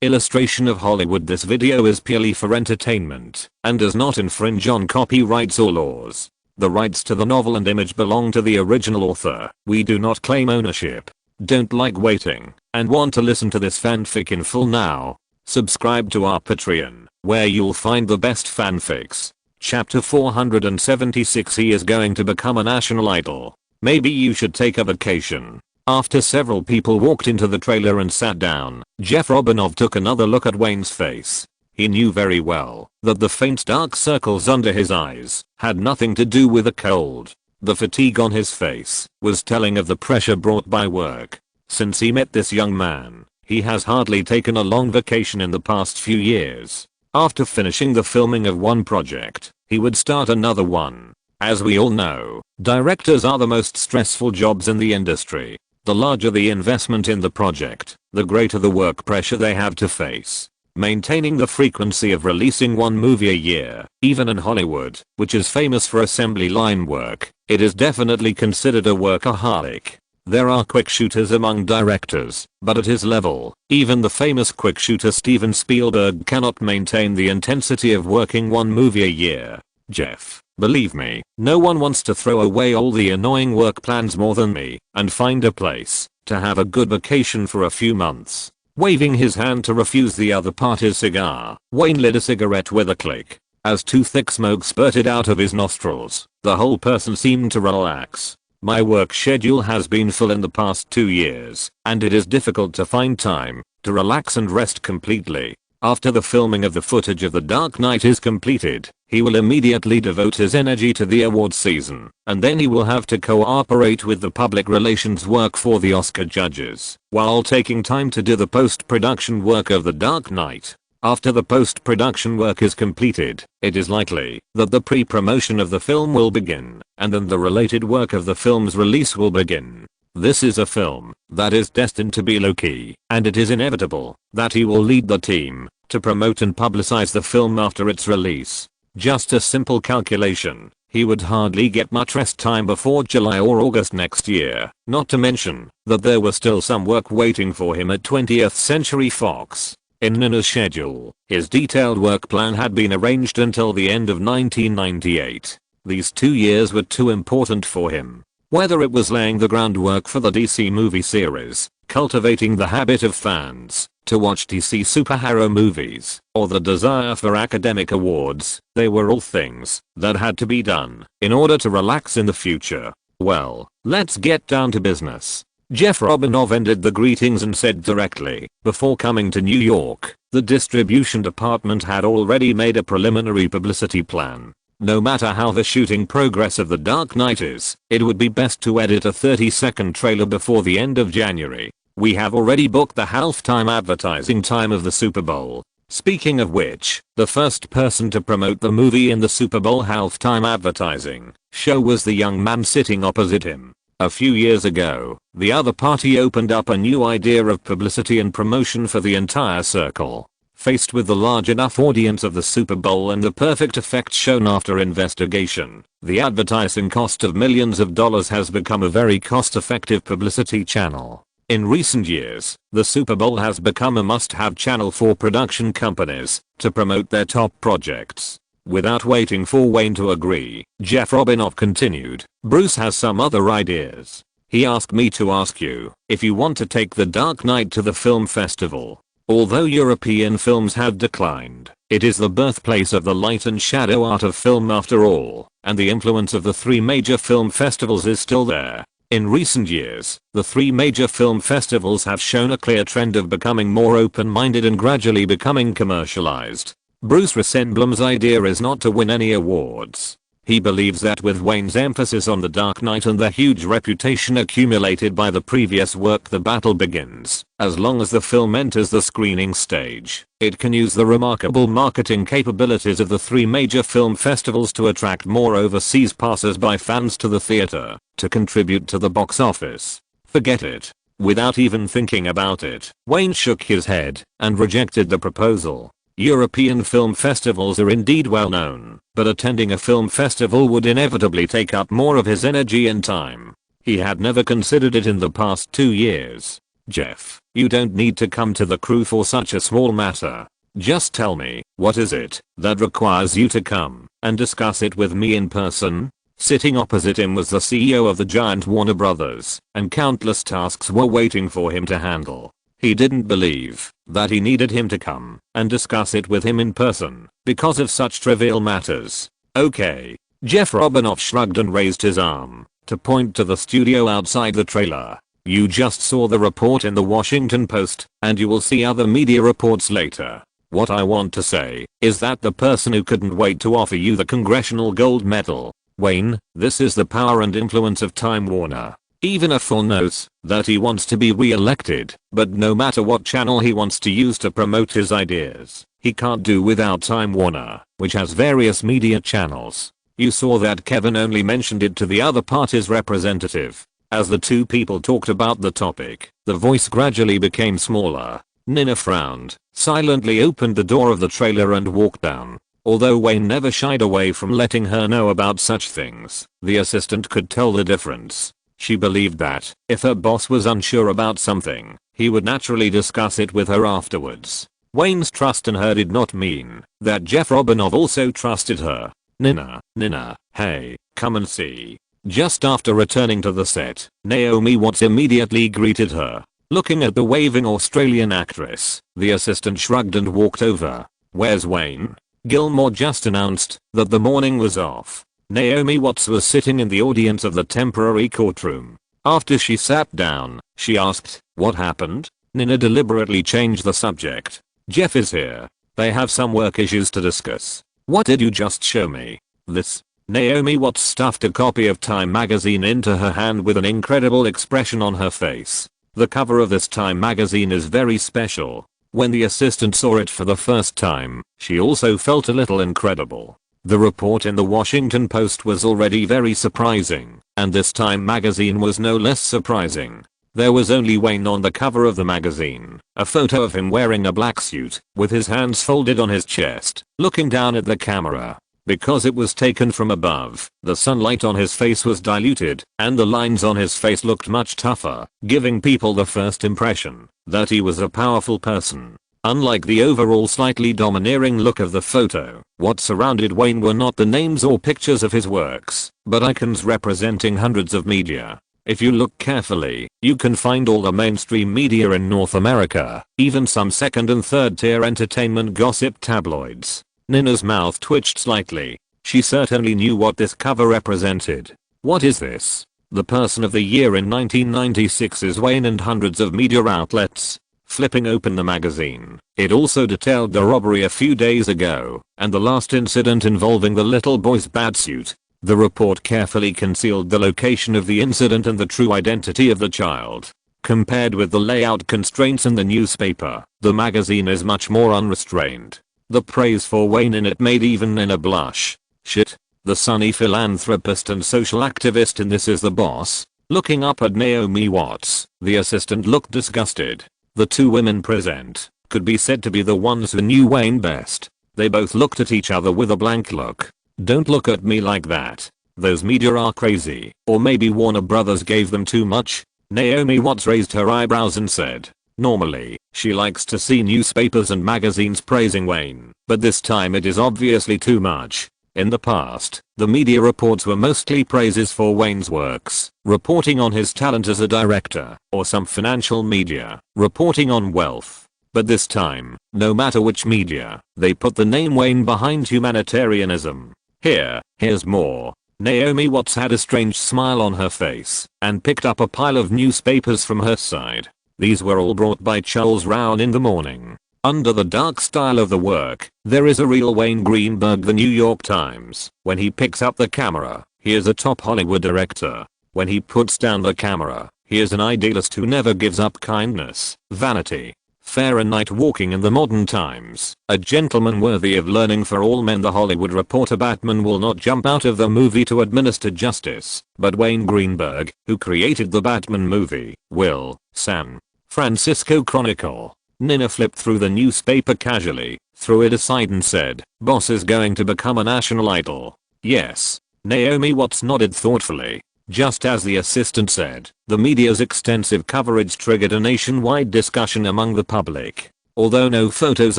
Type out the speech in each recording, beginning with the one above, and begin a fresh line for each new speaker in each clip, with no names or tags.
Illustration of Hollywood. This video is purely for entertainment and does not infringe on copyrights or laws. The rights to the novel and image belong to the original author. We do not claim ownership. Don't like waiting and want to listen to this fanfic in full now? Subscribe to our Patreon, where you'll find the best fanfics. Chapter 476. He is going to become a national idol. Maybe you should take a vacation. After several people walked into the trailer and sat down, Jeff Robinov took another look at Wayne's face. He knew very well that the faint dark circles under his eyes had nothing to do with a cold. The fatigue on his face was telling of the pressure brought by work. Since he met this young man, he has hardly taken a long vacation in the past few years. After finishing the filming of one project, he would start another one. As we all know, directors are the most stressful jobs in the industry. The larger the investment in the project, the greater the work pressure they have to face. Maintaining the frequency of releasing one movie a year, even in Hollywood, which is famous for assembly line work, it is definitely considered a workaholic. There are quick shooters among directors, but at his level, even the famous quick shooter Steven Spielberg cannot maintain the intensity of working one movie a year. Jeff, believe me, no one wants to throw away all the annoying work plans more than me and find a place to have a good vacation for a few months. Waving his hand to refuse the other party's cigar, Wayne lit a cigarette with a click. As too thick smoke spurted out of his nostrils, the whole person seemed to relax. My work schedule has been full in the past 2 years, and it is difficult to find time to relax and rest completely. After the filming of the footage of The Dark Knight is completed, he will immediately devote his energy to the awards season, and then he will have to cooperate with the public relations work for the Oscar judges, while taking time to do the post-production work of The Dark Knight. After the post-production work is completed, it is likely that the pre-promotion of the film will begin, and then the related work of the film's release will begin. This is a film that is destined to be low-key, and it is inevitable that he will lead the team to promote and publicize the film after its release. Just a simple calculation, he would hardly get much rest time before July or August next year, not to mention that there was still some work waiting for him at 20th Century Fox. In Nina's schedule, his detailed work plan had been arranged until the end of 1998. These 2 years were too important for him. Whether it was laying the groundwork for the DC movie series, cultivating the habit of fans to watch DC superhero movies, or the desire for academic awards, they were all things that had to be done in order to relax in the future. Well, let's get down to business. Jeff Robinov ended the greetings and said directly, before coming to New York, the distribution department had already made a preliminary publicity plan. No matter how the shooting progress of The Dark Knight is, it would be best to edit a 30-second trailer before the end of January. We have already booked the halftime advertising time of the Super Bowl. Speaking of which, the first person to promote the movie in the Super Bowl halftime advertising show was the young man sitting opposite him. A few years ago, the other party opened up a new idea of publicity and promotion for the entire circle. Faced with the large enough audience of the Super Bowl and the perfect effect shown after investigation, the advertising cost of millions of dollars has become a very cost-effective publicity channel. In recent years, the Super Bowl has become a must-have channel for production companies to promote their top projects. Without waiting for Wayne to agree, Jeff Robinov continued, "Bruce has some other ideas. He asked me to ask you if you want to take The Dark Knight to the film festival. Although European films have declined, it is the birthplace of the light and shadow art of film after all, and the influence of the 3 major film festivals is still there. In recent years, the 3 major film festivals have shown a clear trend of becoming more open-minded and gradually becoming commercialized. Bruce Rosenblum's idea is not to win any awards. He believes that with Wayne's emphasis on The Dark Knight and the huge reputation accumulated by the previous work, the battle begins. As long as the film enters the screening stage, it can use the remarkable marketing capabilities of the 3 major film festivals to attract more overseas passers-by fans to the theater, to contribute to the box office. Forget it." Without even thinking about it, Wayne shook his head and rejected the proposal. European film festivals are indeed well known, but attending a film festival would inevitably take up more of his energy and time. He had never considered it in the past 2 years. Jeff, you don't need to come to the crew for such a small matter. Just tell me, what is it that requires you to come and discuss it with me in person? Sitting opposite him was the CEO of the giant Warner Brothers, and countless tasks were waiting for him to handle. He didn't believe that he needed him to come and discuss it with him in person because of such trivial matters. Okay. Jeff Robinoff shrugged and raised his arm to point to the studio outside the trailer. You just saw the report in the Washington Post, and you will see other media reports later. What I want to say is that the person who couldn't wait to offer you the Congressional Gold Medal, Wayne, this is the power and influence of Time Warner. Even a fool knows that he wants to be re-elected, but no matter what channel he wants to use to promote his ideas, he can't do without Time Warner, which has various media channels. You saw that Kevin only mentioned it to the other party's representative. As the two people talked about the topic, the voice gradually became smaller. Nina frowned, silently opened the door of the trailer and walked down. Although Wayne never shied away from letting her know about such things, the assistant could tell the difference. She believed that, if her boss was unsure about something, he would naturally discuss it with her afterwards. Wayne's trust in her did not mean that Jeff Robinoff also trusted her. Nina, hey, come and see. Just after returning to the set, Naomi Watts immediately greeted her. Looking at the waving Australian actress, the assistant shrugged and walked over. Where's Wayne? Gilmore just announced that the morning was off. Naomi Watts was sitting in the audience of the temporary courtroom. After she sat down, she asked, what happened? Nina deliberately changed the subject. Jeff is here. They have some work issues to discuss. What did you just show me? This? Naomi Watts stuffed a copy of Time magazine into her hand with an incredible expression on her face. The cover of this Time magazine is very special. When the assistant saw it for the first time, she also felt a little incredible. The report in the Washington Post was already very surprising, and this Time magazine was no less surprising. There was only Wayne on the cover of the magazine, a photo of him wearing a black suit, with his hands folded on his chest, looking down at the camera. Because it was taken from above, the sunlight on his face was diluted, and the lines on his face looked much tougher, giving people the first impression that he was a powerful person. Unlike the overall slightly domineering look of the photo, what surrounded Wayne were not the names or pictures of his works, but icons representing hundreds of media. If you look carefully, you can find all the mainstream media in North America, even some second and third tier entertainment gossip tabloids. Nina's mouth twitched slightly. She certainly knew what this cover represented. What is this? The Person of the Year in 1996 is Wayne and hundreds of media outlets. Flipping open the magazine, it also detailed the robbery a few days ago, and the last incident involving the little boy's batsuit. The report carefully concealed the location of the incident and the true identity of the child. Compared with the layout constraints in the newspaper, the magazine is much more unrestrained. The praise for Wayne in it made even Nina blush. Shit. The sunny philanthropist and social activist in this is the boss. Looking up at Naomi Watts, the assistant looked disgusted. The two women present could be said to be the ones who knew Wayne best. They both looked at each other with a blank look. Don't look at me like that. Those media are crazy. Or maybe Warner Brothers gave them too much. Naomi Watts raised her eyebrows and said, normally, she likes to see newspapers and magazines praising Wayne, but this time it is obviously too much. In the past, the media reports were mostly praises for Wayne's works, reporting on his talent as a director, or some financial media, reporting on wealth. But this time, no matter which media, they put the name Wayne behind humanitarianism. Here's more. Naomi Watts had a strange smile on her face, and picked up a pile of newspapers from her side. These were all brought by Charles Rowan in the morning. Under the dark style of the work, there is a real Wayne Greenberg, the New York Times. When he picks up the camera, he is a top Hollywood director. When he puts down the camera, he is an idealist who never gives up kindness, vanity, Fahrenheit walking in the modern times. A gentleman worthy of learning for all men. The Hollywood Reporter. Batman will not jump out of the movie to administer justice, but Wayne Greenberg, who created the Batman movie, will. San Francisco Chronicle. Nina flipped through the newspaper casually, threw it aside and said, boss is going to become a national idol. Yes. Naomi Watts nodded thoughtfully. Just as the assistant said, the media's extensive coverage triggered a nationwide discussion among the public. Although no photos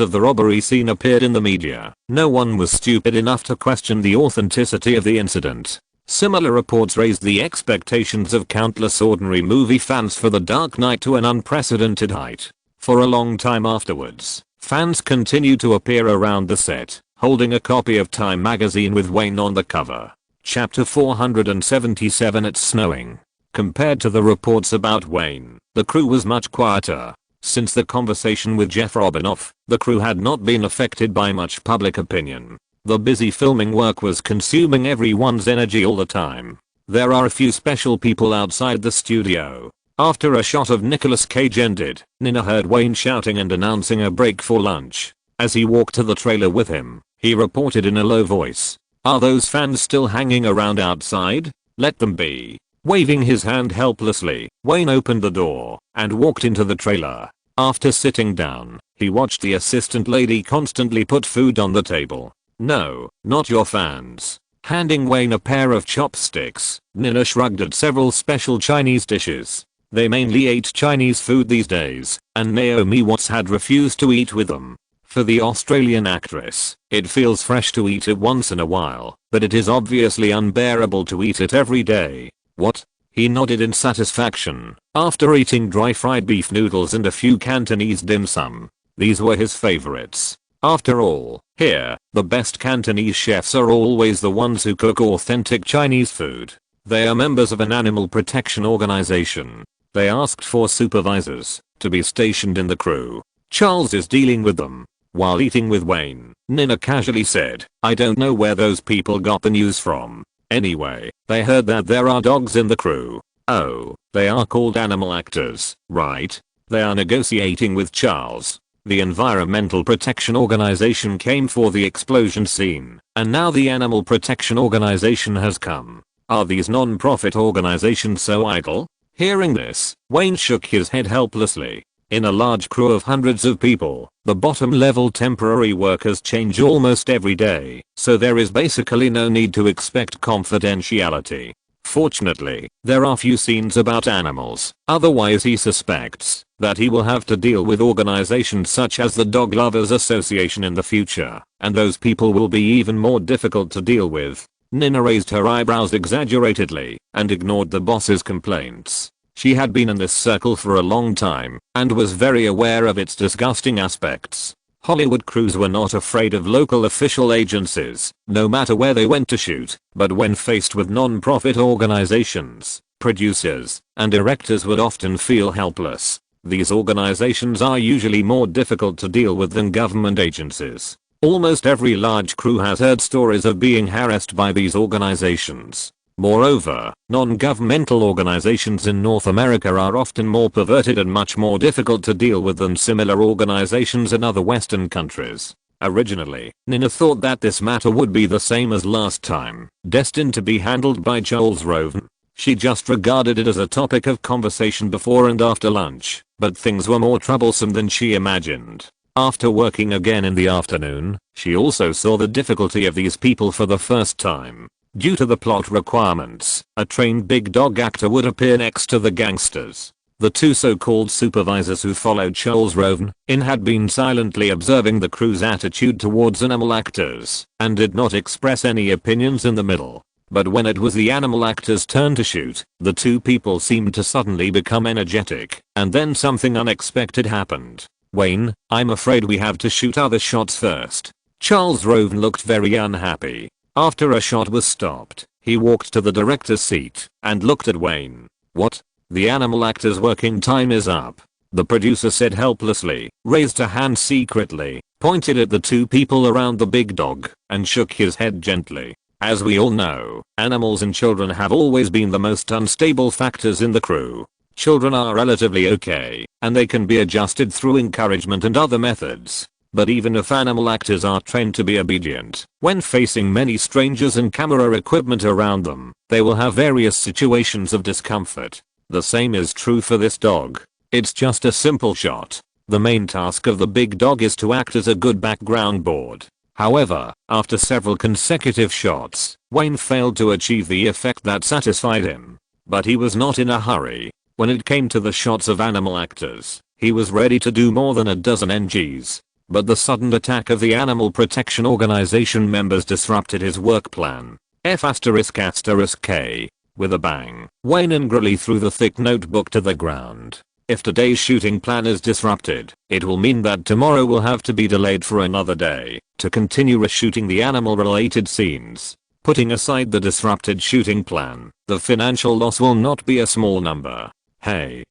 of the robbery scene appeared in the media, no one was stupid enough to question the authenticity of the incident. Similar reports raised the expectations of countless ordinary movie fans for The Dark Knight to an unprecedented height. For a long time afterwards, fans continued to appear around the set, holding a copy of Time magazine with Wayne on the cover. Chapter 477. It's snowing. Compared to the reports about Wayne, the crew was much quieter. Since the conversation with Jeff Robinoff, the crew had not been affected by much public opinion. The busy filming work was consuming everyone's energy all the time. There are a few special people outside the studio. After a shot of Nicolas Cage ended, Nina heard Wayne shouting and announcing a break for lunch. As he walked to the trailer with him, he reported in a low voice, "Are those fans still hanging around outside? Let them be." Waving his hand helplessly, Wayne opened the door and walked into the trailer. After sitting down, he watched the assistant lady constantly put food on the table. "No, not your fans." Handing Wayne a pair of chopsticks, Nina shrugged at several special Chinese dishes. They mainly ate Chinese food these days, and Naomi Watts had refused to eat with them. For the Australian actress, it feels fresh to eat it once in a while, but it is obviously unbearable to eat it every day. "What?" He nodded in satisfaction, after eating dry fried beef noodles and a few Cantonese dim sum. These were his favorites. After all, here, the best Cantonese chefs are always the ones who cook authentic Chinese food. They are members of an animal protection organization. They asked for supervisors to be stationed in the crew. Charles is dealing with them. While eating with Wayne, Nina casually said, "I don't know where those people got the news from. Anyway, they heard that there are dogs in the crew." "Oh, they are called animal actors, right?" "They are negotiating with Charles." The Environmental Protection Organization came for the explosion scene, and now the Animal Protection Organization has come. Are these non-profit organizations so idle? Hearing this, Wayne shook his head helplessly. In a large crew of hundreds of people, the bottom-level temporary workers change almost every day, so there is basically no need to expect confidentiality. Fortunately, there are few scenes about animals, otherwise he suspects that he will have to deal with organizations such as the Dog Lovers Association in the future, and those people will be even more difficult to deal with. Nina raised her eyebrows exaggeratedly and ignored the boss's complaints. She had been in this circle for a long time and was very aware of its disgusting aspects. Hollywood crews were not afraid of local official agencies, no matter where they went to shoot, but when faced with non-profit organizations, producers and directors would often feel helpless. These organizations are usually more difficult to deal with than government agencies. Almost every large crew has heard stories of being harassed by these organizations. Moreover, non-governmental organizations in North America are often more perverted and much more difficult to deal with than similar organizations in other Western countries. Originally, Nina thought that this matter would be the same as last time, destined to be handled by Charles Roven. She just regarded it as a topic of conversation before and after lunch, but things were more troublesome than she imagined. After working again in the afternoon, she also saw the difficulty of these people for the first time. Due to the plot requirements, a trained big dog actor would appear next to the gangsters. The two so-called supervisors who followed Charles Roven in had been silently observing the crew's attitude towards animal actors and did not express any opinions in the middle. But when it was the animal actor's turn to shoot, the two people seemed to suddenly become energetic, and then something unexpected happened. "Wayne, I'm afraid we have to shoot other shots first." Charles Roven looked very unhappy. After a shot was stopped, he walked to the director's seat and looked at Wayne. "What? The animal actor's working time is up." The producer said helplessly, raised a hand secretly, pointed at the two people around the big dog, and shook his head gently. As we all know, animals and children have always been the most unstable factors in the crew. Children are relatively okay, and they can be adjusted through encouragement and other methods. But even if animal actors are trained to be obedient, when facing many strangers and camera equipment around them, they will have various situations of discomfort. The same is true for this dog. It's just a simple shot. The main task of the big dog is to act as a good background board. However, after several consecutive shots, Wayne failed to achieve the effect that satisfied him. But he was not in a hurry. When it came to the shots of animal actors, he was ready to do more than a dozen NGs. But the sudden attack of the Animal Protection Organization members disrupted his work plan. F***K. With a bang, Wayne angrily threw the thick notebook to the ground. If today's shooting plan is disrupted, it will mean that tomorrow will have to be delayed for another day to continue reshooting the animal-related scenes. Putting aside the disrupted shooting plan, the financial loss will not be a small number. Hey.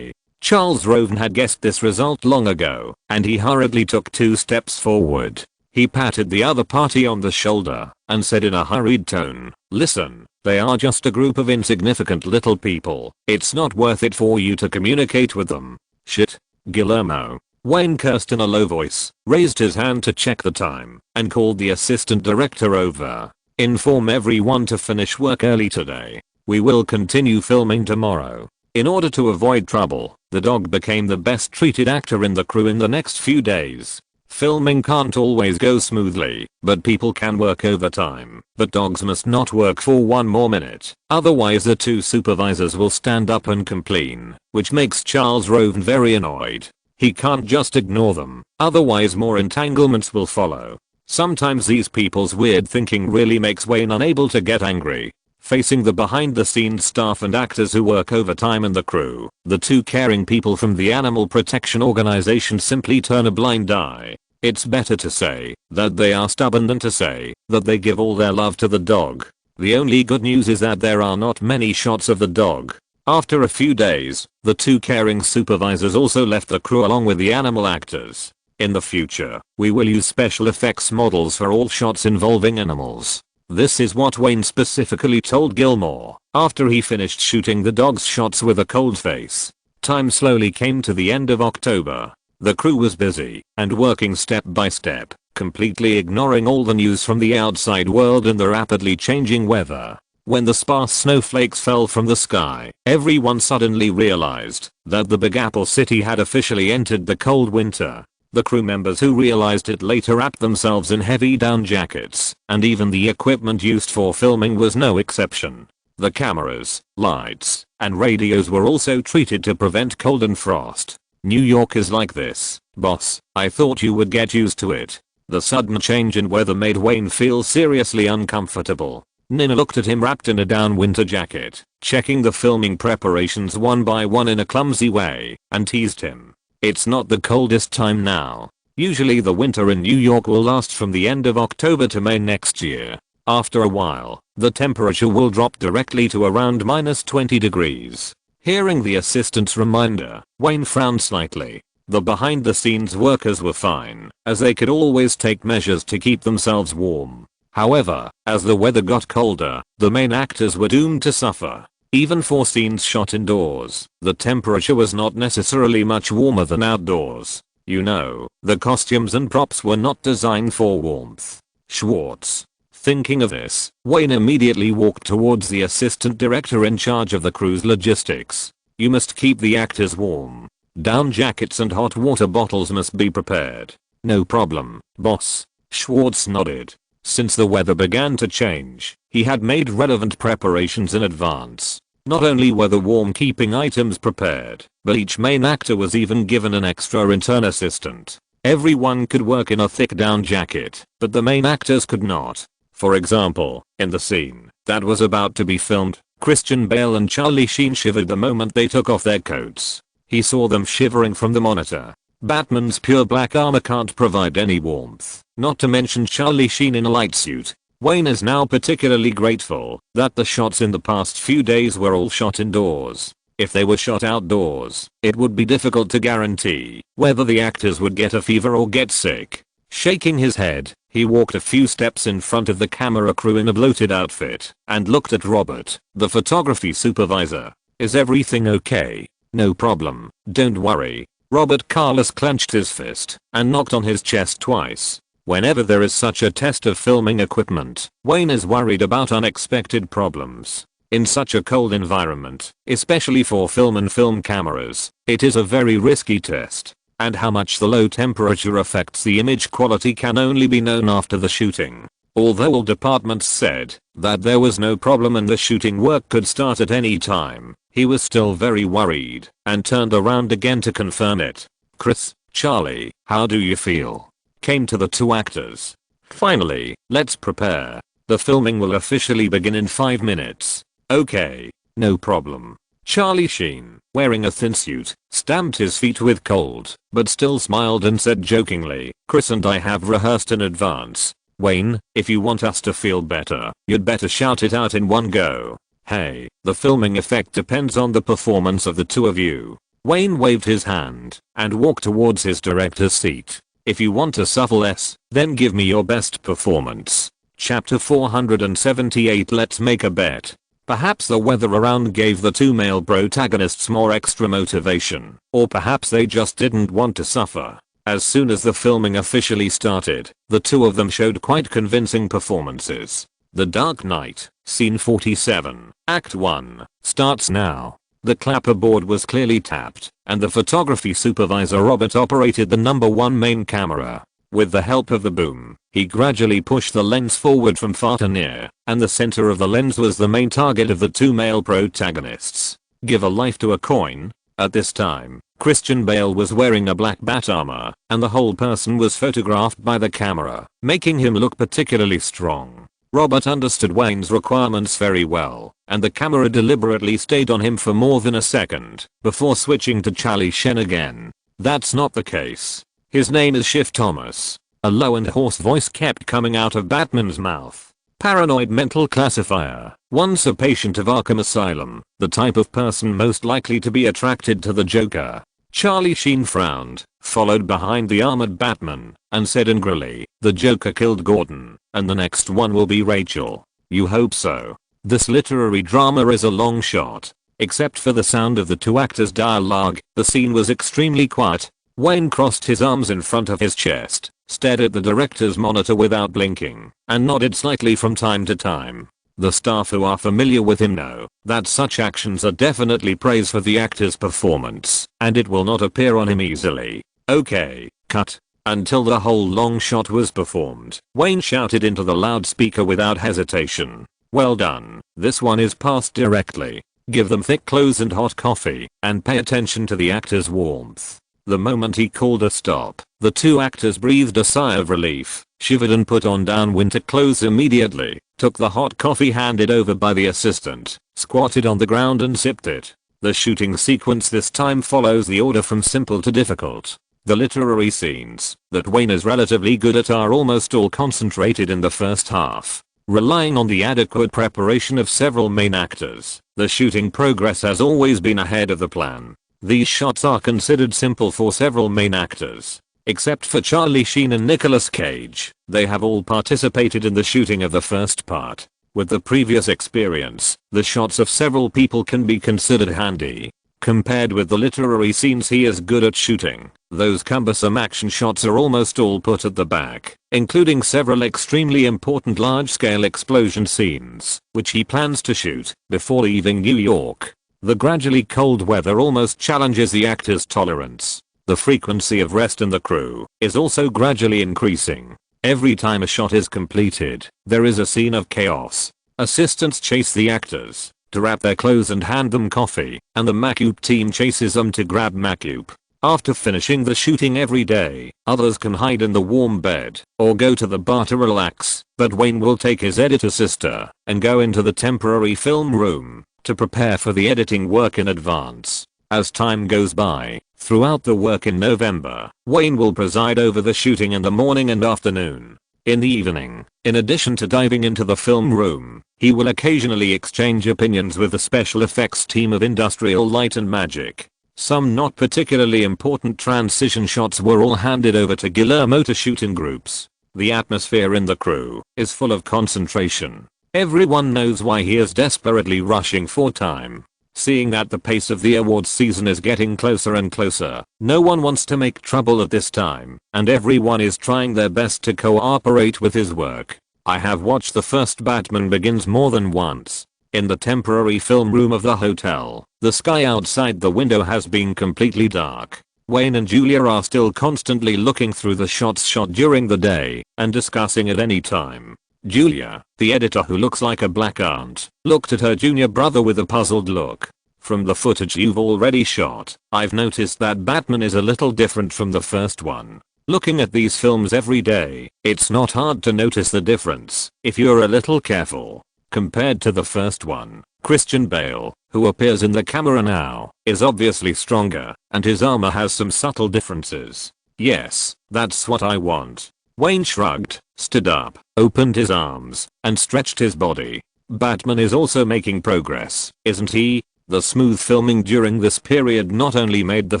Charles Roven had guessed this result long ago, and he hurriedly took 2 steps forward. He patted the other party on the shoulder and said in a hurried tone, "Listen, they are just a group of insignificant little people. It's not worth it for you to communicate with them." "Shit, Guillermo." Wayne cursed in a low voice, raised his hand to check the time, and called the assistant director over. "Inform everyone to finish work early today. We will continue filming tomorrow." In order to avoid trouble, the dog became the best treated actor in the crew in the next few days. Filming can't always go smoothly, but people can work overtime. But dogs must not work for 1 more minute, otherwise the 2 supervisors will stand up and complain, which makes Charles Roven very annoyed. He can't just ignore them, otherwise more entanglements will follow. Sometimes these people's weird thinking really makes Wayne unable to get angry. Facing the behind-the-scenes staff and actors who work overtime in the crew, the 2 caring people from the Animal Protection Organization simply turn a blind eye. It's better to say that they are stubborn than to say that they give all their love to the dog. The only good news is that there are not many shots of the dog. After a few days, the 2 caring supervisors also left the crew along with the animal actors. In the future, we will use special effects models for all shots involving animals. This is what Wayne specifically told Gilmore after he finished shooting the dog's shots with a cold face. Time slowly came to the end of October. The crew was busy and working step by step, completely ignoring all the news from the outside world and the rapidly changing weather. When the sparse snowflakes fell from the sky, everyone suddenly realized that the Big Apple City had officially entered the cold winter. The crew members who realized it later wrapped themselves in heavy down jackets, and even the equipment used for filming was no exception. The cameras, lights, and radios were also treated to prevent cold and frost. "New York is like this, boss. I thought you would get used to it." The sudden change in weather made Wayne feel seriously uncomfortable. Nina looked at him wrapped in a down winter jacket, checking the filming preparations one by one in a clumsy way, and teased him. "It's not the coldest time now. Usually the winter in New York will last from the end of October to May next year. After a while, the temperature will drop directly to around -20 degrees. Hearing the assistant's reminder, Wayne frowned slightly. The behind-the-scenes workers were fine, as they could always take measures to keep themselves warm. However, as the weather got colder, the main actors were doomed to suffer. Even for scenes shot indoors, the temperature was not necessarily much warmer than outdoors. You know, the costumes and props were not designed for warmth. Schwartz. Thinking of this, Wayne immediately walked towards the assistant director in charge of the crew's logistics. "You must keep the actors warm. Down jackets and hot water bottles must be prepared." "No problem, boss." Schwartz nodded. Since the weather began to change, he had made relevant preparations in advance. Not only were the warm keeping items prepared, but each main actor was even given an extra intern assistant. Everyone could work in a thick down jacket, but the main actors could not. For example, in the scene that was about to be filmed, Christian Bale and Charlie Sheen shivered the moment they took off their coats. He saw them shivering from the monitor. Batman's pure black armor can't provide any warmth, not to mention Charlie Sheen in a light suit. Wayne is now particularly grateful that the shots in the past few days were all shot indoors. If they were shot outdoors, it would be difficult to guarantee whether the actors would get a fever or get sick. Shaking his head, he walked a few steps in front of the camera crew in a bloated outfit and looked at Robert, the photography supervisor. "Is everything okay?" "No problem, don't worry." Robert Carlos clenched his fist and knocked on his chest twice. Whenever there is such a test of filming equipment, Wayne is worried about unexpected problems. In such a cold environment, especially for film and film cameras, it is a very risky test. And how much the low temperature affects the image quality can only be known after the shooting. Although all departments said that there was no problem and the shooting work could start at any time, he was still very worried and turned around again to confirm it. "Chris, Charlie, how do you feel?" came to the two actors. "Finally, let's prepare. The filming will officially begin in 5 minutes." "Okay, no problem." Charlie Sheen, wearing a thin suit, stamped his feet with cold, but still smiled and said jokingly, "Chris and I have rehearsed in advance. Wayne, if you want us to feel better, you'd better shout it out in one go." "Hey, the filming effect depends on the performance of the two of you." Wayne waved his hand and walked towards his director's seat. "If you want to suffer less, then give me your best performance." Chapter 478. Let's make a bet. Perhaps the weather around gave the two male protagonists more extra motivation, or perhaps they just didn't want to suffer. As soon as the filming officially started, the two of them showed quite convincing performances. The Dark Knight, Scene 47, Act 1, starts now. The clapperboard was clearly tapped, and the photography supervisor Robert operated the #1 main camera. With the help of the boom, he gradually pushed the lens forward from far to near, and the center of the lens was the main target of the two male protagonists. Give a life to a coin. At this time, Christian Bale was wearing a black bat armor, and the whole person was photographed by the camera, making him look particularly strong. Robert understood Wayne's requirements very well, and the camera deliberately stayed on him for more than a second, before switching to Charlie Sheen again. "That's not the case. His name is Schiff Thomas." A low and hoarse voice kept coming out of Batman's mouth. "Paranoid mental classifier, once a patient of Arkham Asylum, the type of person most likely to be attracted to the Joker." Charlie Sheen frowned, followed behind the armored Batman, and said angrily, "The Joker killed Gordon, and the next one will be Rachel." "You hope so." This literary drama is a long shot. Except for the sound of the two actors' dialogue, the scene was extremely quiet. Wayne crossed his arms in front of his chest, stared at the director's monitor without blinking, and nodded slightly from time to time. The staff who are familiar with him know that such actions are definitely praise for the actor's performance, and it will not appear on him easily. "Okay, cut." Until the whole long shot was performed, Wayne shouted into the loudspeaker without hesitation, "Well done, this one is passed directly. Give them thick clothes and hot coffee, and pay attention to the actor's warmth." The moment he called a stop, the two actors breathed a sigh of relief, shivered and put on down winter clothes immediately, took the hot coffee handed over by the assistant, squatted on the ground and sipped it. The shooting sequence this time follows the order from simple to difficult. The literary scenes that Wayne is relatively good at are almost all concentrated in the first half. Relying on the adequate preparation of several main actors, the shooting progress has always been ahead of the plan. These shots are considered simple for several main actors. Except for Charlie Sheen and Nicolas Cage, they have all participated in the shooting of the first part. With the previous experience, the shots of several people can be considered handy. Compared with the literary scenes he is good at shooting, those cumbersome action shots are almost all put at the back, including several extremely important large-scale explosion scenes, which he plans to shoot before leaving New York. The gradually cold weather almost challenges the actor's tolerance. The frequency of rest in the crew is also gradually increasing. Every time a shot is completed, there is a scene of chaos. Assistants chase the actors to wrap their clothes and hand them coffee, and the makeup team chases them to grab makeup. After finishing the shooting every day, others can hide in the warm bed or go to the bar to relax, but Wayne will take his editor sister and go into the temporary film room to prepare for the editing work in advance. As time goes by, throughout the work in November, Wayne will preside over the shooting in the morning and afternoon. In the evening, in addition to diving into the film room, he will occasionally exchange opinions with the special effects team of Industrial Light and Magic. Some not particularly important transition shots were all handed over to Guillermo to shoot in groups. The atmosphere in the crew is full of concentration. Everyone knows why he is desperately rushing for time. Seeing that the pace of the awards season is getting closer and closer, no one wants to make trouble at this time, and everyone is trying their best to cooperate with his work. I have watched the first Batman Begins more than once. In the temporary film room of the hotel, the sky outside the window has been completely dark. Wayne and Julia are still constantly looking through the shots shot during the day and discussing at any time. Julia, the editor who looks like a black aunt, looked at her junior brother with a puzzled look. From the footage you've already shot, I've noticed that Batman is a little different from the first one. Looking at these films every day, it's not hard to notice the difference, if you're a little careful. Compared to the first one, Christian Bale, who appears in the camera now, is obviously stronger, and his armor has some subtle differences. Yes, that's what I want. Wayne shrugged, stood up, opened his arms, and stretched his body. Batman is also making progress, isn't he? The smooth filming during this period not only made the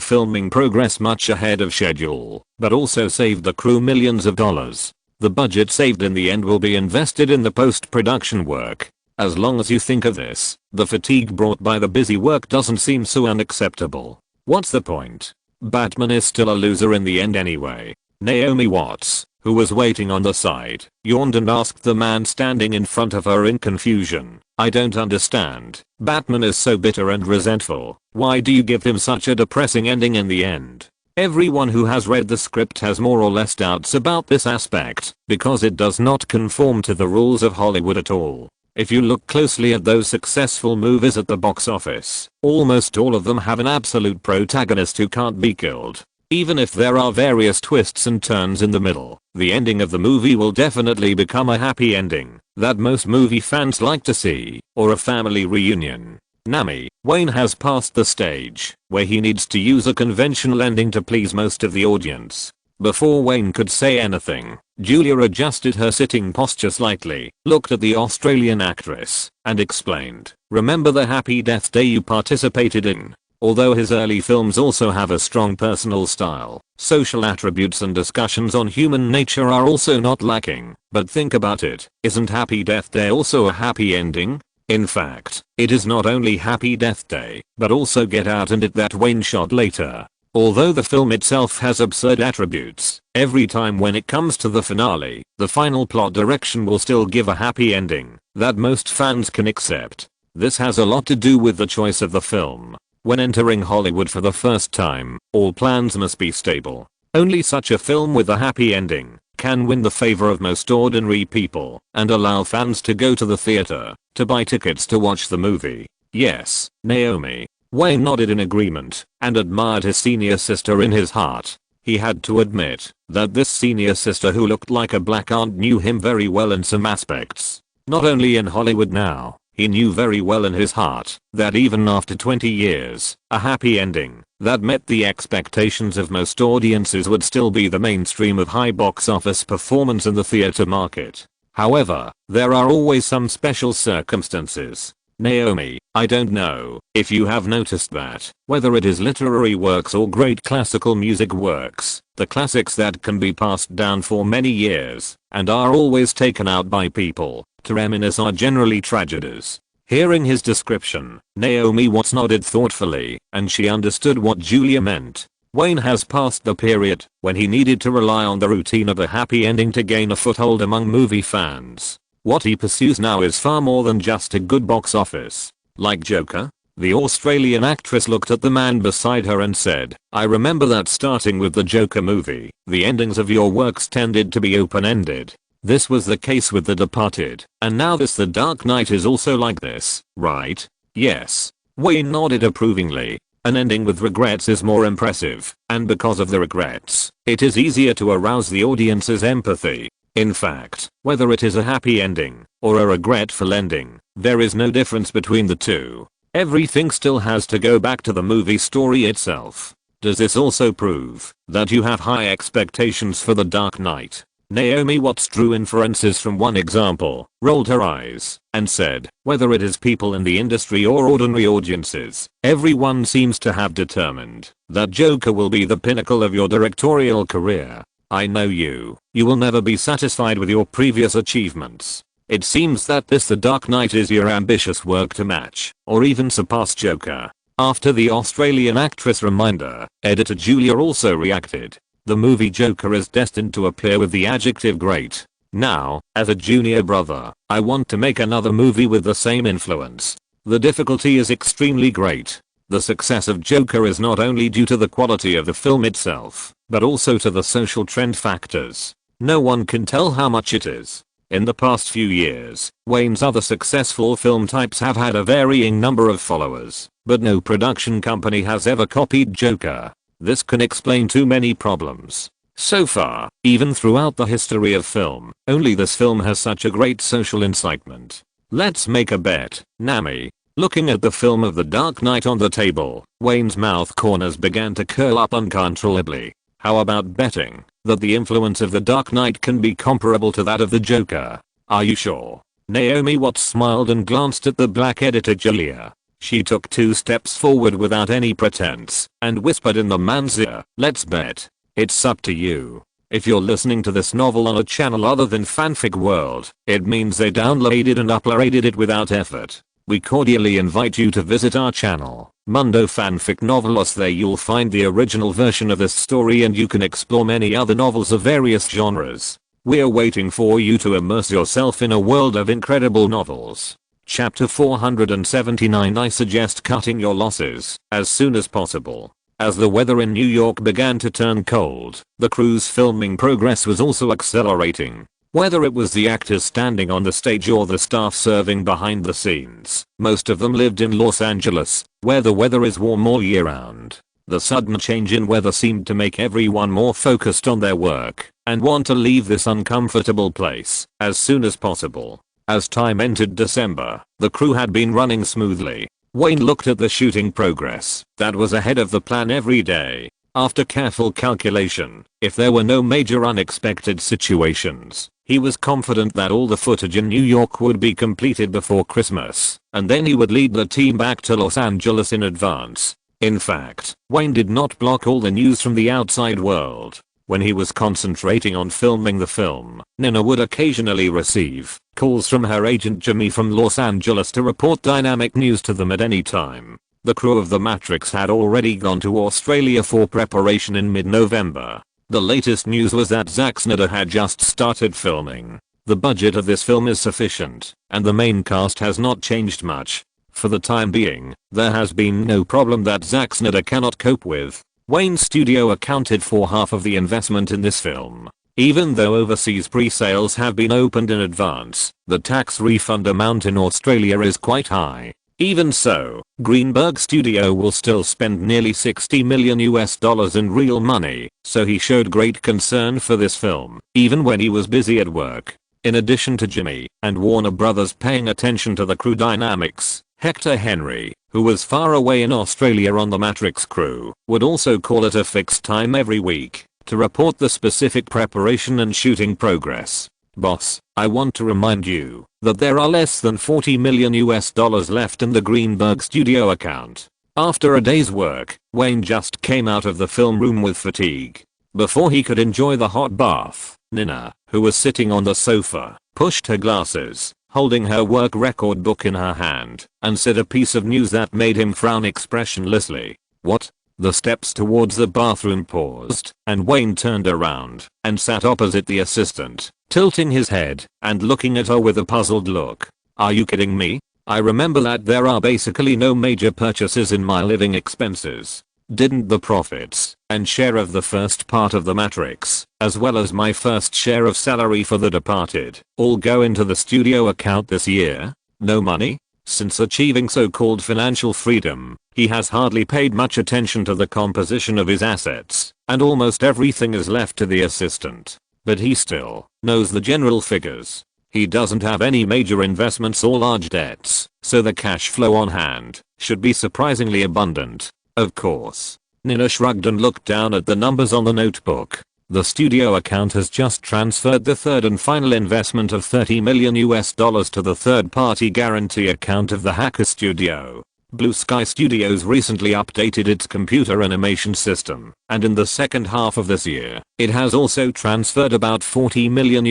filming progress much ahead of schedule, but also saved the crew millions of dollars. The budget saved in the end will be invested in the post-production work. As long as you think of this, the fatigue brought by the busy work doesn't seem so unacceptable. What's the point? Batman is still a loser in the end anyway. Naomi Watts, who was waiting on the side, yawned and asked the man standing in front of her in confusion, "I don't understand. Batman is so bitter and resentful. Why do you give him such a depressing ending in the end?" Everyone who has read the script has more or less doubts about this aspect, because it does not conform to the rules of Hollywood at all. If you look closely at those successful movies at the box office, almost all of them have an absolute protagonist who can't be killed. Even if there are various twists and turns in the middle, the ending of the movie will definitely become a happy ending that most movie fans like to see, or a family reunion. Nami, Wayne has passed the stage where he needs to use a conventional ending to please most of the audience. Before Wayne could say anything, Julia adjusted her sitting posture slightly, looked at the Australian actress, and explained, "Remember the Happy Death Day you participated in?" Although his early films also have a strong personal style, social attributes and discussions on human nature are also not lacking. But think about it, isn't Happy Death Day also a happy ending? In fact, it is not only Happy Death Day, but also Get Out and It that Wayne shot later. Although the film itself has absurd attributes, every time when it comes to the finale, the final plot direction will still give a happy ending that most fans can accept. This has a lot to do with the choice of the film. When entering Hollywood for the first time, all plans must be stable. Only such a film with a happy ending can win the favor of most ordinary people and allow fans to go to the theater to buy tickets to watch the movie. Yes, Naomi. Wayne nodded in agreement and admired his senior sister in his heart. He had to admit that this senior sister who looked like a black aunt knew him very well in some aspects. Not only in Hollywood now, he knew very well in his heart that even after 20 years, a happy ending that met the expectations of most audiences would still be the mainstream of high box office performance in the theater market. However, there are always some special circumstances. Naomi, I don't know if you have noticed that, whether it is literary works or great classical music works, the classics that can be passed down for many years and are always taken out by people to reminisce are generally tragedies. Hearing his description, Naomi Watts nodded thoughtfully, and she understood what Julia meant. Wayne has passed the period when he needed to rely on the routine of a happy ending to gain a foothold among movie fans. What he pursues now is far more than just a good box office. Like Joker? The Australian actress looked at the man beside her and said, "I remember that starting with the Joker movie, the endings of your works tended to be open-ended. This was the case with The Departed, and now this The Dark Knight is also like this, right?" "Yes." Wayne nodded approvingly. An ending with regrets is more impressive, and because of the regrets, it is easier to arouse the audience's empathy. In fact, whether it is a happy ending or a regretful ending, there is no difference between the two. Everything still has to go back to the movie story itself. Does this also prove that you have high expectations for The Dark Knight? Naomi Watts drew inferences from one example, rolled her eyes, and said, "Whether it is people in the industry or ordinary audiences, everyone seems to have determined that Joker will be the pinnacle of your directorial career. I know you will never be satisfied with your previous achievements. It seems that this The Dark Knight is your ambitious work to match, or even surpass Joker." After the Australian actress reminder, editor Julia also reacted. The movie Joker is destined to appear with the adjective great. Now, as a junior brother, I want to make another movie with the same influence. The difficulty is extremely great. The success of Joker is not only due to the quality of the film itself, but also to the social trend factors. No one can tell how much it is. In the past few years, Wayne's other successful film types have had a varying number of followers, but no production company has ever copied Joker. This can explain too many problems. So far, even throughout the history of film, only this film has such a great social incitement. Let's make a bet, Nami. Looking at the film of The Dark Knight on the table, Wayne's mouth corners began to curl up uncontrollably. How about betting that the influence of The Dark Knight can be comparable to that of the Joker? Are you sure? Naomi Watts smiled and glanced at the black editor Julia. She took 2 steps forward without any pretense and whispered in the man's ear, "Let's bet." It's up to you. If you're listening to this novel on a channel other than Fanfic World, it means they downloaded and uploaded it without effort. We cordially invite you to visit our channel, Mundo Fanfic Novelos. There you'll find the original version of this story and you can explore many other novels of various genres. We're waiting for you to immerse yourself in a world of incredible novels. Chapter 479. I suggest cutting your losses as soon as possible. As the weather in New York began to turn cold, the crew's filming progress was also accelerating. Whether it was the actors standing on the stage or the staff serving behind the scenes, most of them lived in Los Angeles, where the weather is warm all year round. The sudden change in weather seemed to make everyone more focused on their work and want to leave this uncomfortable place as soon as possible. As time entered December, the crew had been running smoothly. Wayne looked at the shooting progress that was ahead of the plan every day. After careful calculation, if there were no major unexpected situations, he was confident that all the footage in New York would be completed before Christmas, and then he would lead the team back to Los Angeles in advance. In fact, Wayne did not block all the news from the outside world. When he was concentrating on filming the film, Nina would occasionally receive calls from her agent Jimmy from Los Angeles to report dynamic news to them at any time. The crew of The Matrix had already gone to Australia for preparation in mid-November. The latest news was that Zack Snyder had just started filming. The budget of this film is sufficient, and the main cast has not changed much. For the time being, there has been no problem that Zack Snyder cannot cope with. Wayne's studio accounted for half of the investment in this film. Even though overseas pre-sales have been opened in advance, the tax refund amount in Australia is quite high. Even so, Greenberg Studio will still spend nearly $60 million in real money, so he showed great concern for this film, even when he was busy at work. In addition to Jimmy and Warner Brothers paying attention to the crew dynamics, Hector Henry, who was far away in Australia on the Matrix crew, would also call at a fixed time every week to report the specific preparation and shooting progress. "Boss, I want to remind you that there are less than $40 million left in the Greenberg Studio account." After a day's work, Wayne just came out of the film room with fatigue. Before he could enjoy the hot bath, Nina, who was sitting on the sofa, pushed her glasses, holding her work record book in her hand, and said a piece of news that made him frown expressionlessly. "What?" The steps towards the bathroom paused, and Wayne turned around and sat opposite the assistant, tilting his head and looking at her with a puzzled look. "Are you kidding me? I remember that there are basically no major purchases in my living expenses. Didn't the profits and share of the first part of The Matrix, as well as my first share of salary for The Departed, all go into the studio account this year? No money?" Since achieving so-called financial freedom, he has hardly paid much attention to the composition of his assets, and almost everything is left to the assistant. But he still knows the general figures. He doesn't have any major investments or large debts, so the cash flow on hand should be surprisingly abundant. Of course. Nina shrugged and looked down at the numbers on the notebook. The studio account has just transferred the third and final investment of $30 million to the third-party guarantee account of the Hacker Studio. Blue Sky Studios recently updated its computer animation system, and in the second half of this year, it has also transferred about $40 million.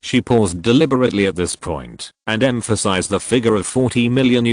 She paused deliberately at this point and emphasized the figure of $40 million.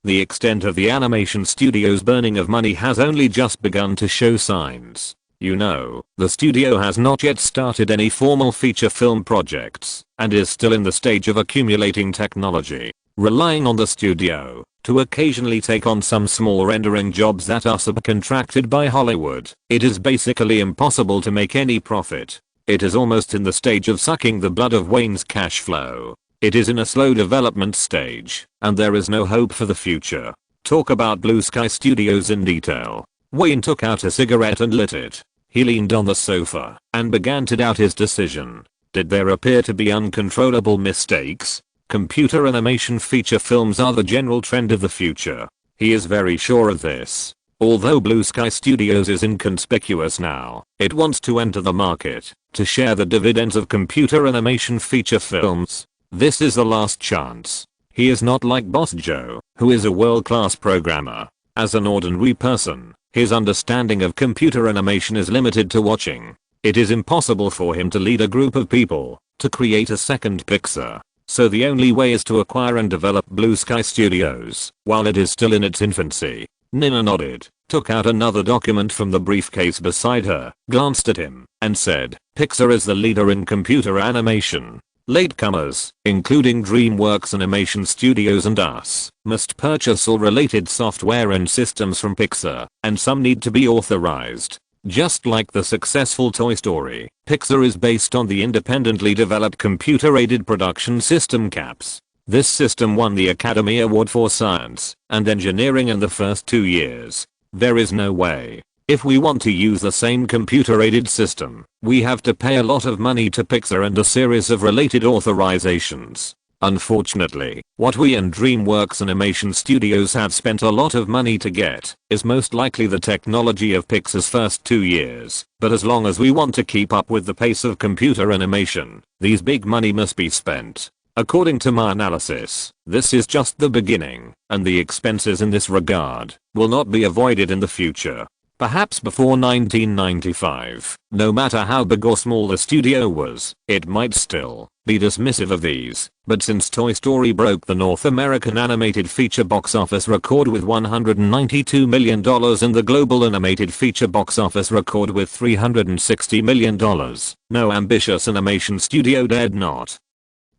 The extent of the animation studio's burning of money has only just begun to show signs. You know, the studio has not yet started any formal feature film projects and is still in the stage of accumulating technology, relying on the studio to occasionally take on some small rendering jobs that are subcontracted by Hollywood. It is basically impossible to make any profit. It is almost in the stage of sucking the blood of Wayne's cash flow. It is in a slow development stage, and there is no hope for the future. Talk about Blue Sky Studios in detail. Wayne took out a cigarette and lit it. He leaned on the sofa and began to doubt his decision. Did there appear to be uncontrollable mistakes? Computer animation feature films are the general trend of the future. He is very sure of this. Although Blue Sky Studios is inconspicuous now, it wants to enter the market to share the dividends of computer animation feature films. This is the last chance. He is not like Boss Joe, who is a world-class programmer. As an ordinary person, his understanding of computer animation is limited to watching. It is impossible for him to lead a group of people to create a second Pixar. So the only way is to acquire and develop Blue Sky Studios while it is still in its infancy. Nina nodded, took out another document from the briefcase beside her, glanced at him, and said, "Pixar is the leader in computer animation. Latecomers, including DreamWorks Animation Studios and us, must purchase all related software and systems from Pixar, and some need to be authorized. Just like the successful Toy Story, Pixar is based on the independently developed computer-aided production system CAPS. This system won the Academy Award for Science and Engineering in the first 2 years. There is no way. If we want to use the same computer-aided system, we have to pay a lot of money to Pixar and a series of related authorizations. Unfortunately, what we and DreamWorks Animation Studios have spent a lot of money to get is most likely the technology of Pixar's first 2 years, but as long as we want to keep up with the pace of computer animation, these big money must be spent. According to my analysis, this is just the beginning, and the expenses in this regard will not be avoided in the future. Perhaps before 1995, no matter how big or small the studio was, it might still be dismissive of these, but since Toy Story broke the North American animated feature box office record with $192 million and the global animated feature box office record with $360 million, no ambitious animation studio dared not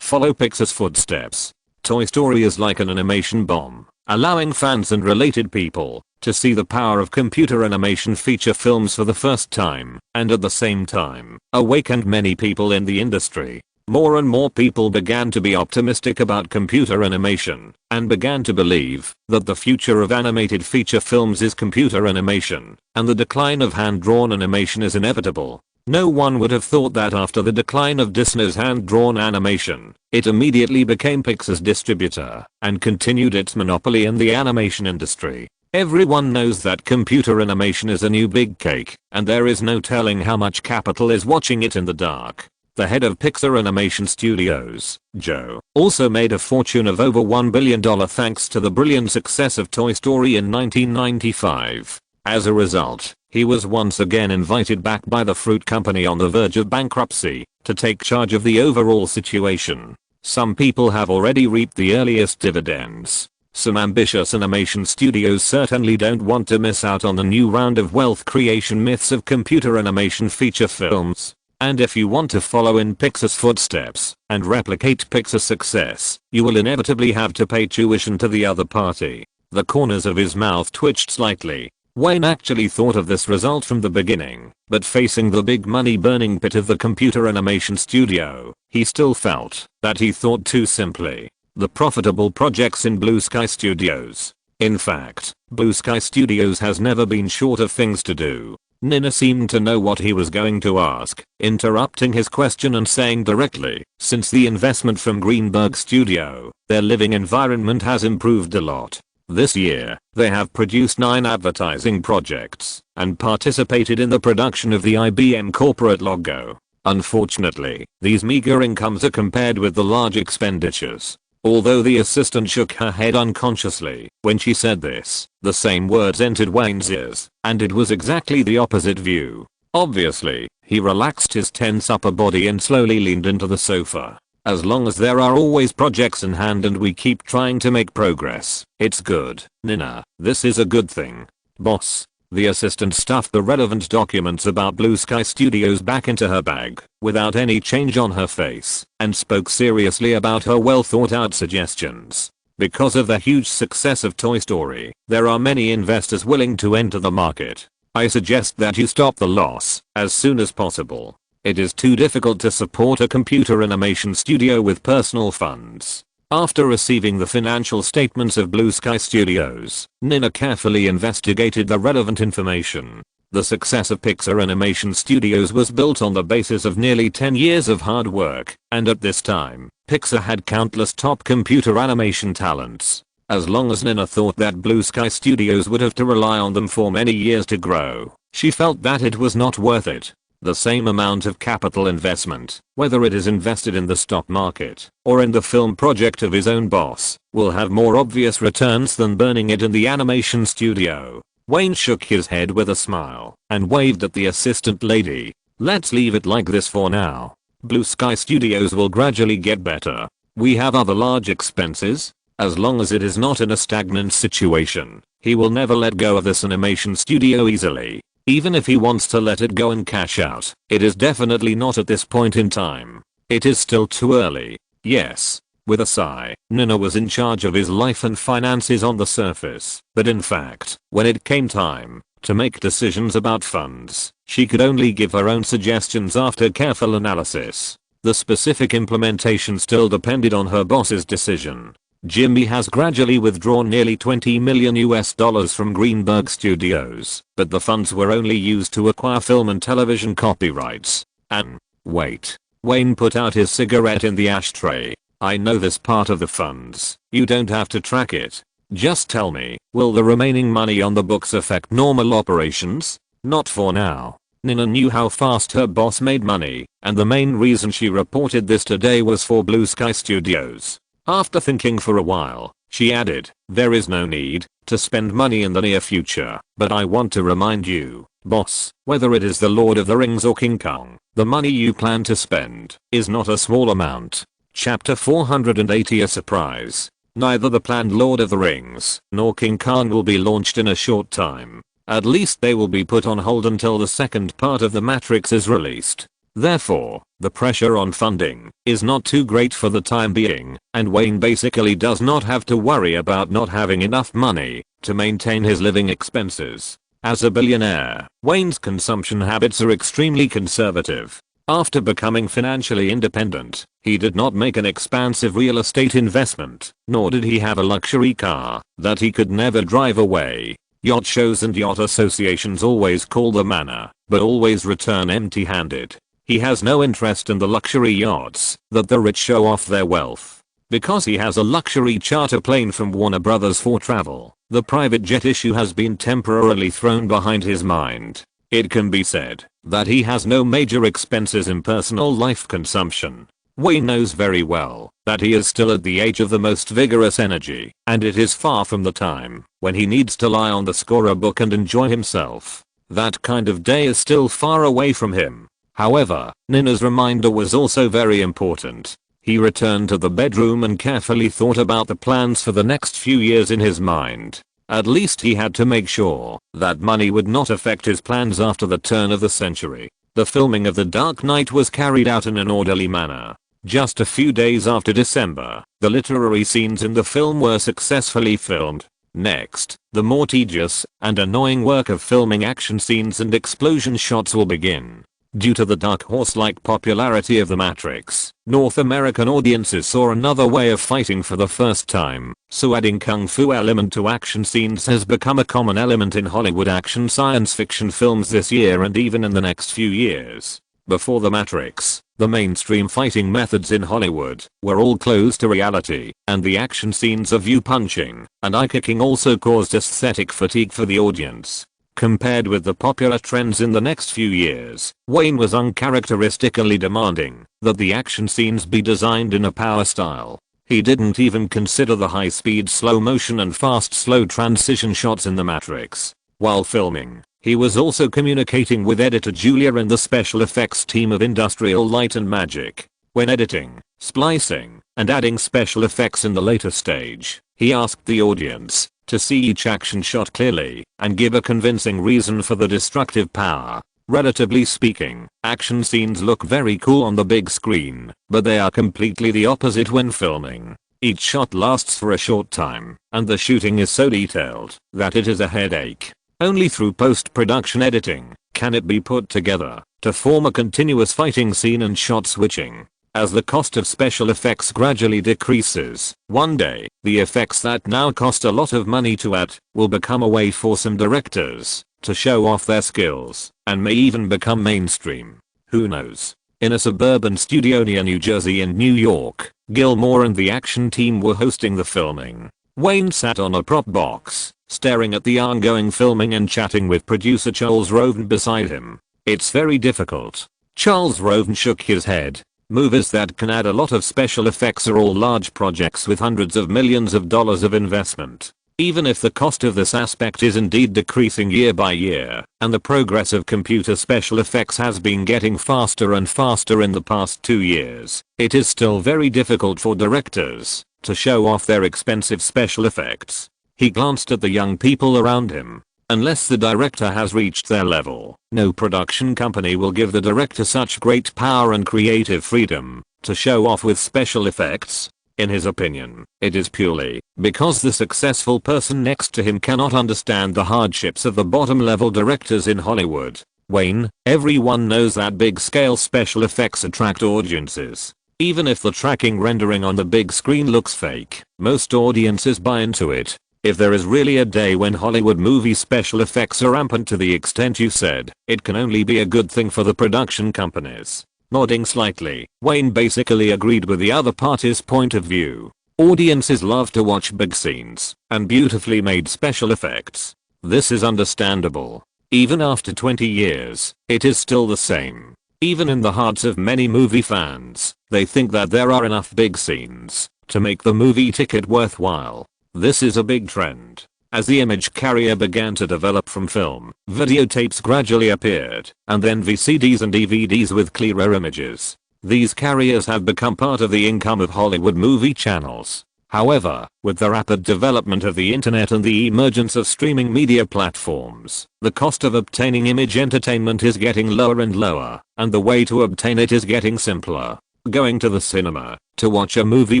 follow Pixar's footsteps. Toy Story is like an animation bomb, allowing fans and related people to see the power of computer animation feature films for the first time, and at the same time, awakened many people in the industry. More and more people began to be optimistic about computer animation, and began to believe that the future of animated feature films is computer animation, and the decline of hand-drawn animation is inevitable. No one would have thought that after the decline of Disney's hand-drawn animation, it immediately became Pixar's distributor, and continued its monopoly in the animation industry. Everyone knows that computer animation is a new big cake, and there is no telling how much capital is watching it in the dark. The head of Pixar Animation Studios, Joe, also made a fortune of over $1 billion thanks to the brilliant success of Toy Story in 1995. As a result, he was once again invited back by the fruit company on the verge of bankruptcy to take charge of the overall situation. Some people have already reaped the earliest dividends. Some ambitious animation studios certainly don't want to miss out on the new round of wealth creation myths of computer animation feature films. And if you want to follow in Pixar's footsteps and replicate Pixar's success, you will inevitably have to pay tuition to the other party. The corners of his mouth twitched slightly. Wayne actually thought of this result from the beginning, but facing the big money burning pit of the computer animation studio, he still felt that he thought too simply. The profitable projects in Blue Sky Studios. In fact, Blue Sky Studios has never been short of things to do. Nina seemed to know what he was going to ask, interrupting his question and saying directly, since the investment from Greenberg Studio, their living environment has improved a lot. This year, they have produced 9 advertising projects and participated in the production of the IBM corporate logo. Unfortunately, these meager incomes are compared with the large expenditures. Although the assistant shook her head unconsciously when she said this, the same words entered Wayne's ears, and it was exactly the opposite view. Obviously, he relaxed his tense upper body and slowly leaned into the sofa. As long as there are always projects in hand and we keep trying to make progress, it's good, Nina. This is a good thing. Boss. The assistant stuffed the relevant documents about Blue Sky Studios back into her bag, without any change on her face, and spoke seriously about her well thought out suggestions. Because of the huge success of Toy Story, there are many investors willing to enter the market. I suggest that you stop the loss as soon as possible. It is too difficult to support a computer animation studio with personal funds. After receiving the financial statements of Blue Sky Studios, Nina carefully investigated the relevant information. The success of Pixar Animation Studios was built on the basis of nearly 10 years of hard work, and at this time, Pixar had countless top computer animation talents. As long as Nina thought that Blue Sky Studios would have to rely on them for many years to grow, she felt that it was not worth it. The same amount of capital investment, whether it is invested in the stock market or in the film project of his own boss, will have more obvious returns than burning it in the animation studio. Wayne shook his head with a smile and waved at the assistant lady. Let's leave it like this for now. Blue Sky Studios will gradually get better. We have other large expenses. As long as it is not in a stagnant situation, he will never let go of this animation studio easily. Even if he wants to let it go and cash out, it is definitely not at this point in time. It is still too early. Yes. With a sigh, Nina was in charge of his life and finances on the surface, but in fact, when it came time to make decisions about funds, she could only give her own suggestions after careful analysis. The specific implementation still depended on her boss's decision. Jimmy has gradually withdrawn nearly $20 million from Greenberg Studios, but the funds were only used to acquire film and television copyrights. And, wait. Wayne put out his cigarette in the ashtray. I know this part of the funds. You don't have to track it. Just tell me, will the remaining money on the books affect normal operations? Not for now. Nina knew how fast her boss made money, and the main reason she reported this today was for Blue Sky Studios. After thinking for a while, she added, there is no need to spend money in the near future, but I want to remind you, boss, whether it is the Lord of the Rings or King Kong, the money you plan to spend is not a small amount. Chapter 480 A surprise. Neither the planned Lord of the Rings nor King Kong will be launched in a short time. At least they will be put on hold until the second part of The Matrix is released. Therefore, the pressure on funding is not too great for the time being, and Wayne basically does not have to worry about not having enough money to maintain his living expenses. As a billionaire, Wayne's consumption habits are extremely conservative. After becoming financially independent, he did not make an expansive real estate investment, nor did he have a luxury car that he could never drive away. Yacht shows and yacht associations always call the manor, but always return empty-handed. He has no interest in the luxury yachts that the rich show off their wealth. Because he has a luxury charter plane from Warner Brothers for travel, the private jet issue has been temporarily thrown behind his mind. It can be said that he has no major expenses in personal life consumption. Wayne knows very well that he is still at the age of the most vigorous energy, and it is far from the time when he needs to lie on the scorebook and enjoy himself. That kind of day is still far away from him. However, Nina's reminder was also very important. He returned to the bedroom and carefully thought about the plans for the next few years in his mind. At least he had to make sure that money would not affect his plans after the turn of the century. The filming of The Dark Knight was carried out in an orderly manner. Just a few days after December, the literary scenes in the film were successfully filmed. Next, the more tedious and annoying work of filming action scenes and explosion shots will begin. Due to the dark horse-like popularity of The Matrix, North American audiences saw another way of fighting for the first time, so adding kung fu element to action scenes has become a common element in Hollywood action science fiction films this year and even in the next few years. Before The Matrix, the mainstream fighting methods in Hollywood were all close to reality, and the action scenes of you-punching and eye-kicking also caused aesthetic fatigue for the audience. Compared with the popular trends in the next few years, Wayne was uncharacteristically demanding that the action scenes be designed in a power style. He didn't even consider the high-speed slow motion and fast slow transition shots in The Matrix. While filming, he was also communicating with editor Julia and the special effects team of Industrial Light and Magic. When editing, splicing, and adding special effects in the later stage, he asked the audience to see each action shot clearly and give a convincing reason for the destructive power. Relatively speaking, action scenes look very cool on the big screen, but they are completely the opposite when filming. Each shot lasts for a short time, and the shooting is so detailed that it is a headache. Only through post-production editing can it be put together to form a continuous fighting scene and shot switching. As the cost of special effects gradually decreases, one day, the effects that now cost a lot of money to add will become a way for some directors to show off their skills and may even become mainstream. Who knows? In a suburban studio near New Jersey and New York, Gilmore and the action team were hosting the filming. Wayne sat on a prop box, staring at the ongoing filming and chatting with producer Charles Roven beside him. "It's very difficult." Charles Roven shook his head. "Movies that can add a lot of special effects are all large projects with hundreds of millions of dollars of investment. Even if the cost of this aspect is indeed decreasing year by year, and the progress of computer special effects has been getting faster and faster in the past 2 years, it is still very difficult for directors to show off their expensive special effects." He glanced at the young people around him. Unless the director has reached their level, no production company will give the director such great power and creative freedom to show off with special effects. In his opinion, it is purely because the successful person next to him cannot understand the hardships of the bottom-level directors in Hollywood. "Wayne, everyone knows that big-scale special effects attract audiences. Even if the tracking rendering on the big screen looks fake, most audiences buy into it. If there is really a day when Hollywood movie special effects are rampant to the extent you said, it can only be a good thing for the production companies." Nodding slightly, Wayne basically agreed with the other party's point of view. Audiences love to watch big scenes and beautifully made special effects. This is understandable. Even after 20 years, it is still the same. Even in the hearts of many movie fans, they think that there are enough big scenes to make the movie ticket worthwhile. This is a big trend. As the image carrier began to develop from film, videotapes gradually appeared, and then VCDs and DVDs with clearer images. These carriers have become part of the income of Hollywood movie channels. However, with the rapid development of the internet and the emergence of streaming media platforms, the cost of obtaining image entertainment is getting lower and lower, and the way to obtain it is getting simpler. Going to the cinema to watch a movie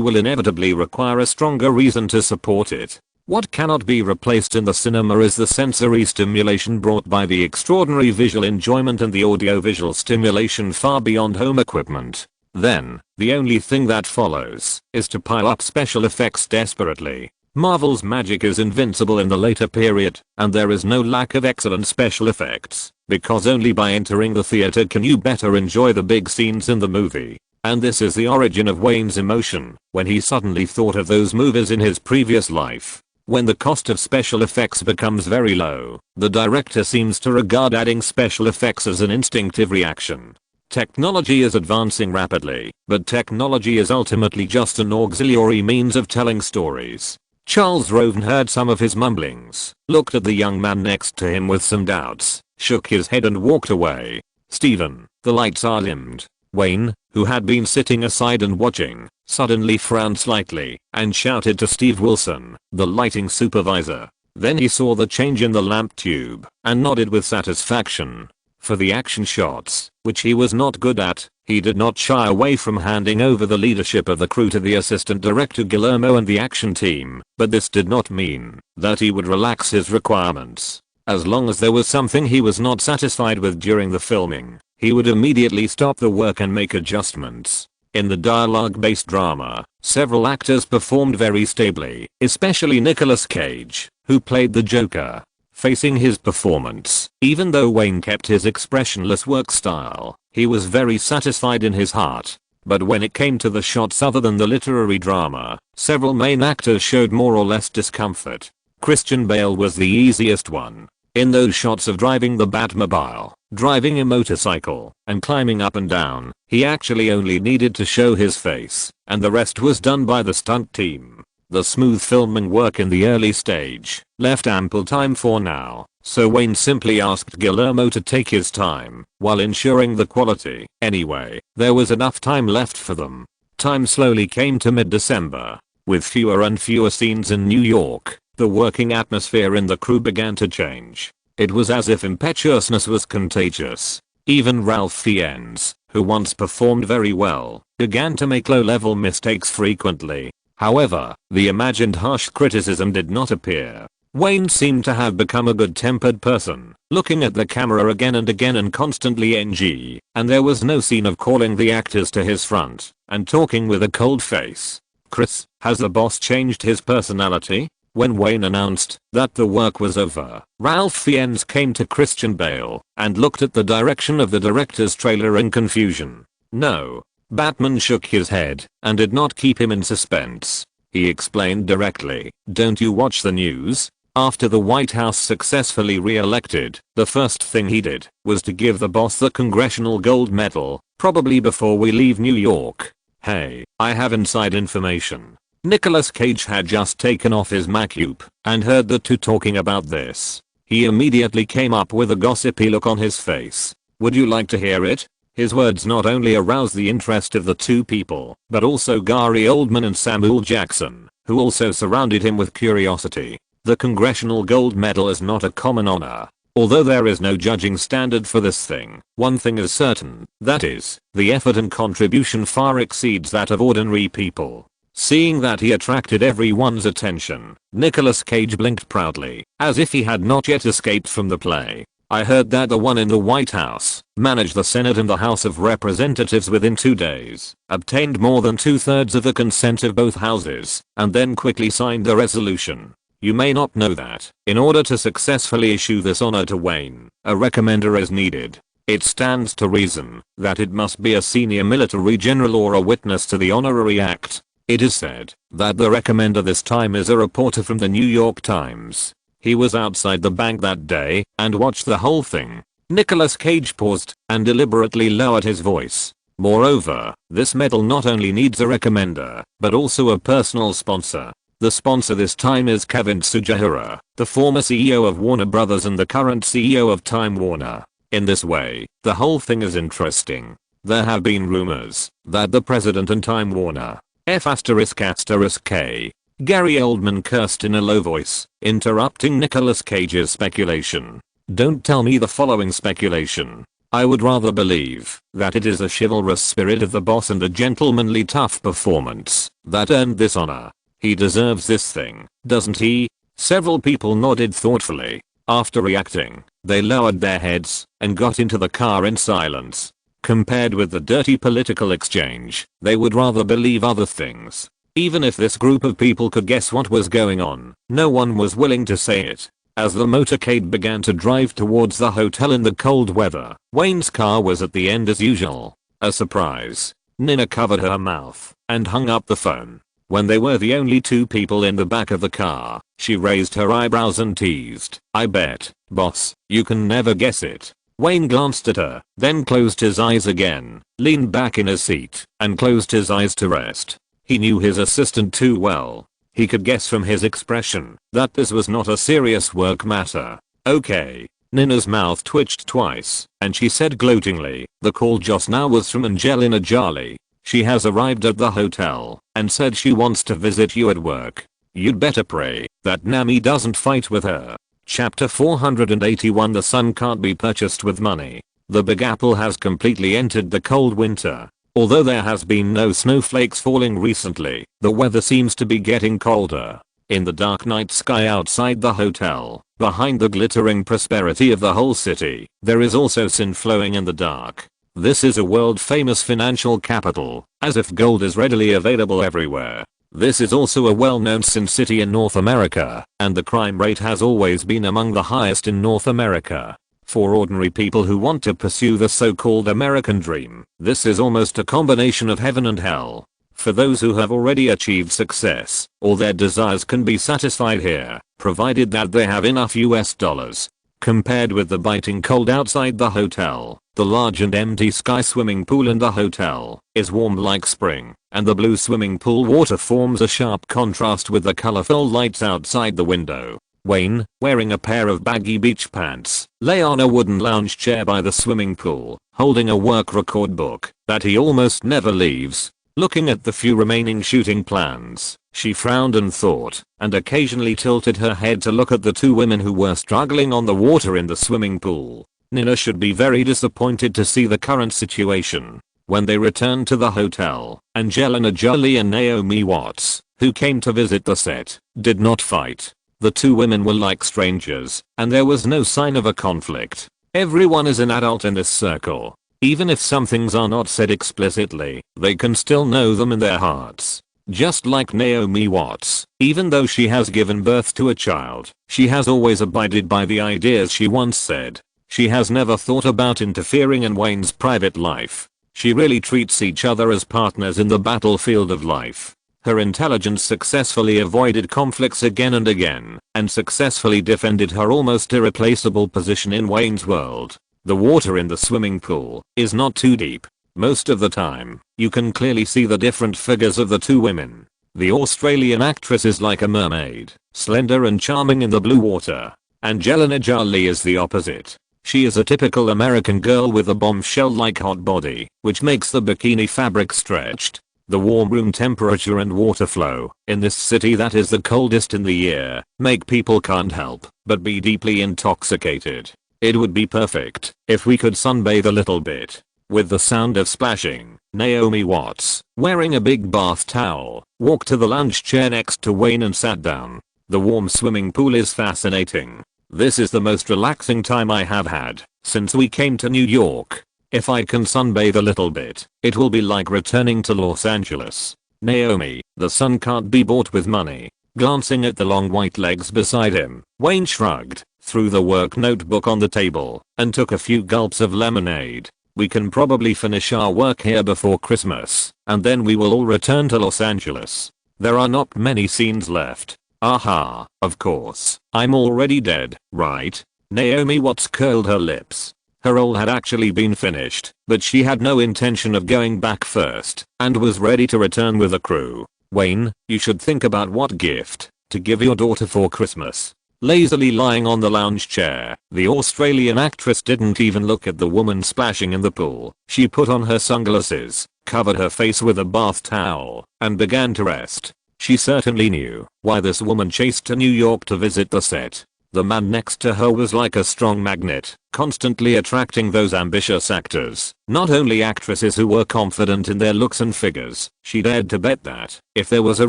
will inevitably require a stronger reason to support it. What cannot be replaced in the cinema is the sensory stimulation brought by the extraordinary visual enjoyment and the audio-visual stimulation far beyond home equipment. Then, the only thing that follows is to pile up special effects desperately. Marvel's magic is invincible in the later period, and there is no lack of excellent special effects, because only by entering the theater can you better enjoy the big scenes in the movie. And this is the origin of Wayne's emotion when he suddenly thought of those movies in his previous life. When the cost of special effects becomes very low, the director seems to regard adding special effects as an instinctive reaction. Technology is advancing rapidly, but technology is ultimately just an auxiliary means of telling stories. Charles Roven heard some of his mumblings, looked at the young man next to him with some doubts, shook his head and walked away. "Steven, the lights are dimmed." Wayne, who had been sitting aside and watching, suddenly frowned slightly and shouted to Steve Wilson, the lighting supervisor. Then he saw the change in the lamp tube and nodded with satisfaction. For the action shots, which he was not good at, he did not shy away from handing over the leadership of the crew to the assistant director Guillermo and the action team, but this did not mean that he would relax his requirements. As long as there was something he was not satisfied with during the filming, he would immediately stop the work and make adjustments. In the dialogue-based drama, several actors performed very stably, especially Nicolas Cage, who played the Joker. Facing his performance, even though Wayne kept his expressionless work style, he was very satisfied in his heart. But when it came to the shots other than the literary drama, several main actors showed more or less discomfort. Christian Bale was the easiest one. In those shots of driving the Batmobile, driving a motorcycle, and climbing up and down, he actually only needed to show his face, and the rest was done by the stunt team. The smooth filming work in the early stage left ample time for now, so Wayne simply asked Guillermo to take his time while ensuring the quality. Anyway, there was enough time left for them. Time slowly came to mid-December. With fewer and fewer scenes in New York, the working atmosphere in the crew began to change. It was as if impetuousness was contagious. Even Ralph Fiennes, who once performed very well, began to make low-level mistakes frequently. However, the imagined harsh criticism did not appear. Wayne seemed to have become a good-tempered person, looking at the camera again and again and constantly NG, and there was no scene of calling the actors to his front and talking with a cold face. Chris, has the boss changed his personality? When Wayne announced that the work was over, Ralph Fiennes came to Christian Bale and looked at the direction of the director's trailer in confusion. No. Batman shook his head and did not keep him in suspense. He explained directly, "Don't you watch the news?" After the White House successfully re-elected, the first thing he did was to give the boss the Congressional Gold Medal, probably before we leave New York. Hey, I have inside information. Nicolas Cage had just taken off his macape and heard the two talking about this. He immediately came up with a gossipy look on his face. Would you like to hear it? His words not only aroused the interest of the two people, but also Gary Oldman and Samuel Jackson, who also surrounded him with curiosity. The Congressional Gold Medal is not a common honor. Although there is no judging standard for this thing, one thing is certain, that is, the effort and contribution far exceeds that of ordinary people. Seeing that he attracted everyone's attention, Nicolas Cage blinked proudly, as if he had not yet escaped from the play. I heard that the one in the White House managed the Senate and the House of Representatives within 2 days, obtained more than 2/3 of the consent of both houses, and then quickly signed the resolution. You may not know that, in order to successfully issue this honor to Wayne, a recommender is needed. It stands to reason that it must be a senior military general or a witness to the honorary act. It is said that the recommender this time is a reporter from the New York Times. He was outside the bank that day and watched the whole thing. Nicolas Cage paused and deliberately lowered his voice. Moreover, this medal not only needs a recommender, but also a personal sponsor. The sponsor this time is Kevin Tsujihara, the former CEO of Warner Brothers and the current CEO of Time Warner. In this way, the whole thing is interesting. There have been rumors that the president and Time Warner F***K. Gary Oldman cursed in a low voice, interrupting Nicolas Cage's speculation. Don't tell me the following speculation. I would rather believe that it is a chivalrous spirit of the boss and a gentlemanly tough performance that earned this honor. He deserves this thing, doesn't he? Several people nodded thoughtfully. After reacting, they lowered their heads and got into the car in silence. Compared with the dirty political exchange, they would rather believe other things. Even if this group of people could guess what was going on, no one was willing to say it. As the motorcade began to drive towards the hotel in the cold weather, Wayne's car was at the end as usual. A surprise. Nina covered her mouth and hung up the phone. When they were the only two people in the back of the car, she raised her eyebrows and teased, "I bet, boss, you can never guess it." Wayne glanced at her, then closed his eyes again, leaned back in his seat, and closed his eyes to rest. He knew his assistant too well. He could guess from his expression that this was not a serious work matter. "Okay." Nina's mouth twitched twice, and she said gloatingly, "The call just now was from Angelina Jolie. She has arrived at the hotel and said she wants to visit you at work. You'd better pray that Nami doesn't fight with her." Chapter 481. The sun can't be purchased with money. The Big Apple has completely entered the cold winter. Although there has been no snowflakes falling recently, the weather seems to be getting colder. In the dark night sky outside the hotel, behind the glittering prosperity of the whole city, there is also sin flowing in the dark. This is a world famous financial capital, as if gold is readily available everywhere. This is also a well-known sin city in North America, and the crime rate has always been among the highest in North America. For ordinary people who want to pursue the so-called American dream, this is almost a combination of heaven and hell. For those who have already achieved success, all their desires can be satisfied here, provided that they have enough US dollars. Compared with the biting cold outside the hotel, the large and empty sky swimming pool in the hotel is warm like spring, and the blue swimming pool water forms a sharp contrast with the colorful lights outside the window. Wayne, wearing a pair of baggy beach pants, lay on a wooden lounge chair by the swimming pool, holding a work record book that he almost never leaves. Looking at the few remaining shooting plans, she frowned and thought, and occasionally tilted her head to look at the two women who were struggling on the water in the swimming pool. Nina should be very disappointed to see the current situation. When they returned to the hotel, Angelina Jolie and Naomi Watts, who came to visit the set, did not fight. The two women were like strangers, and there was no sign of a conflict. Everyone is an adult in this circle. Even if some things are not said explicitly, they can still know them in their hearts. Just like Naomi Watts, even though she has given birth to a child, she has always abided by the ideas she once said. She has never thought about interfering in Wayne's private life. She really treats each other as partners in the battlefield of life. Her intelligence successfully avoided conflicts again and again, and successfully defended her almost irreplaceable position in Wayne's world. The water in the swimming pool is not too deep. Most of the time, you can clearly see the different figures of the two women. The Australian actress is like a mermaid, slender and charming in the blue water. Angelina Jolie is the opposite. She is a typical American girl with a bombshell-like hot body, which makes the bikini fabric stretched. The warm room temperature and water flow, in this city that is the coldest in the year, make people can't help but be deeply intoxicated. It would be perfect if we could sunbathe a little bit. With the sound of splashing, Naomi Watts, wearing a big bath towel, walked to the lounge chair next to Wayne and sat down. The warm swimming pool is fascinating. This is the most relaxing time I have had since we came to New York. If I can sunbathe a little bit, it will be like returning to Los Angeles. Naomi, the sun can't be bought with money. Glancing at the long white legs beside him, Wayne shrugged, threw the work notebook on the table, and took a few gulps of lemonade. We can probably finish our work here before Christmas, and then we will all return to Los Angeles. There are not many scenes left. Aha, of course, I'm already dead, right? Naomi Watts curled her lips. Her role had actually been finished, but she had no intention of going back first, and was ready to return with the crew. Wayne, you should think about what gift to give your daughter for Christmas. Lazily lying on the lounge chair, the Australian actress didn't even look at the woman splashing in the pool. She put on her sunglasses, covered her face with a bath towel, and began to rest. She certainly knew why this woman chased to New York to visit the set. The man next to her was like a strong magnet, constantly attracting those ambitious actors. Not only actresses who were confident in their looks and figures. She dared to bet that, if there was a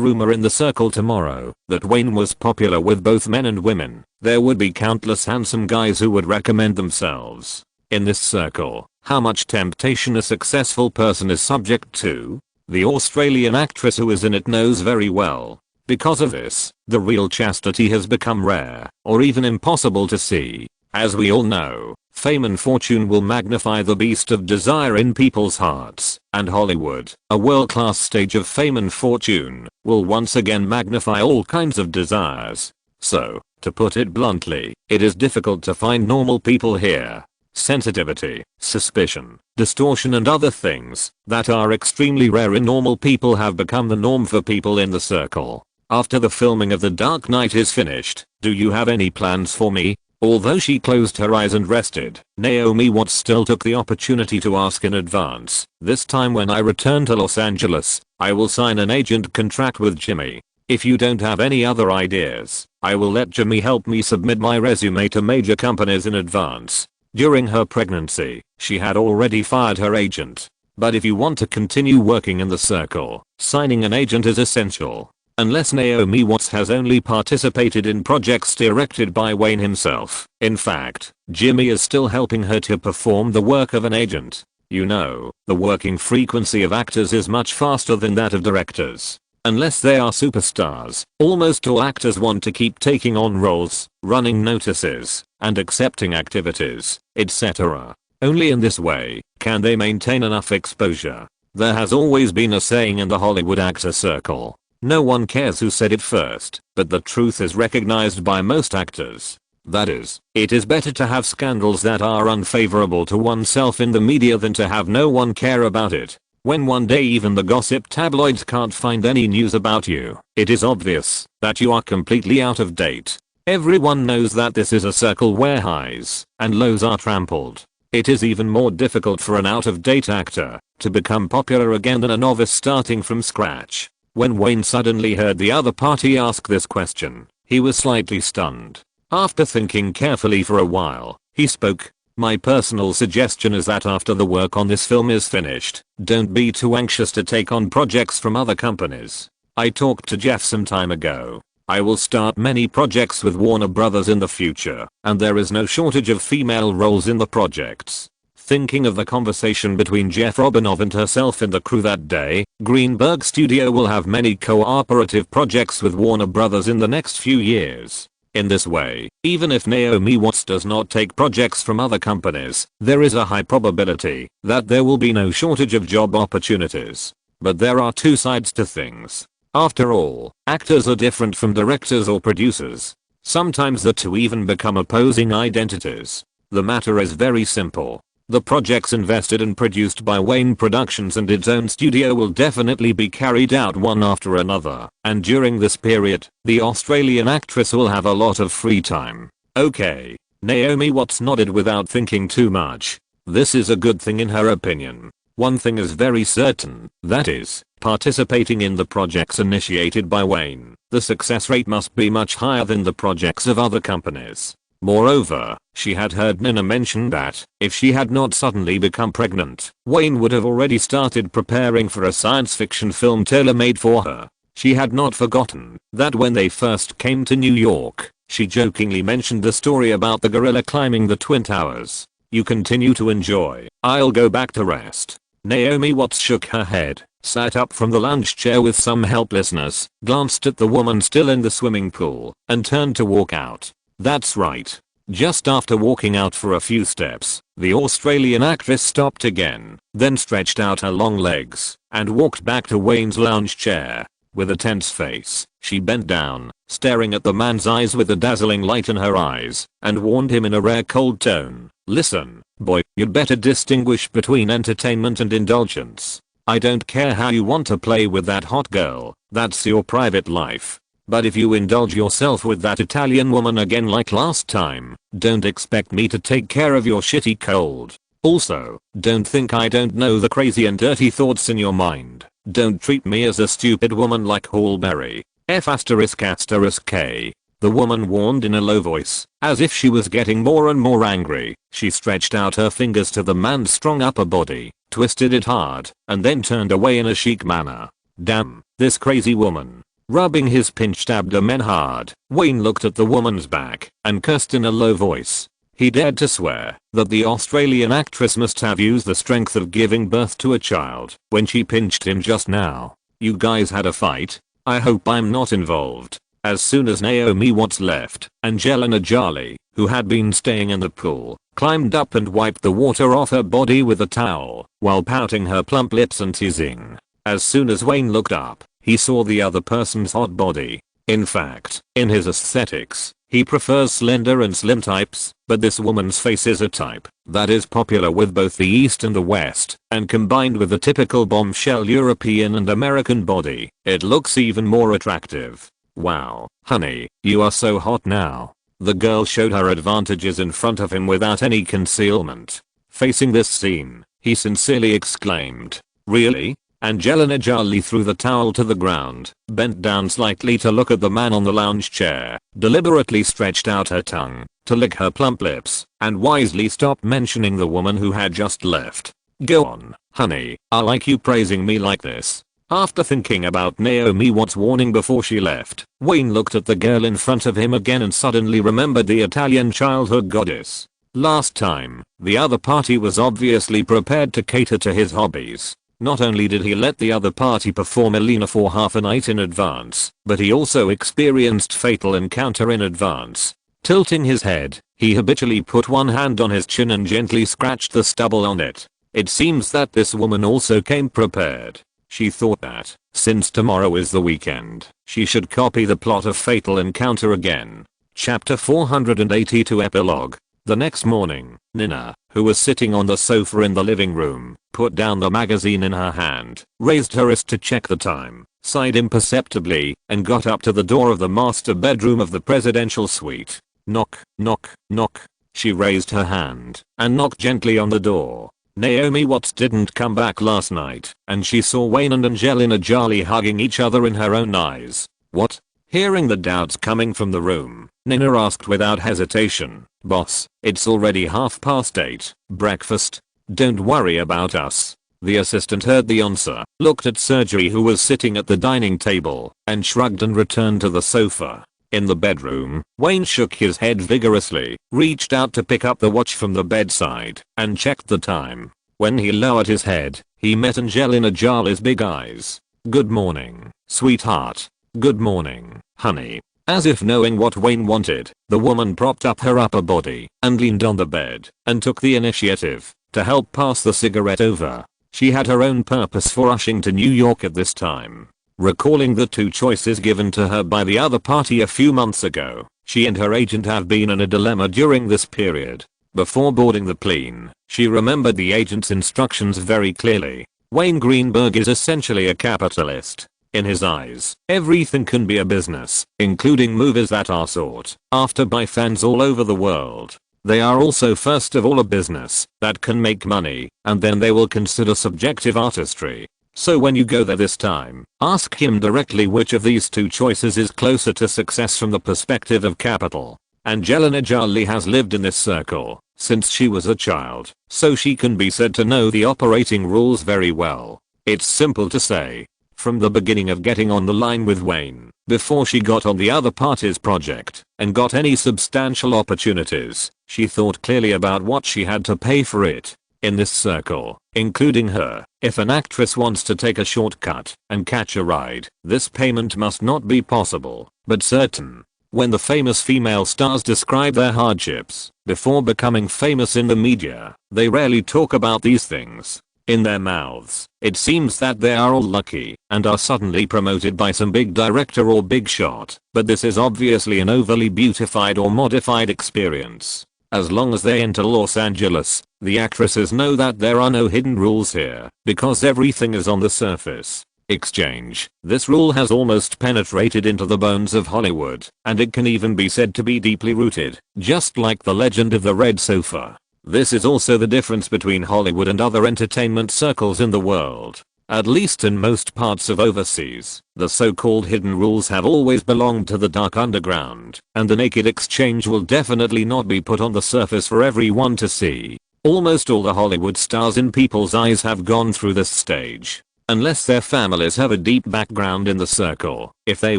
rumor in the circle tomorrow that Wayne was popular with both men and women, there would be countless handsome guys who would recommend themselves. In this circle, how much temptation a successful person is subject to, the Australian actress who is in it knows very well. Because of this, the real chastity has become rare, or even impossible to see. As we all know, fame and fortune will magnify the beast of desire in people's hearts, and Hollywood, a world-class stage of fame and fortune, will once again magnify all kinds of desires. So, to put it bluntly, it is difficult to find normal people here. Sensitivity, suspicion, distortion and other things that are extremely rare in normal people have become the norm for people in the circle. After the filming of The Dark Knight is finished, do you have any plans for me? Although she closed her eyes and rested, Naomi Watts still took the opportunity to ask in advance. This time when I return to Los Angeles, I will sign an agent contract with Jimmy. If you don't have any other ideas, I will let Jimmy help me submit my resume to major companies in advance. During her pregnancy, she had already fired her agent. But if you want to continue working in the circle, signing an agent is essential. Unless Naomi Watts has only participated in projects directed by Wayne himself. In fact, Jimmy is still helping her to perform the work of an agent. You know, the working frequency of actors is much faster than that of directors. Unless they are superstars, almost all actors want to keep taking on roles, running notices, and accepting activities, etc. Only in this way can they maintain enough exposure. There has always been a saying in the Hollywood actor circle. No one cares who said it first, but the truth is recognized by most actors. That is, it is better to have scandals that are unfavorable to oneself in the media than to have no one care about it. When one day even the gossip tabloids can't find any news about you, it is obvious that you are completely out of date. Everyone knows that this is a circle where highs and lows are trampled. It is even more difficult for an out-of-date actor to become popular again than a novice starting from scratch. When Wayne suddenly heard the other party ask this question, he was slightly stunned. After thinking carefully for a while, he spoke. My personal suggestion is that after the work on this film is finished, don't be too anxious to take on projects from other companies. I talked to Jeff some time ago. I will start many projects with Warner Brothers in the future, and there is no shortage of female roles in the projects. Thinking of the conversation between Jeff Robinov and herself in the crew that day, Greenberg Studio will have many cooperative projects with Warner Brothers in the next few years. In this way, even if Naomi Watts does not take projects from other companies, there is a high probability that there will be no shortage of job opportunities. But there are two sides to things. After all, actors are different from directors or producers. Sometimes the two even become opposing identities. The matter is very simple. The projects invested and produced by Wayne Productions and its own studio will definitely be carried out one after another, and during this period, the Australian actress will have a lot of free time. Okay. Naomi Watts nodded without thinking too much. This is a good thing in her opinion. One thing is very certain, that is, participating in the projects initiated by Wayne, the success rate must be much higher than the projects of other companies. Moreover, she had heard Nina mention that, if she had not suddenly become pregnant, Wayne would have already started preparing for a science fiction film tailor-made for her. She had not forgotten that when they first came to New York, she jokingly mentioned the story about the gorilla climbing the Twin Towers. You continue to enjoy. I'll go back to rest. Naomi Watts shook her head, sat up from the lounge chair with some helplessness, glanced at the woman still in the swimming pool, and turned to walk out. That's right. Just after walking out for a few steps, the Australian actress stopped again, then stretched out her long legs, and walked back to Wayne's lounge chair. With a tense face, she bent down, staring at the man's eyes with a dazzling light in her eyes, and warned him in a rare cold tone, "Listen, boy, you'd better distinguish between entertainment and indulgence. I don't care how you want to play with that hot girl, that's your private life. But if you indulge yourself with that Italian woman again like last time, don't expect me to take care of your shitty cold. Also, don't think I don't know the crazy and dirty thoughts in your mind. Don't treat me as a stupid woman like Hallberry. F***K. The woman warned in a low voice, as if she was getting more and more angry. She stretched out her fingers to the man's strong upper body, twisted it hard, and then turned away in a chic manner. Damn, this crazy woman. Rubbing his pinched abdomen hard, Wayne looked at the woman's back and cursed in a low voice. He dared to swear that the Australian actress must have used the strength of giving birth to a child when she pinched him just now. You guys had a fight? I hope I'm not involved. As soon as Naomi Watts left, Angelina Jolie, who had been staying in the pool, climbed up and wiped the water off her body with a towel, while pouting her plump lips and teasing. As soon as Wayne looked up, he saw the other person's hot body. In fact, in his aesthetics, he prefers slender and slim types, but this woman's face is a type that is popular with both the East and the West, and combined with the typical bombshell European and American body, it looks even more attractive. Wow, honey, you are so hot now. The girl showed her advantages in front of him without any concealment. Facing this scene, he sincerely exclaimed, "Really?" Angelina Jolie threw the towel to the ground, bent down slightly to look at the man on the lounge chair, deliberately stretched out her tongue to lick her plump lips, and wisely stopped mentioning the woman who had just left. "Go on, honey, I like you praising me like this." After thinking about Naomi Watts' warning before she left, Wayne looked at the girl in front of him again and suddenly remembered the Italian childhood goddess. Last time, the other party was obviously prepared to cater to his hobbies. Not only did he let the other party perform Elena for half a night in advance, but he also experienced Fatal Encounter in advance. Tilting his head, he habitually put one hand on his chin and gently scratched the stubble on it. It seems that this woman also came prepared. She thought that, since tomorrow is the weekend, she should copy the plot of Fatal Encounter again. Chapter 482 Epilogue. The next morning, Nina, who was sitting on the sofa in the living room, put down the magazine in her hand, raised her wrist to check the time, sighed imperceptibly, and got up to the door of the master bedroom of the presidential suite. Knock, knock, knock. She raised her hand and knocked gently on the door. Naomi Watts didn't come back last night, and she saw Wayne and Angelina Jolie hugging each other in her own eyes. What? Hearing the doubts coming from the room, Nina asked without hesitation, "Boss, it's already 8:30. Breakfast? Don't worry about us. The assistant heard the answer, looked at Surgery who was sitting at the dining table, and shrugged and returned to the sofa. In the bedroom, Wayne shook his head vigorously, reached out to pick up the watch from the bedside, and checked the time. When he lowered his head, he met Angelina Jolie's big eyes. "Good morning, sweetheart." "Good morning, honey." As if knowing what Wayne wanted, the woman propped up her upper body and leaned on the bed and took the initiative to help pass the cigarette over. She had her own purpose for rushing to New York at this time. Recalling the two choices given to her by the other party a few months ago, she and her agent have been in a dilemma during this period. Before boarding the plane, she remembered the agent's instructions very clearly. Wayne Greenberg is essentially a capitalist. In his eyes, everything can be a business, including movies that are sought after by fans all over the world. They are also first of all a business that can make money, and then they will consider subjective artistry. So when you go there this time, ask him directly which of these two choices is closer to success from the perspective of capital. Angelina Jolie has lived in this circle since she was a child, so she can be said to know the operating rules very well. It's simple to say. From the beginning of getting on the line with Wayne, before she got on the other party's project and got any substantial opportunities, she thought clearly about what she had to pay for it. In this circle, including her, if an actress wants to take a shortcut and catch a ride, this payment must not be possible, but certain. When the famous female stars describe their hardships before becoming famous in the media, they rarely talk about these things. In their mouths, it seems that they are all lucky and are suddenly promoted by some big director or big shot, but this is obviously an overly beautified or modified experience. As long as they enter Los Angeles, the actresses know that there are no hidden rules here, because everything is on the surface. Exchange. This rule has almost penetrated into the bones of Hollywood, and it can even be said to be deeply rooted, just like the legend of the red sofa. This is also the difference between Hollywood and other entertainment circles in the world. At least in most parts of overseas, the so-called hidden rules have always belonged to the dark underground, and the naked exchange will definitely not be put on the surface for everyone to see. Almost all the Hollywood stars in people's eyes have gone through this stage. Unless their families have a deep background in the circle, if they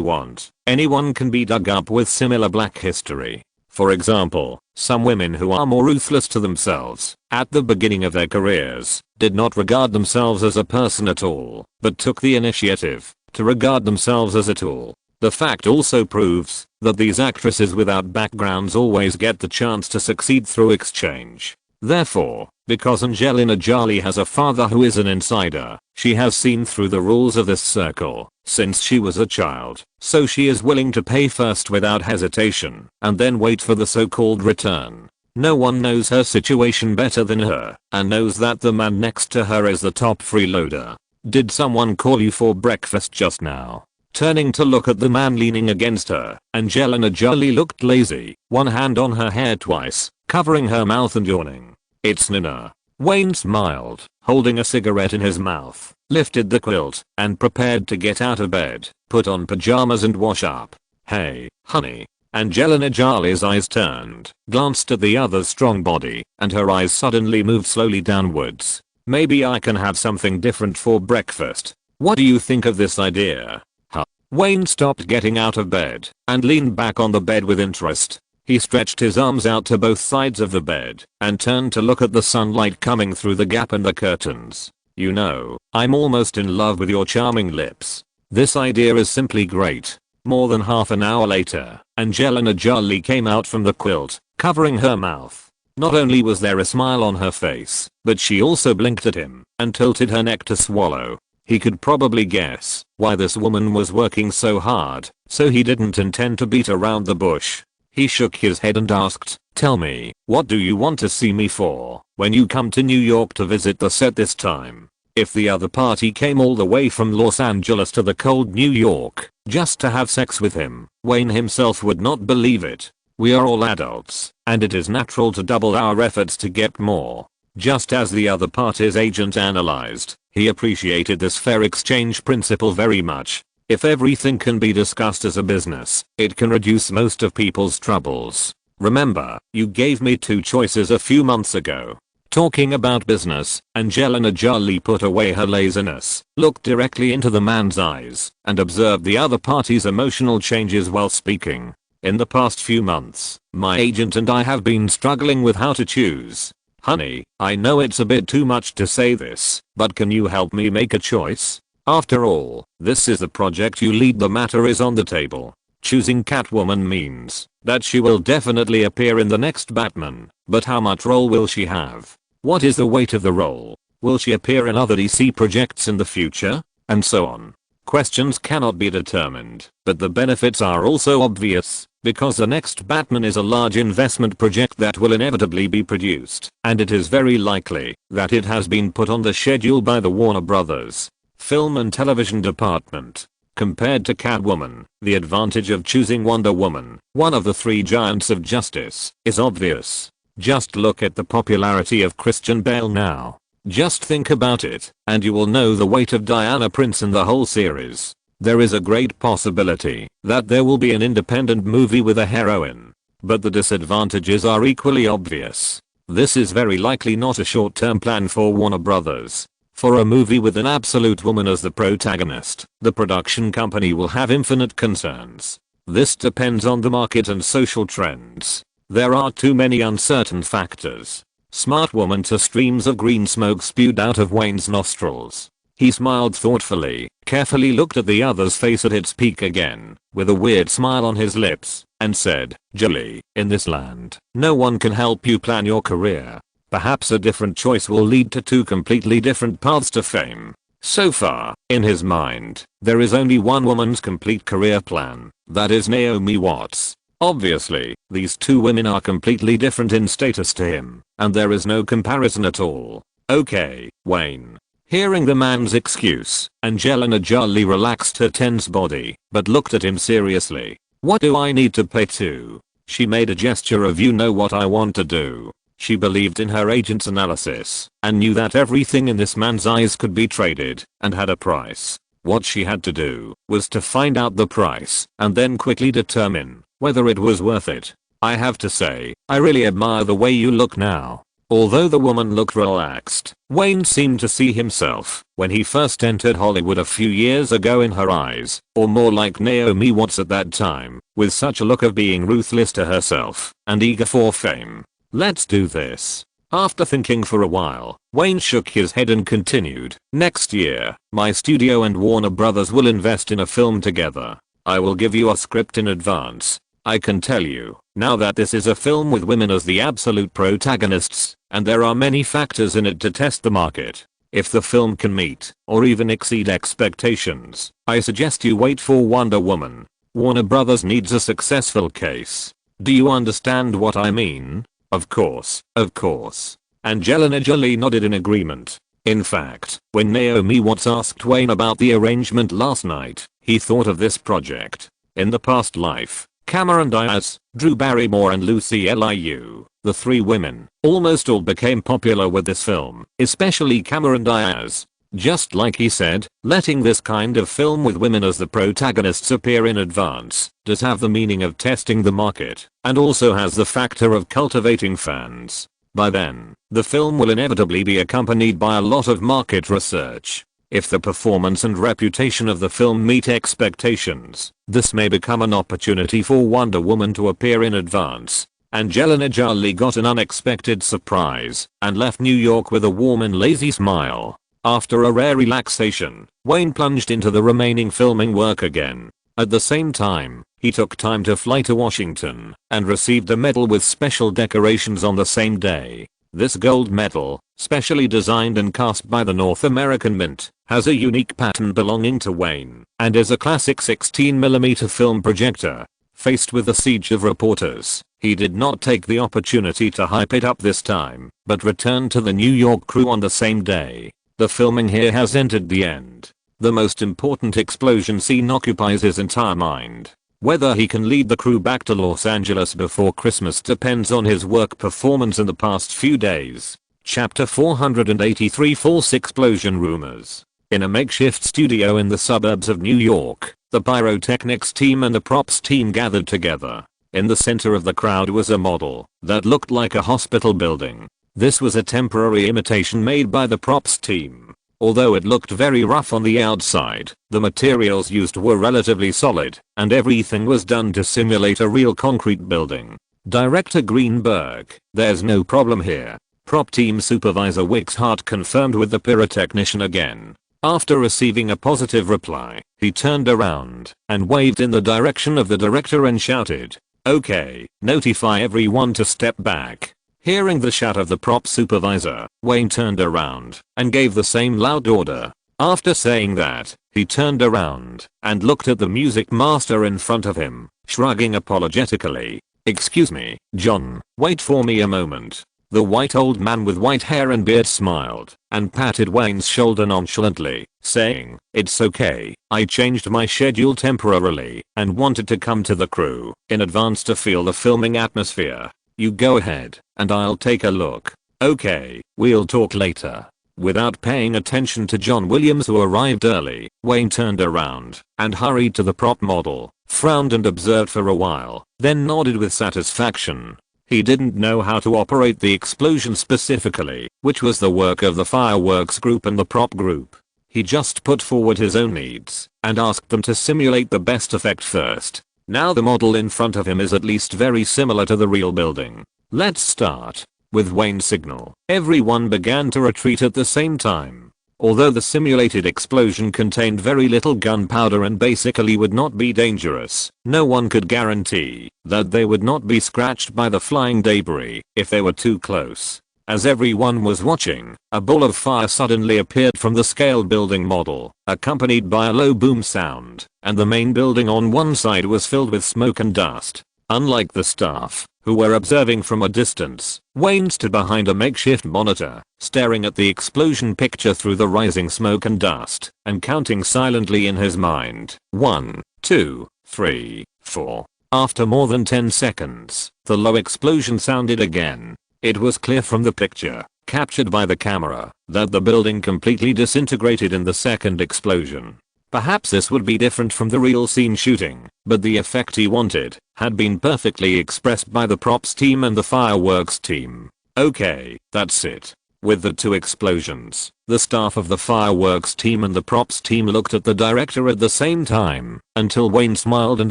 want, anyone can be dug up with similar black history. For example, some women who are more ruthless to themselves at the beginning of their careers did not regard themselves as a person at all, but took the initiative to regard themselves as a tool. The fact also proves that these actresses without backgrounds always get the chance to succeed through exchange. Therefore, because Angelina Jolie has a father who is an insider, she has seen through the rules of this circle since she was a child, so she is willing to pay first without hesitation and then wait for the so-called return. No one knows her situation better than her and knows that the man next to her is the top freeloader. Did someone call you for breakfast just now? Turning to look at the man leaning against her, Angelina Jolie looked lazy, one hand on her hair twice, covering her mouth and yawning. "It's Nina." Wayne smiled, holding a cigarette in his mouth, lifted the quilt, and prepared to get out of bed, put on pajamas and wash up. "Hey, honey." Angelina Jolie's eyes turned, glanced at the other's strong body, and her eyes suddenly moved slowly downwards. "Maybe I can have something different for breakfast. What do you think of this idea?" Huh? Wayne stopped getting out of bed and leaned back on the bed with interest. He stretched his arms out to both sides of the bed and turned to look at the sunlight coming through the gap in the curtains. "You know, I'm almost in love with your charming lips. This idea is simply great." More than half an hour later, Angelina Jolie came out from the quilt, covering her mouth. Not only was there a smile on her face, but she also blinked at him and tilted her neck to swallow. He could probably guess why this woman was working so hard, so he didn't intend to beat around the bush. He shook his head and asked, "Tell me, what do you want to see me for when you come to New York to visit the set this time?" If the other party came all the way from Los Angeles to the cold New York just to have sex with him, Wayne himself would not believe it. We are all adults, and it is natural to double our efforts to get more. Just as the other party's agent analyzed, he appreciated this fair exchange principle very much. If everything can be discussed as a business, it can reduce most of people's troubles. "Remember, you gave me two choices a few months ago. Talking about business, Angelina Jolie put away her laziness, looked directly into the man's eyes, and observed the other party's emotional changes while speaking. In the past few months, my agent and I have been struggling with how to choose. Honey, I know it's a bit too much to say this, but can you help me make a choice? After all, this is the project you lead. The matter is on the table. Choosing Catwoman means that she will definitely appear in the next Batman, but how much role will she have? What is the weight of the role? Will she appear in other DC projects in the future? And so on. Questions cannot be determined, but the benefits are also obvious, because the next Batman is a large investment project that will inevitably be produced, and it is very likely that it has been put on the schedule by the Warner Brothers film and television department. Compared to Catwoman, the advantage of choosing Wonder Woman, one of the three giants of justice, is obvious. Just look at the popularity of Christian Bale now. Just think about it, and you will know the weight of Diana Prince in the whole series. There is a great possibility that there will be an independent movie with a heroine. But the disadvantages are equally obvious. This is very likely not a short-term plan for Warner Brothers. For a movie with an absolute woman as the protagonist, the production company will have infinite concerns. This depends on the market and social trends. There are too many uncertain factors. Smart woman to streams of green smoke spewed out of Wayne's nostrils. He smiled thoughtfully, carefully looked at the other's face at its peak again, with a weird smile on his lips, and said, Jolie, in this land, no one can help you plan your career. Perhaps a different choice will lead to two completely different paths to fame. So far, in his mind, there is only one woman's complete career plan. That is Naomi Watts. Obviously, these two women are completely different in status to him, and there is no comparison at all. Okay, Wayne. Hearing the man's excuse, Angelina Jolie relaxed her tense body, but looked at him seriously. What do I need to pay to? She made a gesture of you know what I want to do. She believed in her agent's analysis, and knew that everything in this man's eyes could be traded, and had a price. What she had to do was to find out the price, and then quickly determine whether it was worth it. I have to say, I really admire the way you look now. Although the woman looked relaxed, Wayne seemed to see himself, when he first entered Hollywood a few years ago in her eyes, or more like Naomi Watts at that time, with such a look of being ruthless to herself, and eager for fame. Let's do this. After thinking for a while, Wayne shook his head and continued, next year, my studio and Warner Brothers will invest in a film together. I will give you a script in advance. I can tell you, now that this is a film with women as the absolute protagonists, and there are many factors in it to test the market. If the film can meet, or even exceed expectations, I suggest you wait for Wonder Woman. Warner Brothers needs a successful case. Do you understand what I mean? Of course, of course. Angelina Jolie nodded in agreement. In fact, when Naomi Watts asked Wayne about the arrangement last night, he thought of this project. In the past life, Cameron Diaz, Drew Barrymore and Lucy Liu, the three women, almost all became popular with this film, especially Cameron Diaz. Just like he said, letting this kind of film with women as the protagonists appear in advance does have the meaning of testing the market, and also has the factor of cultivating fans. By then, the film will inevitably be accompanied by a lot of market research. If the performance and reputation of the film meet expectations, this may become an opportunity for Wonder Woman to appear in advance. Angelina Jolie got an unexpected surprise and left New York with a warm and lazy smile. After a rare relaxation, Wayne plunged into the remaining filming work again. At the same time, he took time to fly to Washington and received a medal with special decorations on the same day. This gold medal, specially designed and cast by the North American Mint, has a unique pattern belonging to Wayne and is a classic 16mm film projector. Faced with a siege of reporters, he did not take the opportunity to hype it up this time, but returned to the New York crew on the same day. The filming here has entered the end. The most important explosion scene occupies his entire mind. Whether he can lead the crew back to Los Angeles before Christmas depends on his work performance in the past few days. Chapter 483 False Explosion Rumors. In a makeshift studio in the suburbs of New York, the pyrotechnics team and the props team gathered together. In the center of the crowd was a model that looked like a hospital building. This was a temporary imitation made by the props team. Although it looked very rough on the outside, the materials used were relatively solid, and everything was done to simulate a real concrete building. Director Greenberg, there's no problem here. Prop team supervisor Wixhart confirmed with the pyrotechnician again. After receiving a positive reply, he turned around and waved in the direction of the director and shouted, "Okay, notify everyone to step back." Hearing the shout of the prop supervisor, Wayne turned around and gave the same loud order. After saying that, he turned around and looked at the music master in front of him, shrugging apologetically. "Excuse me, John, wait for me a moment." The white old man with white hair and beard smiled and patted Wayne's shoulder nonchalantly, saying, "It's okay, I changed my schedule temporarily and wanted to come to the crew in advance to feel the filming atmosphere. You go ahead, and I'll take a look." "Okay, we'll talk later." Without paying attention to John Williams, who arrived early, Wayne turned around and hurried to the prop model, frowned and observed for a while, then nodded with satisfaction. He didn't know how to operate the explosion specifically, which was the work of the fireworks group and the prop group. He just put forward his own needs and asked them to simulate the best effect first. Now the model in front of him is at least very similar to the real building. "Let's start." With Wayne's signal, everyone began to retreat at the same time. Although the simulated explosion contained very little gunpowder and basically would not be dangerous, no one could guarantee that they would not be scratched by the flying debris if they were too close. As everyone was watching, a ball of fire suddenly appeared from the scaled building model, accompanied by a low boom sound, and the main building on one side was filled with smoke and dust. Unlike the staff, who were observing from a distance, Wayne stood behind a makeshift monitor, staring at the explosion picture through the rising smoke and dust, and counting silently in his mind. 1, 2, 3, 4. After more than 10 seconds, the low explosion sounded again. It was clear from the picture, captured by the camera, that the building completely disintegrated in the second explosion. Perhaps this would be different from the real scene shooting, but the effect he wanted had been perfectly expressed by the props team and the fireworks team. "Okay, that's it." With the two explosions, the staff of the fireworks team and the props team looked at the director at the same time, until Wayne smiled and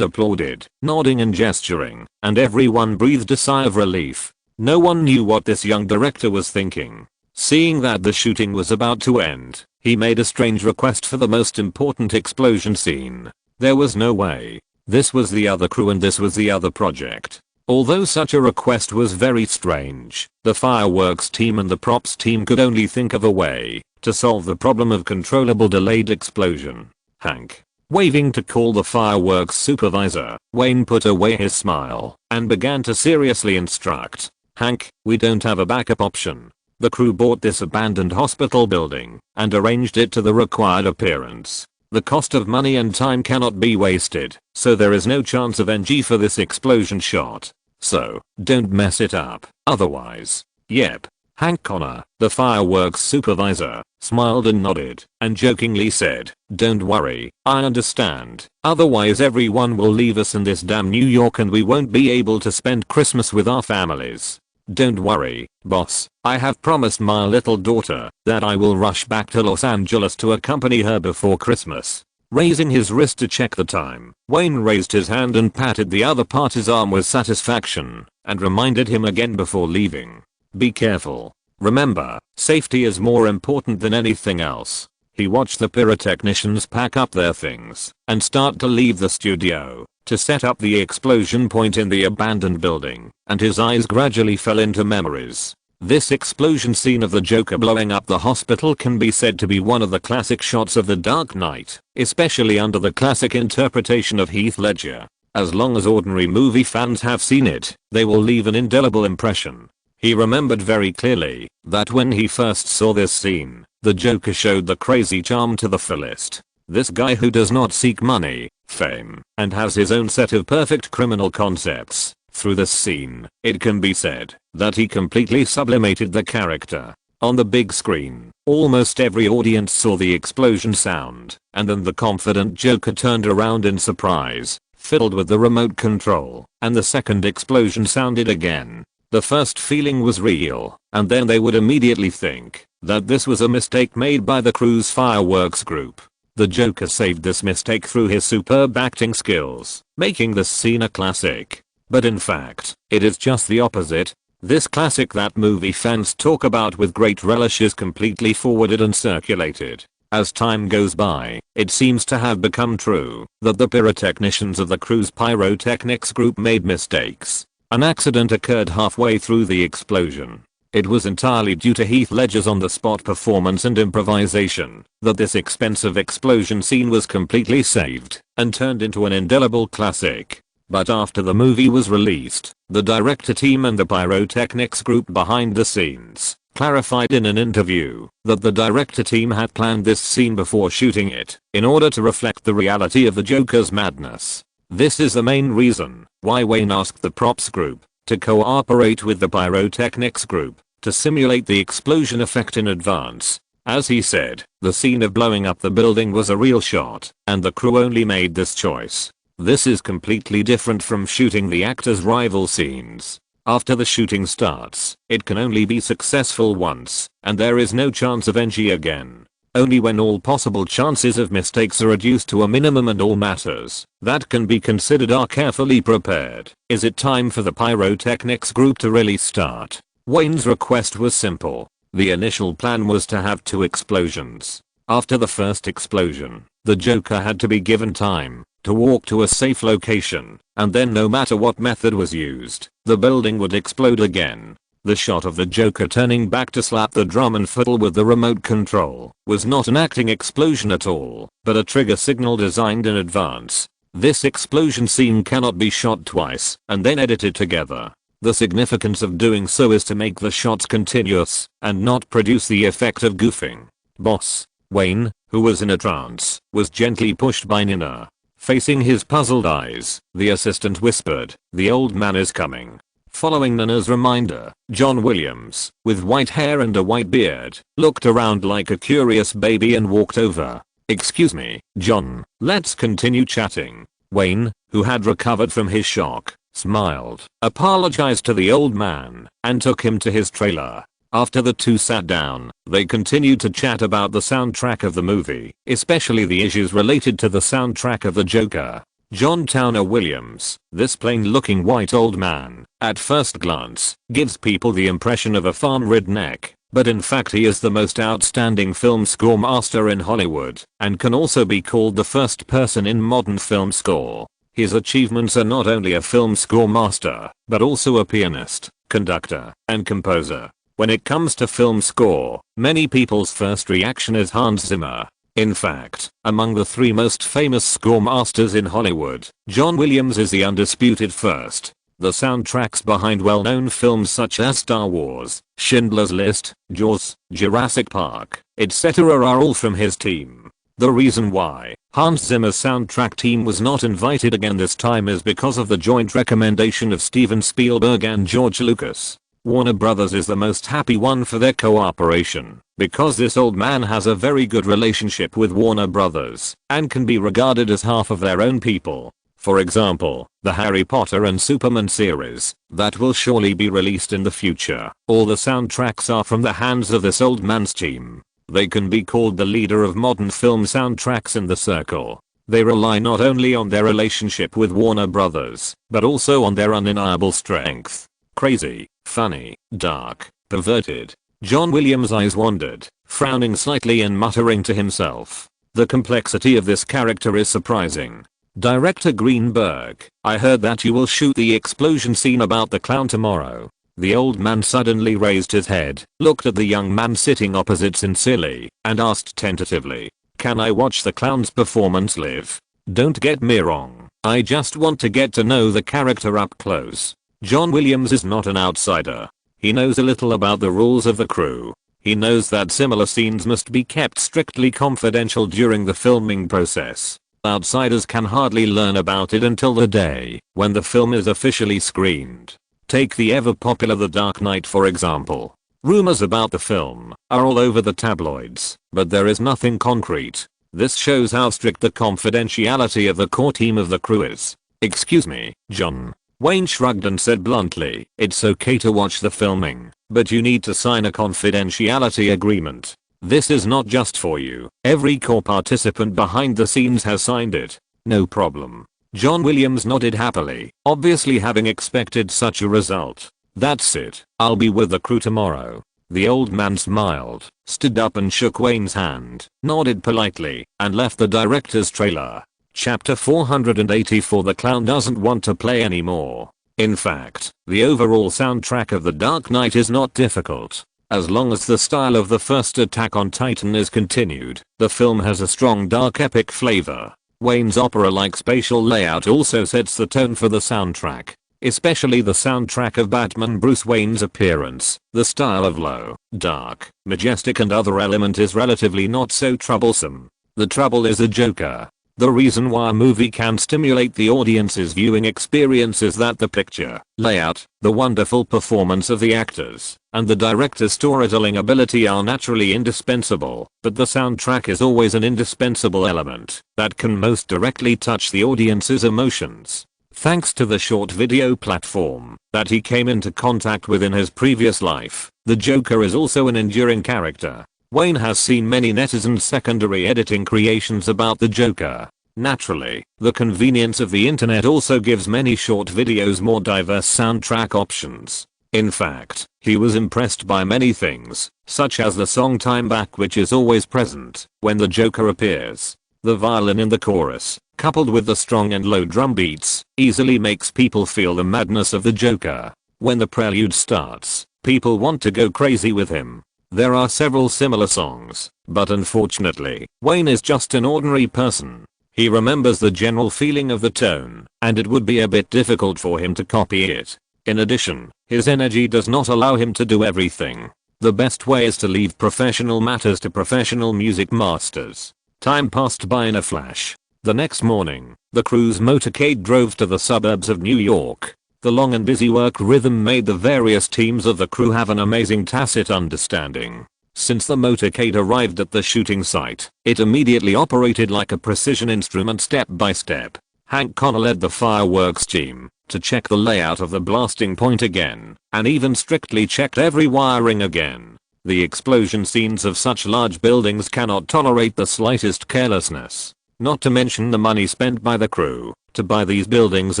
applauded, nodding and gesturing, and everyone breathed a sigh of relief. No one knew what this young director was thinking. Seeing that the shooting was about to end, he made a strange request for the most important explosion scene. There was no way. This was the other crew and this was the other project. Although such a request was very strange, the fireworks team and the props team could only think of a way to solve the problem of controllable delayed explosion. "Hank." Waving to call the fireworks supervisor, Wayne put away his smile and began to seriously instruct. "Hank, we don't have a backup option. The crew bought this abandoned hospital building and arranged it to the required appearance. The cost of money and time cannot be wasted, so there is no chance of NG for this explosion shot. So, don't mess it up, otherwise." "Yep." Hank Connor, the fireworks supervisor, smiled and nodded, and jokingly said, "Don't worry, I understand. Otherwise everyone will leave us in this damn New York and we won't be able to spend Christmas with our families. Don't worry, boss, I have promised my little daughter that I will rush back to Los Angeles to accompany her before Christmas." Raising his wrist to check the time, Wayne raised his hand and patted the other party's arm with satisfaction, and reminded him again before leaving. "Be careful. Remember, safety is more important than anything else." He watched the pyrotechnicians pack up their things and start to leave the studio to set up the explosion point in the abandoned building, and his eyes gradually fell into memories. This explosion scene of the Joker blowing up the hospital can be said to be one of the classic shots of The Dark Knight, especially under the classic interpretation of Heath Ledger. As long as ordinary movie fans have seen it, they will leave an indelible impression. He remembered very clearly that when he first saw this scene, the Joker showed the crazy charm to the fullest. This guy who does not seek money, fame, and has his own set of perfect criminal concepts. Through this scene, it can be said that he completely sublimated the character. On the big screen, almost every audience saw the explosion sound, and then the confident Joker turned around in surprise, fiddled with the remote control, and the second explosion sounded again. The first feeling was real, and then they would immediately think that this was a mistake made by the crew's fireworks group. The Joker saved this mistake through his superb acting skills, making this scene a classic. But in fact, it is just the opposite. This classic that movie fans talk about with great relish is completely forwarded and circulated. As time goes by, it seems to have become true that the pyrotechnicians of the crew's pyrotechnics group made mistakes. An accident occurred halfway through the explosion. It was entirely due to Heath Ledger's on-the-spot performance and improvisation that this expensive explosion scene was completely saved and turned into an indelible classic. But after the movie was released, the director team and the pyrotechnics group behind the scenes clarified in an interview that the director team had planned this scene before shooting it in order to reflect the reality of the Joker's madness. This is the main reason why Wayne asked the props group to cooperate with the pyrotechnics group to simulate the explosion effect in advance. As he said, the scene of blowing up the building was a real shot, and the crew only made this choice. This is completely different from shooting the actors' rival scenes. After the shooting starts, it can only be successful once, and there is no chance of NG again. Only when all possible chances of mistakes are reduced to a minimum and all matters that can be considered are carefully prepared, is it time for the pyrotechnics group to really start. Wayne's request was simple. The initial plan was to have 2 explosions. After the first explosion, the Joker had to be given time to walk to a safe location, and then no matter what method was used, the building would explode again. The shot of the Joker turning back to slap the drum and fiddle with the remote control was not an acting explosion at all, but a trigger signal designed in advance. This explosion scene cannot be shot twice and then edited together. The significance of doing so is to make the shots continuous and not produce the effect of goofing. Boss Wayne, who was in a trance, was gently pushed by Nina. Facing his puzzled eyes, the assistant whispered, "The old man is coming." Following Nana's reminder, John Williams, with white hair and a white beard, looked around like a curious baby and walked over. "Excuse me, John, let's continue chatting." Wayne, who had recovered from his shock, smiled, apologized to the old man, and took him to his trailer. After the two sat down, they continued to chat about the soundtrack of the movie, especially the issues related to the soundtrack of the Joker. John Towner Williams, this plain-looking white old man, at first glance, gives people the impression of a farm redneck, but in fact he is the most outstanding film score master in Hollywood, and can also be called the first person in modern film score. His achievements are not only a film score master, but also a pianist, conductor, and composer. When it comes to film score, many people's first reaction is Hans Zimmer. In fact, among the 3 most famous score masters in Hollywood, John Williams is the undisputed first. The soundtracks behind well-known films such as Star Wars, Schindler's List, Jaws, Jurassic Park, etc. are all from his team. The reason why Hans Zimmer's soundtrack team was not invited again this time is because of the joint recommendation of Steven Spielberg and George Lucas. Warner Brothers is the most happy one for their cooperation, because this old man has a very good relationship with Warner Brothers, and can be regarded as half of their own people. For example, the Harry Potter and Superman series, that will surely be released in the future. All the soundtracks are from the hands of this old man's team. They can be called the leader of modern film soundtracks in the circle. They rely not only on their relationship with Warner Brothers, but also on their undeniable strength. Crazy, funny, dark, perverted. John Williams' eyes wandered, frowning slightly and muttering to himself. The complexity of this character is surprising. Director Greenberg, I heard that you will shoot the explosion scene about the clown tomorrow. The old man suddenly raised his head, looked at the young man sitting opposite sincerely, and asked tentatively, "Can I watch the clown's performance live? Don't get me wrong, I just want to get to know the character up close." John Williams is not an outsider. He knows a little about the rules of the crew. He knows that similar scenes must be kept strictly confidential during the filming process. Outsiders can hardly learn about it until the day when the film is officially screened. Take the ever popular The Dark Knight for example. Rumors about the film are all over the tabloids, but there is nothing concrete. This shows how strict the confidentiality of the core team of the crew is. "Excuse me, John. Wayne shrugged and said bluntly, "It's okay to watch the filming, but you need to sign a confidentiality agreement. This is not just for you. Every core participant behind the scenes has signed it." "No problem." John Williams nodded happily, obviously having expected such a result. "That's it. I'll be with the crew tomorrow." The old man smiled, stood up and shook Wayne's hand, nodded politely, and left the director's trailer. Chapter 484. The clown doesn't want to play anymore. In fact, the overall soundtrack of The Dark Knight is not difficult. As long as the style of the first Attack on Titan is continued, the film has a strong dark epic flavor. Wayne's opera-like spatial layout also sets the tone for the soundtrack, especially the soundtrack of Batman Bruce Wayne's appearance. The style of low, dark, majestic and other element is relatively not so troublesome. The trouble is the Joker. The reason why a movie can stimulate the audience's viewing experience is that the picture, layout, the wonderful performance of the actors, and the director's storytelling ability are naturally indispensable, but the soundtrack is always an indispensable element that can most directly touch the audience's emotions. Thanks to the short video platform that he came into contact with in his previous life, the Joker is also an enduring character. Wayne has seen many netizens' secondary editing creations about the Joker. Naturally, the convenience of the internet also gives many short videos more diverse soundtrack options. In fact, he was impressed by many things, such as the song Time Back, which is always present when the Joker appears. The violin in the chorus, coupled with the strong and low drum beats, easily makes people feel the madness of the Joker. When the prelude starts, people want to go crazy with him. There are several similar songs, but unfortunately, Wayne is just an ordinary person. He remembers the general feeling of the tone, and it would be a bit difficult for him to copy it. In addition, his energy does not allow him to do everything. The best way is to leave professional matters to professional music masters. Time passed by in a flash. The next morning, the crew's motorcade drove to the suburbs of New York. The long and busy work rhythm made the various teams of the crew have an amazing tacit understanding. Since the motorcade arrived at the shooting site, it immediately operated like a precision instrument step by step. Hank Connor led the fireworks team to check the layout of the blasting point again, and even strictly checked every wiring again. The explosion scenes of such large buildings cannot tolerate the slightest carelessness. Not to mention the money spent by the crew to buy these buildings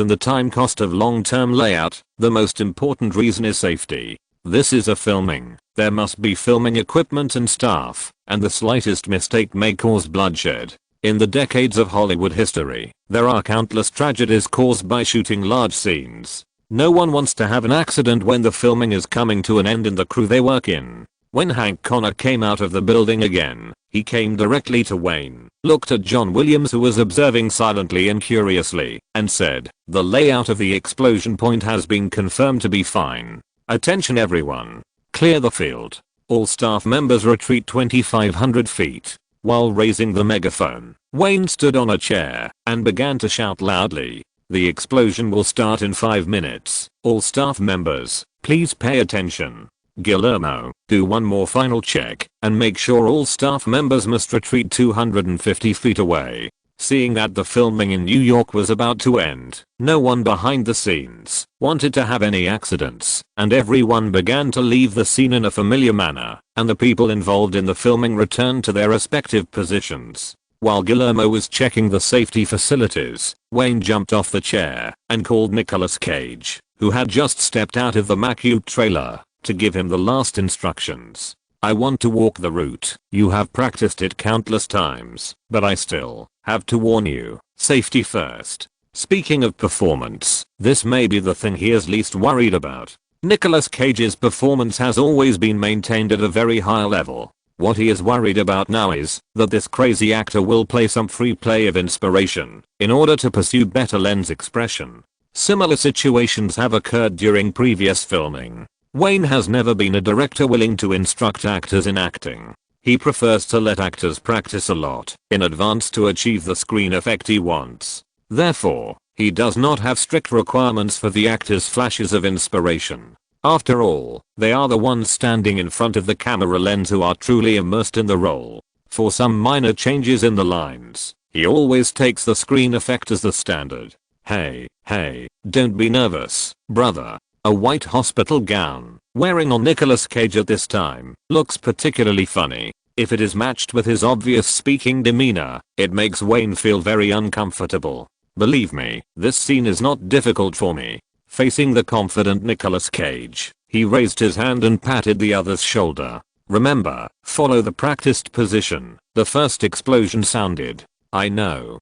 and the time cost of long-term layout. The most important reason is safety. This is a filming. There must be filming equipment and staff, and the slightest mistake may cause bloodshed. In the decades of Hollywood history, there are countless tragedies caused by shooting large scenes. No one wants to have an accident when the filming is coming to an end in the crew they work in. When Hank Connor came out of the building again, he came directly to Wayne, looked at John Williams, who was observing silently and curiously, and said, "The layout of the explosion point has been confirmed to be fine. Attention everyone. Clear the field. All staff members retreat 2,500 feet." While raising the megaphone, Wayne stood on a chair and began to shout loudly, "The explosion will start in 5 minutes. All staff members, please pay attention. Guillermo, do one more final check and make sure all staff members must retreat 250 feet away." Seeing that the filming in New York was about to end, no one behind the scenes wanted to have any accidents, and everyone began to leave the scene in a familiar manner, and the people involved in the filming returned to their respective positions. While Guillermo was checking the safety facilities, Wayne jumped off the chair and called Nicolas Cage, who had just stepped out of the Macute trailer, to give him the last instructions. "I want to walk the route. You have practiced it countless times, but I still have to warn you, safety first." Speaking of performance, this may be the thing he is least worried about. Nicolas Cage's performance has always been maintained at a very high level. What he is worried about now is that this crazy actor will play some free play of inspiration in order to pursue better lens expression. Similar situations have occurred during previous filming. Wayne has never been a director willing to instruct actors in acting. He prefers to let actors practice a lot in advance to achieve the screen effect he wants. Therefore, he does not have strict requirements for the actors' flashes of inspiration. After all, they are the ones standing in front of the camera lens who are truly immersed in the role. For some minor changes in the lines, he always takes the screen effect as the standard. Hey, don't be nervous, brother. A white hospital gown, wearing on Nicolas Cage at this time, looks particularly funny. If it is matched with his obvious speaking demeanor, it makes Wayne feel very uncomfortable. Believe me, this scene is not difficult for me. Facing the confident Nicolas Cage, he raised his hand and patted the other's shoulder. Remember, follow the practiced position. The first explosion sounded. I know.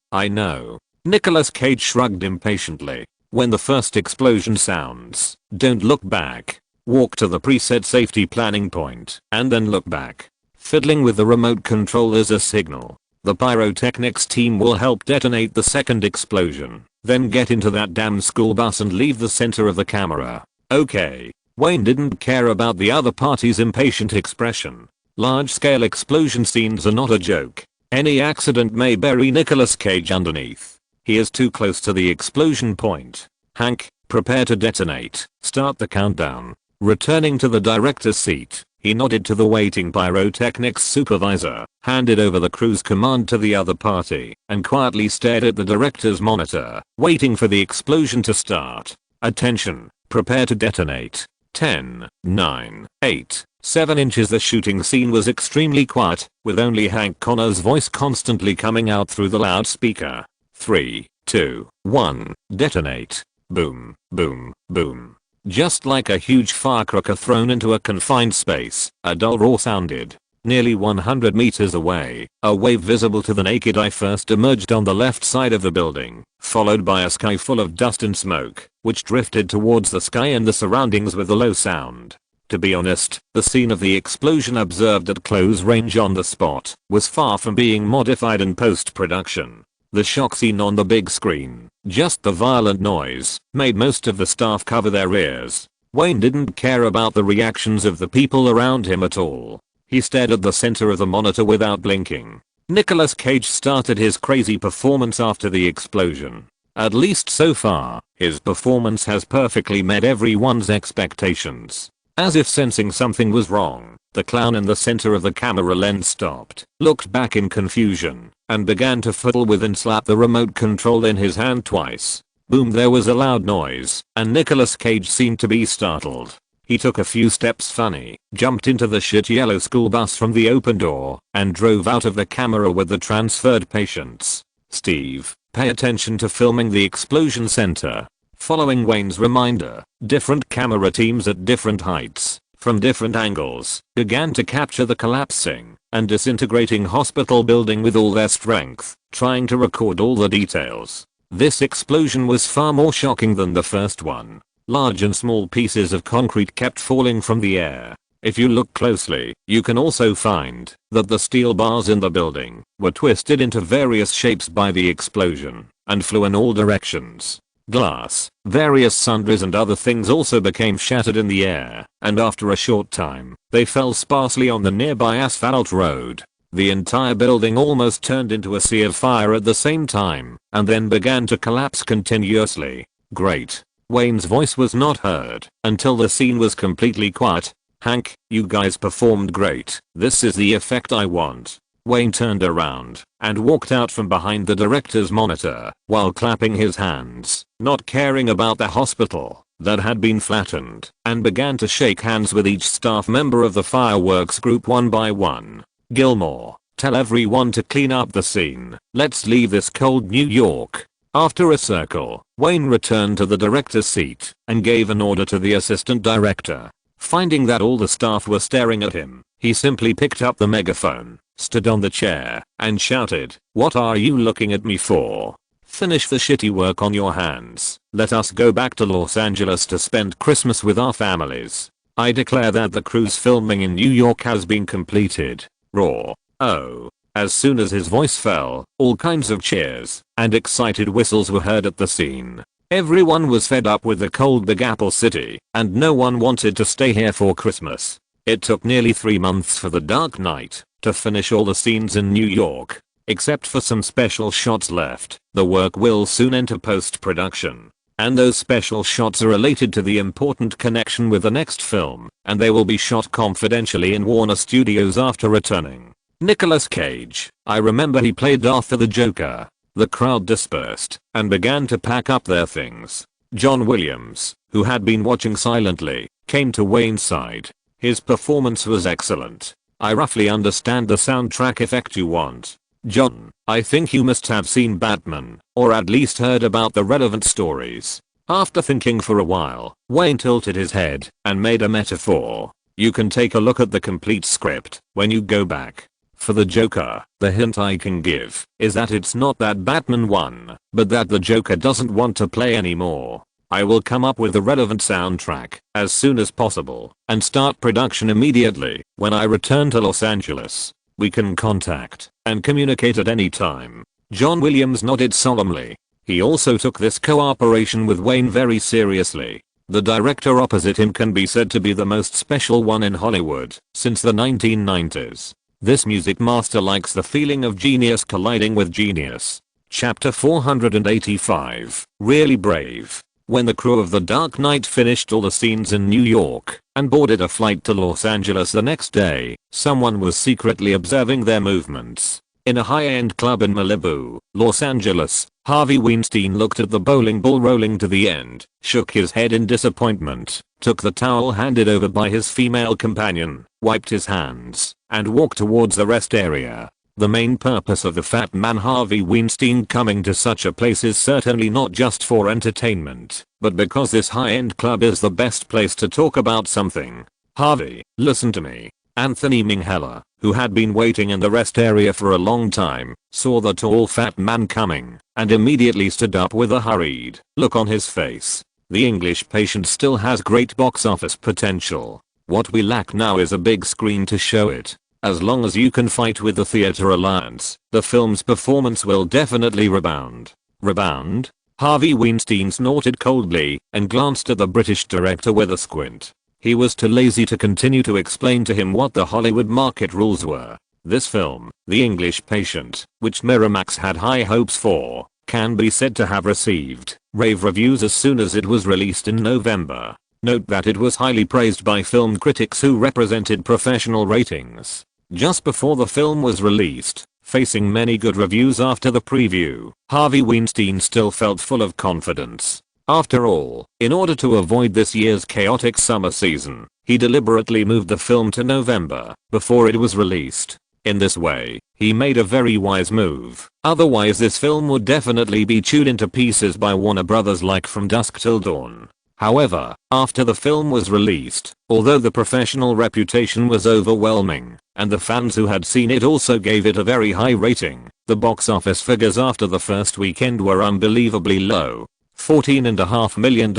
Nicolas Cage shrugged impatiently. When the first explosion sounds, don't look back. Walk to the preset safety planning point and then look back. Fiddling with the remote control is a signal. The pyrotechnics team will help detonate the second explosion. Then get into that damn school bus and leave the center of the camera. Okay. Wayne didn't care about the other party's impatient expression. Large-scale explosion scenes are not a joke. Any accident may bury Nicolas Cage underneath. He is too close to the explosion point. Hank, prepare to detonate. Start the countdown. Returning to the director's seat, he nodded to the waiting pyrotechnics supervisor, handed over the cruise command to the other party, and quietly stared at the director's monitor, waiting for the explosion to start. Attention, prepare to detonate. 10, 9, 8, 7 inches. The shooting scene was extremely quiet, with only Hank Connor's voice constantly coming out through the loudspeaker. 3, 2, 1, detonate. Boom, boom, boom. Just like a huge firecracker thrown into a confined space, a dull roar sounded. Nearly 100 meters away, a wave visible to the naked eye first emerged on the left side of the building, followed by a sky full of dust and smoke, which drifted towards the sky and the surroundings with a low sound. To be honest, the scene of the explosion observed at close range on the spot was far from being modified in post-production. The shock scene on the big screen, just the violent noise, made most of the staff cover their ears. Wayne didn't care about the reactions of the people around him at all. He stared at the center of the monitor without blinking. Nicolas Cage started his crazy performance after the explosion. At least so far, his performance has perfectly met everyone's expectations. As if sensing something was wrong, the clown in the center of the camera lens stopped, looked back in confusion, and began to fiddle with and slap the remote control in his hand twice. Boom, there was a loud noise, and Nicolas Cage seemed to be startled. He took a few steps funny, jumped into the shit yellow school bus from the open door, and drove out of the camera with the transferred patients. Steve, pay attention to filming the explosion center. Following Wayne's reminder, different camera teams at different heights, from different angles, began to capture the collapsing and disintegrating hospital building with all their strength, trying to record all the details. This explosion was far more shocking than the first one. Large and small pieces of concrete kept falling from the air. If you look closely, you can also find that the steel bars in the building were twisted into various shapes by the explosion and flew in all directions. Glass, various sundries and other things also became shattered in the air, and after a short time, they fell sparsely on the nearby asphalt road. The entire building almost turned into a sea of fire at the same time, and then began to collapse continuously. Great. Wayne's voice was not heard until the scene was completely quiet. Hank, you guys performed great. This is the effect I want. Wayne turned around and walked out from behind the director's monitor while clapping his hands, not caring about the hospital that had been flattened, and began to shake hands with each staff member of the fireworks group one by one. Gilmore, tell everyone to clean up the scene. Let's leave this cold New York. After a circle, Wayne returned to the director's seat and gave an order to the assistant director. Finding that all the staff were staring at him, he simply picked up the megaphone, stood on the chair, and shouted, "What are you looking at me for? Finish the shitty work on your hands. Let us go back to Los Angeles to spend Christmas with our families. I declare that the cruise filming in New York has been completed." Roar. Oh. As soon as his voice fell, all kinds of cheers and excited whistles were heard at the scene. Everyone was fed up with the cold Big Apple City, and no one wanted to stay here for Christmas. It took nearly 3 months for The Dark Knight to finish all the scenes in New York. Except for some special shots left, the work will soon enter post-production. And those special shots are related to the important connection with the next film, and they will be shot confidentially in Warner Studios after returning. Nicolas Cage, I remember he played Arthur the Joker. The crowd dispersed and began to pack up their things. John Williams, who had been watching silently, came to Wayne's side. His performance was excellent. I roughly understand the soundtrack effect you want. John, I think you must have seen Batman, or at least heard about the relevant stories. After thinking for a while, Wayne tilted his head and made a metaphor. You can take a look at the complete script when you go back. For the Joker, the hint I can give is that it's not that Batman won, but that the Joker doesn't want to play anymore. I will come up with the relevant soundtrack as soon as possible and start production immediately when I return to Los Angeles. We can contact and communicate at any time. John Williams nodded solemnly. He also took this cooperation with Wayne very seriously. The director opposite him can be said to be the most special one in Hollywood since the 1990s. This music master likes the feeling of genius colliding with genius. Chapter 485. Really brave. When the crew of The Dark Knight finished all the scenes in New York and boarded a flight to Los Angeles the next day, someone was secretly observing their movements. In a high-end club in Malibu, Los Angeles, Harvey Weinstein looked at the bowling ball rolling to the end, shook his head in disappointment, took the towel handed over by his female companion, wiped his hands, and walked towards the rest area. The main purpose of the fat man Harvey Weinstein coming to such a place is certainly not just for entertainment, but because this high-end club is the best place to talk about something. Harvey, listen to me. Anthony Minghella, who had been waiting in the rest area for a long time, saw the tall fat man coming and immediately stood up with a hurried look on his face. The English Patient still has great box office potential. What we lack now is a big screen to show it. As long as you can fight with the Theatre Alliance, the film's performance will definitely rebound. Rebound? Harvey Weinstein snorted coldly and glanced at the British director with a squint. He was too lazy to continue to explain to him what the Hollywood market rules were. This film, The English Patient, which Miramax had high hopes for, can be said to have received rave reviews as soon as it was released in November. Note that it was highly praised by film critics who represented professional ratings. Just before the film was released, facing many good reviews after the preview, Harvey Weinstein still felt full of confidence. After all, in order to avoid this year's chaotic summer season, he deliberately moved the film to November before it was released. In this way, he made a very wise move. Otherwise this film would definitely be chewed into pieces by Warner Brothers like From Dusk Till Dawn. However, after the film was released, although the professional reputation was overwhelming, and the fans who had seen it also gave it a very high rating, the box office figures after the first weekend were unbelievably low. $14.5 million.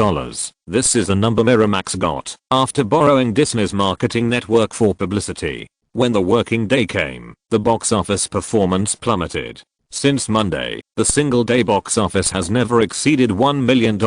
This is the number Miramax got after borrowing Disney's marketing network for publicity. When the working day came, the box office performance plummeted. Since Monday, the single-day box office has never exceeded $1 million.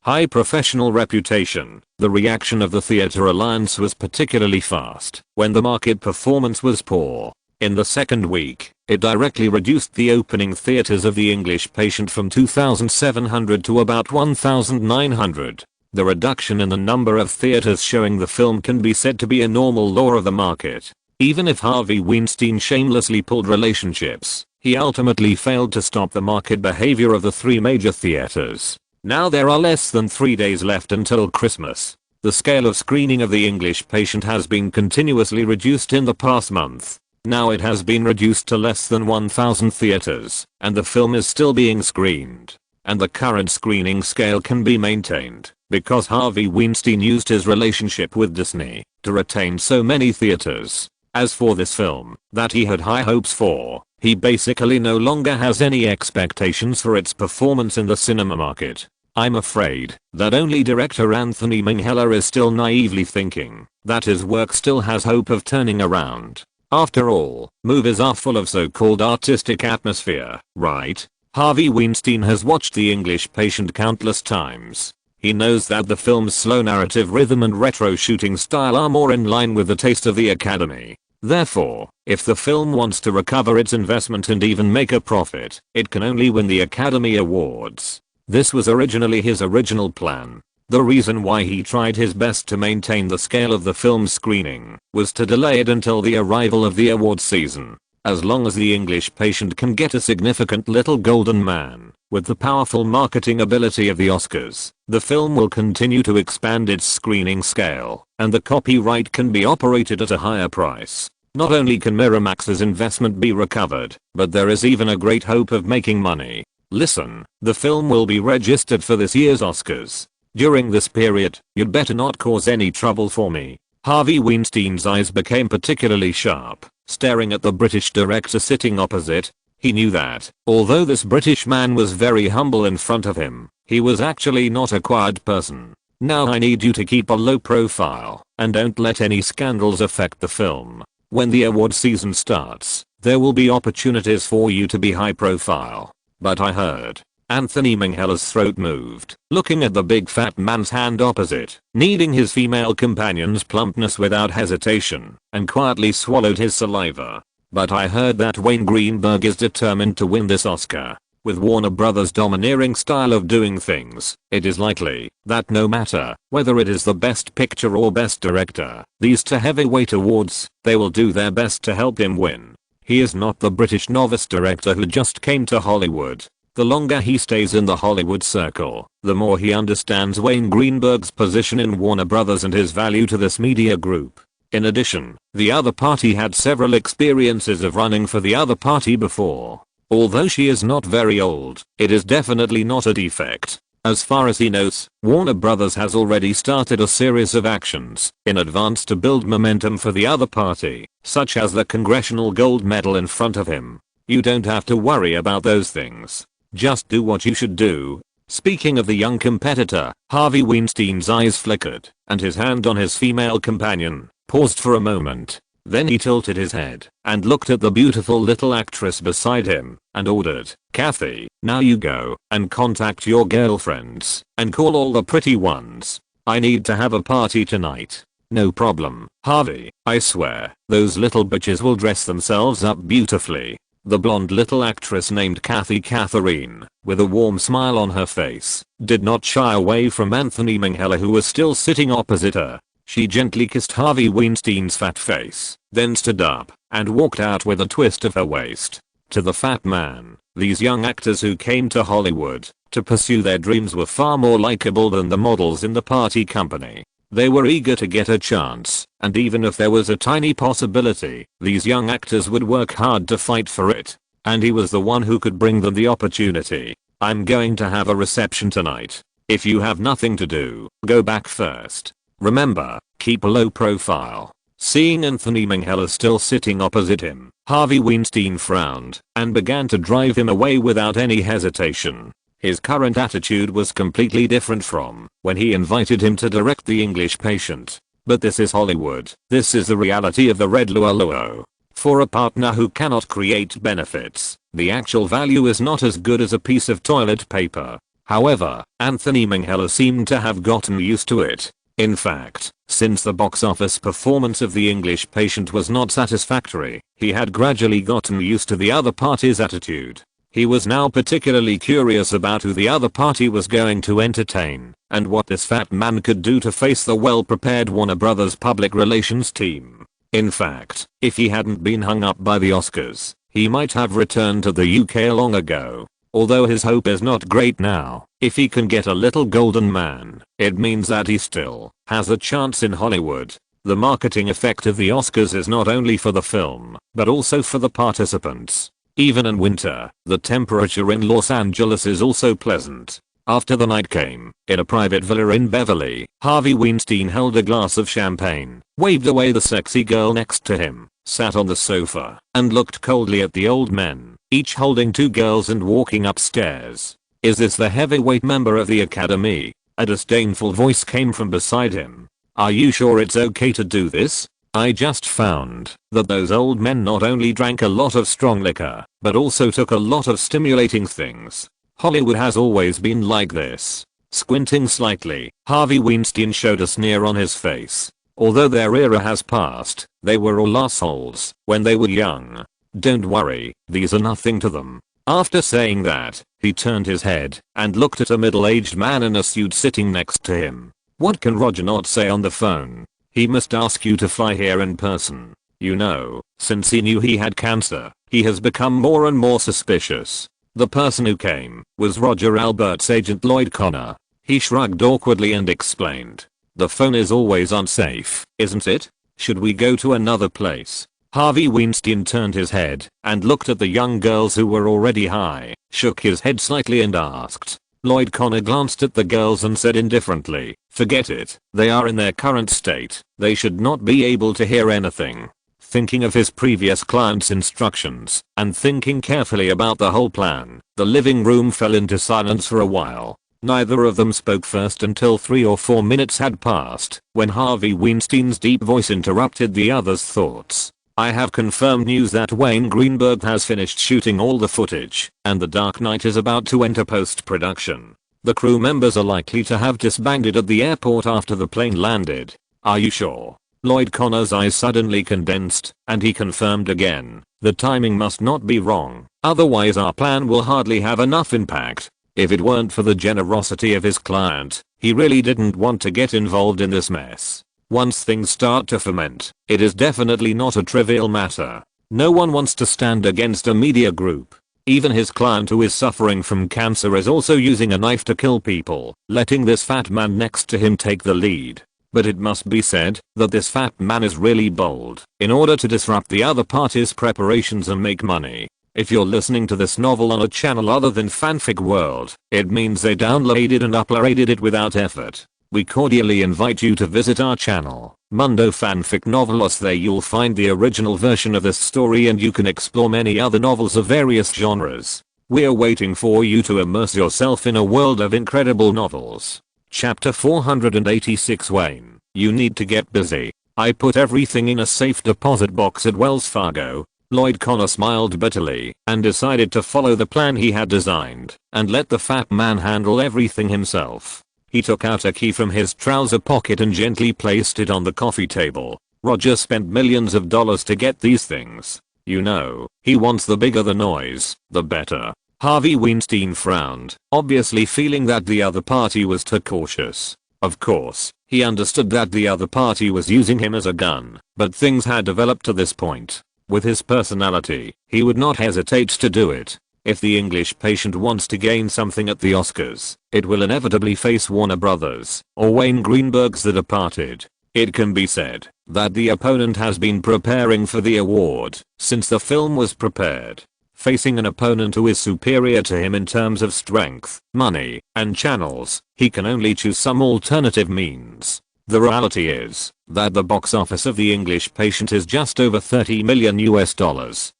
High professional reputation. The reaction of the Theatre Alliance was particularly fast when the market performance was poor. In the second week, it directly reduced the opening theaters of The English Patient from 2,700 to about 1,900. The reduction in the number of theaters showing the film can be said to be a normal law of the market. Even if Harvey Weinstein shamelessly pulled relationships, he ultimately failed to stop the market behavior of the three major theaters. Now there are less than 3 days left until Christmas. The scale of screening of The English Patient has been continuously reduced in the past month. Now it has been reduced to less than 1,000 theaters, and the film is still being screened. And the current screening scale can be maintained because Harvey Weinstein used his relationship with Disney to retain so many theaters. As for this film that he had high hopes for, he basically no longer has any expectations for its performance in the cinema market. I'm afraid that only director Anthony Minghella is still naively thinking that his work still has hope of turning around. After all, movies are full of so-called artistic atmosphere, right? Harvey Weinstein has watched The English Patient countless times. He knows that the film's slow narrative rhythm and retro shooting style are more in line with the taste of the Academy. Therefore, if the film wants to recover its investment and even make a profit, it can only win the Academy Awards. This was originally his original plan. The reason why he tried his best to maintain the scale of the film's screening was to delay it until the arrival of the awards season. As long as the English Patient can get a significant little golden man, with the powerful marketing ability of the Oscars, the film will continue to expand its screening scale, and the copyright can be operated at a higher price. Not only can Miramax's investment be recovered, but there is even a great hope of making money. Listen, the film will be registered for this year's Oscars. During this period, you'd better not cause any trouble for me. Harvey Weinstein's eyes became particularly sharp, staring at the British director sitting opposite. He knew that, although this British man was very humble in front of him, he was actually not a quiet person. Now I need you to keep a low profile, and don't let any scandals affect the film. When the award season starts, there will be opportunities for you to be high profile. But I heard. Anthony Minghella's throat moved, looking at the big fat man's hand opposite, kneading his female companion's plumpness without hesitation, and quietly swallowed his saliva. But I heard that Wayne Greenberg is determined to win this Oscar. With Warner Brothers' domineering style of doing things, it is likely that no matter whether it is the Best Picture or Best Director, these two heavyweight awards, they will do their best to help him win. He is not the British novice director who just came to Hollywood. The longer he stays in the Hollywood circle, the more he understands Wayne Greenberg's position in Warner Brothers and his value to this media group. In addition, the other party had several experiences of running for the other party before. Although she is not very old, it is definitely not a defect. As far as he knows, Warner Brothers has already started a series of actions in advance to build momentum for the other party, such as the Congressional Gold Medal in front of him. You don't have to worry about those things. Just do what you should do. Speaking of the young competitor, Harvey Weinstein's eyes flickered, and his hand on his female companion paused for a moment. Then he tilted his head and looked at the beautiful little actress beside him and ordered, "Kathy, now you go and contact your girlfriends and call all the pretty ones. I need to have a party tonight." "No problem, Harvey, I swear, those little bitches will dress themselves up beautifully." The blonde little actress named Kathy Catherine, with a warm smile on her face, did not shy away from Anthony Minghella, who was still sitting opposite her. She gently kissed Harvey Weinstein's fat face, then stood up and walked out with a twist of her waist. To the fat man, these young actors who came to Hollywood to pursue their dreams were far more likable than the models in the party company. They were eager to get a chance, and even if there was a tiny possibility, these young actors would work hard to fight for it. And he was the one who could bring them the opportunity. "I'm going to have a reception tonight. If you have nothing to do, go back first. Remember, keep a low profile." Seeing Anthony Minghella still sitting opposite him, Harvey Weinstein frowned and began to drive him away without any hesitation. His current attitude was completely different from when he invited him to direct The English Patient. But this is Hollywood. This is the reality of the red luau. For a partner who cannot create benefits, the actual value is not as good as a piece of toilet paper. However, Anthony Minghella seemed to have gotten used to it. In fact, since the box office performance of The English Patient was not satisfactory, he had gradually gotten used to the other party's attitude. He was now particularly curious about who the other party was going to entertain, and what this fat man could do to face the well-prepared Warner Brothers public relations team. In fact, if he hadn't been hung up by the Oscars, he might have returned to the UK long ago. Although his hope is not great now, if he can get a little golden man, it means that he still has a chance in Hollywood. The marketing effect of the Oscars is not only for the film, but also for the participants. Even in winter, the temperature in Los Angeles is also pleasant. After the night came, in a private villa in Beverly, Harvey Weinstein held a glass of champagne, waved away the sexy girl next to him, sat on the sofa, and looked coldly at the old men, each holding two girls and walking upstairs. "Is this the heavyweight member of the Academy?" A disdainful voice came from beside him. "Are you sure it's okay to do this? I just found that those old men not only drank a lot of strong liquor, but also took a lot of stimulating things. Hollywood has always been like this." Squinting slightly, Harvey Weinstein showed a sneer on his face. "Although their era has passed, they were all assholes when they were young. Don't worry, these are nothing to them." After saying that, he turned his head and looked at a middle-aged man in a suit sitting next to him. "What can Roger not say on the phone? He must ask you to fly here in person. You know, since he knew he had cancer, he has become more and more suspicious. The person who came was Roger Albert's agent Lloyd Connor. He shrugged awkwardly and explained. The phone is always unsafe, isn't it? Should we go to another place? Harvey Weinstein turned his head and looked at the young girls who were already high, shook his head slightly and asked. Lloyd Connor glanced at the girls and said indifferently, forget it, they are in their current state, they should not be able to hear anything. Thinking of his previous client's instructions and thinking carefully about the whole plan, the living room fell into silence for a while. Neither of them spoke first until 3 or 4 minutes had passed, when Harvey Weinstein's deep voice interrupted the other's thoughts. I have confirmed news that Wayne Greenberg has finished shooting all the footage, and The Dark Knight is about to enter post-production. The crew members are likely to have disbanded at the airport after the plane landed. Are you sure? Lloyd Connor's eyes suddenly condensed, and he confirmed again. The timing must not be wrong, otherwise our plan will hardly have enough impact. If it weren't for the generosity of his client, he really didn't want to get involved in this mess. Once things start to ferment, it is definitely not a trivial matter. No one wants to stand against a media group. Even his client who is suffering from cancer is also using a knife to kill people, letting this fat man next to him take the lead. But it must be said that this fat man is really bold in order to disrupt the other party's preparations and make money. If you're listening to this novel on a channel other than Fanfic World, it means they downloaded and uploaded it without effort. We cordially invite you to visit our channel, Mundo Fanfic Novelos. There you'll find the original version of this story and you can explore many other novels of various genres. We're waiting for you to immerse yourself in a world of incredible novels. Chapter 486 Wayne, you need to get busy. I put everything in a safe deposit box at Wells Fargo. Lloyd Connor smiled bitterly and decided to follow the plan he had designed and let the fat man handle everything himself. He took out a key from his trouser pocket and gently placed it on the coffee table. Roger spent millions of dollars to get these things. You know, he wants the bigger the noise, the better. Harvey Weinstein frowned, obviously feeling that the other party was too cautious. Of course, he understood that the other party was using him as a gun, but things had developed to this point. With his personality, he would not hesitate to do it. If the English patient wants to gain something at the Oscars, it will inevitably face Warner Brothers or Wayne Greenberg's The Departed. It can be said that the opponent has been preparing for the award since the film was prepared. Facing an opponent who is superior to him in terms of strength, money, and channels, he can only choose some alternative means. The reality is that the box office of The English Patient is just over $30 million,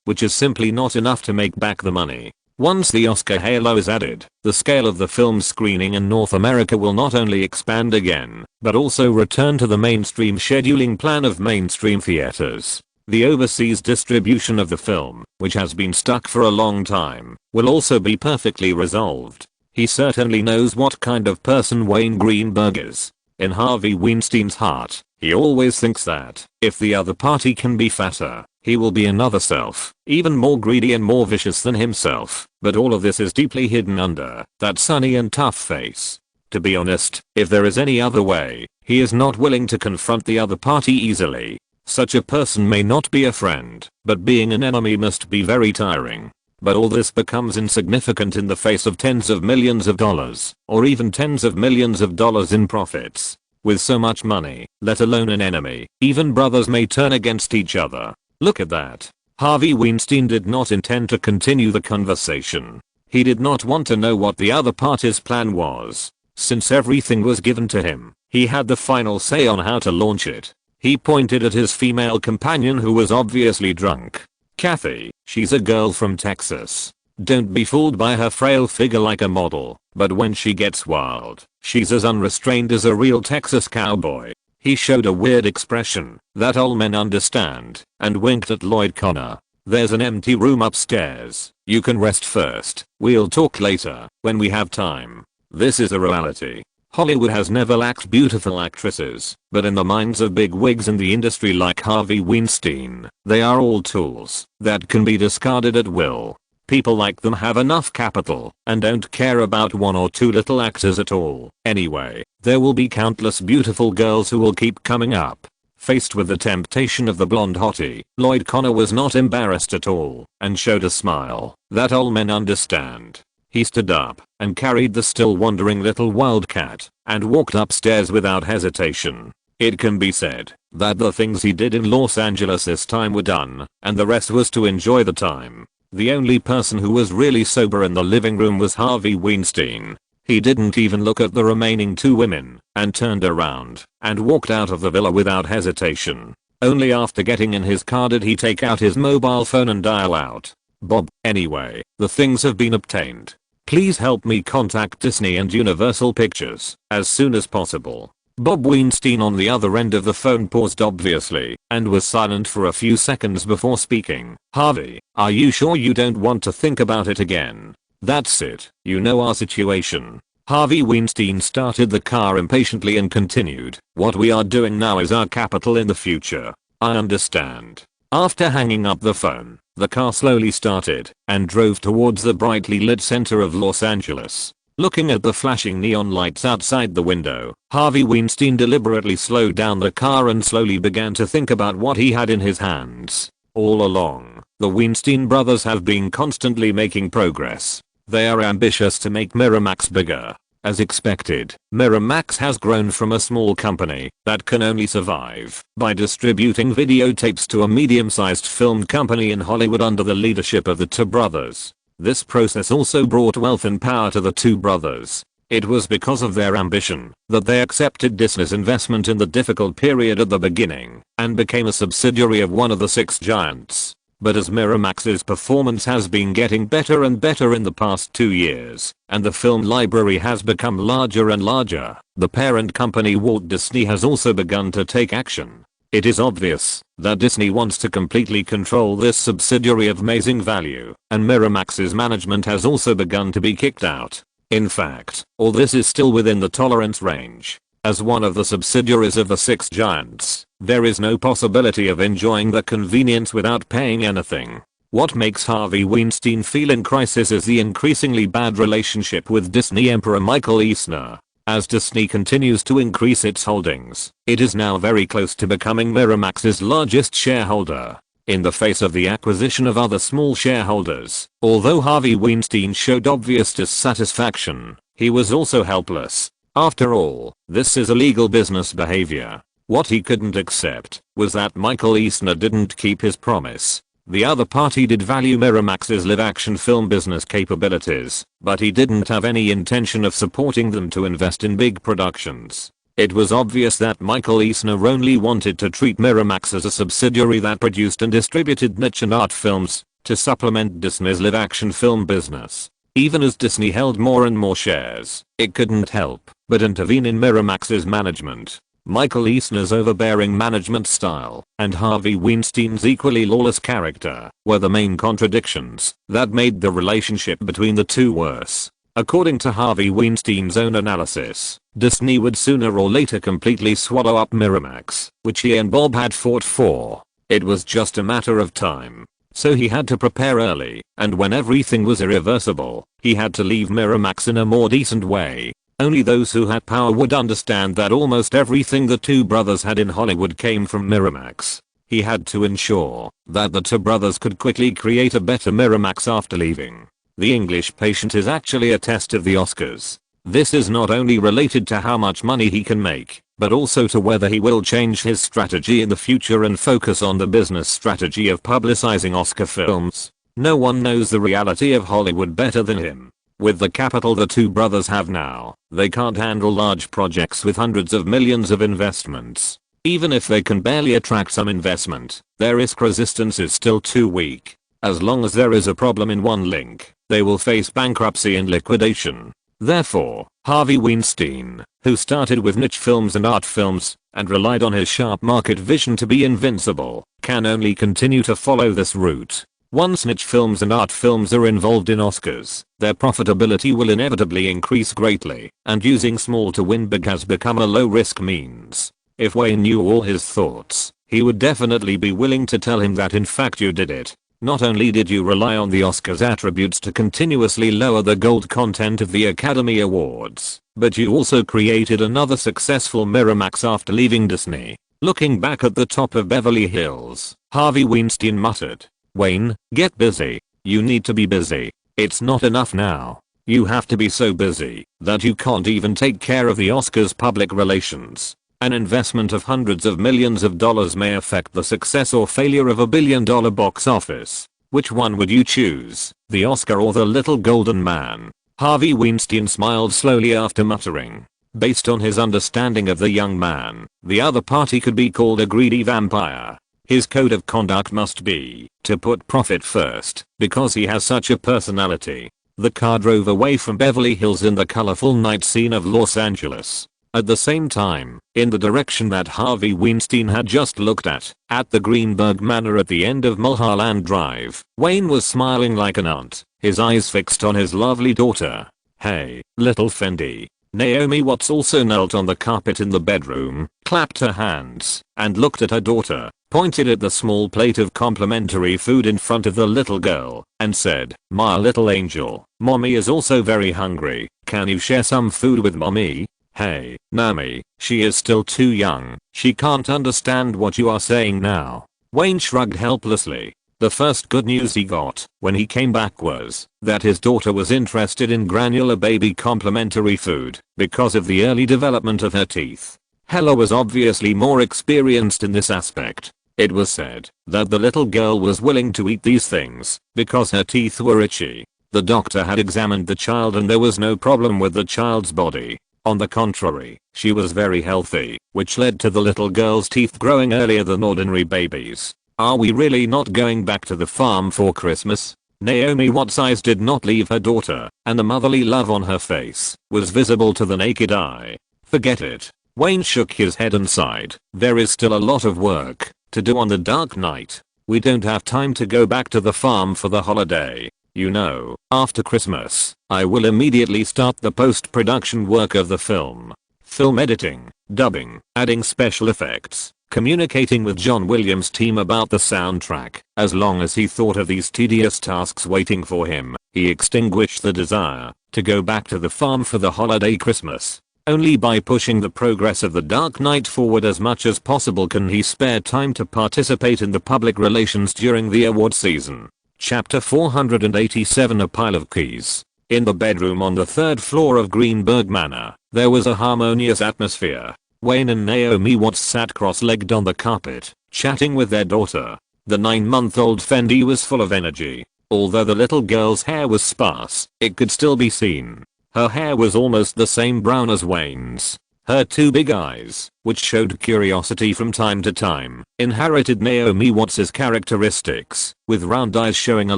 which is simply not enough to make back the money. Once the Oscar halo is added, the scale of the film's screening in North America will not only expand again, but also return to the mainstream scheduling plan of mainstream theaters. The overseas distribution of the film, which has been stuck for a long time, will also be perfectly resolved. He certainly knows what kind of person Wayne Greenberg is. In Harvey Weinstein's heart, he always thinks that if the other party can be fatter, he will be another self, even more greedy and more vicious than himself. But all of this is deeply hidden under that sunny and tough face. To be honest, if there is any other way, he is not willing to confront the other party easily. Such a person may not be a friend, but being an enemy must be very tiring. But all this becomes insignificant in the face of tens of millions of dollars, or even tens of millions of dollars in profits. With so much money, let alone an enemy, even brothers may turn against each other. Look at that. Harvey Weinstein did not intend to continue the conversation. He did not want to know what the other party's plan was. Since everything was given to him, he had the final say on how to launch it. He pointed at his female companion who was obviously drunk. Kathy, she's a girl from Texas. Don't be fooled by her frail figure like a model, but when she gets wild, she's as unrestrained as a real Texas cowboy. He showed a weird expression that all men understand and winked at Lloyd Connor. There's an empty room upstairs. You can rest first. We'll talk later when we have time. This is a reality. Hollywood has never lacked beautiful actresses, but in the minds of bigwigs in the industry like Harvey Weinstein, they are all tools that can be discarded at will. People like them have enough capital and don't care about one or two little actors at all. Anyway, there will be countless beautiful girls who will keep coming up. Faced with the temptation of the blonde hottie, Lloyd Connor was not embarrassed at all and showed a smile that all men understand. He stood up and carried the still wandering little wildcat and walked upstairs without hesitation. It can be said that the things he did in Los Angeles this time were done, and the rest was to enjoy the time. The only person who was really sober in the living room was Harvey Weinstein. He didn't even look at the remaining two women and turned around and walked out of the villa without hesitation. Only after getting in his car did he take out his mobile phone and dial out, "Bob, anyway, the things have been obtained. Please help me contact Disney and Universal Pictures as soon as possible." Bob Weinstein on the other end of the phone paused obviously and was silent for a few seconds before speaking. "Harvey, are you sure you don't want to think about it again? That's it, you know our situation." Harvey Weinstein started the car impatiently and continued, "What we are doing now is our capital in the future. I understand." After hanging up the phone, the car slowly started and drove towards the brightly lit center of Los Angeles. Looking at the flashing neon lights outside the window, Harvey Weinstein deliberately slowed down the car and slowly began to think about what he had in his hands. All along, the Weinstein brothers have been constantly making progress. They are ambitious to make Miramax bigger. As expected, Miramax has grown from a small company that can only survive by distributing videotapes to a medium-sized film company in Hollywood under the leadership of the two brothers. This process also brought wealth and power to the two brothers. It was because of their ambition that they accepted Disney's investment in the difficult period at the beginning and became a subsidiary of one of the six giants. But as Miramax's performance has been getting better and better in the past 2 years, and the film library has become larger and larger, the parent company Walt Disney has also begun to take action. It is obvious that Disney wants to completely control this subsidiary of amazing value, and Miramax's management has also begun to be kicked out. In fact, all this is still within the tolerance range. As one of the subsidiaries of the six giants, there is no possibility of enjoying the convenience without paying anything. What makes Harvey Weinstein feel in crisis is the increasingly bad relationship with Disney Emperor Michael Eisner. As Disney continues to increase its holdings, it is now very close to becoming Miramax's largest shareholder. In the face of the acquisition of other small shareholders, although Harvey Weinstein showed obvious dissatisfaction, he was also helpless. After all, this is illegal business behavior. What he couldn't accept was that Michael Eisner didn't keep his promise. The other party did value Miramax's live-action film business capabilities, but he didn't have any intention of supporting them to invest in big productions. It was obvious that Michael Eisner only wanted to treat Miramax as a subsidiary that produced and distributed niche and art films to supplement Disney's live-action film business. Even as Disney held more and more shares, it couldn't help but intervene in Miramax's management. Michael Eisner's overbearing management style and Harvey Weinstein's equally lawless character were the main contradictions that made the relationship between the two worse. According to Harvey Weinstein's own analysis, Disney would sooner or later completely swallow up Miramax, which he and Bob had fought for. It was just a matter of time. So he had to prepare early, and when everything was irreversible, he had to leave Miramax in a more decent way. Only those who had power would understand that almost everything the two brothers had in Hollywood came from Miramax. He had to ensure that the two brothers could quickly create a better Miramax after leaving. The English Patient is actually a test of the Oscars. This is not only related to how much money he can make, but also to whether he will change his strategy in the future and focus on the business strategy of publicizing Oscar films. No one knows the reality of Hollywood better than him. With the capital the two brothers have now, they can't handle large projects with hundreds of millions of investments. Even if they can barely attract some investment, their risk resistance is still too weak. As long as there is a problem in one link, they will face bankruptcy and liquidation. Therefore, Harvey Weinstein, who started with niche films and art films, and relied on his sharp market vision to be invincible, can only continue to follow this route. Once niche films and art films are involved in Oscars, their profitability will inevitably increase greatly, and using small to win big has become a low-risk means. If Wayne knew all his thoughts, he would definitely be willing to tell him that in fact you did it. Not only did you rely on the Oscars attributes to continuously lower the gold content of the Academy Awards, but you also created another successful Miramax after leaving Disney. Looking back at the top of Beverly Hills, Harvey Weinstein muttered, "Wayne, get busy. You need to be busy. It's not enough now. You have to be so busy that you can't even take care of the Oscars public relations. An investment of hundreds of millions of dollars may affect the success or failure of a billion-dollar box office. Which one would you choose, the Oscar or the little golden man?" Harvey Weinstein smiled slowly after muttering. Based on his understanding of the young man, the other party could be called a greedy vampire. His code of conduct must be to put profit first, because he has such a personality. The car drove away from Beverly Hills in the colorful night scene of Los Angeles. At the same time, in the direction that Harvey Weinstein had just looked at the Greenberg Manor at the end of Mulholland Drive, Wayne was smiling like an aunt, his eyes fixed on his lovely daughter. "Hey, little Fendi." Naomi Watts also knelt on the carpet in the bedroom, clapped her hands, and looked at her daughter, pointed at the small plate of complimentary food in front of the little girl, and said, "My little angel, mommy is also very hungry. Can you share some food with mommy?" "Hey, Nami, she is still too young. She can't understand what you are saying now." Wayne shrugged helplessly. The first good news he got when he came back was that his daughter was interested in granular baby complimentary food because of the early development of her teeth. Hella was obviously more experienced in this aspect. It was said that the little girl was willing to eat these things because her teeth were itchy. The doctor had examined the child and there was no problem with the child's body. On the contrary, she was very healthy, which led to the little girl's teeth growing earlier than ordinary babies. "Are we really not going back to the farm for Christmas?" Naomi Watts' eyes did not leave her daughter, and the motherly love on her face was visible to the naked eye. "Forget it." Wayne shook his head and sighed. "There is still a lot of work to do on The Dark Knight. We don't have time to go back to the farm for the holiday. You know, after Christmas, I will immediately start the post-production work of the film. Film editing, dubbing, adding special effects, communicating with John Williams' team about the soundtrack." As long as he thought of these tedious tasks waiting for him, he extinguished the desire to go back to the farm for the holiday Christmas. Only by pushing the progress of The Dark Knight forward as much as possible can he spare time to participate in the public relations during the award season. Chapter 487, A Pile of Keys. In the bedroom on the third floor of Greenberg Manor, there was a harmonious atmosphere. Wayne and Naomi Watts sat cross-legged on the carpet, chatting with their daughter. The 9-month-old Fendi was full of energy. Although the little girl's hair was sparse, it could still be seen. Her hair was almost the same brown as Wayne's. Her two big eyes, which showed curiosity from time to time, inherited Naomi Watts' characteristics, with round eyes showing a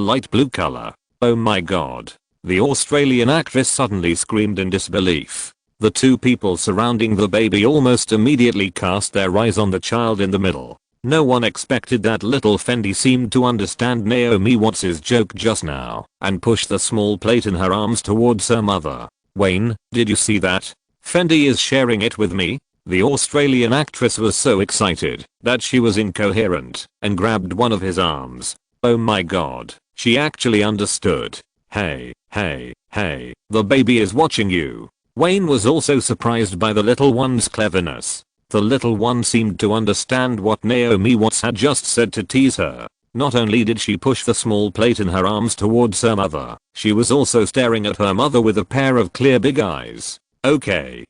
light blue color. "Oh my god." The Australian actress suddenly screamed in disbelief. The two people surrounding the baby almost immediately cast their eyes on the child in the middle. No one expected that. Little Fendi seemed to understand Naomi Watts' joke just now, and pushed the small plate in her arms towards her mother. "Wayne, did you see that? Fendi is sharing it with me." The Australian actress was so excited that she was incoherent and grabbed one of his arms. Oh my god, she actually understood. Hey, the baby is watching you." Wayne was also surprised by the little one's cleverness. The little one seemed to understand what Naomi Watts had just said to tease her. Not only did she push the small plate in her arms towards her mother, she was also staring at her mother with a pair of clear big eyes. Okay.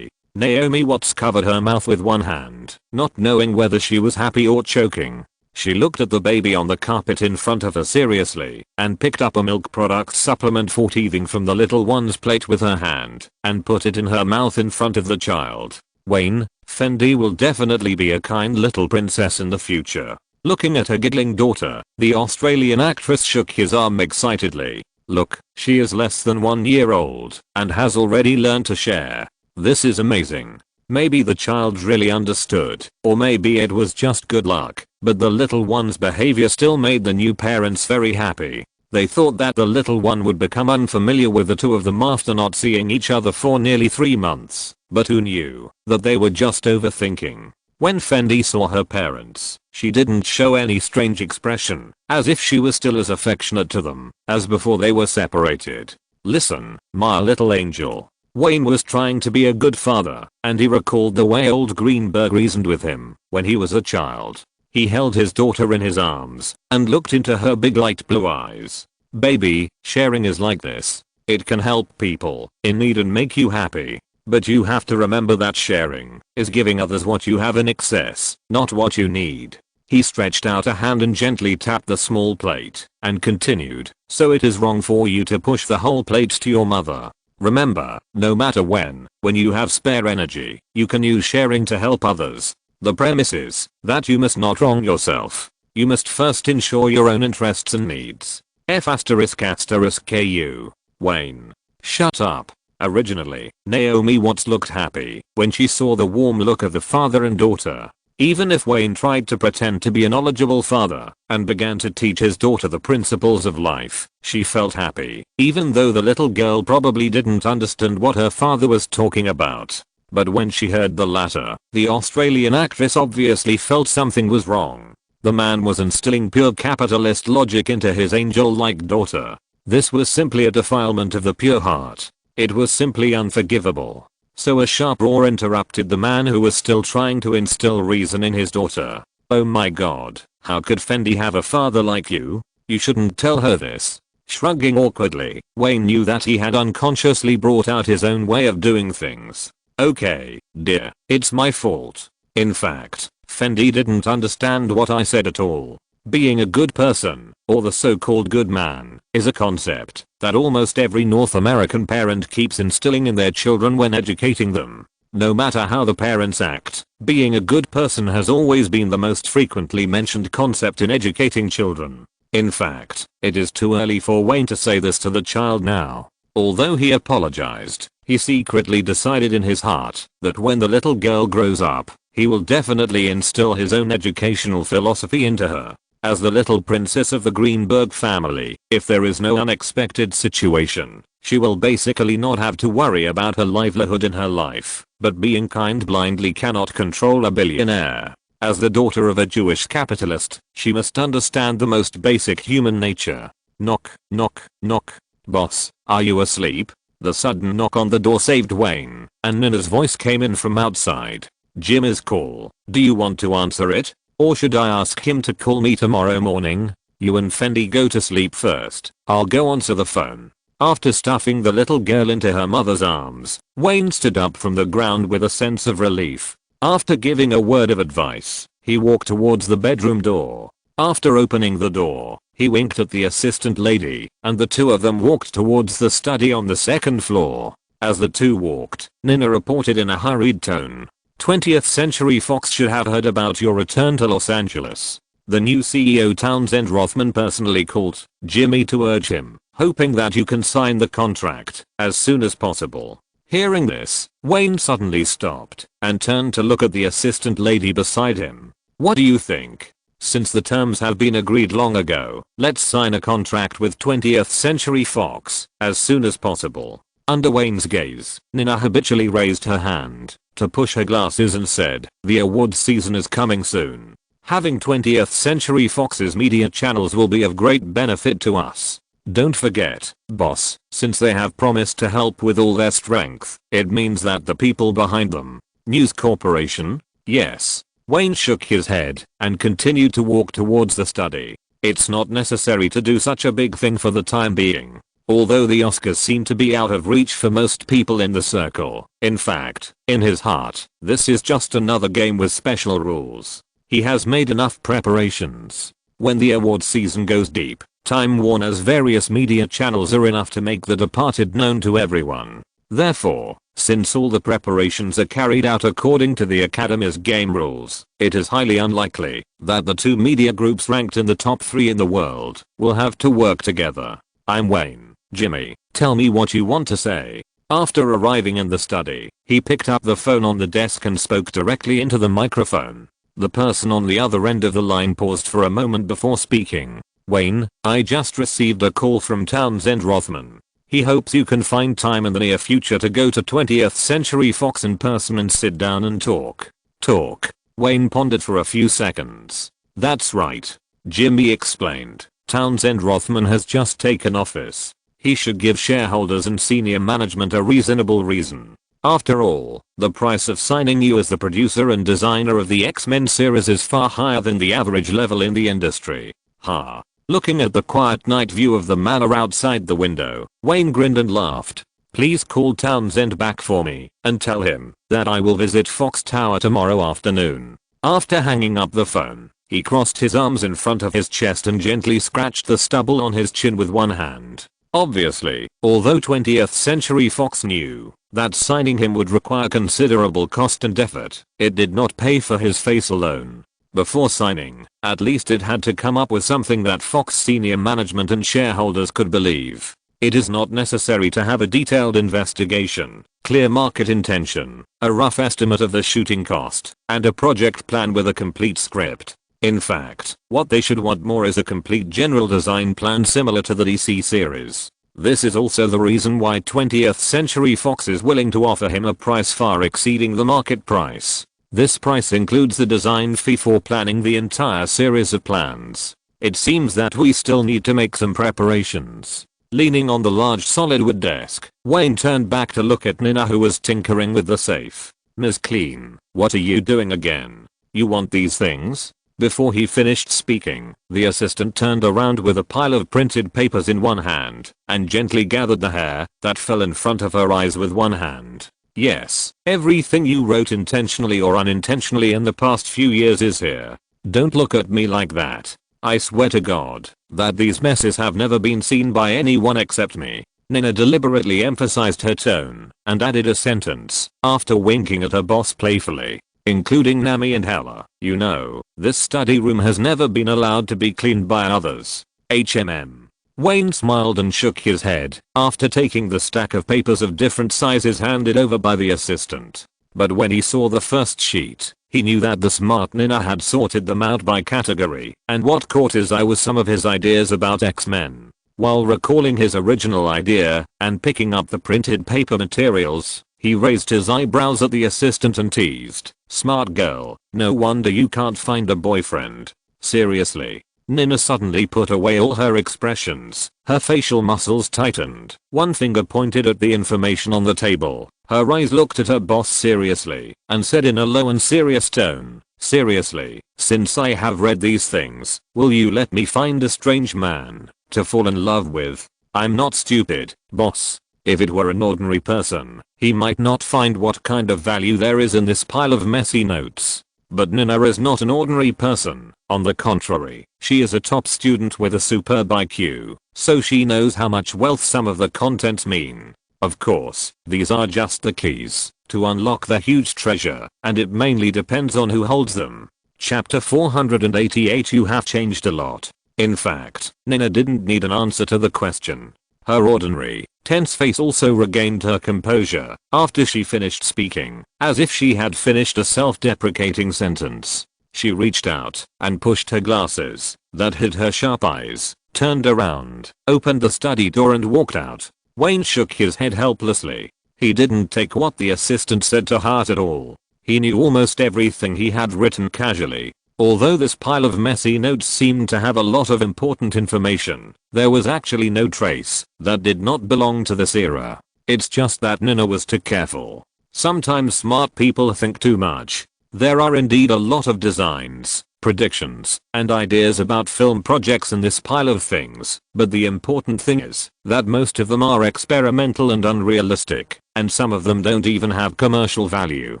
Naomi Watts covered her mouth with one hand, not knowing whether she was happy or choking. She looked at the baby on the carpet in front of her seriously, and picked up a milk product supplement for teething from the little one's plate with her hand, and put it in her mouth in front of the child. "Wayne, Fendi will definitely be a kind little princess in the future." Looking at her giggling daughter, the Australian actress shook his arm excitedly. "Look, she is less than 1 year old, and has already learned to share. This is amazing." Maybe the child really understood, or maybe it was just good luck, but the little one's behavior still made the new parents very happy. They thought that the little one would become unfamiliar with the two of them after not seeing each other for nearly 3 months, but who knew that they were just overthinking. When Fendi saw her parents, she didn't show any strange expression, as if she was still as affectionate to them as before they were separated. "Listen, my little angel." Wayne was trying to be a good father, and he recalled the way old Greenberg reasoned with him when he was a child. He held his daughter in his arms and looked into her big light blue eyes. "Baby, sharing is like this. It can help people in need and make you happy. But you have to remember that sharing is giving others what you have in excess, not what you need." He stretched out a hand and gently tapped the small plate and continued, "So it is wrong for you to push the whole plate to your mother. Remember, no matter when you have spare energy, you can use sharing to help others. The premise is that you must not wrong yourself. You must first ensure your own interests and needs. F***ku. Wayne. Shut up. Originally, Naomi Watts looked happy when she saw the warm look of the father and daughter. Even if Wayne tried to pretend to be a knowledgeable father and began to teach his daughter the principles of life, she felt happy, even though the little girl probably didn't understand what her father was talking about. But when she heard the latter, the Australian actress obviously felt something was wrong. The man was instilling pure capitalist logic into his angel-like daughter. This was simply a defilement of the pure heart. It was simply unforgivable. So a sharp roar interrupted the man who was still trying to instill reason in his daughter. "Oh my god, how could Fendi have a father like you? You shouldn't tell her this." Shrugging awkwardly, Wayne knew that he had unconsciously brought out his own way of doing things. "Okay, dear, it's my fault. In fact, Fendi didn't understand what I said at all. Being a good person, or the so-called good man, is a concept that almost every North American parent keeps instilling in their children when educating them. No matter how the parents act, being a good person has always been the most frequently mentioned concept in educating children. In fact, it is too early for Wayne to say this to the child now. Although he apologized, he secretly decided in his heart that when the little girl grows up, he will definitely instill his own educational philosophy into her. As the little princess of the Greenberg family, if there is no unexpected situation, she will basically not have to worry about her livelihood in her life, but being kind blindly cannot control a billionaire. As the daughter of a Jewish capitalist, she must understand the most basic human nature. Knock, knock, knock. "Boss, are you asleep?" The sudden knock on the door saved Wayne, and Nina's voice came in from outside. "Jimmy's call. Do you want to answer it? Or should I ask him to call me tomorrow morning? You and Fendi go to sleep first. I'll go answer the phone." After stuffing the little girl into her mother's arms, Wayne stood up from the ground with a sense of relief. After giving a word of advice, he walked towards the bedroom door. After opening the door, he winked at the assistant lady, and the two of them walked towards the study on the second floor. As the two walked, Nina reported in a hurried tone, "20th Century Fox should have heard about your return to Los Angeles." The new CEO Townsend Rothman personally called Jimmy to urge him, hoping that you can sign the contract as soon as possible. Hearing this, Wayne suddenly stopped and turned to look at the assistant lady beside him. "What do you think? Since the terms have been agreed long ago, let's sign a contract with 20th Century Fox as soon as possible." Under Wayne's gaze, Nina habitually raised her hand to push her glasses and said, "The awards season is coming soon. Having 20th Century Fox's media channels will be of great benefit to us. Don't forget, boss, since they have promised to help with all their strength, it means that the people behind them, News Corporation, yes." Wayne shook his head and continued to walk towards the study. It's not necessary to do such a big thing for the time being. Although the Oscars seem to be out of reach for most people in the circle, in fact, in his heart, this is just another game with special rules. He has made enough preparations. When the award season goes deep, Time Warner's various media channels are enough to make The Departed known to everyone. Therefore, since all the preparations are carried out according to the Academy's game rules, it is highly unlikely that the two media groups ranked in the top 3 in the world will have to work together. "I'm Wayne. Jimmy, tell me what you want to say." After arriving in the study, he picked up the phone on the desk and spoke directly into the microphone. The person on the other end of the line paused for a moment before speaking. "Wayne, I just received a call from Townsend Rothman. He hopes you can find time in the near future to go to 20th Century Fox in person and sit down and talk." Talk? Wayne pondered for a few seconds. "That's right," Jimmy explained. "Townsend Rothman has just taken office. He should give shareholders and senior management a reasonable reason. After all, the price of signing you as the producer and designer of the X-Men series is far higher than the average level in the industry. Ha. Looking at the quiet night view of the manor outside the window, Wayne grinned and laughed. Please call Townsend back for me and tell him that I will visit Fox Tower tomorrow afternoon. After hanging up the phone, he crossed his arms in front of his chest and gently scratched the stubble on his chin with one hand. Obviously, although 20th Century Fox knew that signing him would require considerable cost and effort, it did not pay for his face alone. Before signing, at least it had to come up with something that Fox senior management and shareholders could believe. It is not necessary to have a detailed investigation, clear market intention, a rough estimate of the shooting cost, and a project plan with a complete script. In fact, what they should want more is a complete general design plan similar to the DC series. This is also the reason why 20th Century Fox is willing to offer him a price far exceeding the market price. This price includes the design fee for planning the entire series of plans. It seems that we still need to make some preparations. Leaning on the large solid wood desk, Wayne turned back to look at Nina, who was tinkering with the safe. Ms. Clean, what are you doing again? You want these things? Before he finished speaking, the assistant turned around with a pile of printed papers in one hand and gently gathered the hair that fell in front of her eyes with one hand. Yes, everything you wrote intentionally or unintentionally in the past few years is here. Don't look at me like that. I swear to God that these messes have never been seen by anyone except me. Nina deliberately emphasized her tone and added a sentence after winking at her boss playfully. Including Nami and Hella, you know, this study room has never been allowed to be cleaned by others. HMM. Wayne smiled and shook his head after taking the stack of papers of different sizes handed over by the assistant. But when he saw the first sheet, he knew that the smart Nina had sorted them out by category, and what caught his eye was some of his ideas about X-Men. While recalling his original idea and picking up the printed paper materials, he raised his eyebrows at the assistant and teased, "Smart girl, no wonder you can't find a boyfriend. Seriously." Nina suddenly put away all her expressions. Her facial muscles tightened. One finger pointed at the information on the table. Her eyes looked at her boss seriously and said in a low and serious tone, "Seriously, since I have read these things, will you let me find a strange man to fall in love with? I'm not stupid, boss. If it were an ordinary person, he might not find what kind of value there is in this pile of messy notes. But Nina is not an ordinary person. On the contrary, she is a top student with a superb IQ, so she knows how much wealth some of the contents mean. Of course, these are just the keys to unlock the huge treasure, and it mainly depends on who holds them." Chapter 488. You have changed a lot. In fact, Nina didn't need an answer to the question. Her ordinary, tense face also regained her composure after she finished speaking, as if she had finished a self-deprecating sentence. She reached out and pushed her glasses that hid her sharp eyes, turned around, opened the study door and walked out. Wayne shook his head helplessly. He didn't take what the assistant said to heart at all. He knew almost everything he had written casually. Although this pile of messy notes seemed to have a lot of important information, there was actually no trace that did not belong to this era. It's just that Nina was too careful. Sometimes smart people think too much. There are indeed a lot of designs, predictions, and ideas about film projects in this pile of things, but the important thing is that most of them are experimental and unrealistic, and some of them don't even have commercial value.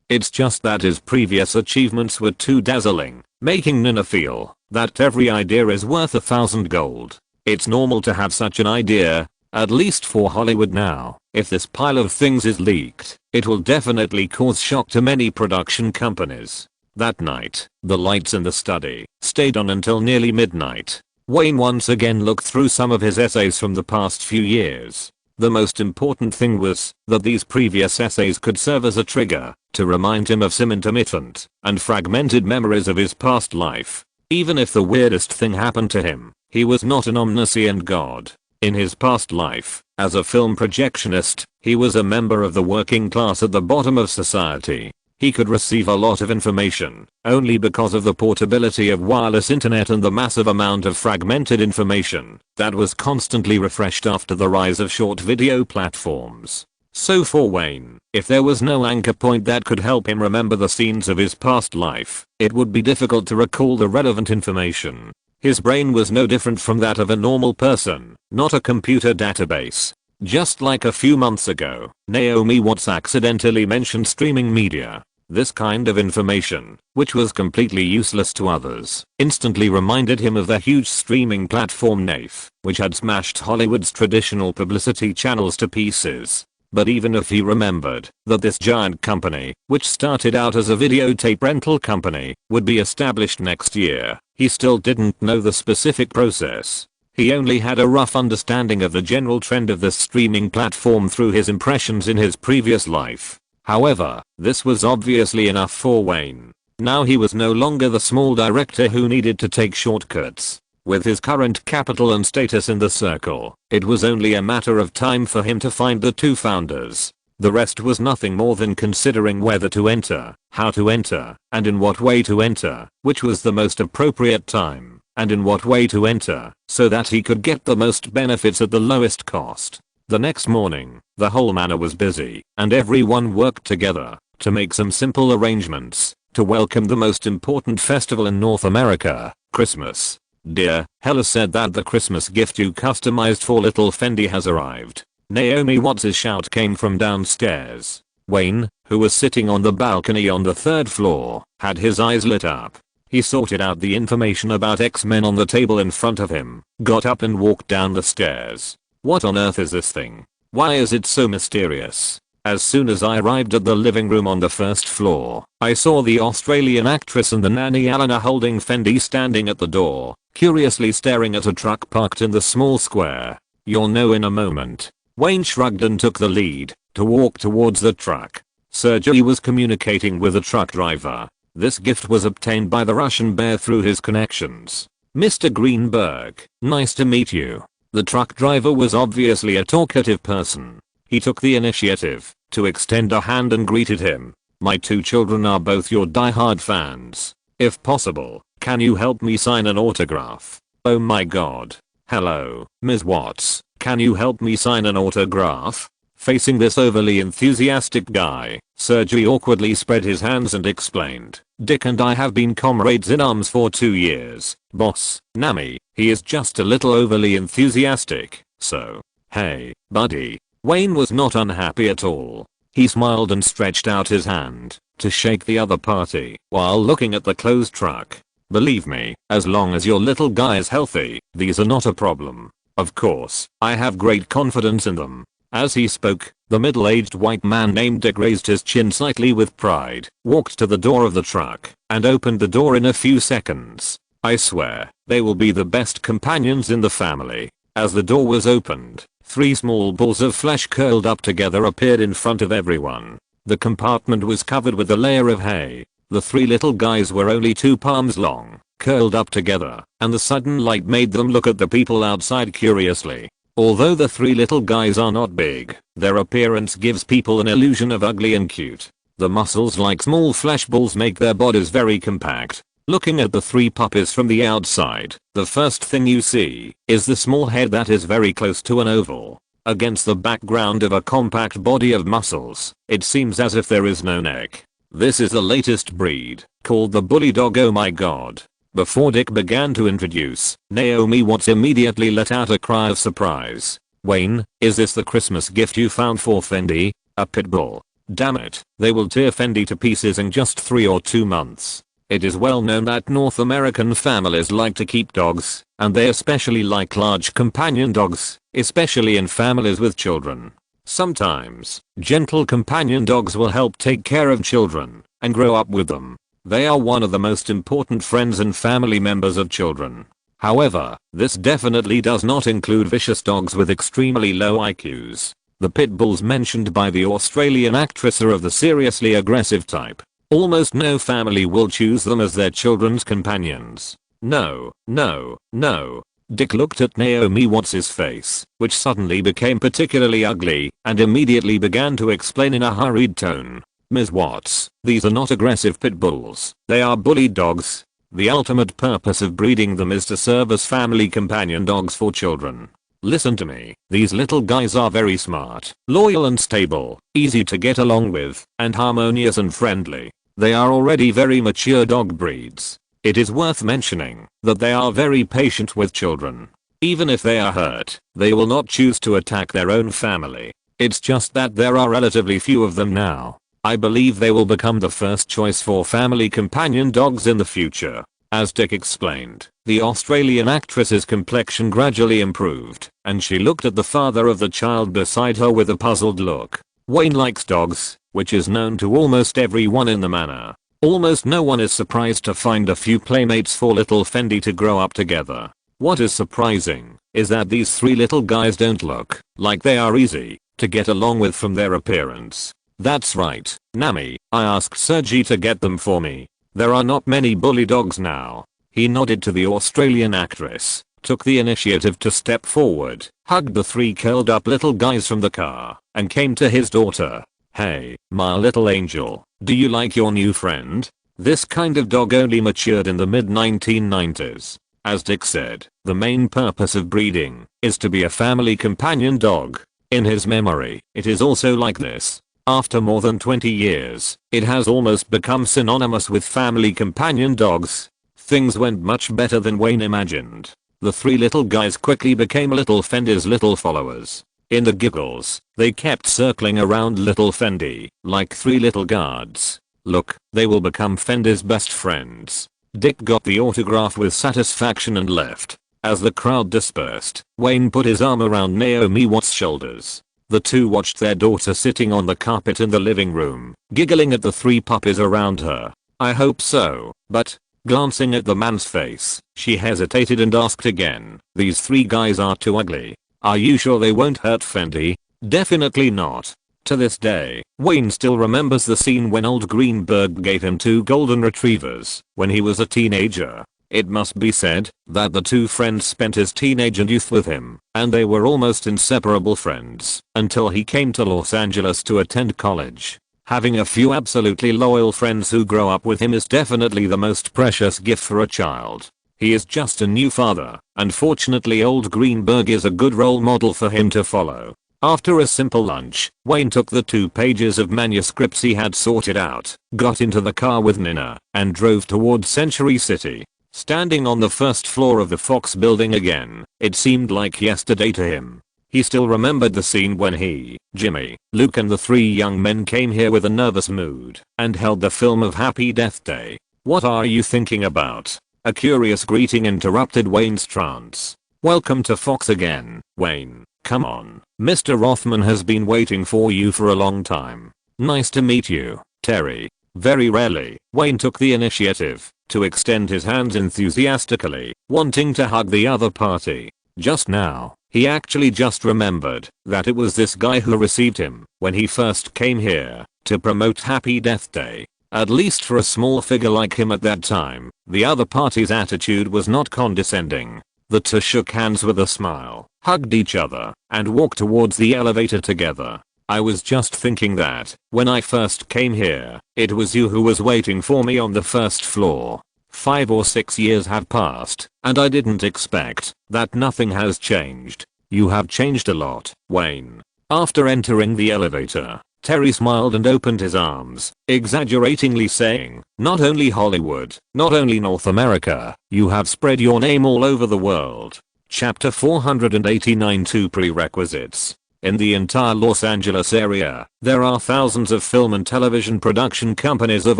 It's just that his previous achievements were too dazzling, making Nina feel that every idea is worth 1,000 gold. It's normal to have such an idea, at least for Hollywood now. If this pile of things is leaked, it will definitely cause shock to many production companies. That night, the lights in the study stayed on until nearly midnight. Wayne once again looked through some of his essays from the past few years. The most important thing was that these previous essays could serve as a trigger to remind him of some intermittent and fragmented memories of his past life. Even if the weirdest thing happened to him, he was not an omniscient god. In his past life, as a film projectionist, he was a member of the working class at the bottom of society. He could receive a lot of information, only because of the portability of wireless internet and the massive amount of fragmented information that was constantly refreshed after the rise of short video platforms. So for Wayne, if there was no anchor point that could help him remember the scenes of his past life, it would be difficult to recall the relevant information. His brain was no different from that of a normal person, not a computer database. Just like a few months ago, Naomi Watts accidentally mentioned streaming media. This kind of information, which was completely useless to others, instantly reminded him of the huge streaming platform NAF, which had smashed Hollywood's traditional publicity channels to pieces. But even if he remembered that this giant company, which started out as a videotape rental company, would be established next year, he still didn't know the specific process. He only had a rough understanding of the general trend of this streaming platform through his impressions in his previous life. However, this was obviously enough for Wayne. Now he was no longer the small director who needed to take shortcuts. With his current capital and status in the circle, it was only a matter of time for him to find the two founders. The rest was nothing more than considering whether to enter, how to enter, and in what way to enter, which was the most appropriate time, and in what way to enter, so that he could get the most benefits at the lowest cost. The next morning, the whole manor was busy, and everyone worked together to make some simple arrangements to welcome the most important festival in North America, Christmas. Dear, Hella said that the Christmas gift you customized for little Fendi has arrived. Naomi Watts' shout came from downstairs. Wayne, who was sitting on the balcony on the third floor, had his eyes lit up. He sorted out the information about X-Men on the table in front of him, got up and walked down the stairs. What on earth is this thing? Why is it so mysterious? As soon as I arrived at the living room on the first floor, I saw the Australian actress and the nanny Alana holding Fendi standing at the door, curiously staring at a truck parked in the small square. You'll know in a moment. Wayne shrugged and took the lead to walk towards the truck. Sergey was communicating with the truck driver. This gift was obtained by the Russian bear through his connections. Mr. Greenberg, nice to meet you. The truck driver was obviously a talkative person. He took the initiative to extend a hand and greeted him. My two children are both your die-hard fans. If possible, can you help me sign an autograph? Oh my god. Hello, Ms. Watts. Can you help me sign an autograph? Facing this overly enthusiastic guy, Sergey awkwardly spread his hands and explained. Dick and I have been comrades in arms for 2 years, boss. Nami, he is just a little overly enthusiastic, so. Hey, buddy. Wayne was not unhappy at all. He smiled and stretched out his hand to shake the other party while looking at the closed truck. Believe me, as long as your little guy is healthy, these are not a problem. Of course, I have great confidence in them. As he spoke, the middle-aged white man named Dick raised his chin slightly with pride, walked to the door of the truck, and opened the door in a few seconds. I swear, they will be the best companions in the family. As the door was opened, 3 small balls of flesh curled up together appeared in front of everyone. The compartment was covered with a layer of hay. The 3 little guys were only 2 palms long, curled up together, and the sudden light made them look at the people outside curiously. Although the 3 little guys are not big, their appearance gives people an illusion of ugly and cute. The muscles like small flesh balls make their bodies very compact. Looking at the 3 puppies from the outside, the first thing you see is the small head that is very close to an oval. Against the background of a compact body of muscles, it seems as if there is no neck. This is the latest breed, called the bully dog. Oh my god. Before Dick began to introduce, Naomi Watts immediately let out a cry of surprise. Wayne, is this the Christmas gift you found for Fendi? A pit bull. Damn it, they will tear Fendi to pieces in just 3 or 2 months. It is well known that North American families like to keep dogs, and they especially like large companion dogs, especially in families with children. Sometimes, gentle companion dogs will help take care of children and grow up with them. They are one of the most important friends and family members of children. However, this definitely does not include vicious dogs with extremely low IQs. The pit bulls mentioned by the Australian actress are of the seriously aggressive type. Almost no family will choose them as their children's companions. No, no, no. Dick looked at Naomi Watts' face, which suddenly became particularly ugly, and immediately began to explain in a hurried tone. Ms. Watts, these are not aggressive pit bulls. They are bully dogs. The ultimate purpose of breeding them is to serve as family companion dogs for children. Listen to me, these little guys are very smart, loyal and stable, easy to get along with, and harmonious and friendly. They are already very mature dog breeds. It is worth mentioning that they are very patient with children. Even if they are hurt, they will not choose to attack their own family. It's just that there are relatively few of them now. I believe they will become the first choice for family companion dogs in the future. As Dick explained, the Australian actress's complexion gradually improved, and she looked at the father of the child beside her with a puzzled look. Wayne likes dogs, which is known to almost everyone in the manor. Almost no one is surprised to find a few playmates for little Fendi to grow up together. What is surprising is that these three little guys don't look like they are easy to get along with from their appearance. That's right, Nami, I asked Sergi to get them for me. There are not many bully dogs now. He nodded to the Australian actress, took the initiative to step forward, hugged the three curled up little guys from the car, and came to his daughter. Hey, my little angel, do you like your new friend? This kind of dog only matured in the mid-1990s. As Dick said, the main purpose of breeding is to be a family companion dog. In his memory, it is also like this. After more than 20 years, it has almost become synonymous with family companion dogs. Things went much better than Wayne imagined. The three little guys quickly became little Fendi's little followers. In the giggles, they kept circling around little Fendi, like three little guards. Look, they will become Fendi's best friends. Dick got the autograph with satisfaction and left. As the crowd dispersed, Wayne put his arm around Naomi Watts' shoulders. The two watched their daughter sitting on the carpet in the living room, giggling at the three puppies around her. I hope so, but, glancing at the man's face, she hesitated and asked again, these three guys are too ugly. Are you sure they won't hurt Fendi? Definitely not. To this day, Wayne still remembers the scene when old Greenberg gave him two golden retrievers when he was a teenager. It must be said that the two friends spent his teenage and youth with him, and they were almost inseparable friends until he came to Los Angeles to attend college. Having a few absolutely loyal friends who grow up with him is definitely the most precious gift for a child. He is just a new father, and fortunately old Greenberg is a good role model for him to follow. After a simple lunch, Wayne took the 2 pages of manuscripts he had sorted out, got into the car with Nina, and drove towards Century City. Standing on the first floor of the Fox building again, it seemed like yesterday to him. He still remembered the scene when he, Jimmy, Luke and the 3 young men came here with a nervous mood and held the film of Happy Death Day. What are you thinking about? A curious greeting interrupted Wayne's trance. Welcome to Fox again, Wayne. Come on. Mr. Rothman has been waiting for you for a long time. Nice to meet you, Terry. Very rarely, Wayne took the initiative to extend his hands enthusiastically, wanting to hug the other party. Just now, he actually just remembered that it was this guy who received him when he first came here to promote Happy Death Day. At least for a small figure like him at that time, the other party's attitude was not condescending. The two shook hands with a smile, hugged each other, and walked towards the elevator together. I was just thinking that, when I first came here, it was you who was waiting for me on the first floor. 5 or 6 years have passed, and I didn't expect that nothing has changed. You have changed a lot, Wayne. After entering the elevator, Terry smiled and opened his arms, exaggeratingly saying, not only Hollywood, not only North America, you have spread your name all over the world. Chapter 489 2 Prerequisites. In the entire Los Angeles area, there are thousands of film and television production companies of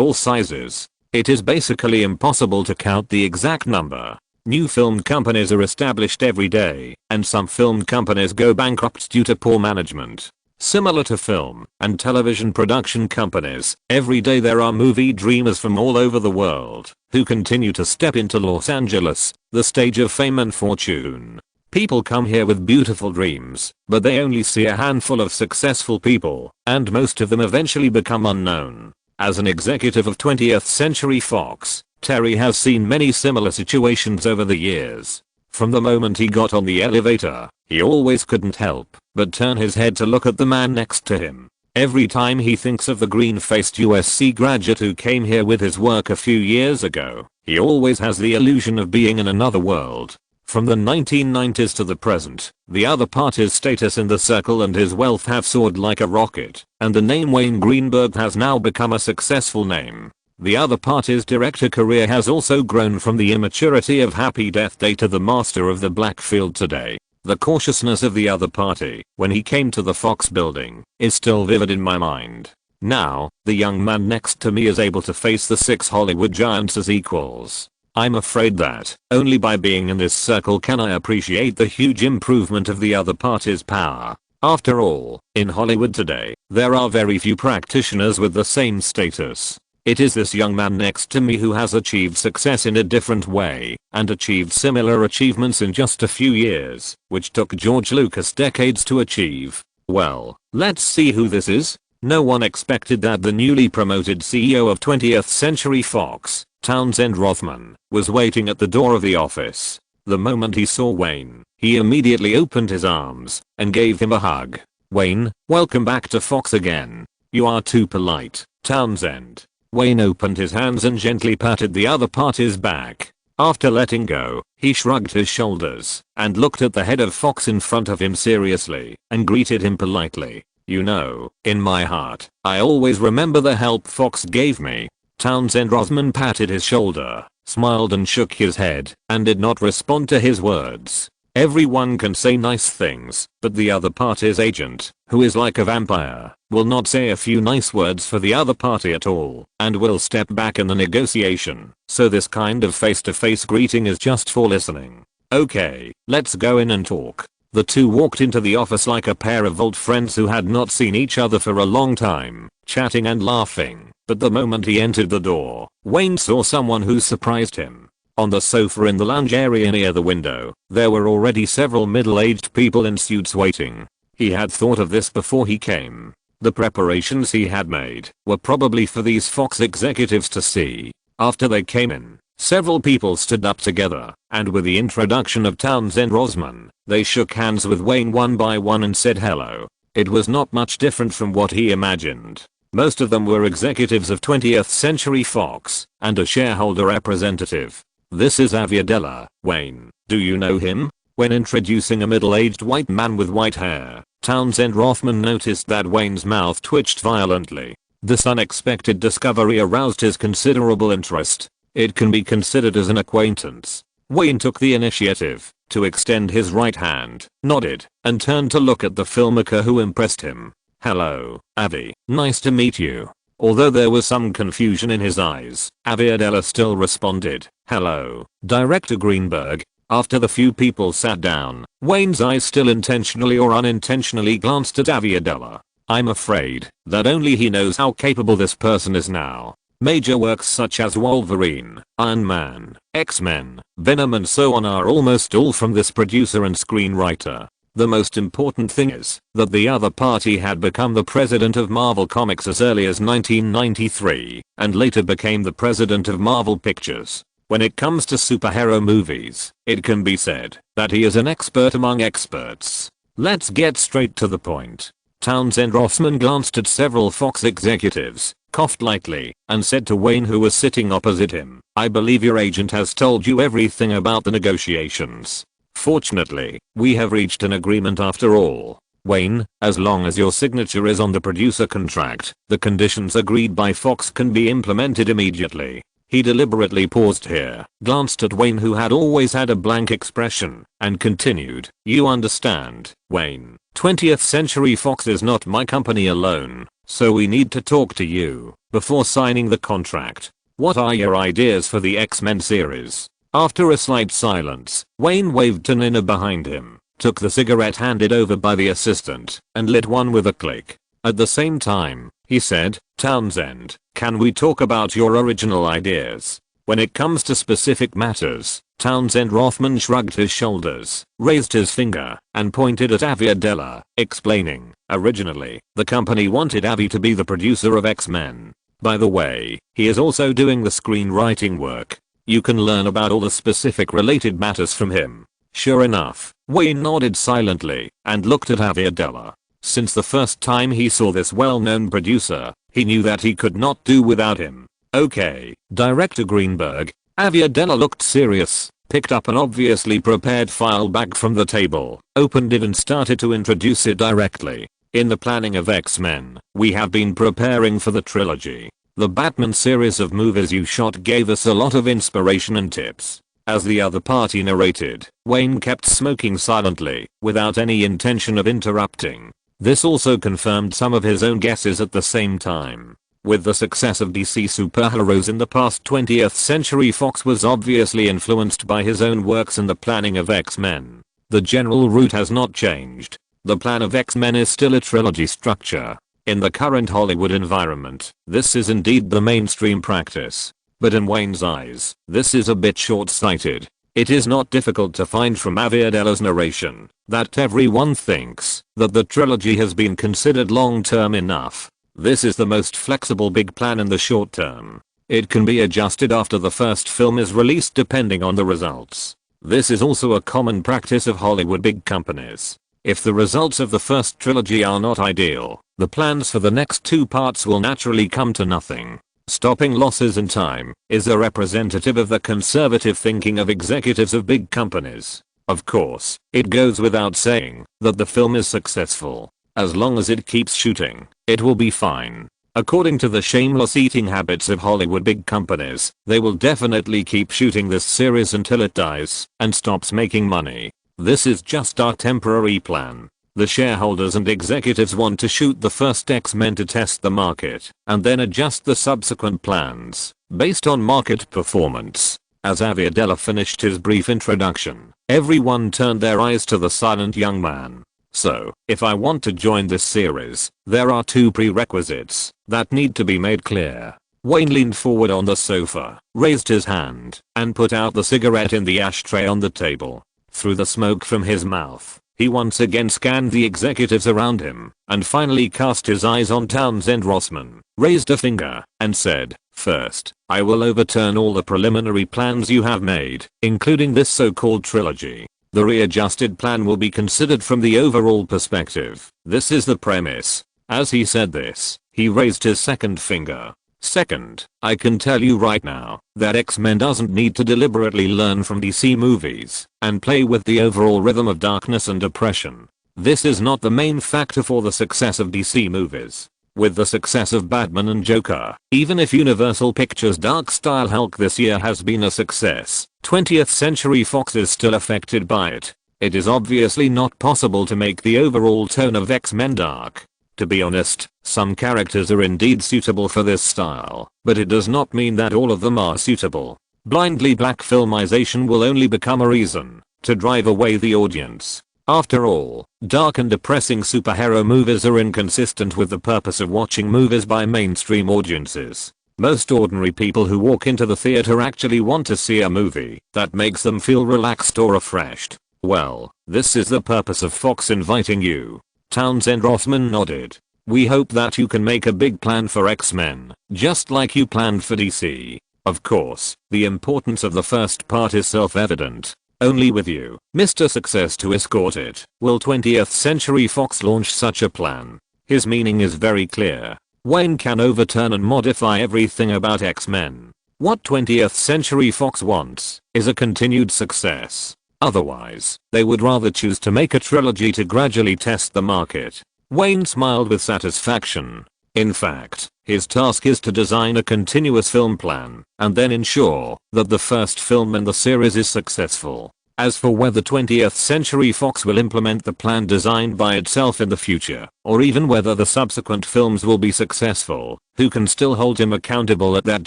all sizes. It is basically impossible to count the exact number. New film companies are established every day, and some film companies go bankrupt due to poor management. Similar to film and television production companies, every day there are movie dreamers from all over the world who continue to step into Los Angeles, the stage of fame and fortune. People come here with beautiful dreams, but they only see a handful of successful people, and most of them eventually become unknown. As an executive of 20th Century Fox, Terry has seen many similar situations over the years. From the moment he got on the elevator, he always couldn't help but turn his head to look at the man next to him. Every time he thinks of the green-faced USC graduate who came here with his work a few years ago, he always has the illusion of being in another world. From the 1990s to the present, the other party's status in the circle and his wealth have soared like a rocket, and the name Wayne Greenberg has now become a successful name. The other party's director career has also grown from the immaturity of Happy Death Day to the master of the Blackfield today. The cautiousness of the other party, when he came to the Fox building, is still vivid in my mind. Now, the young man next to me is able to face the 6 Hollywood giants as equals. I'm afraid that, only by being in this circle can I appreciate the huge improvement of the other party's power. After all, in Hollywood today, there are very few practitioners with the same status. It is this young man next to me who has achieved success in a different way, and achieved similar achievements in just a few years, which took George Lucas decades to achieve. Well, let's see who this is. No one expected that the newly promoted CEO of 20th Century Fox, Townsend Rothman, was waiting at the door of the office. The moment he saw Wayne, he immediately opened his arms and gave him a hug. "Wayne, welcome back to Fox again. You are too polite, Townsend." Wayne opened his hands and gently patted the other party's back. After letting go, he shrugged his shoulders and looked at the head of Fox in front of him seriously and greeted him politely. "You know, in my heart, I always remember the help Fox gave me." Townsend Rothman patted his shoulder, smiled and shook his head, and did not respond to his words. Everyone can say nice things, but the other party's agent, who is like a vampire, will not say a few nice words for the other party at all, and will step back in the negotiation. So this kind of face-to-face greeting is just for listening. "Okay, let's go in and talk." The two walked into the office like a pair of old friends who had not seen each other for a long time, chatting and laughing. But the moment he entered the door, Wayne saw someone who surprised him. On the sofa in the lounge area near the window, there were already several middle-aged people in suits waiting. He had thought of this before he came. The preparations he had made were probably for these Fox executives to see. After they came in, several people stood up together, and with the introduction of Townsend Rothman, they shook hands with Wayne one by one and said hello. It was not much different from what he imagined. Most of them were executives of 20th Century Fox, and a shareholder representative. "This is Aviadella, Wayne. Do you know him?" When introducing a middle-aged white man with white hair, Townsend Rothman noticed that Wayne's mouth twitched violently. This unexpected discovery aroused his considerable interest. It can be considered as an acquaintance. Wayne took the initiative to extend his right hand, nodded, and turned to look at the filmmaker who impressed him. "Hello, Avi. Nice to meet you." Although there was some confusion in his eyes, Aviadella still responded, "Hello, Director Greenberg." After the few people sat down, Wayne's eyes still intentionally or unintentionally glanced at Aviadella. I'm afraid that only he knows how capable this person is now. Major works such as Wolverine, Iron Man, X-Men, Venom and so on are almost all from this producer and screenwriter. The most important thing is that the other party had become the president of Marvel Comics as early as 1993, and later became the president of Marvel Pictures. When it comes to superhero movies, it can be said that he is an expert among experts. Let's get straight to the point. Townsend Rothman glanced at several Fox executives, coughed lightly, and said to Wayne who was sitting opposite him, "I believe your agent has told you everything about the negotiations. Fortunately, we have reached an agreement after all. Wayne, as long as your signature is on the producer contract, the conditions agreed by Fox can be implemented immediately." He deliberately paused here, glanced at Wayne who had always had a blank expression, and continued, "You understand, Wayne, 20th Century Fox is not my company alone, so we need to talk to you before signing the contract. What are your ideas for the X-Men series?" After a slight silence, Wayne waved to Nina behind him, took the cigarette handed over by the assistant, and lit one with a click. At the same time, he said, "Townsend, can we talk about your original ideas?" When it comes to specific matters, Townsend Rothman shrugged his shoulders, raised his finger, and pointed at Aviadella, explaining, "Originally, the company wanted Avi to be the producer of X-Men. By the way, he is also doing the screenwriting work. You can learn about all the specific related matters from him." Sure enough, Wayne nodded silently and looked at Aviadella. Since the first time he saw this well-known producer, he knew that he could not do without him. Okay, director Greenberg. Aviadella looked serious, picked up an obviously prepared file back from the table, opened it and started to introduce it directly. In the planning of X-Men, we have been preparing for the trilogy. The Batman series of movies you shot gave us a lot of inspiration and tips. As the other party narrated, Wayne kept smoking silently, without any intention of interrupting. This also confirmed some of his own guesses at the same time. With the success of DC superheroes in the past, 20th Century Fox was obviously influenced by his own works in the planning of X-Men. The general route has not changed. The plan of X-Men is still a trilogy structure. In the current Hollywood environment, this is indeed the mainstream practice. But in Wayne's eyes, this is a bit short-sighted. It is not difficult to find from Aviadella's narration that everyone thinks that the trilogy has been considered long-term enough. This is the most flexible big plan in the short term. It can be adjusted after the first film is released depending on the results. This is also a common practice of Hollywood big companies. If the results of the first trilogy are not ideal, the plans for the next two parts will naturally come to nothing. Stopping losses in time is a representative of the conservative thinking of executives of big companies. Of course, it goes without saying that the film is successful. As long as it keeps shooting, it will be fine. According to the shameless eating habits of Hollywood big companies, they will definitely keep shooting this series until it dies and stops making money. This is just our temporary plan. The shareholders and executives want to shoot the first X-Men to test the market and then adjust the subsequent plans based on market performance. As Aviadella finished his brief introduction, everyone turned their eyes to the silent young man. So, if I want to join this series, there are two prerequisites that need to be made clear. Wayne leaned forward on the sofa, raised his hand, and put out the cigarette in the ashtray on the table. Through the smoke from his mouth, he once again scanned the executives around him, and finally cast his eyes on Townsend Rossman, raised a finger, and said, "First, I will overturn all the preliminary plans you have made, including this so-called trilogy. The readjusted plan will be considered from the overall perspective. This is the premise." As he said this, he raised his second finger. "Second, I can tell you right now that X-Men doesn't need to deliberately learn from DC movies and play with the overall rhythm of darkness and oppression. This is not the main factor for the success of DC movies. With the success of Batman and Joker, even if Universal Pictures' dark-style Hulk this year has been a success, 20th Century Fox is still affected by it. It is obviously not possible to make the overall tone of X-Men dark. To be honest, some characters are indeed suitable for this style, but it does not mean that all of them are suitable. Blindly black filmization will only become a reason to drive away the audience. After all, dark and depressing superhero movies are inconsistent with the purpose of watching movies by mainstream audiences. Most ordinary people who walk into the theater actually want to see a movie that makes them feel relaxed or refreshed. Well, this is the purpose of Fox inviting you. Townsend Rossman nodded. "We hope that you can make a big plan for X-Men, just like you planned for DC. Of course, the importance of the first part is self-evident. Only with you, Mr. Success, to escort it, will 20th Century Fox launch such a plan." His meaning is very clear. Wayne can overturn and modify everything about X-Men. What 20th Century Fox wants is a continued success. Otherwise, they would rather choose to make a trilogy to gradually test the market. Wayne smiled with satisfaction. In fact, his task is to design a continuous film plan and then ensure that the first film in the series is successful. As for whether 20th Century Fox will implement the plan designed by itself in the future, or even whether the subsequent films will be successful, who can still hold him accountable at that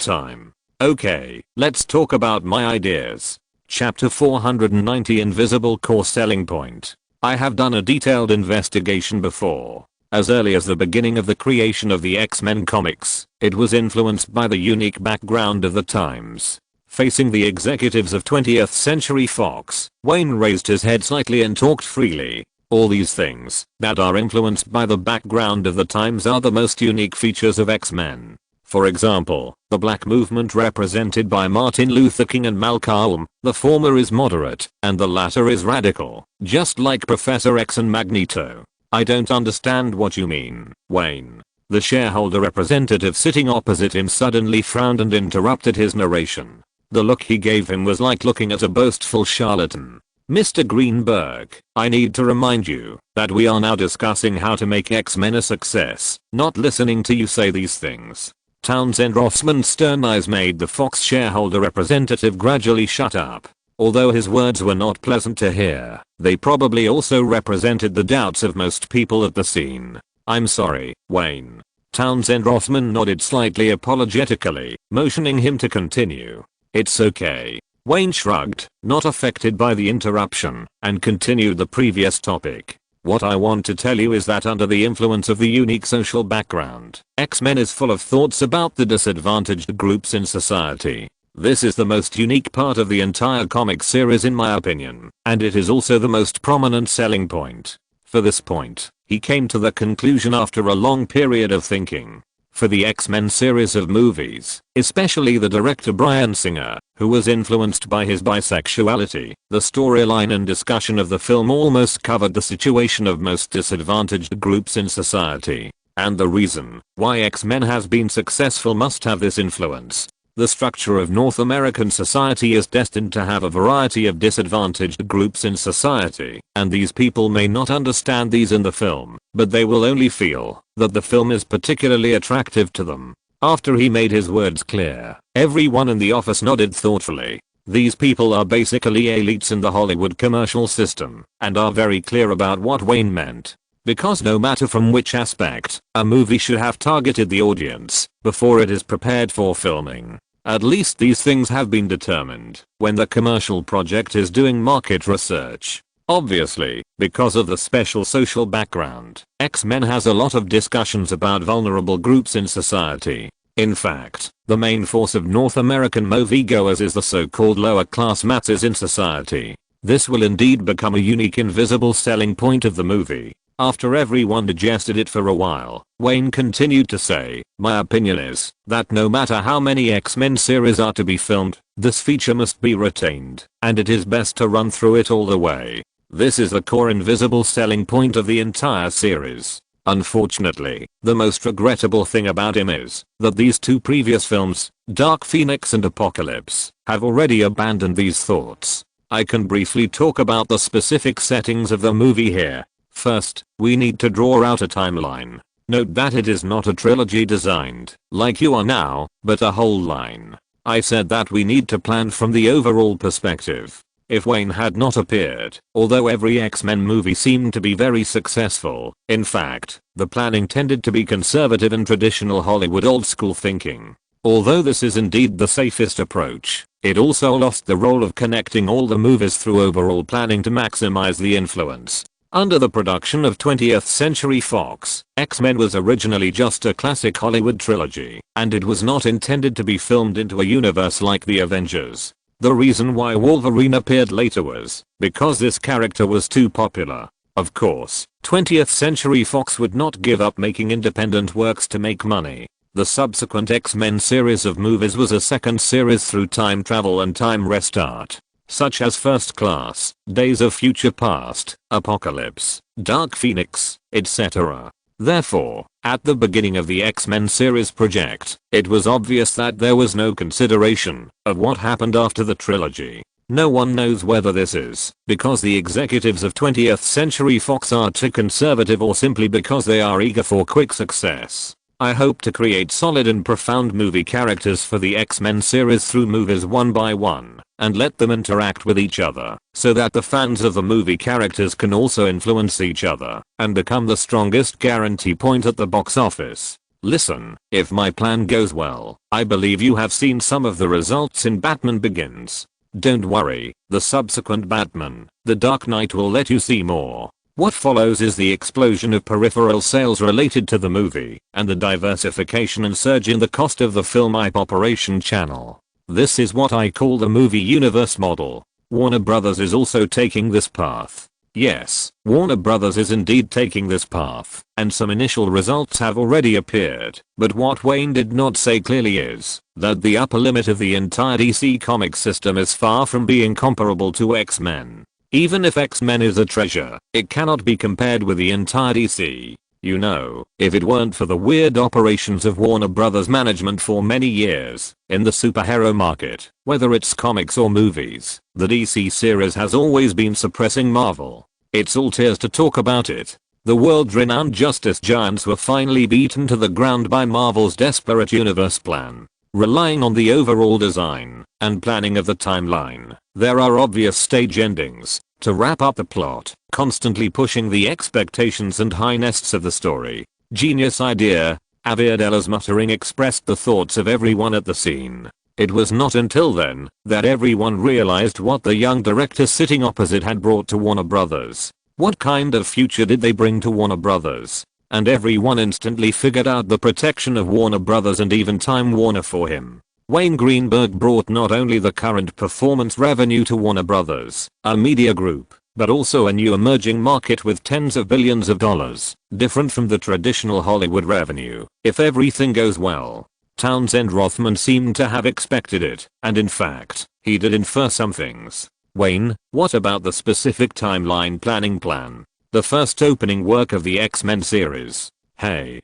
time? Okay, let's talk about my ideas. Chapter 490, Invisible Core Selling Point. I have done a detailed investigation before. As early as the beginning of the creation of the X-Men comics, it was influenced by the unique background of the times. Facing the executives of 20th Century Fox, Wayne raised his head slightly and talked freely. All these things that are influenced by the background of the times are the most unique features of X-Men. For example, the Black movement represented by Martin Luther King and Malcolm, the former is moderate and the latter is radical, just like Professor X and Magneto. I don't understand what you mean, Wayne. The shareholder representative sitting opposite him suddenly frowned and interrupted his narration. The look he gave him was like looking at a boastful charlatan. Mr. Greenberg, I need to remind you that we are now discussing how to make X-Men a success, not listening to you say these things. Townsend Rossman's stern eyes made the Fox shareholder representative gradually shut up. Although his words were not pleasant to hear, they probably also represented the doubts of most people at the scene. I'm sorry, Wayne. Townsend Rossman nodded slightly apologetically, motioning him to continue. It's okay. Wayne shrugged, not affected by the interruption, and continued the previous topic. What I want to tell you is that under the influence of the unique social background, X-Men is full of thoughts about the disadvantaged groups in society. This is the most unique part of the entire comic series in my opinion, and it is also the most prominent selling point. For this point, he came to the conclusion after a long period of thinking. For the X-Men series of movies, especially the director Bryan Singer, who was influenced by his bisexuality, the storyline and discussion of the film almost covered the situation of most disadvantaged groups in society. And the reason why X-Men has been successful must have this influence. The structure of North American society is destined to have a variety of disadvantaged groups in society, and these people may not understand these in the film, but they will only feel that the film is particularly attractive to them. After he made his words clear, everyone in the office nodded thoughtfully. These people are basically elites in the Hollywood commercial system, and are very clear about what Wayne meant. Because no matter from which aspect, a movie should have targeted the audience before it is prepared for filming. At least these things have been determined when the commercial project is doing market research. Obviously, because of the special social background, X-Men has a lot of discussions about vulnerable groups in society. In fact, the main force of North American moviegoers is the so-called lower class masses in society. This will indeed become a unique invisible selling point of the movie. After everyone digested it for a while, Wayne continued to say, my opinion is that no matter how many X-Men series are to be filmed, this feature must be retained, and it is best to run through it all the way. This is the core invisible selling point of the entire series. Unfortunately, the most regrettable thing about him is that these two previous films, Dark Phoenix and Apocalypse, have already abandoned these thoughts. I can briefly talk about the specific settings of the movie here. First, we need to draw out a timeline. Note that it is not a trilogy designed, like you are now, but a whole line. I said that we need to plan from the overall perspective. If Wayne had not appeared, although every X-Men movie seemed to be very successful, in fact, the planning tended to be conservative and traditional Hollywood old school thinking. Although this is indeed the safest approach, it also lost the role of connecting all the movies through overall planning to maximize the influence. Under the production of 20th Century Fox, X-Men was originally just a classic Hollywood trilogy, and it was not intended to be filmed into a universe like the Avengers. The reason why Wolverine appeared later was because this character was too popular. Of course, 20th Century Fox would not give up making independent works to make money. The subsequent X-Men series of movies was a second series through time travel and time restart, such as First Class, Days of Future Past, Apocalypse, Dark Phoenix, etc. Therefore, at the beginning of the X-Men series project, it was obvious that there was no consideration of what happened after the trilogy. No one knows whether this is because the executives of 20th Century Fox are too conservative or simply because they are eager for quick success. I hope to create solid and profound movie characters for the X-Men series through movies one by one, and let them interact with each other, so that the fans of the movie characters can also influence each other, and become the strongest guarantee point at the box office. Listen, if my plan goes well, I believe you have seen some of the results in Batman Begins. Don't worry, the subsequent Batman, The Dark Knight will let you see more. What follows is the explosion of peripheral sales related to the movie, and the diversification and surge in the cost of the film IP operation channel. This is what I call the movie universe model. Warner Brothers is also taking this path. Yes, Warner Brothers is indeed taking this path, and some initial results have already appeared, but what Wayne did not say clearly is that the upper limit of the entire DC Comics system is far from being comparable to X-Men. Even if X-Men is a treasure, it cannot be compared with the entire DC. You know, if it weren't for the weird operations of Warner Brothers management for many years, in the superhero market, whether it's comics or movies, the DC series has always been suppressing Marvel. It's all tears to talk about it. The world-renowned Justice Giants were finally beaten to the ground by Marvel's desperate universe plan. Relying on the overall design and planning of the timeline, there are obvious stage endings to wrap up the plot, constantly pushing the expectations and high nests of the story. Genius idea, Aviadella's muttering expressed the thoughts of everyone at the scene. It was not until then that everyone realized what the young director sitting opposite had brought to Warner Brothers. What kind of future did they bring to Warner Brothers? And everyone instantly figured out the protection of Warner Brothers and even Time Warner for him. Wayne Greenberg brought not only the current performance revenue to Warner Brothers, a media group, but also a new emerging market with tens of billions of dollars, different from the traditional Hollywood revenue. If everything goes well, Townsend Rothman seemed to have expected it, and in fact, he did infer some things. Wayne, what about the specific timeline planning plan? The first opening work of the X-Men series. Hey,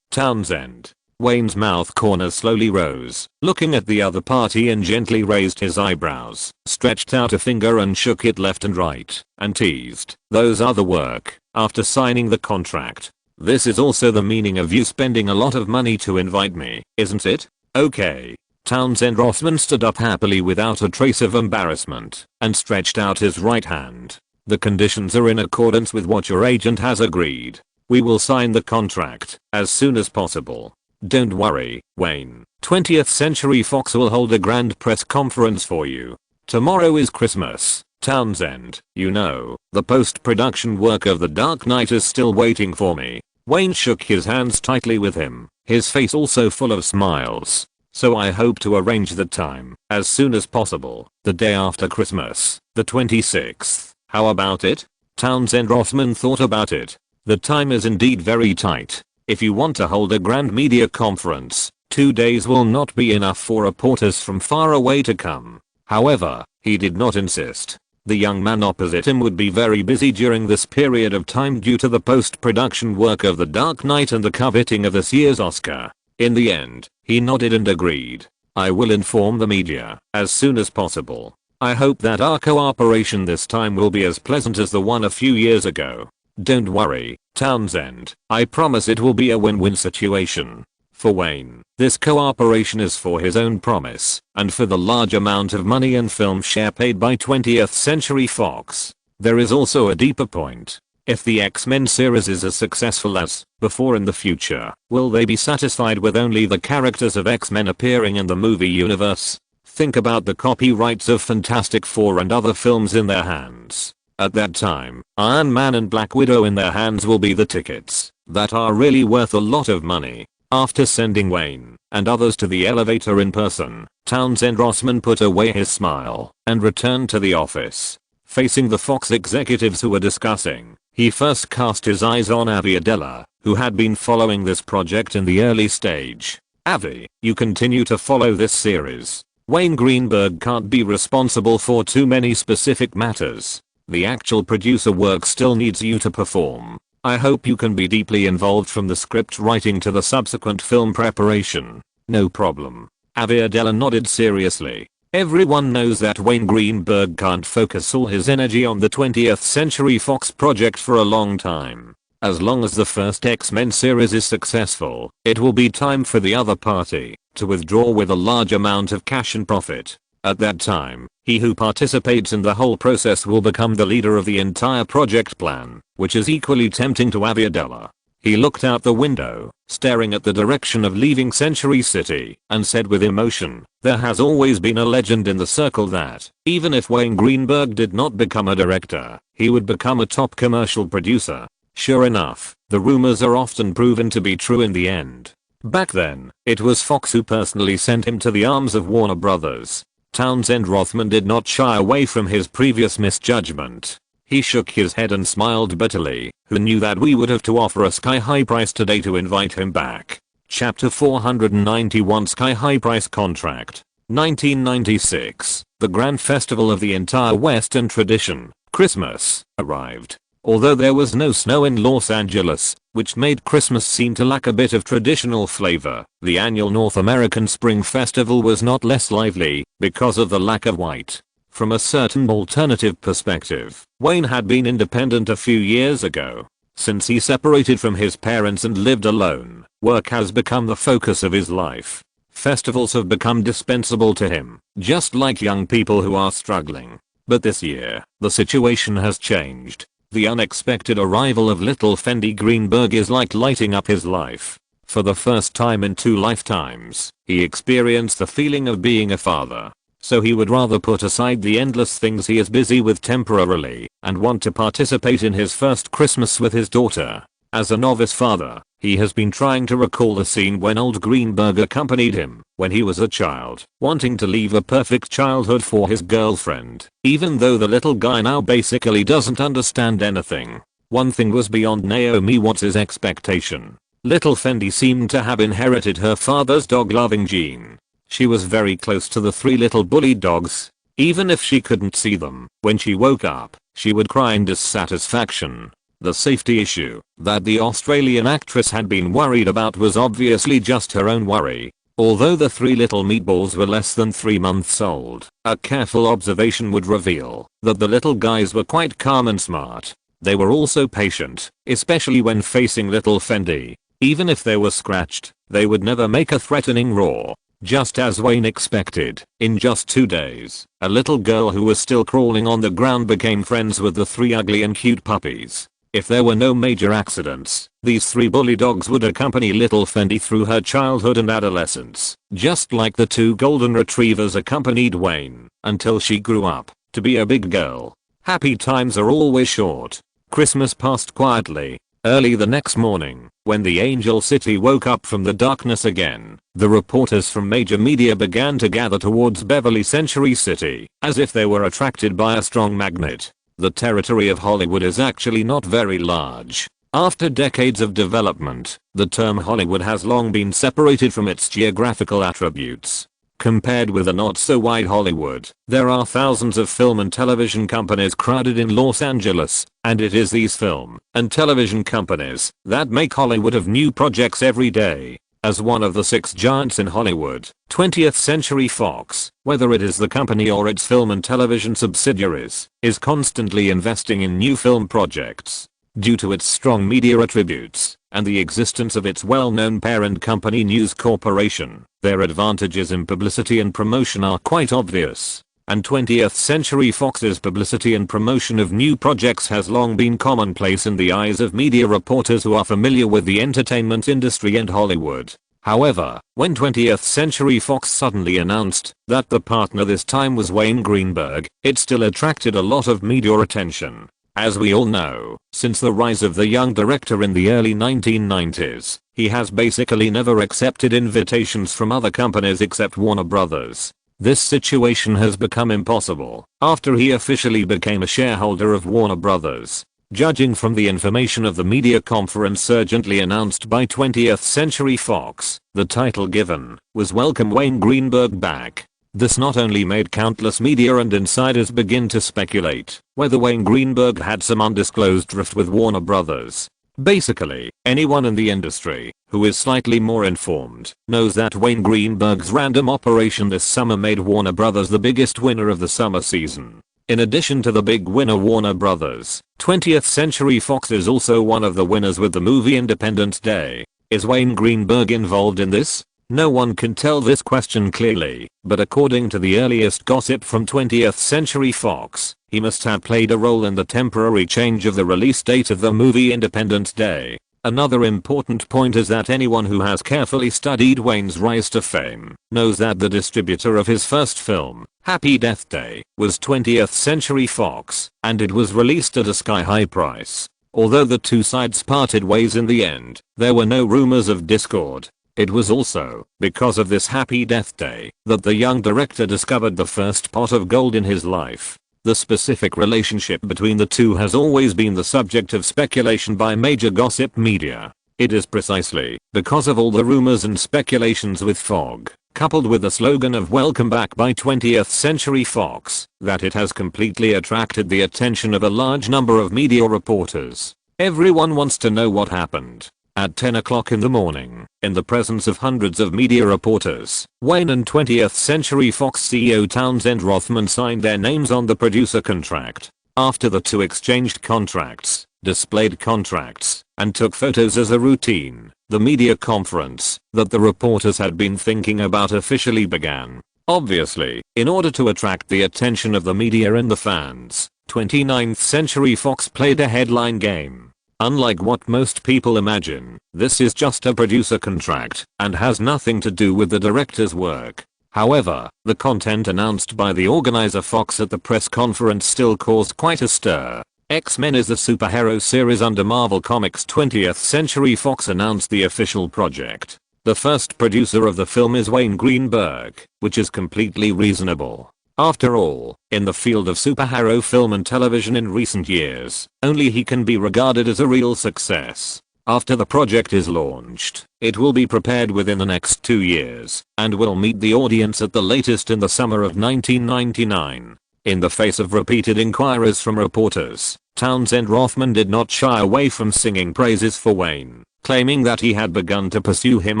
Townsend. Wayne's mouth corners slowly rose, looking at the other party and gently raised his eyebrows, stretched out a finger and shook it left and right, and teased, those are the work, after signing the contract. This is also the meaning of you spending a lot of money to invite me, isn't it? Okay. Townsend Rothman stood up happily without a trace of embarrassment, and stretched out his right hand. The conditions are in accordance with what your agent has agreed. We will sign the contract as soon as possible. Don't worry, Wayne. 20th Century Fox will hold a grand press conference for you. Tomorrow is Christmas, Townsend. You know, the post-production work of The Dark Knight is still waiting for me. Wayne shook his hands tightly with him, his face also full of smiles. So I hope to arrange the time as soon as possible, the day after Christmas, the 26th. How about it? Townsend Rothman thought about it. The time is indeed very tight. If you want to hold a grand media conference, 2 days will not be enough for reporters from far away to come. However, he did not insist. The young man opposite him would be very busy during this period of time due to the post-production work of The Dark Knight and the coveting of this year's Oscar. In the end, he nodded and agreed. I will inform the media as soon as possible. I hope that our cooperation this time will be as pleasant as the one a few years ago. Don't worry, Townsend. I promise it will be a win-win situation. For Wayne, this cooperation is for his own promise, and for the large amount of money and film share paid by 20th Century Fox. There is also a deeper point. If the X-Men series is as successful as before in the future, will they be satisfied with only the characters of X-Men appearing in the movie universe? Think about the copyrights of Fantastic Four and other films in their hands. At that time, Iron Man and Black Widow in their hands will be the tickets that are really worth a lot of money. After sending Wayne and others to the elevator in person, Townsend Rothman put away his smile and returned to the office. Facing the Fox executives who were discussing, he first cast his eyes on Aviadella, who had been following this project in the early stage. Avi, you continue to follow this series. Wayne Greenberg can't be responsible for too many specific matters. The actual producer work still needs you to perform. I hope you can be deeply involved from the script writing to the subsequent film preparation. No problem. Aviadella nodded seriously. Everyone knows that Wayne Greenberg can't focus all his energy on the 20th Century Fox project for a long time. As long as the first X-Men series is successful, it will be time for the other party to withdraw with a large amount of cash and profit. At that time, he who participates in the whole process will become the leader of the entire project plan, which is equally tempting to Aviadella. He looked out the window, staring at the direction of leaving Century City, and said with emotion, there has always been a legend in the circle that, even if Wayne Greenberg did not become a director, he would become a top commercial producer. Sure enough, the rumors are often proven to be true in the end. Back then, it was Fox who personally sent him to the arms of Warner Brothers. Townsend Rothman did not shy away from his previous misjudgment. He shook his head and smiled bitterly. Who knew that we would have to offer a sky-high price today to invite him back? Chapter 491 Sky-High Price Contract. 1996. The grand festival of the entire Western tradition. Christmas arrived. Although there was no snow in Los Angeles, which made Christmas seem to lack a bit of traditional flavor, the annual North American Spring Festival was not less lively because of the lack of white. From a certain alternative perspective, Wayne had been independent a few years ago. Since he separated from his parents and lived alone, work has become the focus of his life. Festivals have become dispensable to him, just like young people who are struggling. But this year, the situation has changed. The unexpected arrival of little Fendi Greenberg is like lighting up his life. For the first time in 2 lifetimes, he experienced the feeling of being a father. So he would rather put aside the endless things he is busy with temporarily and want to participate in his first Christmas with his daughter. As a novice father, he has been trying to recall the scene when old Greenberg accompanied him when he was a child, wanting to leave a perfect childhood for his girlfriend, even though the little guy now basically doesn't understand anything. One thing was beyond Naomi Watts' expectation. Little Fendi seemed to have inherited her father's dog-loving gene. She was very close to the 3 little bully dogs. Even if she couldn't see them, when she woke up, she would cry in dissatisfaction. The safety issue that the Australian actress had been worried about was obviously just her own worry. Although the 3 little meatballs were less than 3 months old, a careful observation would reveal that the little guys were quite calm and smart. They were also patient, especially when facing little Fendi. Even if they were scratched, they would never make a threatening roar. Just as Wayne expected, in just 2 days, a little girl who was still crawling on the ground became friends with the 3 ugly and cute puppies. If there were no major accidents, these 3 bully dogs would accompany little Fendi through her childhood and adolescence, just like the 2 golden retrievers accompanied Wayne until she grew up to be a big girl. Happy times are always short. Christmas passed quietly. Early the next morning, when the Angel City woke up from the darkness again, the reporters from major media began to gather towards Beverly Century City, as if they were attracted by a strong magnet. The territory of Hollywood is actually not very large. After decades of development, the term Hollywood has long been separated from its geographical attributes. Compared with a not-so-wide Hollywood, there are thousands of film and television companies crowded in Los Angeles, and it is these film and television companies that make Hollywood of new projects every day. As one of the 6 giants in Hollywood, 20th Century Fox, whether it is the company or its film and television subsidiaries, is constantly investing in new film projects. Due to its strong media attributes and the existence of its well-known parent company News Corporation, their advantages in publicity and promotion are quite obvious. And 20th Century Fox's publicity and promotion of new projects has long been commonplace in the eyes of media reporters who are familiar with the entertainment industry and Hollywood. However, when 20th Century Fox suddenly announced that the partner this time was Wayne Greenberg, it still attracted a lot of media attention. As we all know, since the rise of the young director in the early 1990s, he has basically never accepted invitations from other companies except Warner Brothers. This situation has become impossible after he officially became a shareholder of Warner Brothers. Judging from the information of the media conference urgently announced by 20th Century Fox, the title given was "Welcome Wayne Greenberg Back." This not only made countless media and insiders begin to speculate whether Wayne Greenberg had some undisclosed rift with Warner Brothers. Basically, anyone in the industry who is slightly more informed knows that Wayne Greenberg's random operation this summer made Warner Brothers the biggest winner of the summer season. In addition to the big winner Warner Brothers, 20th Century Fox is also one of the winners with the movie Independence Day. Is Wayne Greenberg involved in this? No one can tell this question clearly, but according to the earliest gossip from 20th Century Fox, he must have played a role in the temporary change of the release date of the movie Independence Day. Another important point is that anyone who has carefully studied Wayne's rise to fame knows that the distributor of his first film, Happy Death Day, was 20th Century Fox, and it was released at a sky-high price. Although the 2 sides parted ways in the end, there were no rumors of discord. It was also because of this Happy Death Day that the young director discovered the first pot of gold in his life. The specific relationship between the 2 has always been the subject of speculation by major gossip media. It is precisely because of all the rumors and speculations with Fog coupled with the slogan of "Welcome Back" by 20th Century Fox, that it has completely attracted the attention of a large number of media reporters. Everyone wants to know what happened. At 10 o'clock in the morning, in the presence of hundreds of media reporters, Wayne and 20th Century Fox CEO Townsend Rothman signed their names on the producer contract. After the two exchanged contracts, displayed contracts, and took photos as a routine, the media conference that the reporters had been thinking about officially began. Obviously, in order to attract the attention of the media and the fans, 29th Century Fox played a headline game. Unlike what most people imagine, this is just a producer contract and has nothing to do with the director's work. However, the content announced by the organizer Fox at the press conference still caused quite a stir. X-Men is the superhero series under Marvel Comics. 20th Century Fox announced the official project. The first producer of the film is Wayne Greenberg, which is completely reasonable. After all, in the field of superhero film and television in recent years, only he can be regarded as a real success. After the project is launched, it will be prepared within the next 2 years, and will meet the audience at the latest in the summer of 1999. In the face of repeated inquiries from reporters, Townsend Rothman did not shy away from singing praises for Wayne, claiming that he had begun to pursue him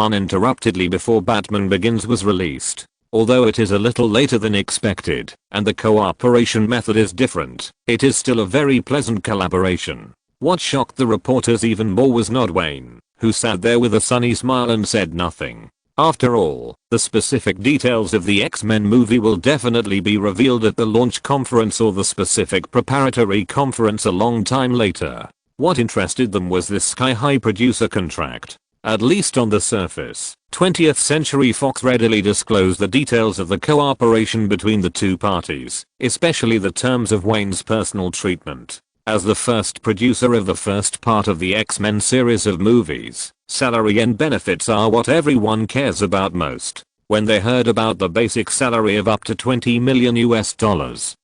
uninterruptedly before Batman Begins was released. Although it is a little later than expected, and the cooperation method is different, it is still a very pleasant collaboration. What shocked the reporters even more was not Wayne, who sat there with a sunny smile and said nothing. After all, the specific details of the X-Men movie will definitely be revealed at the launch conference or the specific preparatory conference a long time later. What interested them was this sky-high producer contract. At least on the surface, 20th Century Fox readily disclosed the details of the cooperation between the two parties, especially the terms of Wayne's personal treatment. As the first producer of the first part of the X-Men series of movies, salary and benefits are what everyone cares about most. When they heard about the basic salary of up to $20 million,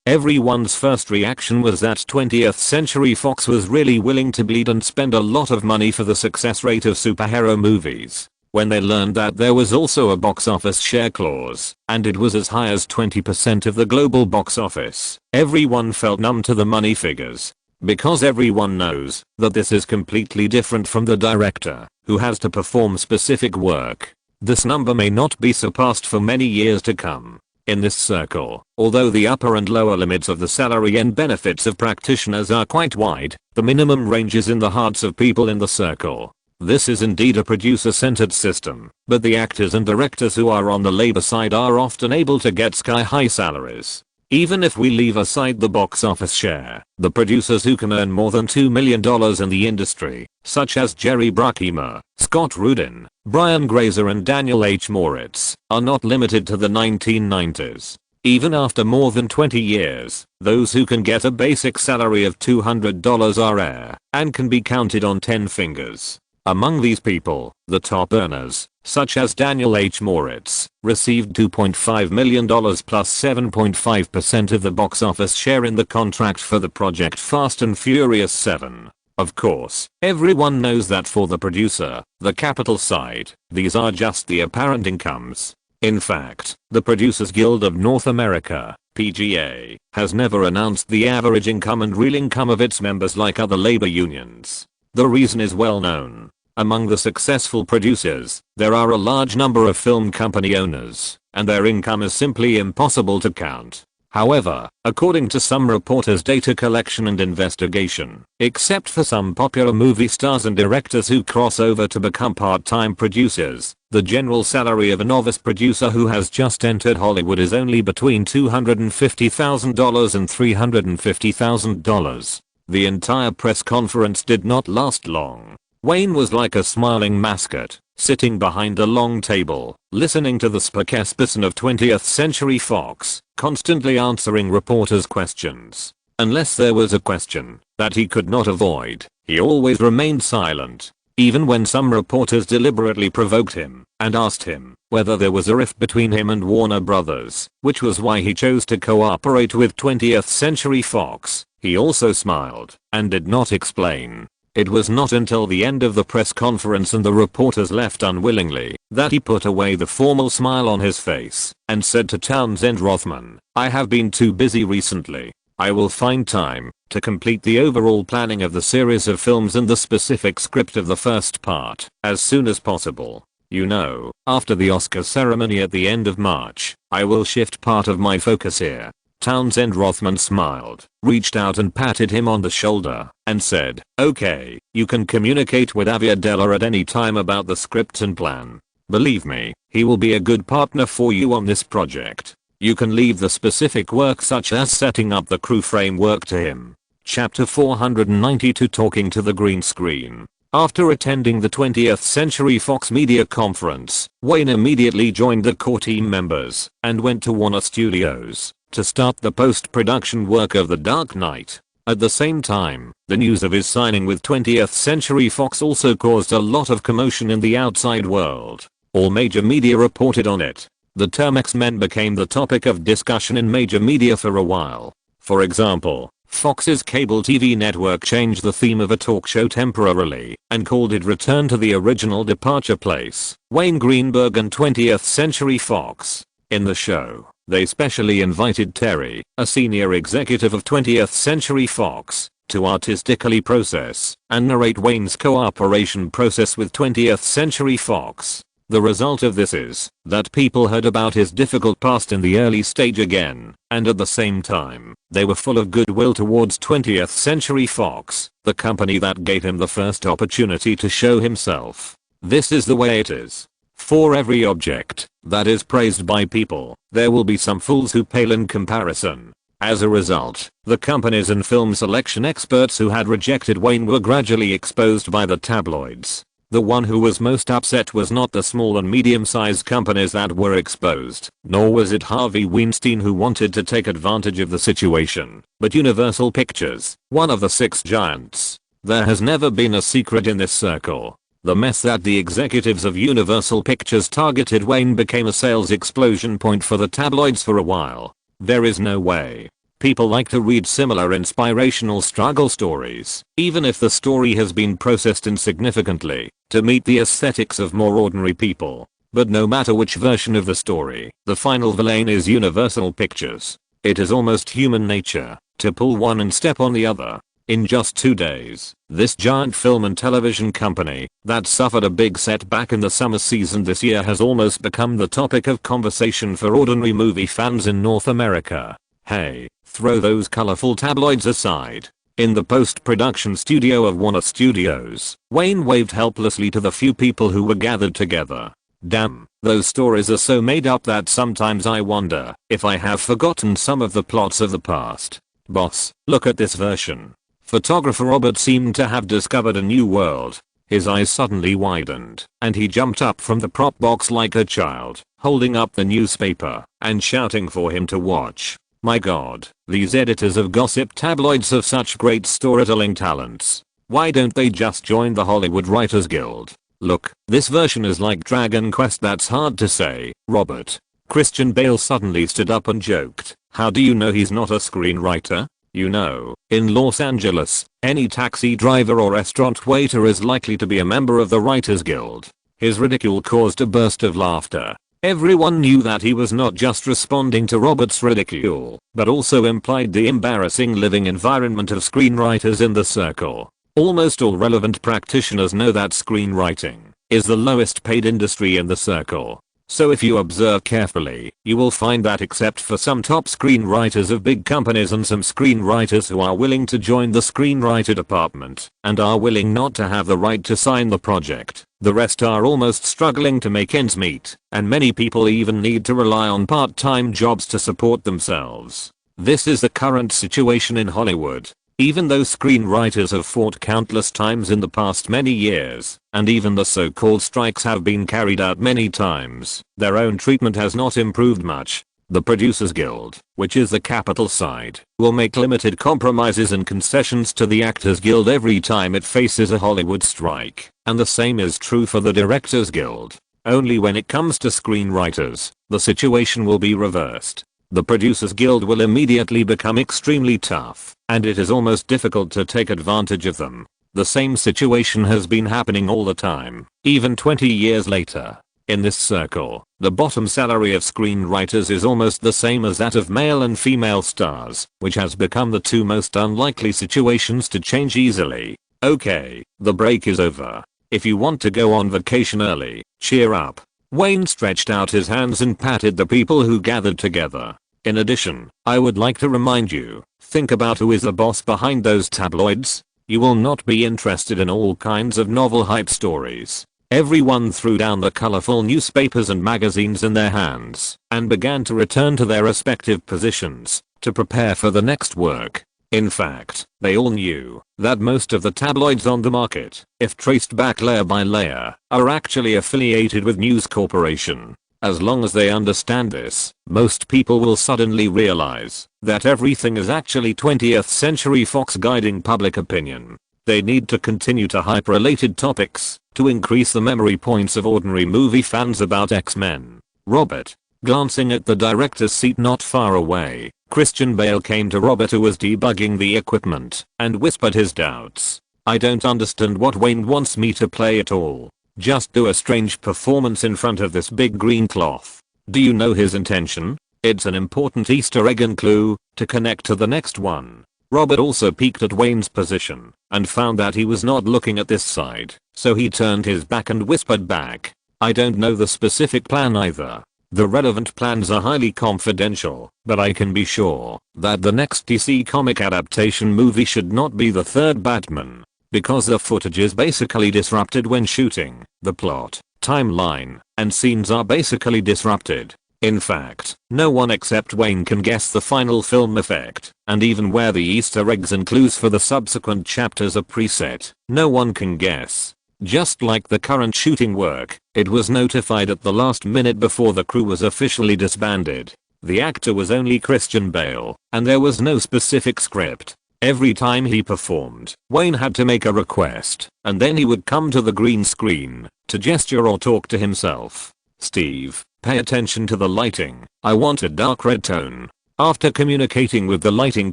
everyone's first reaction was that 20th Century Fox was really willing to bleed and spend a lot of money for the success rate of superhero movies. When they learned that there was also a box office share clause, and it was as high as 20% of the global box office, everyone felt numb to the money figures. Because everyone knows that this is completely different from the director, who has to perform specific work. This number may not be surpassed for many years to come. In this circle, although the upper and lower limits of the salary and benefits of practitioners are quite wide, the minimum ranges in the hearts of people in the circle. This is indeed a producer-centered system, but the actors and directors who are on the labor side are often able to get sky-high salaries. Even if we leave aside the box office share, the producers who can earn more than $2 million in the industry, such as Jerry Bruckheimer, Scott Rudin, Brian Grazer and Daniel H. Moritz, are not limited to the 1990s. Even after more than 20 years, those who can get a basic salary of $200 are rare, and can be counted on 10 fingers. Among these people, the top earners, such as Daniel H. Moritz, received $2.5 million plus 7.5% of the box office share in the contract for the project Fast and Furious 7. Of course, everyone knows that for the producer, the capital side, these are just the apparent incomes. In fact, the Producers Guild of North America, PGA, has never announced the average income and real income of its members like other labor unions. The reason is well known. Among the successful producers, there are a large number of film company owners, and their income is simply impossible to count. However, according to some reporters' data collection and investigation, except for some popular movie stars and directors who cross over to become part-time producers, the general salary of a novice producer who has just entered Hollywood is only between $250,000 and $350,000. The entire press conference did not last long. Wayne was like a smiling mascot, sitting behind a long table, listening to the spokesperson of 20th Century Fox, constantly answering reporters' questions. Unless there was a question that he could not avoid, he always remained silent. Even when some reporters deliberately provoked him and asked him whether there was a rift between him and Warner Brothers, which was why he chose to cooperate with 20th Century Fox, he also smiled and did not explain. It was not until the end of the press conference and the reporters left unwillingly that he put away the formal smile on his face and said to Townsend Rothman, "I have been too busy recently. I will find time to complete the overall planning of the series of films and the specific script of the first part as soon as possible. You know, after the Oscar ceremony at the end of March, I will shift part of my focus here." Townsend Rothman smiled, reached out and patted him on the shoulder, and said, "Okay, you can communicate with Aviadella at any time about the script and plan. Believe me, he will be a good partner for you on this project. You can leave the specific work such as setting up the crew framework to him." Chapter 492 Talking to the Green Screen. After attending the 20th Century Fox Media Conference, Wayne immediately joined the core team members and went to Warner Studios to start the post-production work of The Dark Knight. At the same time, the news of his signing with 20th Century Fox also caused a lot of commotion in the outside world. All major media reported on it. The term X-Men became the topic of discussion in major media for a while. For example, Fox's cable TV network changed the theme of a talk show temporarily and called it Return to the Original Departure Place, Wayne Greenberg and 20th Century Fox. In the show, they specially invited Terry, a senior executive of 20th Century Fox, to artistically process and narrate Wayne's cooperation process with 20th Century Fox. The result of this is that people heard about his difficult past in the early stage again, and at the same time, they were full of goodwill towards 20th Century Fox, the company that gave him the first opportunity to show himself. This is the way it is. For every object that is praised by people, there will be some fools who pale in comparison. As a result, the companies and film selection experts who had rejected Wayne were gradually exposed by the tabloids. The one who was most upset was not the small and medium-sized companies that were exposed, nor was it Harvey Weinstein who wanted to take advantage of the situation, but Universal Pictures, one of the six giants. There has never been a secret in this circle. The mess that the executives of Universal Pictures targeted Wayne became a sales explosion point for the tabloids for a while. There is no way. People like to read similar inspirational struggle stories, even if the story has been processed insignificantly, to meet the aesthetics of more ordinary people. But no matter which version of the story, the final villain is Universal Pictures. It is almost human nature to pull one and step on the other. In just 2 days, this giant film and television company that suffered a big setback in the summer season this year has almost become the topic of conversation for ordinary movie fans in North America. Hey, throw those colorful tabloids aside. In the post-production studio of Warner Studios, Wayne waved helplessly to the few people who were gathered together. Damn, those stories are so made up that sometimes I wonder if I have forgotten some of the plots of the past. Boss, look at this version. Photographer Robert seemed to have discovered a new world. His eyes suddenly widened, and he jumped up from the prop box like a child, holding up the newspaper and shouting for him to watch. My god, these editors of gossip tabloids have such great storytelling talents. Why don't they just join the Hollywood Writers Guild? Look, this version is like Dragon Quest. That's hard to say, Robert. Christian Bale suddenly stood up and joked. How do you know he's not a screenwriter? You know, in Los Angeles, any taxi driver or restaurant waiter is likely to be a member of the Writers Guild. His ridicule caused a burst of laughter. Everyone knew that he was not just responding to Robert's ridicule, but also implied the embarrassing living environment of screenwriters in the circle. Almost all relevant practitioners know that screenwriting is the lowest paid industry in the circle. So if you observe carefully, you will find that except for some top screenwriters of big companies and some screenwriters who are willing to join the screenwriter department and are willing not to have the right to sign the project, the rest are almost struggling to make ends meet, and many people even need to rely on part-time jobs to support themselves. This is the current situation in Hollywood. Even though screenwriters have fought countless times in the past many years, and even the so-called strikes have been carried out many times, their own treatment has not improved much. The Producers Guild, which is the capital side, will make limited compromises and concessions to the Actors Guild every time it faces a Hollywood strike, and the same is true for the Directors Guild. Only when it comes to screenwriters, the situation will be reversed. The Producers Guild will immediately become extremely tough, and it is almost difficult to take advantage of them. The same situation has been happening all the time, even 20 years later. In this circle, the bottom salary of screenwriters is almost the same as that of male and female stars, which has become the two most unlikely situations to change easily. Okay, the break is over. If you want to go on vacation early, cheer up. Wayne stretched out his hands and patted the people who gathered together. In addition, I would like to remind you, think about who is the boss behind those tabloids. You will not be interested in all kinds of novel hype stories. Everyone threw down the colorful newspapers and magazines in their hands and began to return to their respective positions to prepare for the next work. In fact, they all knew that most of the tabloids on the market, if traced back layer by layer, are actually affiliated with News Corporation. As long as they understand this, most people will suddenly realize that everything is actually 20th Century Fox guiding public opinion. They need to continue to hype related topics to increase the memory points of ordinary movie fans about X-Men. Robert. Glancing at the director's seat not far away, Christian Bale came to Robert, who was debugging the equipment, and whispered his doubts. I don't understand what Wayne wants me to play at all. Just do a strange performance in front of this big green cloth. Do you know his intention? It's an important Easter egg and clue to connect to the next one. Robert also peeked at Wayne's position and found that he was not looking at this side, so he turned his back and whispered back. I don't know the specific plan either. The relevant plans are highly confidential, but I can be sure that the next DC comic adaptation movie should not be the third Batman, because the footage is basically disrupted when shooting. The plot, timeline, and scenes are basically disrupted. In fact, no one except Wayne can guess the final film effect, and even where the Easter eggs and clues for the subsequent chapters are preset, no one can guess. Just like the current shooting work, it was notified at the last minute before the crew was officially disbanded. The actor was only Christian Bale, and there was no specific script. Every time he performed, Wayne had to make a request, and then he would come to the green screen to gesture or talk to himself. Steve, pay attention to the lighting. I want a dark red tone. After communicating with the lighting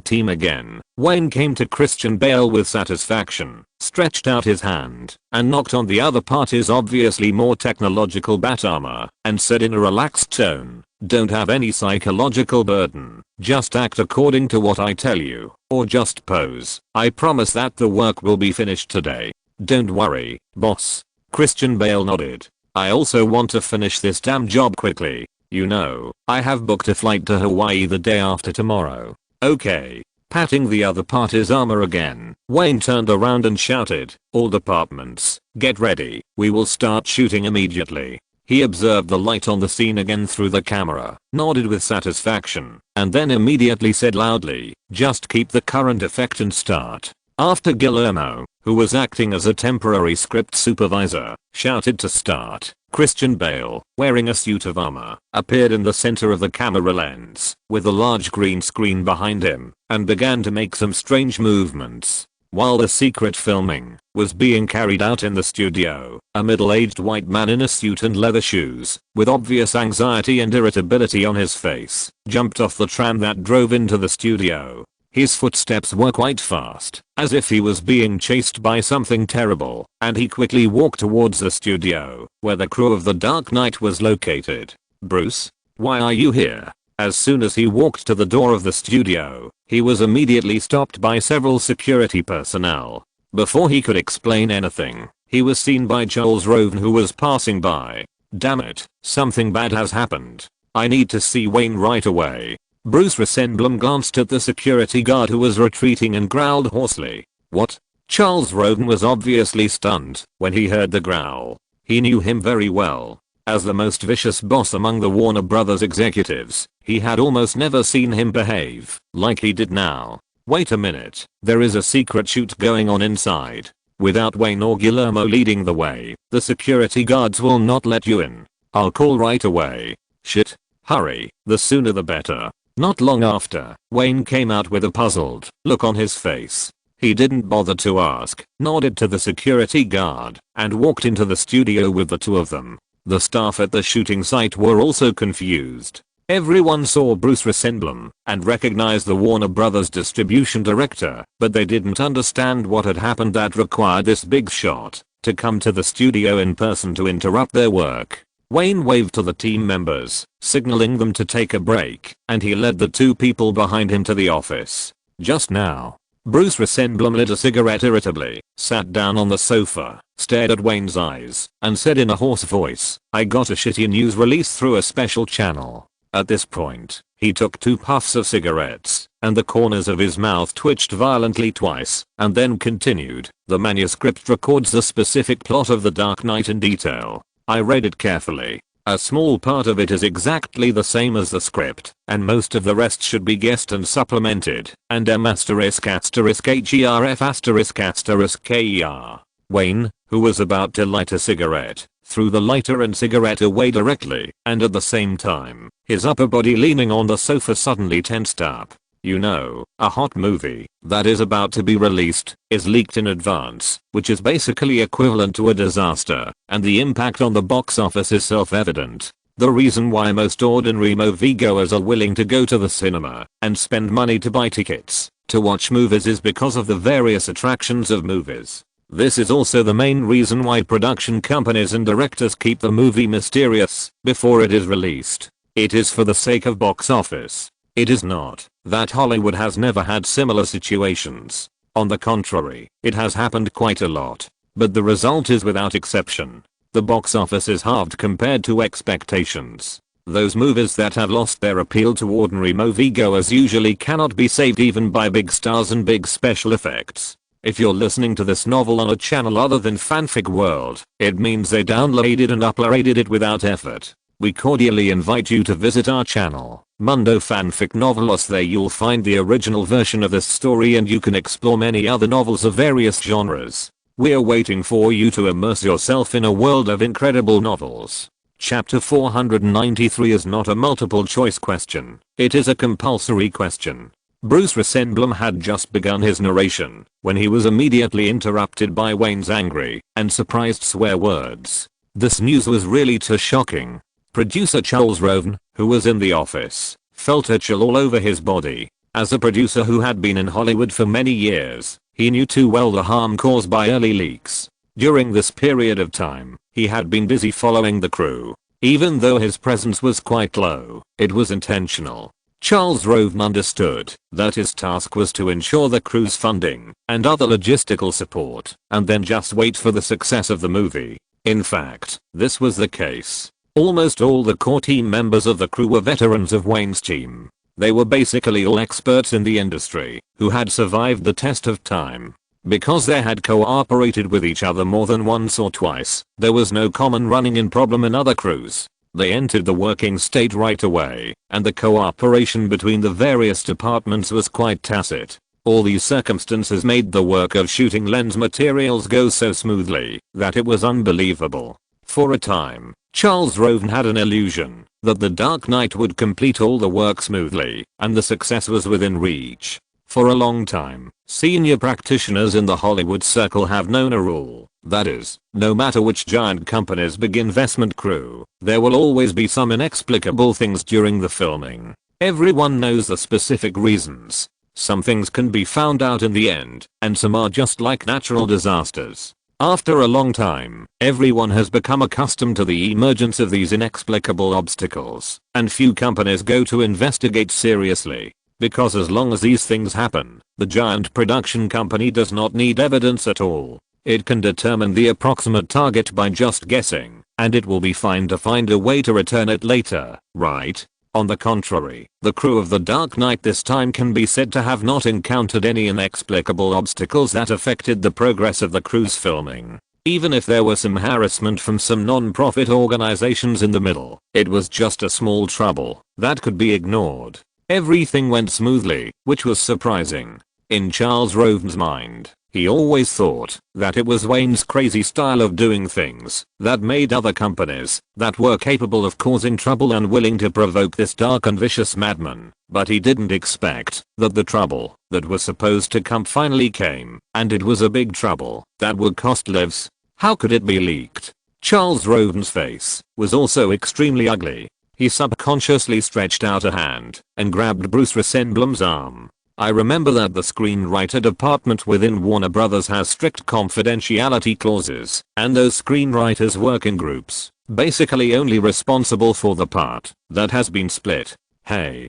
team again, Wayne came to Christian Bale with satisfaction, stretched out his hand, and knocked on the other party's obviously more technological bat armor, and said in a relaxed tone, don't have any psychological burden, just act according to what I tell you, or just pose. I promise that the work will be finished today. Don't worry, boss. Christian Bale nodded. I also want to finish this damn job quickly. You know, I have booked a flight to Hawaii the day after tomorrow. Okay. Patting the other party's armor again, Wayne turned around and shouted, all departments, get ready, we will start shooting immediately. He observed the light on the scene again through the camera, nodded with satisfaction, and then immediately said loudly, just keep the current effect and start. After Guillermo, who was acting as a temporary script supervisor, shouted to start, Christian Bale, wearing a suit of armor, appeared in the center of the camera lens, with a large green screen behind him, and began to make some strange movements. While the secret filming was being carried out in the studio, a middle-aged white man in a suit and leather shoes, with obvious anxiety and irritability on his face, jumped off the tram that drove into the studio. His footsteps were quite fast, as if he was being chased by something terrible, and he quickly walked towards the studio, where the crew of The Dark Knight was located. Bruce? Why are you here? As soon as he walked to the door of the studio, he was immediately stopped by several security personnel. Before he could explain anything, he was seen by Charles Roven, who was passing by. Damn it, something bad has happened. I need to see Wayne right away. Bruce Rosenblum glanced at the security guard who was retreating and growled hoarsely. What? Charles Roven was obviously stunned when he heard the growl. He knew him very well. As the most vicious boss among the Warner Brothers executives, he had almost never seen him behave like he did now. Wait a minute, there is a secret shoot going on inside. Without Wayne or Guillermo leading the way, the security guards will not let you in. I'll call right away. Shit. Hurry, the sooner the better. Not long after, Wayne came out with a puzzled look on his face. He didn't bother to ask, nodded to the security guard, and walked into the studio with the two of them. The staff at the shooting site were also confused. Everyone saw Bruce Rosenblum and recognized the Warner Brothers distribution director, but they didn't understand what had happened that required this big shot to come to the studio in person to interrupt their work. Wayne waved to the team members, signaling them to take a break, and he led the two people behind him to the office. Just now, Bruce Rosenblum lit a cigarette irritably, sat down on the sofa, stared at Wayne's eyes, and said in a hoarse voice, "I got a shitty news release through a special channel." At this point, he took 2 puffs of cigarettes, and the corners of his mouth twitched violently twice, and then continued, "The manuscript records the specific plot of The Dark Knight in detail. I read it carefully. A small part of it is exactly the same as the script, and most of the rest should be guessed and supplemented, and M**********************************************************. Wayne, who was about to light a cigarette, threw the lighter and cigarette away directly, and at the same time, his upper body leaning on the sofa suddenly tensed up. You know, a hot movie that is about to be released is leaked in advance, which is basically equivalent to a disaster, and the impact on the box office is self-evident. The reason why most ordinary moviegoers are willing to go to the cinema and spend money to buy tickets to watch movies is because of the various attractions of movies. This is also the main reason why production companies and directors keep the movie mysterious before it is released. It is for the sake of box office. It is not that Hollywood has never had similar situations. On the contrary, it has happened quite a lot. But the result is without exception. The box office is halved compared to expectations. Those movies that have lost their appeal to ordinary moviegoers usually cannot be saved even by big stars and big special effects. If you're listening to this novel on a channel other than Fanfic World, it means they downloaded and uploaded it without effort. We cordially invite you to visit our channel, Mundo Fanfic Novelos. There you'll find the original version of this story and you can explore many other novels of various genres. We're waiting for you to immerse yourself in a world of incredible novels. Chapter 493 is not a multiple choice question, it is a compulsory question. Bruce Rosenblum had just begun his narration when he was immediately interrupted by Wayne's angry and surprised swear words. This news was really too shocking. Producer Charles Roven, who was in the office, felt a chill all over his body. As a producer who had been in Hollywood for many years, he knew too well the harm caused by early leaks. During this period of time, he had been busy following the crew. Even though his presence was quite low, it was intentional. Charles Roven understood that his task was to ensure the crew's funding and other logistical support, and then just wait for the success of the movie. In fact, this was the case. Almost all the core team members of the crew were veterans of Wayne's team. They were basically all experts in the industry who had survived the test of time. Because they had cooperated with each other more than once or twice, there was no common running-in problem in other crews. They entered the working state right away, and the cooperation between the various departments was quite tacit. All these circumstances made the work of shooting lens materials go so smoothly that it was unbelievable. For a time, Charles Roven had an illusion that The Dark Knight would complete all the work smoothly, and the success was within reach. For a long time, senior practitioners in the Hollywood circle have known a rule. That is, no matter which giant company's big investment crew, there will always be some inexplicable things during the filming. Everyone knows the specific reasons. Some things can be found out in the end, and some are just like natural disasters. After a long time, everyone has become accustomed to the emergence of these inexplicable obstacles, and few companies go to investigate seriously. Because as long as these things happen, the giant production company does not need evidence at all. It can determine the approximate target by just guessing, and it will be fine to find a way to return it later, right? On the contrary, the crew of The Dark Knight this time can be said to have not encountered any inexplicable obstacles that affected the progress of the crew's filming. Even if there was some harassment from some non-profit organizations in the middle, it was just a small trouble that could be ignored. Everything went smoothly, which was surprising. In Charles Roven's mind, he always thought that it was Wayne's crazy style of doing things that made other companies that were capable of causing trouble unwilling to provoke this dark and vicious madman. But he didn't expect that the trouble that was supposed to come finally came, and it was a big trouble that would cost lives. How could it be leaked? Charles Roven's face was also extremely ugly. He subconsciously stretched out a hand and grabbed Bruce Resemblem's arm. I remember that the screenwriter department within Warner Brothers has strict confidentiality clauses, and those screenwriters work in groups, basically only responsible for the part that has been split. Hey,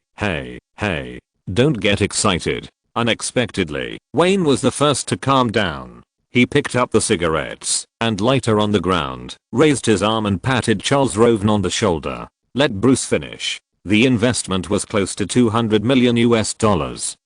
don't get excited. Unexpectedly, Wayne was the first to calm down. He picked up the cigarettes and lighter on the ground, raised his arm and patted Charles Roven on the shoulder. Let Bruce finish. The investment was close to $200 million,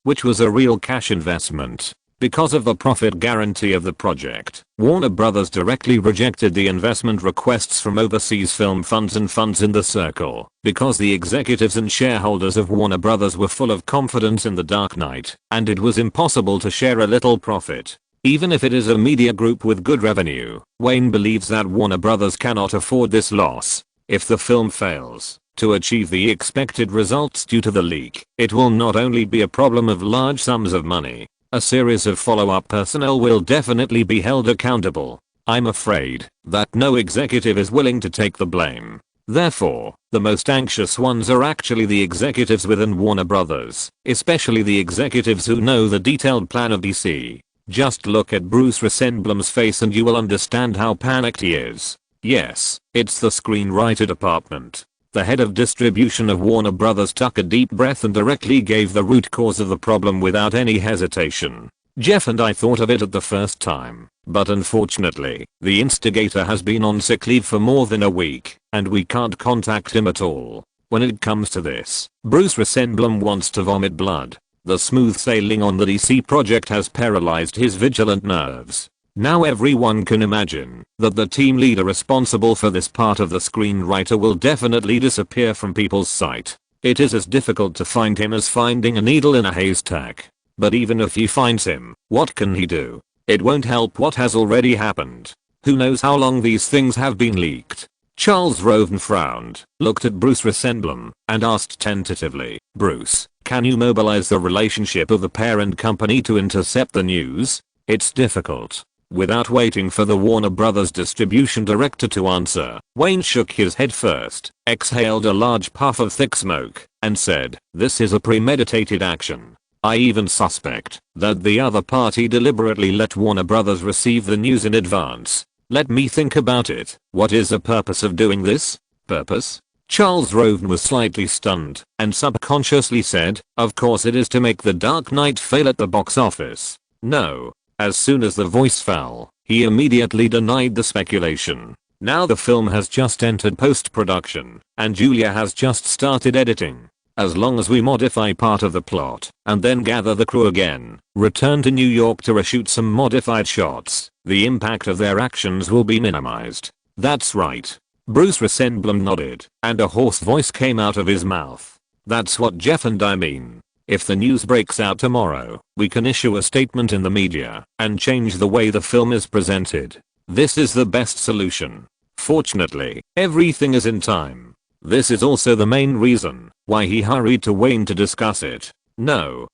which was a real cash investment. Because of the profit guarantee of the project, Warner Brothers directly rejected the investment requests from overseas film funds and funds in the circle, because the executives and shareholders of Warner Brothers were full of confidence in The Dark Knight, and it was impossible to share a little profit. Even if it is a media group with good revenue, Wayne believes that Warner Brothers cannot afford this loss. If the film fails to achieve the expected results due to the leak, it will not only be a problem of large sums of money, a series of follow-up personnel will definitely be held accountable. I'm afraid that no executive is willing to take the blame. Therefore, the most anxious ones are actually the executives within Warner Brothers, especially the executives who know the detailed plan of DC. Just look at Bruce Resemblem's face and you will understand how panicked he is. Yes, it's the screenwriter department. The head of distribution of Warner Brothers took a deep breath and directly gave the root cause of the problem without any hesitation. Jeff and I thought of it at the first time, but unfortunately, the instigator has been on sick leave for more than a week, and we can't contact him at all. When it comes to this, Bruce Resendblum wants to vomit blood. The smooth sailing on the DC project has paralyzed his vigilant nerves. Now everyone can imagine that the team leader responsible for this part of the screenwriter will definitely disappear from people's sight. It is as difficult to find him as finding a needle in a haystack. But even if he finds him, what can he do? It won't help what has already happened. Who knows how long these things have been leaked? Charles Roven frowned, looked at Bruce Resendblum, and asked tentatively, Bruce, can you mobilize the relationship of the parent company to intercept the news? It's difficult. Without waiting for the Warner Brothers distribution director to answer, Wayne shook his head first, exhaled a large puff of thick smoke, and said, this is a premeditated action. I even suspect that the other party deliberately let Warner Brothers receive the news in advance. Let me think about it. What is the purpose of doing this? Purpose? Charles Roven was slightly stunned, and subconsciously said, of course it is to make The Dark Knight fail at the box office. No. As soon as the voice fell, he immediately denied the speculation. Now the film has just entered post-production, and Julia has just started editing. As long as we modify part of the plot, and then gather the crew again, return to New York to reshoot some modified shots, the impact of their actions will be minimized. That's right. Bruce Resendblum nodded, and a hoarse voice came out of his mouth. That's what Jeff and I mean. If the news breaks out tomorrow, we can issue a statement in the media and change the way the film is presented. This is the best solution. Fortunately, everything is in time. This is also the main reason why he hurried to Wayne to discuss it. No.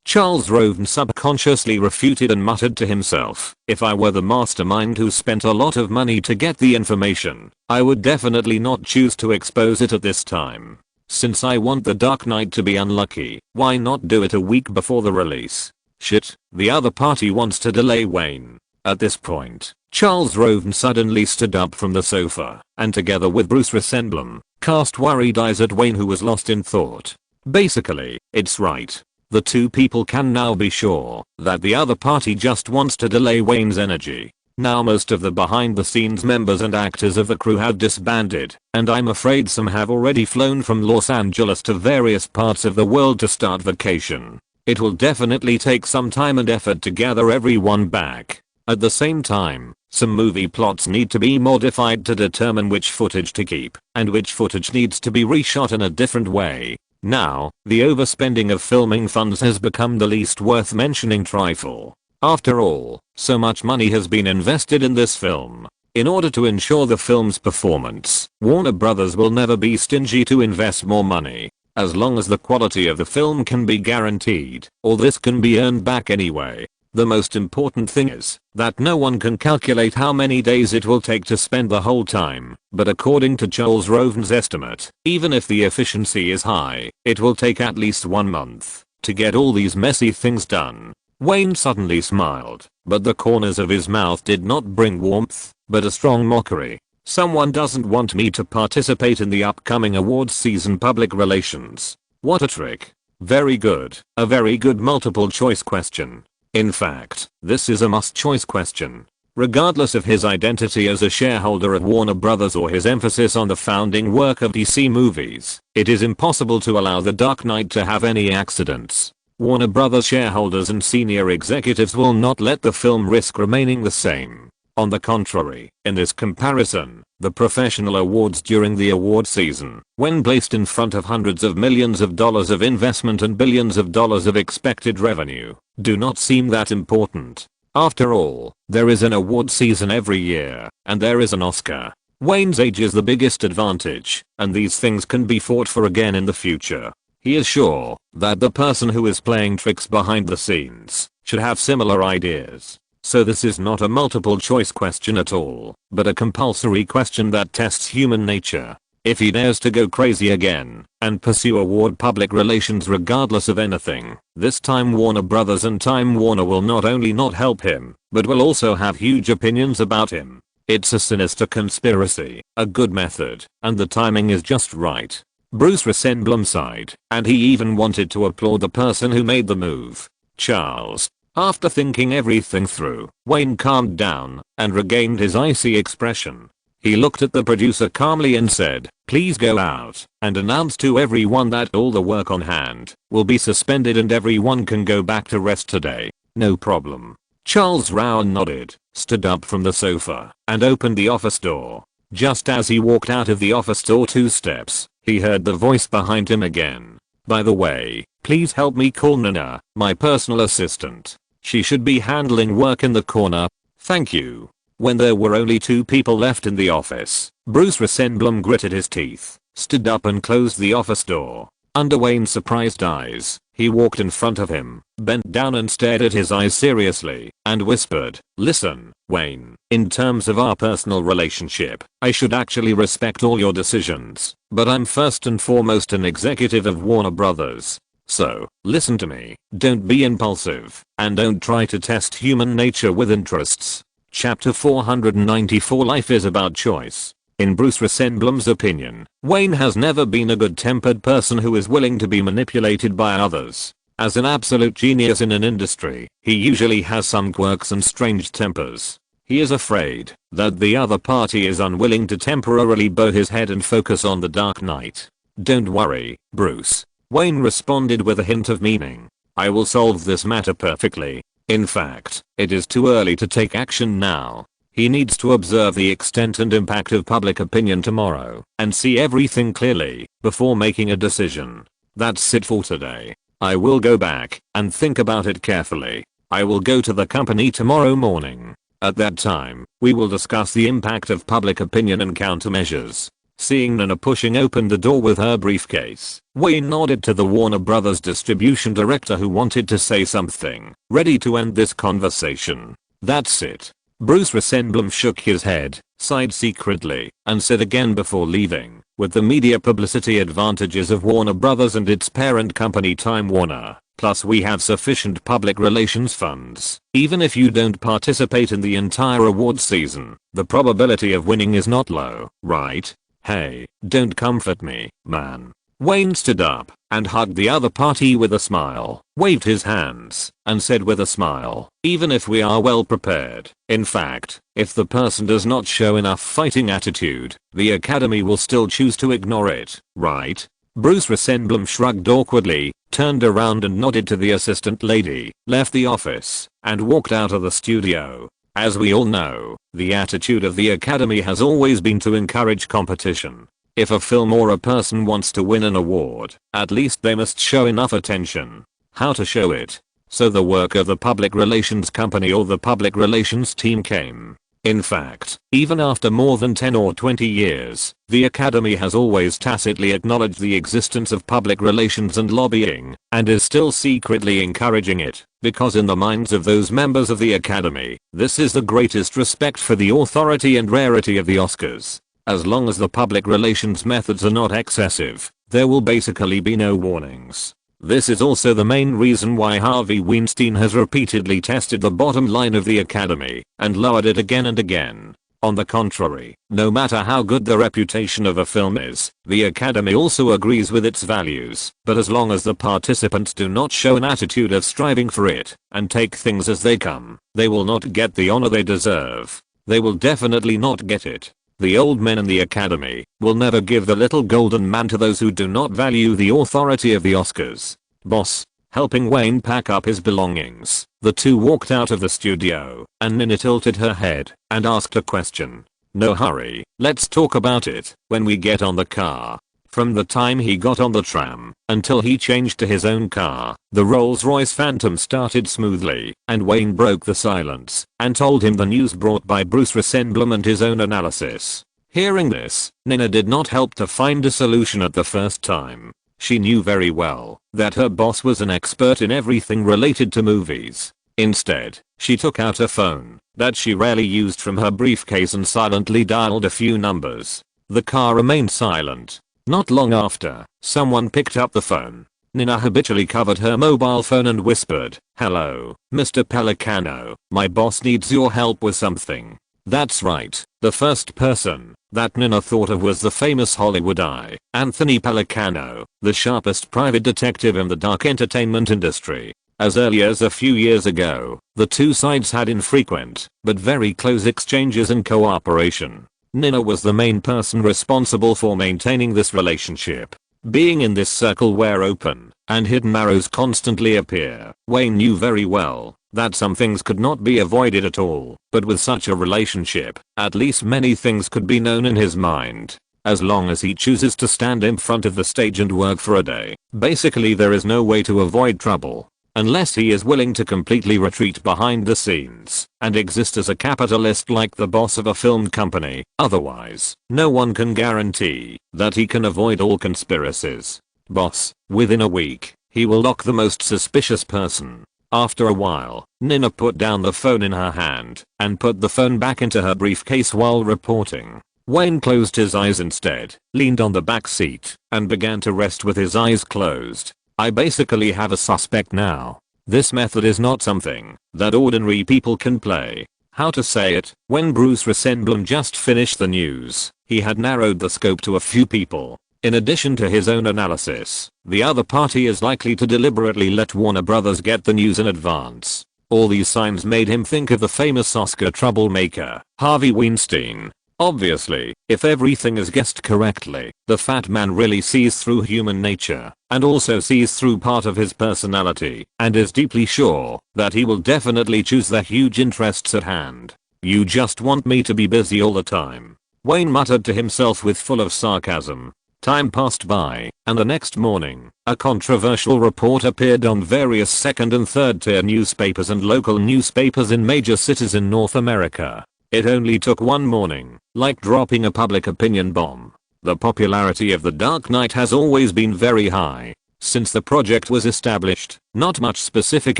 Charles Roven subconsciously refuted and muttered to himself, if I were the mastermind who spent a lot of money to get the information, I would definitely not choose to expose it at this time. Since I want The Dark Knight to be unlucky, why not do it a week before the release? Shit, the other party wants to delay Wayne. At this point, Charles Roven suddenly stood up from the sofa, and together with Bruce Resendblum, cast worried eyes at Wayne who was lost in thought. Basically, it's right. The two people can now be sure that the other party just wants to delay Wayne's energy. Now most of the behind-the-scenes members and actors of the crew have disbanded, and I'm afraid some have already flown from Los Angeles to various parts of the world to start vacation. It will definitely take some time and effort to gather everyone back. At the same time, some movie plots need to be modified to determine which footage to keep, and which footage needs to be reshot in a different way. Now, the overspending of filming funds has become the least worth mentioning trifle. After all, so much money has been invested in this film. In order to ensure the film's performance, Warner Brothers will never be stingy to invest more money. As long as the quality of the film can be guaranteed, all this can be earned back anyway. The most important thing is that no one can calculate how many days it will take to spend the whole time, but according to Charles Roven's estimate, even if the efficiency is high, it will take at least 1 month to get all these messy things done. Wayne suddenly smiled, but the corners of his mouth did not bring warmth, but a strong mockery. Someone doesn't want me to participate in the upcoming awards season public relations. What a trick. Very good. A very good multiple choice question. In fact, this is a must choice question. Regardless of his identity as a shareholder at Warner Bros. Or his emphasis on the founding work of DC movies, it is impossible to allow The Dark Knight to have any accidents. Warner Bros. Shareholders and senior executives will not let the film risk remaining the same. On the contrary, in this comparison, the professional awards during the award season, when placed in front of hundreds of millions of dollars of investment and billions of dollars of expected revenue, do not seem that important. After all, there is an award season every year, and there is an Oscar. Wayne's age is the biggest advantage, and these things can be fought for again in the future. He is sure that the person who is playing tricks behind the scenes should have similar ideas. So this is not a multiple choice question at all, but a compulsory question that tests human nature. If he dares to go crazy again and pursue award public relations regardless of anything, this time Warner Brothers and Time Warner will not only not help him, but will also have huge opinions about him. It's a sinister conspiracy, a good method, and the timing is just right. Bruce Rosenblum sighed, and he even wanted to applaud the person who made the move. Charles. After thinking everything through, Wayne calmed down and regained his icy expression. He looked at the producer calmly and said, "Please go out and announce to everyone that all the work on hand will be suspended and everyone can go back to rest today." "No problem." Charles Rowan nodded, stood up from the sofa, and opened the office door. Just as he walked out of the office door 2 steps, he heard the voice behind him again. "By the way, please help me call Nina, my personal assistant. She should be handling work in the corner. Thank you." When there were only 2 people left in the office, Bruce Rosenblum gritted his teeth, stood up and closed the office door. Under Wayne's surprised eyes, he walked in front of him, bent down and stared at his eyes seriously, and whispered, "Listen, Wayne, in terms of our personal relationship, I should actually respect all your decisions, but I'm first and foremost an executive of Warner Brothers. So, listen to me, don't be impulsive, and don't try to test human nature with interests." Chapter 494 Life is about choice. In Bruce Rosenblum's opinion, Wayne has never been a good-tempered person who is willing to be manipulated by others. As an absolute genius in an industry, he usually has some quirks and strange tempers. He is afraid that the other party is unwilling to temporarily bow his head and focus on The Dark Knight. "Don't worry, Bruce," Wayne responded with a hint of meaning. "I will solve this matter perfectly. In fact, it is too early to take action now. He needs to observe the extent and impact of public opinion tomorrow and see everything clearly before making a decision. That's it for today. I will go back and think about it carefully. I will go to the company tomorrow morning. At that time, we will discuss the impact of public opinion and countermeasures." Seeing Nina pushing open the door with her briefcase, Wayne nodded to the Warner Brothers distribution director who wanted to say something, ready to end this conversation. "That's it." Bruce Rosenblum shook his head, sighed secretly, and said again before leaving, "With the media publicity advantages of Warner Brothers and its parent company Time Warner, plus we have sufficient public relations funds. Even if you don't participate in the entire award season, the probability of winning is not low, right? Hey, don't comfort me, man." Wayne stood up and hugged the other party with a smile, waved his hands, and said with a smile, "Even if we are well prepared, in fact, if the person does not show enough fighting attitude, the Academy will still choose to ignore it, right?" Bruce Rosenblum shrugged awkwardly, turned around and nodded to the assistant lady, left the office, and walked out of the studio. As we all know, the attitude of the Academy has always been to encourage competition. If a film or a person wants to win an award, at least they must show enough attention. How to show it? So the work of the public relations company or the public relations team came. In fact, even after more than 10 or 20 years, the Academy has always tacitly acknowledged the existence of public relations and lobbying, and is still secretly encouraging it, because in the minds of those members of the Academy, this is the greatest respect for the authority and rarity of the Oscars. As long as the public relations methods are not excessive, there will basically be no warnings. This is also the main reason why Harvey Weinstein has repeatedly tested the bottom line of the Academy and lowered it again and again. On the contrary, no matter how good the reputation of a film is, the Academy also agrees with its values, but as long as the participants do not show an attitude of striving for it and take things as they come, they will not get the honor they deserve. They will definitely not get it. The old men in the Academy will never give the little golden man to those who do not value the authority of the Oscars. Boss. Helping Wayne pack up his belongings, the two walked out of the studio, and Nina tilted her head and asked a question. No hurry, let's talk about it when we get on the car. From the time he got on the tram until he changed to his own car, the Rolls-Royce Phantom started smoothly, and Wayne broke the silence and told him the news brought by Bruce Resembling and his own analysis. Hearing this, Nina did not help to find a solution at the first time. She knew very well that her boss was an expert in everything related to movies. Instead, she took out a phone that she rarely used from her briefcase and silently dialed a few numbers. The car remained silent. Not long after, someone picked up the phone. Nina habitually covered her mobile phone and whispered, "Hello, Mr. Pellicano, my boss needs your help with something." That's right, the first person that Nina thought of was the famous Hollywood eye, Anthony Pellicano, the sharpest private detective in the dark entertainment industry. As early as a few years ago, the two sides had infrequent, but very close exchanges and cooperation. Nina was the main person responsible for maintaining this relationship. Being in this circle where open and hidden arrows constantly appear, Wayne knew very well that some things could not be avoided at all, but with such a relationship, at least many things could be known in his mind. As long as he chooses to stand in front of the stage and work for a day, basically there is no way to avoid trouble. Unless he is willing to completely retreat behind the scenes and exist as a capitalist like the boss of a film company. Otherwise, no one can guarantee that he can avoid all conspiracies. Boss, within a week, he will lock the most suspicious person. After a while, Nina put down the phone in her hand and put the phone back into her briefcase while reporting. Wayne closed his eyes instead, leaned on the back seat, and began to rest with his eyes closed. I basically have a suspect now. This method is not something that ordinary people can play. How to say it? When Bruce Resembling just finished the news, he had narrowed the scope to a few people. In addition to his own analysis, the other party is likely to deliberately let Warner Brothers get the news in advance. All these signs made him think of the famous Oscar troublemaker, Harvey Weinstein. Obviously, if everything is guessed correctly, the fat man really sees through human nature, and also sees through part of his personality, and is deeply sure that he will definitely choose the huge interests at hand. You just want me to be busy all the time, Wayne muttered to himself with full of sarcasm. Time passed by, and the next morning, a controversial report appeared on various second and third tier newspapers and local newspapers in major cities in North America. It only took one morning, like dropping a public opinion bomb. The popularity of The Dark Knight has always been very high. Since the project was established, not much specific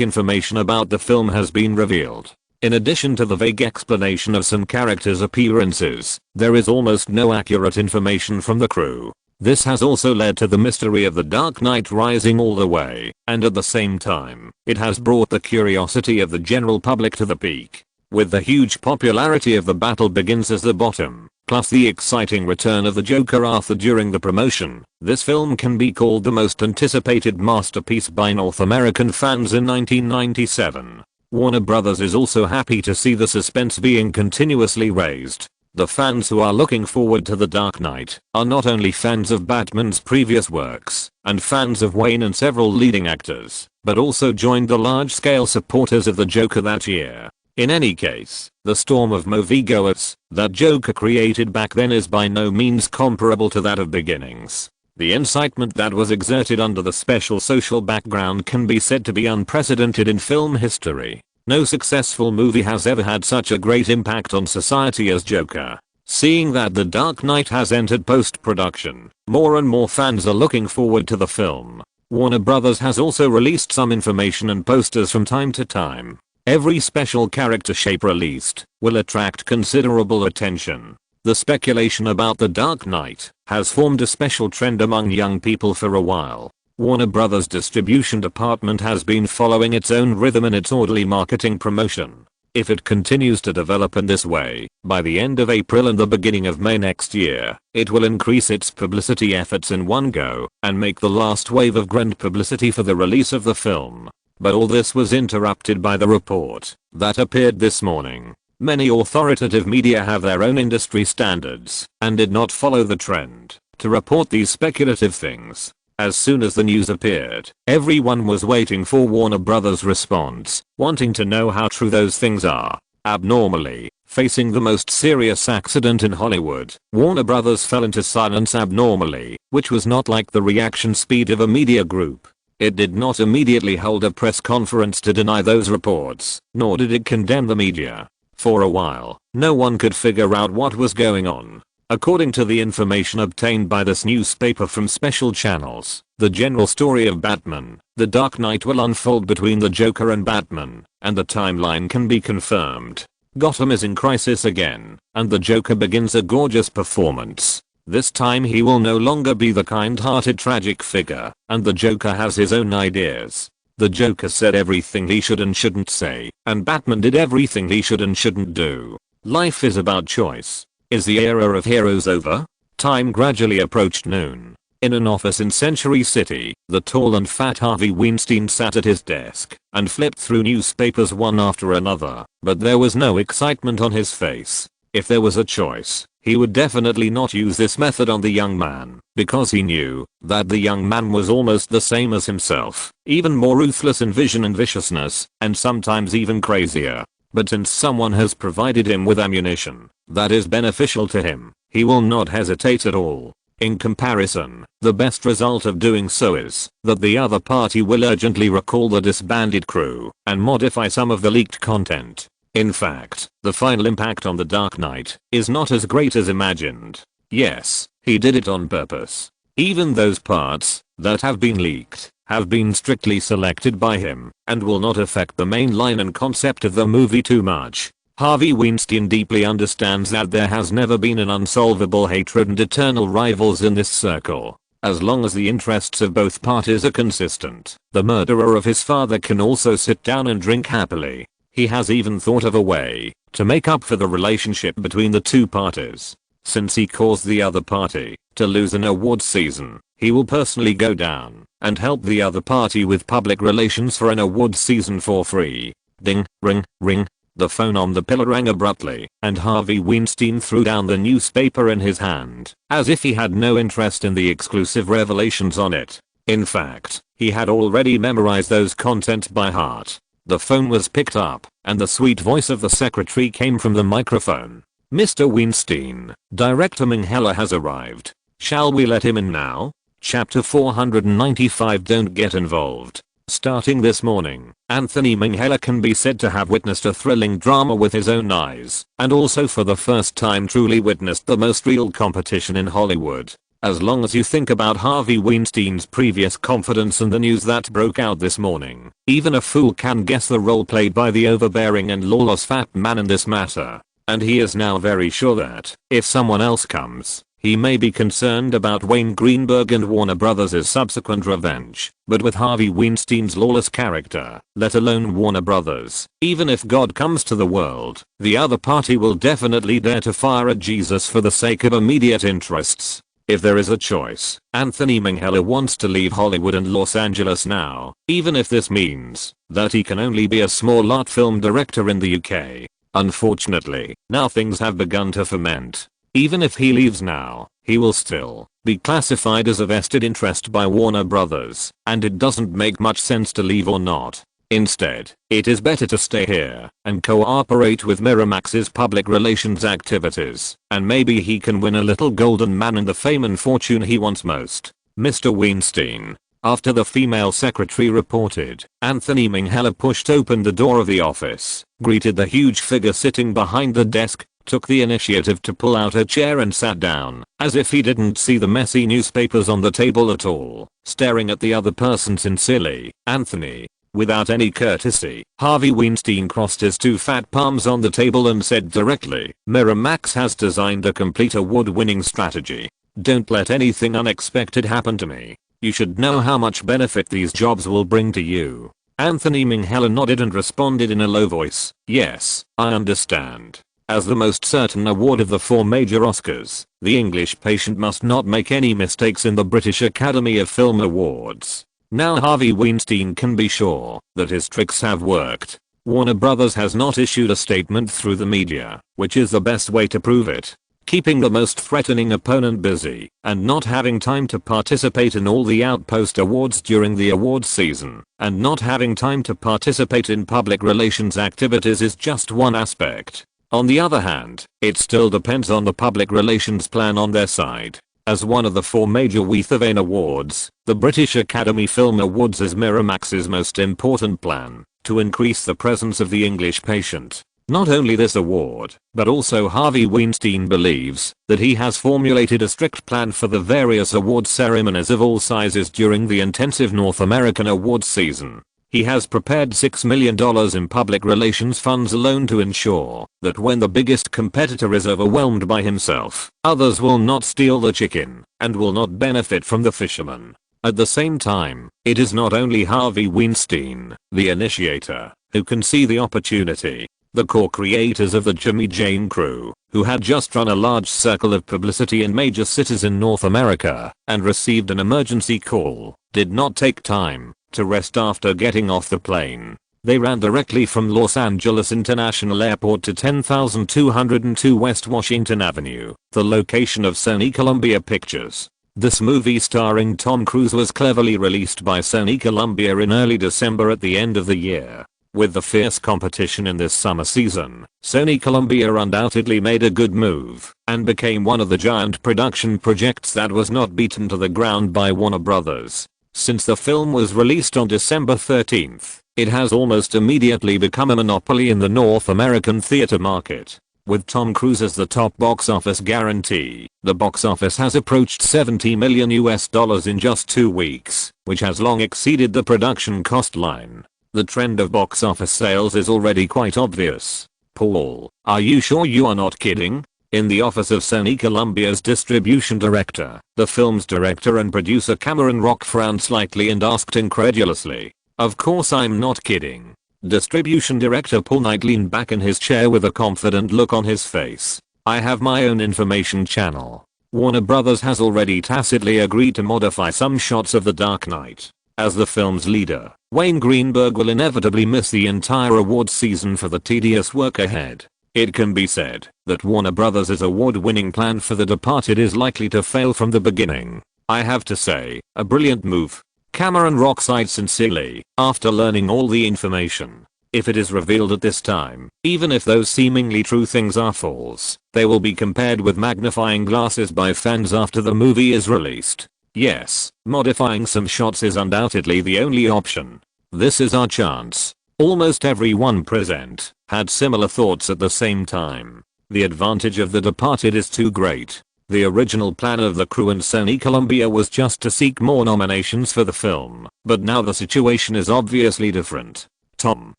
information about the film has been revealed. In addition to the vague explanation of some characters' appearances, there is almost no accurate information from the crew. This has also led to the mystery of The Dark Knight rising all the way, and at the same time, it has brought the curiosity of the general public to the peak. With the huge popularity of The Battle Begins as the bottom, plus the exciting return of the Joker Arthur during the promotion, this film can be called the most anticipated masterpiece by North American fans in 1997. Warner Brothers is also happy to see the suspense being continuously raised. The fans who are looking forward to The Dark Knight are not only fans of Batman's previous works and fans of Wayne and several leading actors, but also joined the large-scale supporters of the Joker that year. In any case, the storm of moviegoers that Joker created back then is by no means comparable to that of Beginnings. The incitement that was exerted under the special social background can be said to be unprecedented in film history. No successful movie has ever had such a great impact on society as Joker. Seeing that The Dark Knight has entered post-production, more and more fans are looking forward to the film. Warner Bros. Has also released some information and posters from time to time. Every special character shape released will attract considerable attention. The speculation about The Dark Knight has formed a special trend among young people for a while. Warner Bros. Distribution department has been following its own rhythm in its orderly marketing promotion. If it continues to develop in this way, by the end of April and the beginning of May next year, it will increase its publicity efforts in one go and make the last wave of grand publicity for the release of the film. But all this was interrupted by the report that appeared this morning. Many authoritative media have their own industry standards and did not follow the trend to report these speculative things. As soon as the news appeared, everyone was waiting for Warner Bros.' response, wanting to know how true those things are. Abnormally, facing the most serious accident in Hollywood, Warner Bros. Fell into silence abnormally, which was not like the reaction speed of a media group. It did not immediately hold a press conference to deny those reports, nor did it condemn the media. For a while, no one could figure out what was going on. According to the information obtained by this newspaper from special channels, the general story of Batman, The Dark Knight will unfold between the Joker and Batman, and the timeline can be confirmed. Gotham is in crisis again, and the Joker begins a gorgeous performance. This time he will no longer be the kind-hearted tragic figure, and the Joker has his own ideas. The Joker said everything he should and shouldn't say, and Batman did everything he should and shouldn't do. Life is about choice. Is the era of heroes over? Time gradually approached noon. In an office in Century City, the tall and fat Harvey Weinstein sat at his desk and flipped through newspapers one after another, but there was no excitement on his face. If there was a choice, he would definitely not use this method on the young man, because he knew that the young man was almost the same as himself, even more ruthless in vision and viciousness, and sometimes even crazier. But since someone has provided him with ammunition that is beneficial to him, he will not hesitate at all. In comparison, the best result of doing so is that the other party will urgently recall the disbanded crew and modify some of the leaked content. In fact, the final impact on The Dark Knight is not as great as imagined. Yes, he did it on purpose. Even those parts that have been leaked have been strictly selected by him and will not affect the main line and concept of the movie too much. Harvey Weinstein deeply understands that there has never been an unsolvable hatred and eternal rivals in this circle. As long as the interests of both parties are consistent, the murderer of his father can also sit down and drink happily. He has even thought of a way to make up for the relationship between the two parties. Since he caused the other party to lose an awards season, he will personally go down and help the other party with public relations for an awards season for free. Ding, ring, ring. The phone on the pillar rang abruptly, and Harvey Weinstein threw down the newspaper in his hand, as if he had no interest in the exclusive revelations on it. In fact, he had already memorized those content by heart. The phone was picked up, and the sweet voice of the secretary came from the microphone. Mr. Weinstein, Director Minghella has arrived. Shall we let him in now? Chapter 495 Don't Get Involved. Starting this morning, Anthony Minghella can be said to have witnessed a thrilling drama with his own eyes, and also for the first time truly witnessed the most real competition in Hollywood. As long as you think about Harvey Weinstein's previous confidence and the news that broke out this morning, even a fool can guess the role played by the overbearing and lawless fat man in this matter. And he is now very sure that, if someone else comes, he may be concerned about Wayne Greenberg and Warner Bros.' subsequent revenge. But with Harvey Weinstein's lawless character, let alone Warner Bros., even if God comes to the world, the other party will definitely dare to fire at Jesus for the sake of immediate interests. If there is a choice, Anthony Minghella wants to leave Hollywood and Los Angeles now, even if this means that he can only be a small art film director in the UK. Unfortunately, now things have begun to ferment. Even if he leaves now, he will still be classified as a vested interest by Warner Bros., and it doesn't make much sense to leave or not. Instead, it is better to stay here and cooperate with Miramax's public relations activities, and maybe he can win a little golden man and the fame and fortune he wants most. Mr. Weinstein, After the female secretary reported, Anthony Minghella pushed open the door of the office, greeted the huge figure sitting behind the desk, took the initiative to pull out a chair and sat down, as if he didn't see the messy newspapers on the table at all, staring at the other person sincerely. Anthony, without any courtesy, Harvey Weinstein crossed his two fat palms on the table and said directly, "Miramax has designed a complete award-winning strategy. Don't let anything unexpected happen to me. You should know how much benefit these jobs will bring to you." Anthony Minghella nodded and responded in a low voice, "Yes, I understand." As the most certain award of the 4 major Oscars, The English Patient must not make any mistakes in the British Academy of Film Awards. Now Harvey Weinstein can be sure that his tricks have worked. Warner Brothers has not issued a statement through the media, which is the best way to prove it. Keeping the most threatening opponent busy and not having time to participate in all the outpost awards during the awards season and not having time to participate in public relations activities is just one aspect. On the other hand, it still depends on the public relations plan on their side. As one of the 4 major Weathervane Awards, the British Academy Film Awards is Miramax's most important plan to increase the presence of The English Patient. Not only this award, but also Harvey Weinstein believes that he has formulated a strict plan for the various award ceremonies of all sizes during the intensive North American awards season. He has prepared $6 million in public relations funds alone to ensure that when the biggest competitor is overwhelmed by himself, others will not steal the chicken and will not benefit from the fisherman. At the same time, it is not only Harvey Weinstein, the initiator, who can see the opportunity. The core creators of the Jimmy Jane crew, who had just run a large circle of publicity in major cities in North America and received an emergency call, did not take time to rest after getting off the plane. They ran directly from Los Angeles International Airport to 10,202 West Washington Avenue, the location of Sony Columbia Pictures. This movie starring Tom Cruise was cleverly released by Sony Columbia in early December at the end of the year. With the fierce competition in this summer season, Sony Columbia undoubtedly made a good move and became one of the giant production projects that was not beaten to the ground by Warner Brothers. Since the film was released on December 13th, it has almost immediately become a monopoly in the North American theater market. With Tom Cruise as the top box office guarantee, the box office has approached $70 million in just 2 weeks, which has long exceeded the production cost line. The trend of box office sales is already quite obvious. Paul, are you sure you are not kidding? In the office of Sony Columbia's distribution director, the film's director and producer Cameron Rock frowned slightly and asked incredulously, "Of course I'm not kidding." Distribution director Paul Knight leaned back in his chair with a confident look on his face. "I have my own information channel. Warner Brothers has already tacitly agreed to modify some shots of The Dark Knight. As the film's leader, Wayne Greenberg will inevitably miss the entire awards season for the tedious work ahead. It can be said that Warner Brothers' award-winning plan for The Departed is likely to fail from the beginning. I have to say, a brilliant move." Cameron Rock sighed sincerely after learning all the information. If it is revealed at this time, even if those seemingly true things are false, they will be compared with magnifying glasses by fans after the movie is released. Yes, modifying some shots is undoubtedly the only option. This is our chance. Almost everyone present had similar thoughts at the same time. The advantage of The Departed is too great. The original plan of the crew and Sony Columbia was just to seek more nominations for the film, but now the situation is obviously different. "Tom,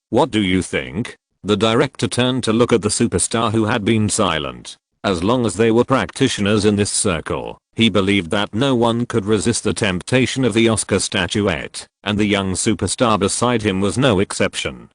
what do you think?" The director turned to look at the superstar who had been silent. As long as they were practitioners in this circle, he believed that no one could resist the temptation of the Oscar statuette, and the young superstar beside him was no exception.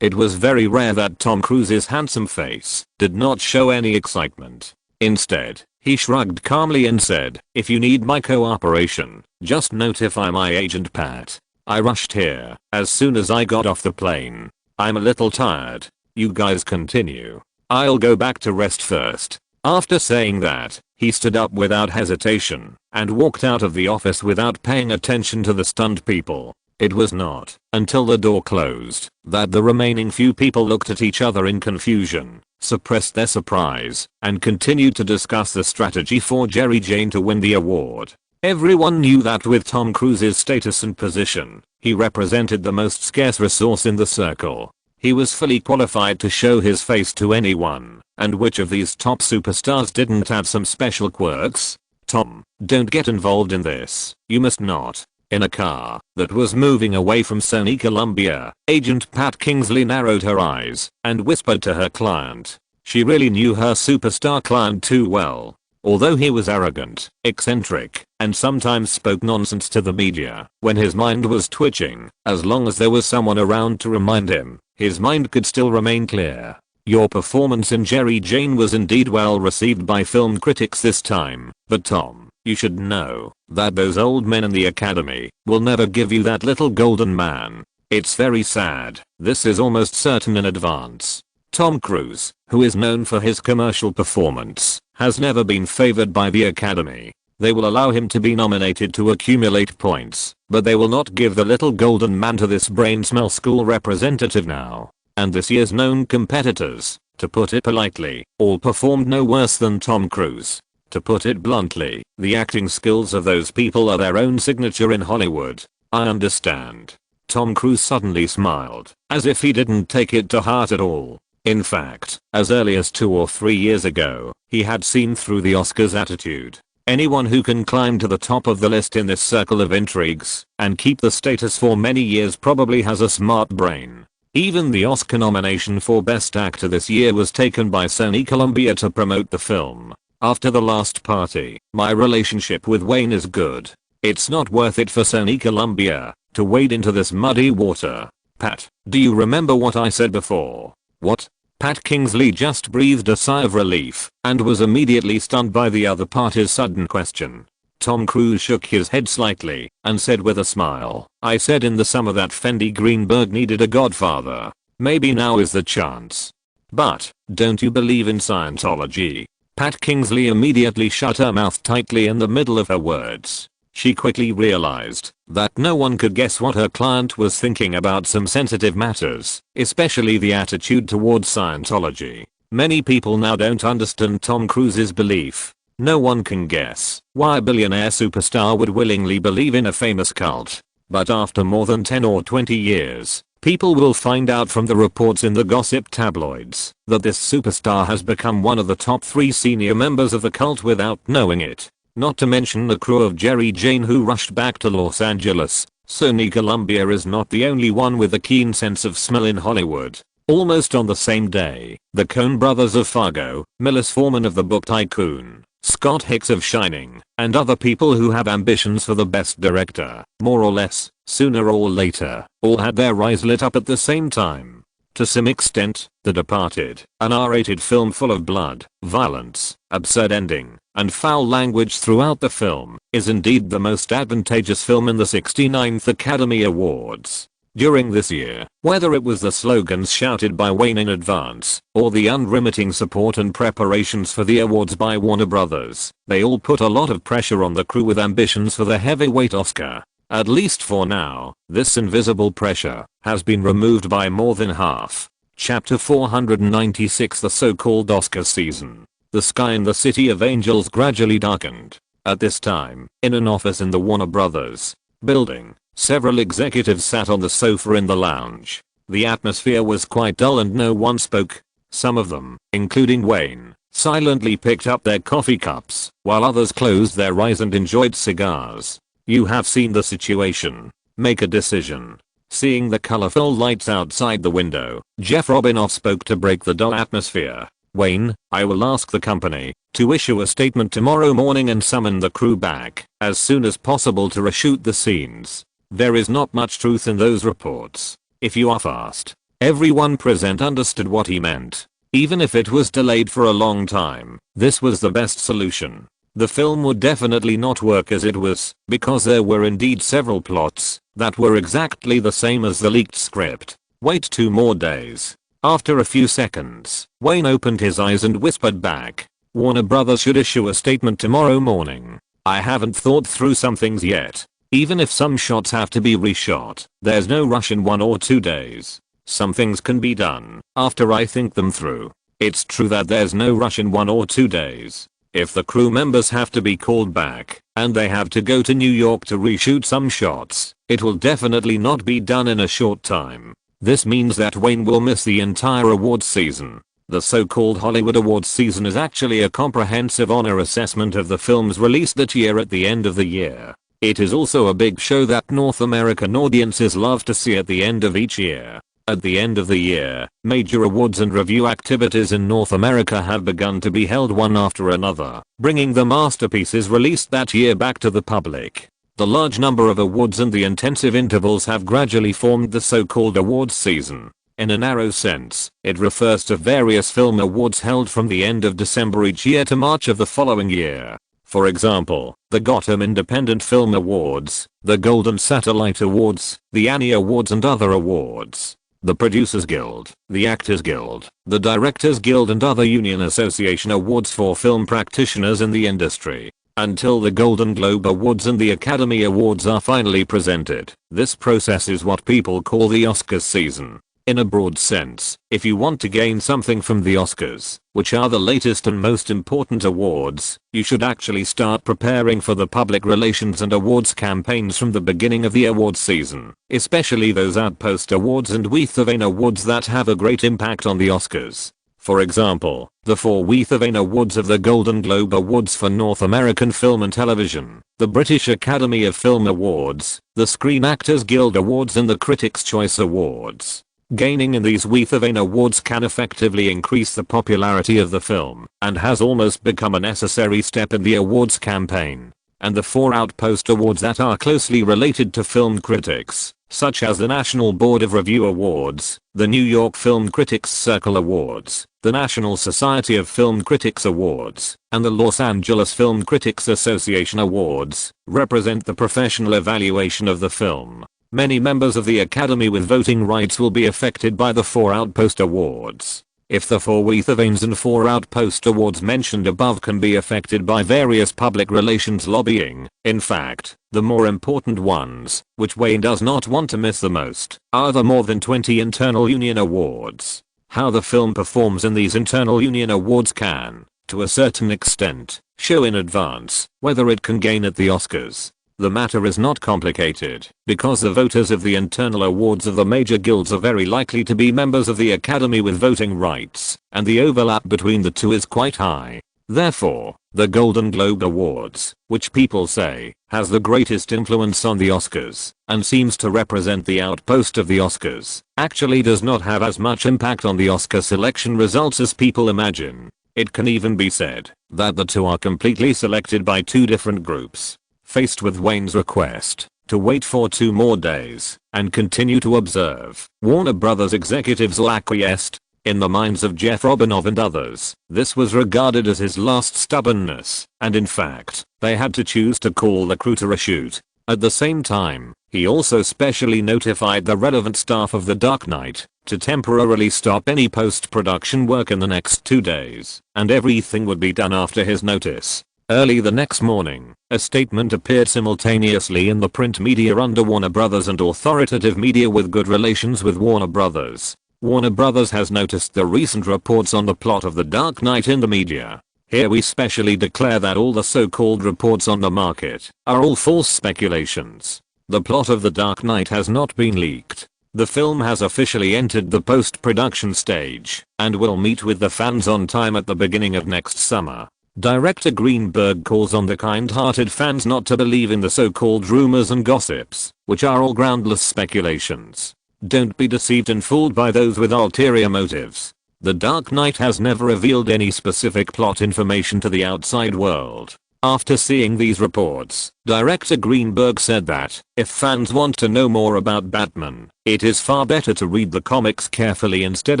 It was very rare that Tom Cruise's handsome face did not show any excitement. Instead, he shrugged calmly and said, "If you need my cooperation, just notify my agent Pat. I rushed here as soon as I got off the plane. I'm a little tired. You guys continue. I'll go back to rest first." After saying that, he stood up without hesitation and walked out of the office without paying attention to the stunned people. It was not until the door closed that the remaining few people looked at each other in confusion, suppressed their surprise, and continued to discuss the strategy for Jerry Jane to win the award. Everyone knew that with Tom Cruise's status and position, he represented the most scarce resource in the circle. He was fully qualified to show his face to anyone, and which of these top superstars didn't have some special quirks? Tom, don't get involved in this, you must not. In a car that was moving away from Sony Columbia, Agent Pat Kingsley narrowed her eyes and whispered to her client. She really knew her superstar client too well. Although he was arrogant, eccentric, and sometimes spoke nonsense to the media, when his mind was twitching, as long as there was someone around to remind him, his mind could still remain clear. Your performance in Jerry Jane was indeed well received by film critics this time, but Tom, you should know that those old men in the Academy will never give you that little golden man. It's very sad. This is almost certain in advance. Tom Cruise, who is known for his commercial performance, has never been favored by the Academy. They will allow him to be nominated to accumulate points, but they will not give the little golden man to this brain smell school representative now. And this year's known competitors, to put it politely, all performed no worse than Tom Cruise. To put it bluntly, the acting skills of those people are their own signature in Hollywood. I understand. Tom Cruise suddenly smiled, as if he didn't take it to heart at all. In fact, as early as 2 or 3 years ago, he had seen through the Oscars attitude. Anyone who can climb to the top of the list in this circle of intrigues and keep the status for many years probably has a smart brain. Even the Oscar nomination for Best Actor this year was taken by Sony Columbia to promote the film. After the last party, my relationship with Wayne is good. It's not worth it for Sony Columbia to wade into this muddy water. Pat, do you remember what I said before? What? Pat Kingsley just breathed a sigh of relief and was immediately stunned by the other party's sudden question. Tom Cruise shook his head slightly and said with a smile, I said in the summer that Fendi Greenberg needed a godfather. Maybe now is the chance. But, don't you believe in Scientology? Pat Kingsley immediately shut her mouth tightly in the middle of her words. She quickly realized that no one could guess what her client was thinking about some sensitive matters, especially the attitude towards Scientology. Many people now don't understand Tom Cruise's belief. No one can guess why a billionaire superstar would willingly believe in a famous cult. But after more than 10 or 20 years, people will find out from the reports in the gossip tabloids that this superstar has become one of the top 3 senior members of the cult without knowing it. Not to mention the crew of Jerry Jane who rushed back to Los Angeles. Sony Columbia is not the only one with a keen sense of smell in Hollywood. Almost on the same day, the Coen brothers of Fargo, Milos Forman of The Book Tycoon, Scott Hicks of Shining, and other people who have ambitions for the best director, more or less, sooner or later, all had their eyes lit up at the same time. To some extent, The Departed, an R-rated film full of blood, violence, absurd ending, and foul language throughout the film, is indeed the most advantageous film in the 69th Academy Awards. During this year, whether it was the slogans shouted by Wayne in advance, or the unremitting support and preparations for the awards by Warner Brothers, they all put a lot of pressure on the crew with ambitions for the heavyweight Oscar. At least for now, this invisible pressure has been removed by more than half. Chapter 496 The so-called Oscar season. The sky in the City of Angels gradually darkened. At this time, in an office in the Warner Brothers building, several executives sat on the sofa in the lounge. The atmosphere was quite dull and no one spoke. Some of them, including Wayne, silently picked up their coffee cups, while others closed their eyes and enjoyed cigars. You have seen the situation. Make a decision. Seeing the colorful lights outside the window, Jeff Robinoff spoke to break the dull atmosphere. Wayne, I will ask the company to issue a statement tomorrow morning and summon the crew back as soon as possible to reshoot the scenes. There is not much truth in those reports. If you are fast. Everyone present understood what he meant. Even if it was delayed for a long time, this was the best solution. The film would definitely not work as it was, because there were indeed several plots that were exactly the same as the leaked script. Wait 2 more days. After a few seconds, Wayne opened his eyes and whispered back, Warner Brothers should issue a statement tomorrow morning. I haven't thought through some things yet. Even if some shots have to be reshot, there's no rush in 1 or 2 days. Some things can be done after I think them through. It's true that there's no rush in 1 or 2 days. If the crew members have to be called back and they have to go to New York to reshoot some shots, it will definitely not be done in a short time. This means that Wayne will miss the entire awards season. The so-called Hollywood Awards season is actually a comprehensive honor assessment of the films released that year at the end of the year. It is also a big show that North American audiences love to see at the end of each year. At the end of the year, major awards and review activities in North America have begun to be held one after another, bringing the masterpieces released that year back to the public. The large number of awards and the intensive intervals have gradually formed the so-called awards season. In a narrow sense, it refers to various film awards held from the end of December each year to March of the following year. For example, the Gotham Independent Film Awards, the Golden Satellite Awards, the Annie Awards and other awards. The Producers Guild, the Actors Guild, the Directors Guild and other union association awards for film practitioners in the industry. Until the Golden Globe Awards and the Academy Awards are finally presented, this process is what people call the Oscars season. In a broad sense, if you want to gain something from the Oscars, which are the latest and most important awards, you should actually start preparing for the public relations and awards campaigns from the beginning of the awards season, especially those outpost awards and Weathervane awards that have a great impact on the Oscars. For example, the 4 Weathervane Awards of the Golden Globe Awards for North American Film and Television, the British Academy of Film Awards, the Screen Actors Guild Awards and the Critics' Choice Awards. Gaining in these Weathervane Awards can effectively increase the popularity of the film, and has almost become a necessary step in the awards campaign. And the 4 outpost awards that are closely related to film critics, such as the National Board of Review Awards, the New York Film Critics Circle Awards, the National Society of Film Critics Awards, and the Los Angeles Film Critics Association Awards, represent the professional evaluation of the film. Many members of the Academy with voting rights will be affected by the 4 outpost awards. If the 4 Weathervanes and 4 outpost awards mentioned above can be affected by various public relations lobbying, in fact, the more important ones, which Wayne does not want to miss the most, are the more than 20 internal union awards. How the film performs in these internal union awards can, to a certain extent, show in advance whether it can gain at the Oscars. The matter is not complicated, because the voters of the internal awards of the major guilds are very likely to be members of the Academy with voting rights, and the overlap between the two is quite high. Therefore, the Golden Globe Awards, which people say, has the greatest influence on the Oscars, and seems to represent the outpost of the Oscars, actually does not have as much impact on the Oscar selection results as people imagine. It can even be said that the two are completely selected by 2 different groups. Faced with Wayne's request to wait for 2 more days and continue to observe, Warner Brothers executives acquiesced. In the minds of Jeff Robinov and others, this was regarded as his last stubbornness, and in fact, they had to choose to call the crew to reshoot. At the same time, he also specially notified the relevant staff of The Dark Knight to temporarily stop any post-production work in the next 2 days, and everything would be done after his notice. Early the next morning, a statement appeared simultaneously in the print media under Warner Brothers and authoritative media with good relations with Warner Brothers. Warner Brothers has noticed the recent reports on the plot of The Dark Knight in the media. Here we specially declare that all the so-called reports on the market are all false speculations. The plot of The Dark Knight has not been leaked. The film has officially entered the post-production stage and will meet with the fans on time at the beginning of next summer. Director Greenberg calls on the kind-hearted fans not to believe in the so-called rumors and gossips, which are all groundless speculations. Don't be deceived and fooled by those with ulterior motives. The Dark Knight has never revealed any specific plot information to the outside world. After seeing these reports, Director Greenberg said that, if fans want to know more about Batman, it is far better to read the comics carefully instead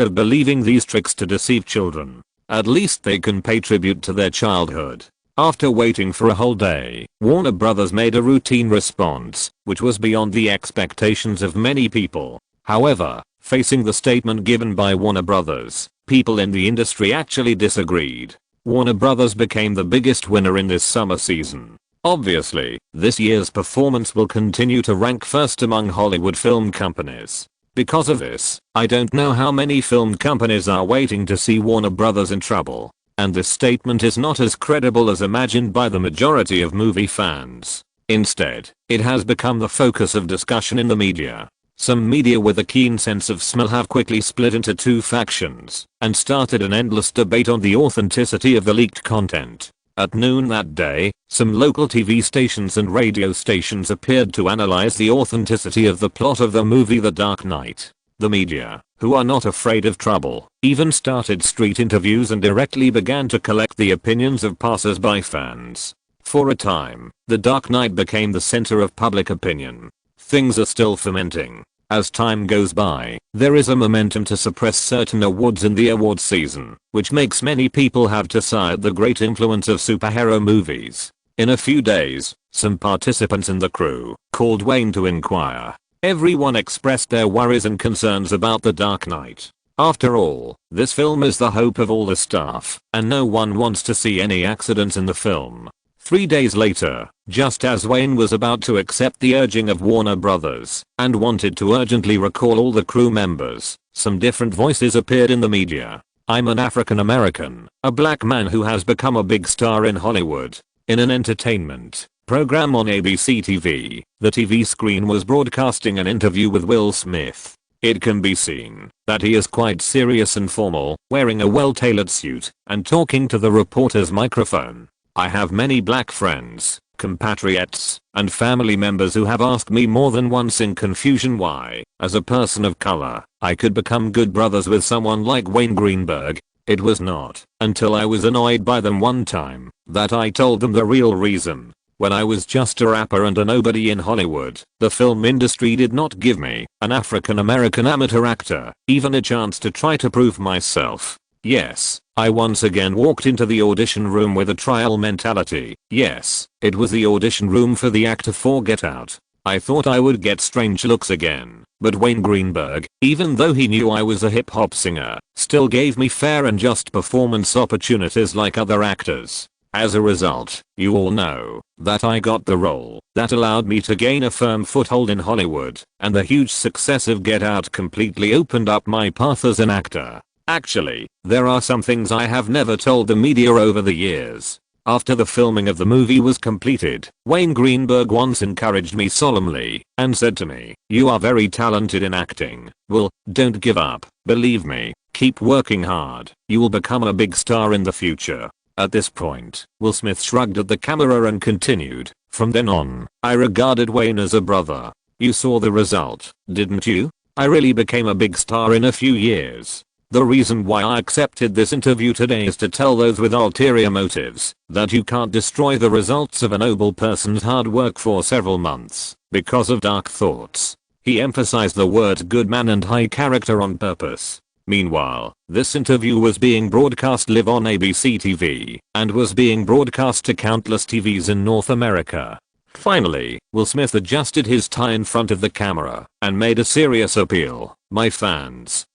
of believing these tricks to deceive children. At least they can pay tribute to their childhood. After waiting for a whole day, Warner Brothers made a routine response, which was beyond the expectations of many people. However, facing the statement given by Warner Brothers, people in the industry actually disagreed. Warner Brothers became the biggest winner in this summer season. Obviously, this year's performance will continue to rank first among Hollywood film companies. Because of this, I don't know how many film companies are waiting to see Warner Brothers in trouble. and this statement is not as credible as imagined by the majority of movie fans. Instead, it has become the focus of discussion in the media. Some media with a keen sense of smell have quickly split into two factions and started an endless debate on the authenticity of the leaked content. At noon that day, some local TV stations and radio stations appeared to analyze the authenticity of the plot of the movie The Dark Knight. The media, who are not afraid of trouble, even started street interviews and directly began to collect the opinions of passers-by fans. For a time, The Dark Knight became the center of public opinion. Things are still fermenting. As time goes by, there is a momentum to suppress certain awards in the awards season, which makes many people have to cite the great influence of superhero movies. In a few days, some participants in the crew called Wayne to inquire. Everyone expressed their worries and concerns about The Dark Knight. After all, this film is the hope of all the staff, and no one wants to see any accidents in the film. 3 days later, just as Wayne was about to accept the urging of Warner Brothers and wanted to urgently recall all the crew members, some different voices appeared in the media. I'm an African American, a black man who has become a big star in Hollywood. In an entertainment program on ABC TV, the TV screen was broadcasting an interview with Will Smith. It can be seen that he is quite serious and formal, wearing a well-tailored suit and talking to the reporter's microphone. I have many black friends, compatriots, and family members who have asked me more than once in confusion why, as a person of color, I could become good brothers with someone like Wayne Greenberg. It was not until I was annoyed by them one time that I told them the real reason. When I was just a rapper and a nobody in Hollywood, the film industry did not give me, an African American amateur actor, even a chance to try to prove myself. Yes, I once again walked into the audition room with a trial mentality. Yes, it was the audition room for the actor for Get Out. I thought I would get strange looks again, but Wayne Greenberg, even though he knew I was a hip hop singer, still gave me fair and just performance opportunities like other actors. As a result, you all know that I got the role that allowed me to gain a firm foothold in Hollywood, and the huge success of Get Out completely opened up my path as an actor. Actually, there are some things I have never told the media over the years. After the filming of the movie was completed, Wayne Greenberg once encouraged me solemnly and said to me, "You are very talented in acting. Well, don't give up. Believe me, keep working hard. You will become a big star in the future." At this point, Will Smith shrugged at the camera and continued, "From then on, I regarded Wayne as a brother. You saw the result, didn't you? I really became a big star in a few years. The reason why I accepted this interview today is to tell those with ulterior motives that you can't destroy the results of a noble person's hard work for several months because of dark thoughts." He emphasized the words good man and high character on purpose. Meanwhile, this interview was being broadcast live on ABC TV and was being broadcast to countless TVs in North America. Finally, Will Smith adjusted his tie in front of the camera and made a serious appeal. "My fans,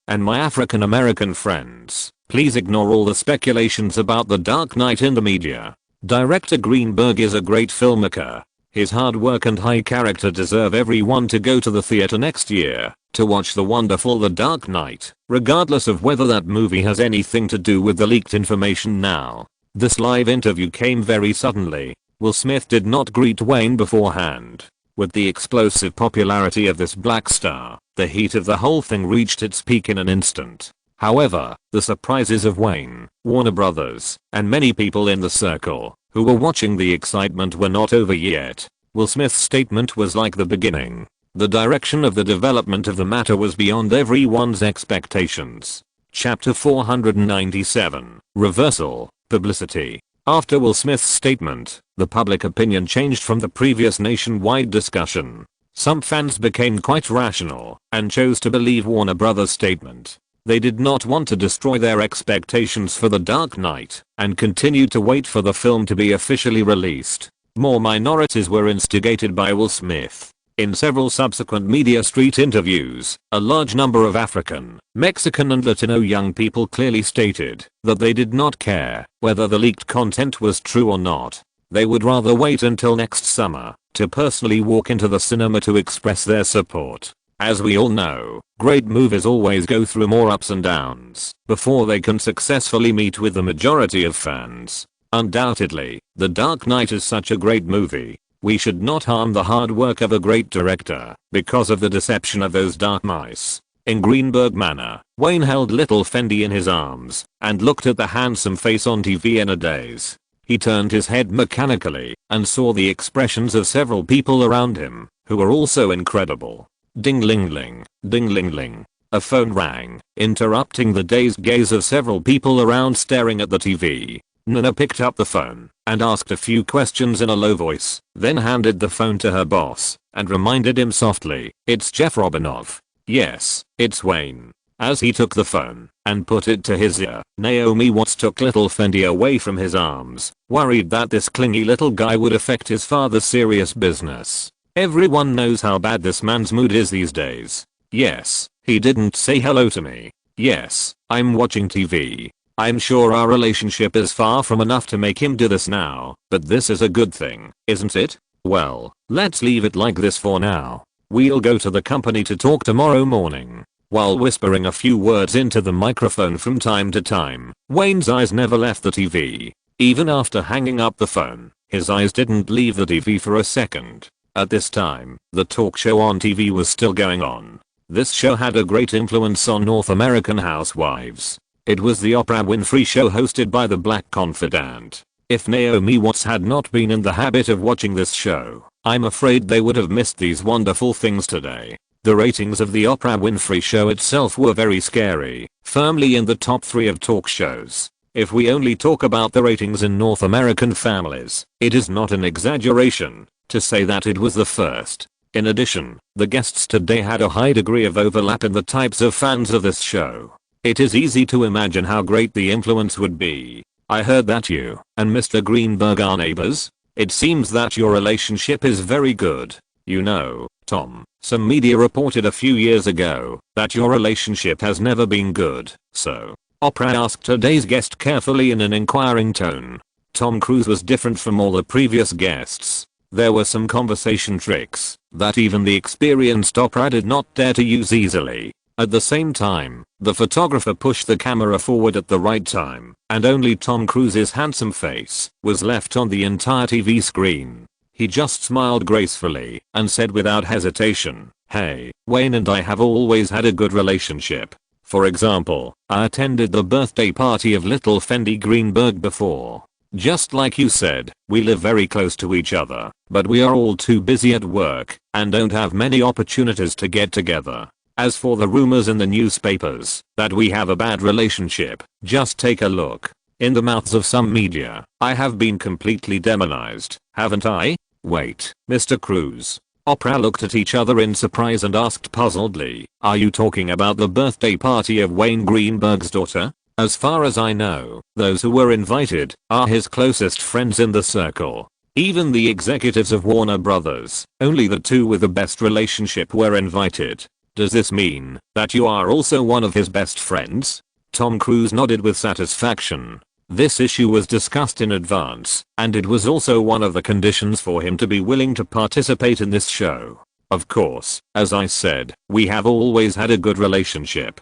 and my African American friends, please ignore all the speculations about The Dark Knight in the media. Director Greenberg is a great filmmaker. His hard work and high character deserve everyone to go to the theater next year to watch the wonderful The Dark Knight, regardless of whether that movie has anything to do with the leaked information now." This live interview came very suddenly. Will Smith did not greet Wayne beforehand. With the explosive popularity of this black star, the heat of the whole thing reached its peak in an instant. However, the surprises of Wayne, Warner Brothers, and many people in the circle who were watching the excitement were not over yet. Will Smith's statement was like the beginning. The direction of the development of the matter was beyond everyone's expectations. Chapter 497, Reversal, Publicity. After Will Smith's statement, the public opinion changed from the previous nationwide discussion. Some fans became quite rational and chose to believe Warner Brothers' statement. They did not want to destroy their expectations for The Dark Knight and continued to wait for the film to be officially released. More minorities were instigated by Will Smith. In several subsequent media street interviews, a large number of African, Mexican and Latino young people clearly stated that they did not care whether the leaked content was true or not. They would rather wait until next summer to personally walk into the cinema to express their support. As we all know, great movies always go through more ups and downs before they can successfully meet with the majority of fans. Undoubtedly, The Dark Knight is such a great movie. We should not harm the hard work of a great director because of the deception of those dark mice. In Greenberg manner, Wayne held little Fendi in his arms and looked at the handsome face on TV in a daze. He turned his head mechanically and saw the expressions of several people around him who were also incredible. Ding ling ling, ding ling ling. A phone rang, interrupting the dazed gaze of several people around staring at the TV. Nana picked up the phone and asked a few questions in a low voice, then handed the phone to her boss and reminded him softly, "It's Jeff Robinov." "Yes, it's Wayne." As he took the phone and put it to his ear, Naomi Watts took little Fendi away from his arms, worried that this clingy little guy would affect his father's serious business. Everyone knows how bad this man's mood is these days. "Yes, he didn't say hello to me. Yes, I'm watching TV. I'm sure our relationship is far from enough to make him do this now, but this is a good thing, isn't it? Well, let's leave it like this for now. We'll go to the company to talk tomorrow morning." While whispering a few words into the microphone from time to time, Wayne's eyes never left the TV. Even after hanging up the phone, his eyes didn't leave the TV for a second. At this time, the talk show on TV was still going on. This show had a great influence on North American housewives. It was the Oprah Winfrey Show hosted by the Black Confidant. If Naomi Watts had not been in the habit of watching this show, I'm afraid they would have missed these wonderful things today. The ratings of the Oprah Winfrey Show itself were very scary, firmly in the top 3 of talk shows. If we only talk about the ratings in North American families, it is not an exaggeration to say that it was the first. In addition, the guests today had a high degree of overlap in the types of fans of this show. It is easy to imagine how great the influence would be. "I heard that you and Mr. Greenberg are neighbors. It seems that your relationship is very good. You know, Tom, some media reported a few years ago that your relationship has never been good, so?" Oprah asked today's guest carefully in an inquiring tone. Tom Cruise was different from all the previous guests. There were some conversation tricks that even the experienced Oprah did not dare to use easily. At the same time, the photographer pushed the camera forward at the right time, and only Tom Cruise's handsome face was left on the entire TV screen. He just smiled gracefully and said without hesitation, "Hey, Wayne and I have always had a good relationship. For example, I attended the birthday party of little Fendi Greenberg before. Just like you said, we live very close to each other, but we are all too busy at work and don't have many opportunities to get together. As for the rumors in the newspapers that we have a bad relationship, just take a look. In the mouths of some media, I have been completely demonized, haven't I? Wait, Mr. Cruise." Oprah looked at each other in surprise and asked puzzledly, "Are you talking about the birthday party of Wayne Greenberg's daughter? As far as I know, those who were invited are his closest friends in the circle. Even the executives of Warner Brothers, only the 2 with the best relationship were invited. Does this mean that you are also one of his best friends?" Tom Cruise nodded with satisfaction. This issue was discussed in advance, and it was also one of the conditions for him to be willing to participate in this show. "Of course, as I said, we have always had a good relationship.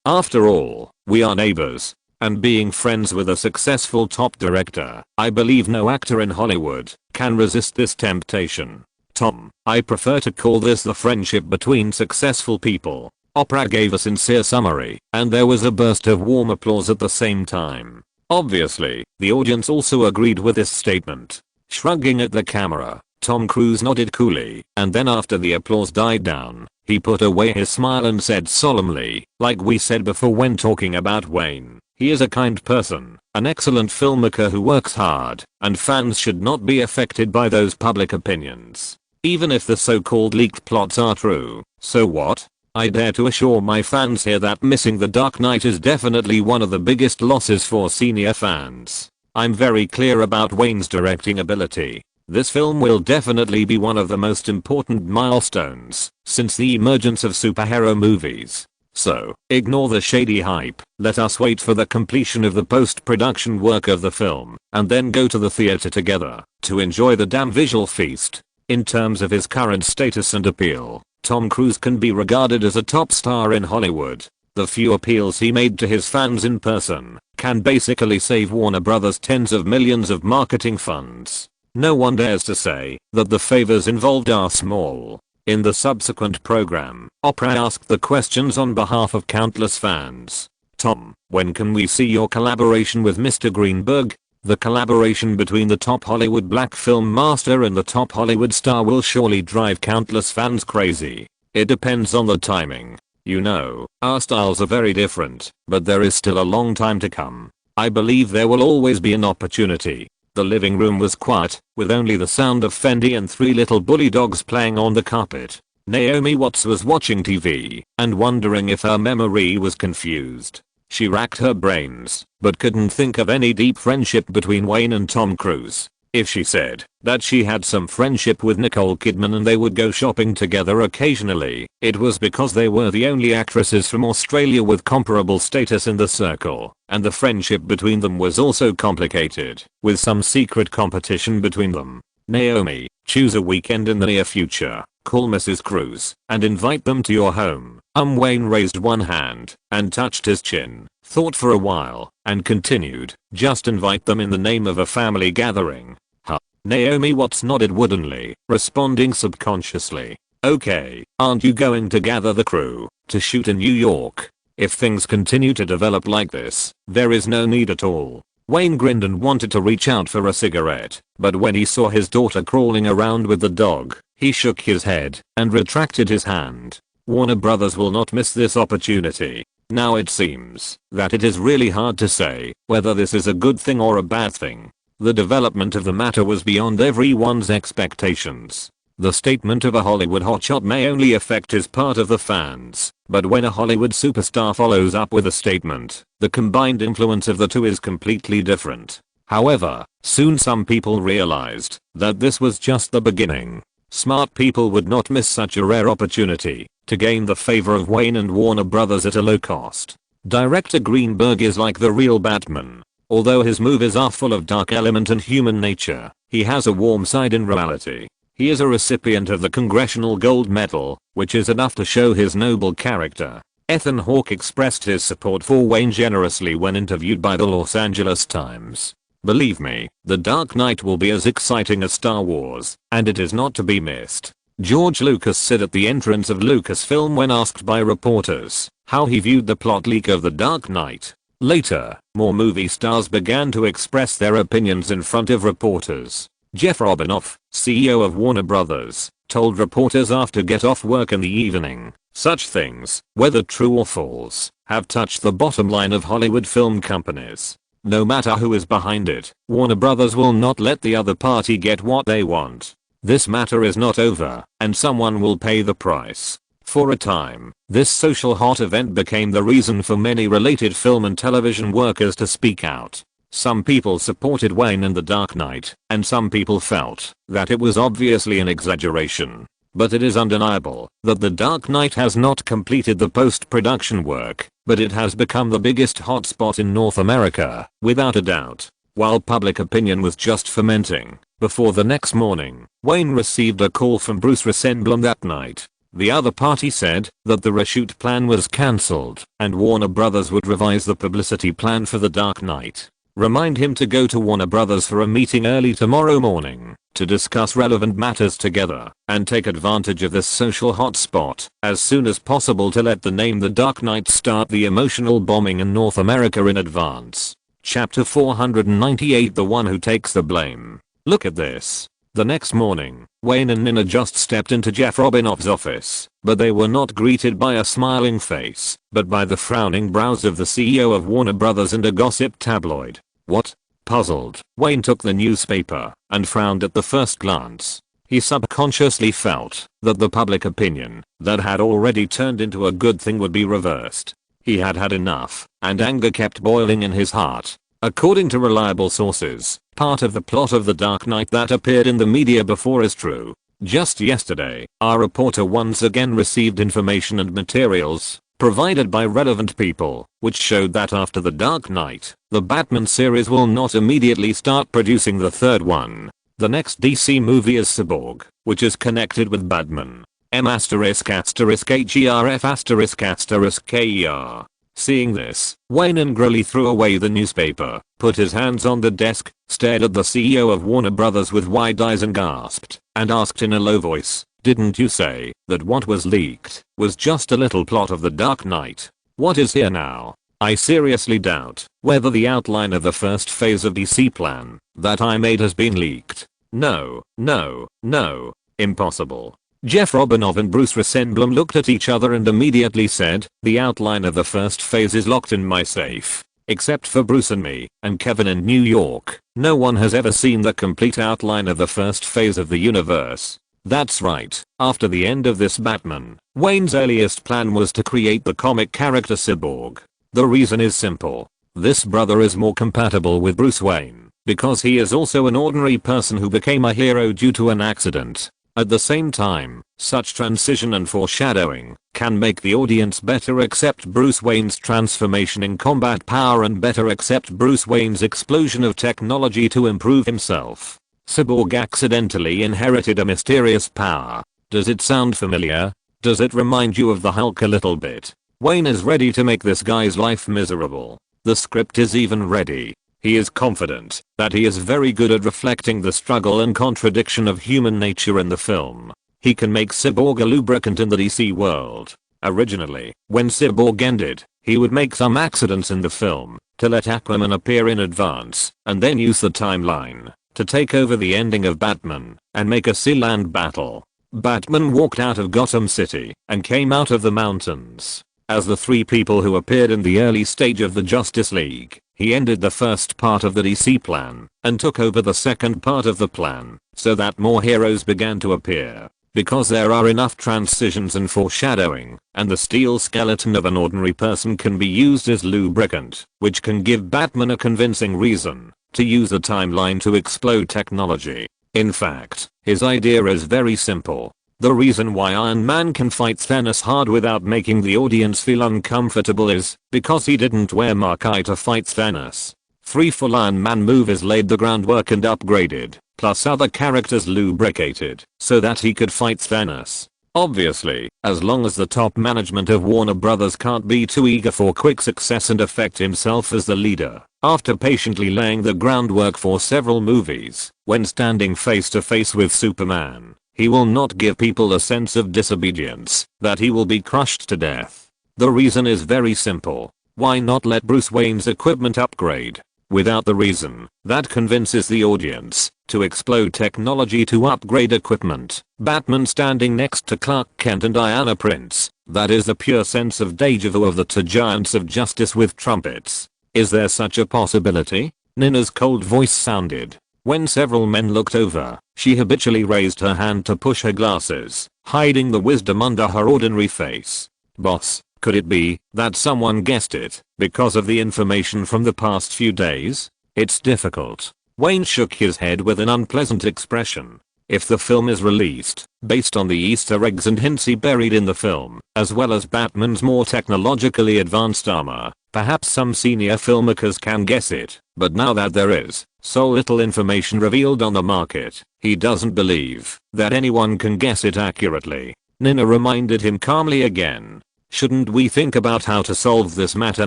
After all, we are neighbors. And being friends with a successful top director, I believe no actor in Hollywood can resist this temptation. Tom, I prefer to call this the friendship between successful people." Oprah gave a sincere summary, and there was a burst of warm applause at the same time. Obviously, the audience also agreed with this statement. Shrugging at the camera, Tom Cruise nodded coolly, and then after the applause died down, he put away his smile and said solemnly, "Like we said before when talking about Wayne, he is a kind person, an excellent filmmaker who works hard, and fans should not be affected by those public opinions. Even if the so-called leaked plots are true, so what? I dare to assure my fans here that missing The Dark Knight is definitely one of the biggest losses for senior fans. I'm very clear about Wayne's directing ability. This film will definitely be one of the most important milestones since the emergence of superhero movies. So, ignore the shady hype, let us wait for the completion of the post-production work of the film, and then go to the theater together to enjoy the damn visual feast." In terms of his current status and appeal, Tom Cruise can be regarded as a top star in Hollywood. The few appeals he made to his fans in person can basically save Warner Brothers tens of millions of marketing funds. No one dares to say that the favors involved are small. In the subsequent program, Oprah asked the questions on behalf of countless fans. Tom, when can we see your collaboration with Mr. Greenberg? The collaboration between the top Hollywood black film master and the top Hollywood star will surely drive countless fans crazy. It depends on the timing. You know, our styles are very different, but there is still a long time to come. I believe there will always be an opportunity. The living room was quiet, with only the sound of Fendi and 3 little bully dogs playing on the carpet. Naomi Watts was watching TV and wondering if her memory was confused. She racked her brains, but couldn't think of any deep friendship between Wayne and Tom Cruise. If she said that she had some friendship with Nicole Kidman and they would go shopping together occasionally, it was because they were the only actresses from Australia with comparable status in the circle, and the friendship between them was also complicated, with some secret competition between them. Naomi, choose a weekend in the near future, call Mrs. Cruise, and invite them to your home. Wayne raised one hand and touched his chin, thought for a while, and continued, just invite them in the name of a family gathering. Huh. Naomi Watts nodded woodenly, responding subconsciously. Okay, aren't you going to gather the crew to shoot in New York? If things continue to develop like this, there is no need at all. Wayne grinned and wanted to reach out for a cigarette, but when he saw his daughter crawling around with the dog, he shook his head and retracted his hand. Warner Brothers will not miss this opportunity. Now it seems that it is really hard to say whether this is a good thing or a bad thing. The development of the matter was beyond everyone's expectations. The statement of a Hollywood hotshot may only affect his part of the fans, but when a Hollywood superstar follows up with a statement, the combined influence of the two is completely different. However, soon some people realized that this was just the beginning. Smart people would not miss such a rare opportunity to gain the favor of Wayne and Warner Brothers at a low cost. Director Greenberg is like the real Batman. Although his movies are full of dark element and human nature, he has a warm side in reality. He is a recipient of the Congressional Gold Medal, which is enough to show his noble character. Ethan Hawke expressed his support for Wayne generously when interviewed by the Los Angeles Times. Believe me, The Dark Knight will be as exciting as Star Wars, and it is not to be missed. George Lucas said at the entrance of Lucasfilm when asked by reporters how he viewed the plot leak of The Dark Knight. Later, more movie stars began to express their opinions in front of reporters. Jeff Robinoff, CEO of Warner Brothers, told reporters after Get Off Work in the evening, such things, whether true or false, have touched the bottom line of Hollywood film companies. No matter who is behind it, Warner Brothers will not let the other party get what they want. This matter is not over, and someone will pay the price. For a time, this social hot event became the reason for many related film and television workers to speak out. Some people supported Wayne and The Dark Knight, and some people felt that it was obviously an exaggeration. But it is undeniable that The Dark Knight has not completed the post-production work, but it has become the biggest hotspot in North America, without a doubt. While public opinion was just fermenting, before the next morning, Wayne received a call from Bruce Rosenblum that night. The other party said that the reshoot plan was cancelled, and Warner Brothers would revise the publicity plan for The Dark Knight. Remind him to go to Warner Brothers for a meeting early tomorrow morning to discuss relevant matters together and take advantage of this social hotspot as soon as possible to let the name The Dark Knight start the emotional bombing in North America in advance. Chapter 498 The One Who Takes the Blame. Look at this. The next morning, Wayne and Nina just stepped into Jeff Robinoff's office, but they were not greeted by a smiling face, but by the frowning brows of the CEO of Warner Brothers and a gossip tabloid. What? Puzzled, Wayne took the newspaper and frowned at the first glance. He subconsciously felt that the public opinion that had already turned into a good thing would be reversed. He had had enough, and anger kept boiling in his heart. According to reliable sources, part of the plot of The Dark Knight that appeared in the media before is true. Just yesterday, our reporter once again received information and materials provided by relevant people, which showed that after The Dark Knight, the Batman series will not immediately start producing the third one. The next DC movie is Cyborg, which is connected with Batman.
M asterisk asterisk HERF asterisk asterisk KER. Seeing this, Wayne angrily threw away the newspaper, put his hands on the desk, stared at the CEO of Warner Brothers with wide eyes and gasped, and asked in a low voice, "Didn't you say that what was leaked was just a little plot of the Dark Knight? What is here now? I seriously doubt whether the outline of the first phase of DC plan that I made has been leaked. No, no, no. Impossible." Jeff Robinov and Bruce Rosenblum looked at each other and immediately said, "The outline of the first phase is locked in my safe. Except for Bruce and me, and Kevin in New York, no one has ever seen the complete outline of the first phase of the universe." That's right, after the end of this Batman, Wayne's earliest plan was to create the comic character Cyborg. The reason is simple. This brother is more compatible with Bruce Wayne, because he is also an ordinary person who became a hero due to an accident. At the same time, such transition and foreshadowing can make the audience better accept Bruce Wayne's transformation in combat power and better accept Bruce Wayne's explosion of technology to improve himself. Cyborg accidentally inherited a mysterious power. Does it sound familiar? Does it remind you of the Hulk a little bit? Wayne is ready to make this guy's life miserable. The script is even ready. He is confident that he is very good at reflecting the struggle and contradiction of human nature in the film. He can make Cyborg a lubricant in the DC world. Originally, when Cyborg ended, he would make some accidents in the film to let Aquaman appear in advance and then use the timeline to take over the ending of Batman and make a sea land battle. Batman walked out of Gotham City and came out of the mountains. As the three people who appeared in the early stage of the Justice League, he ended the first part of the DC plan and took over the second part of the plan so that more heroes began to appear. Because there are enough transitions and foreshadowing, and the steel skeleton of an ordinary person can be used as lubricant, which can give Batman a convincing reason to use the timeline to explode technology. In fact, his idea is very simple. The reason why Iron Man can fight Thanos hard without making the audience feel uncomfortable is because he didn't wear Mark I to fight Thanos. 3 full Iron Man movies laid the groundwork and upgraded, plus other characters lubricated, so that he could fight Thanos. Obviously, as long as the top management of Warner Brothers can't be too eager for quick success and affect himself as the leader, after patiently laying the groundwork for several movies, when standing face to face with Superman, he will not give people a sense of disobedience that he will be crushed to death. The reason is very simple. Why not let Bruce Wayne's equipment upgrade? Without the reason that convinces the audience to explode technology to upgrade equipment. Batman standing next to Clark Kent and Diana Prince. That is the pure sense of deja vu of the two giants of justice with trumpets. Is there such a possibility? Nina's cold voice sounded. When several men looked over, she habitually raised her hand to push her glasses, hiding the wisdom under her ordinary face. Boss, could it be that someone guessed it because of the information from the past few days? It's difficult. Wayne shook his head with an unpleasant expression. If the film is released, based on the Easter eggs and hints he buried in the film, as well as Batman's more technologically advanced armor, perhaps some senior filmmakers can guess it, but now that there is so little information revealed on the market, he doesn't believe that anyone can guess it accurately. Nina reminded him calmly again. Shouldn't we think about how to solve this matter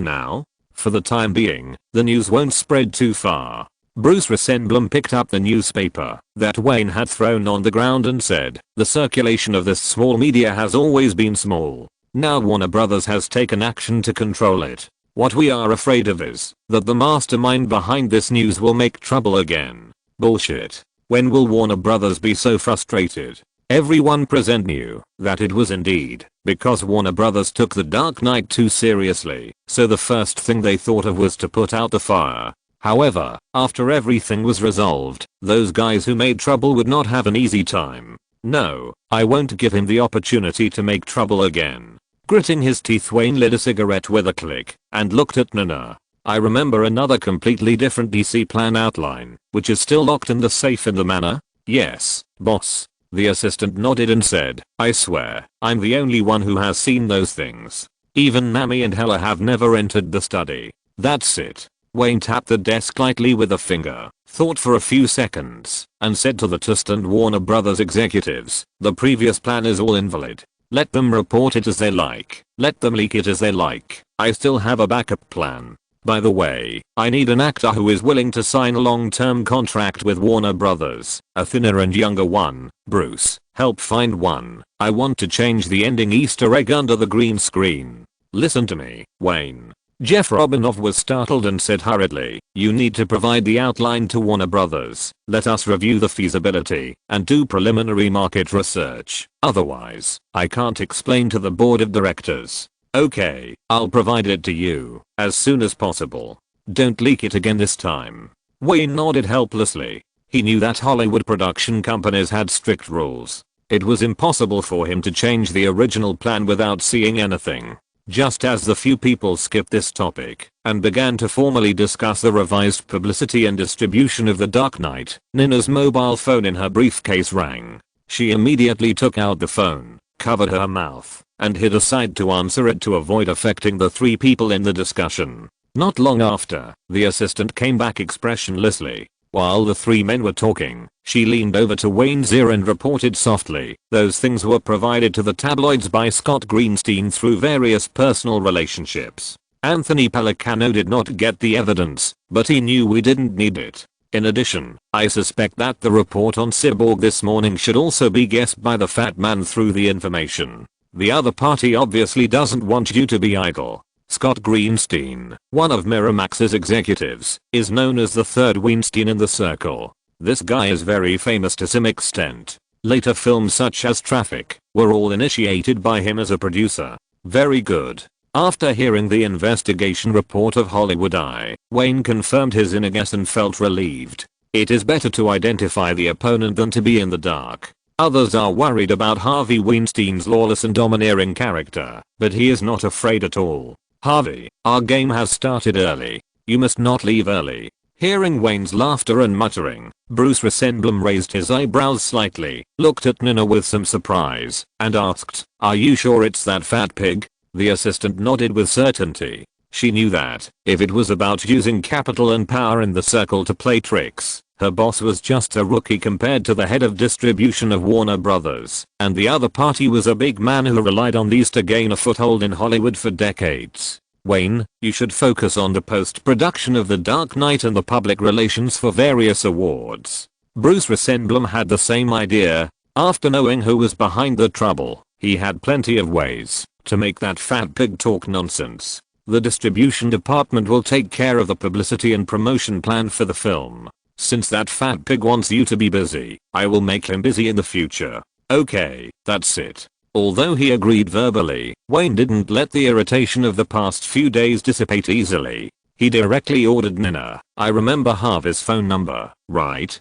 now? For the time being, the news won't spread too far. Bruce Rosenblum picked up the newspaper that Wayne had thrown on the ground and said, the circulation of this small media has always been small. Now Warner Brothers has taken action to control it. What we are afraid of is that the mastermind behind this news will make trouble again. Bullshit. When will Warner Brothers be so frustrated? Everyone present knew that it was indeed because Warner Brothers took The Dark Knight too seriously, so the first thing they thought of was to put out the fire. However, after everything was resolved, those guys who made trouble would not have an easy time. No, I won't give him the opportunity to make trouble again. Gritting his teeth, Wayne lit a cigarette with a click and looked at Nina. I remember another completely different DC plan outline, which is still locked in the safe in the manor? Yes, boss. The assistant nodded and said, I swear, I'm the only one who has seen those things. Even Nami and Hela have never entered the study. That's it.
Wayne tapped the desk lightly with a finger, thought for a few seconds, and said to the Tust and Warner Brothers executives, "The previous plan is all invalid. Let them report it as they like. Let them leak it as they like. I still have a backup plan. By the way, I need an actor who is willing to sign a long-term contract with Warner Brothers, a thinner and younger one. Bruce, help find one. I want to change the ending Easter egg under the green screen. Listen to me, Wayne." Jeff Robinoff was startled and said hurriedly, "You need to provide the outline to Warner Brothers. Let us review the feasibility and do preliminary market research. Otherwise, I can't explain to the board of directors." "Okay, I'll provide it to you as soon as possible. Don't leak it again this time." Wayne nodded helplessly. He knew that Hollywood production companies had strict rules. It was impossible for him to change the original plan without seeing anything. Just as the few people skipped this topic and began to formally discuss the revised publicity and distribution of The Dark Knight, Nina's mobile phone in her briefcase rang. She immediately took out the phone, covered her mouth, and hid aside to answer it to avoid affecting the three people in the discussion. Not long after, the assistant came back expressionlessly. While the three men were talking, she leaned over to Wayne's ear and reported softly, "Those things were provided to the tabloids by Scott Greenstein through various personal relationships. Anthony Pellicano did not get the evidence, but he knew we didn't need it. In addition, I suspect that the report on Cyborg this morning should also be guessed by the fat man through the information. The other party obviously doesn't want you to be idle." Scott Greenstein, one of Miramax's executives, is known as the third Weinstein in the circle. This guy is very famous to some extent. Later films such as Traffic were all initiated by him as a producer. Very good. After hearing the investigation report of Hollywood Eye, Wayne confirmed his inner guess and felt relieved. It is better to identify the opponent than to be in the dark. Others are worried about Harvey Weinstein's lawless and domineering character, but he is not afraid at all. "Harvey, our game has started early. You must not leave early." Hearing Wayne's laughter and muttering, Bruce Rosenblum raised his eyebrows slightly, looked at Nina with some surprise, and asked, "Are you sure it's that fat pig?" The assistant nodded with certainty. She knew that, if it was about using capital and power in the circle to play tricks, her boss was just a rookie compared to the head of distribution of Warner Brothers, and the other party was a big man who relied on these to gain a foothold in Hollywood for decades. "Wayne, you should focus on the post-production of The Dark Knight and the public relations for various awards." Bruce Rosenblum had the same idea. After knowing who was behind the trouble, he had plenty of ways to make that fat pig talk nonsense. "The distribution department will take care of the publicity and promotion plan for the film. Since that fat pig wants you to be busy, I will make him busy in the future." "Okay, that's it." Although he agreed verbally, Wayne didn't let the irritation of the past few days dissipate easily. He directly ordered Nina, "I remember Harvey's phone number, right?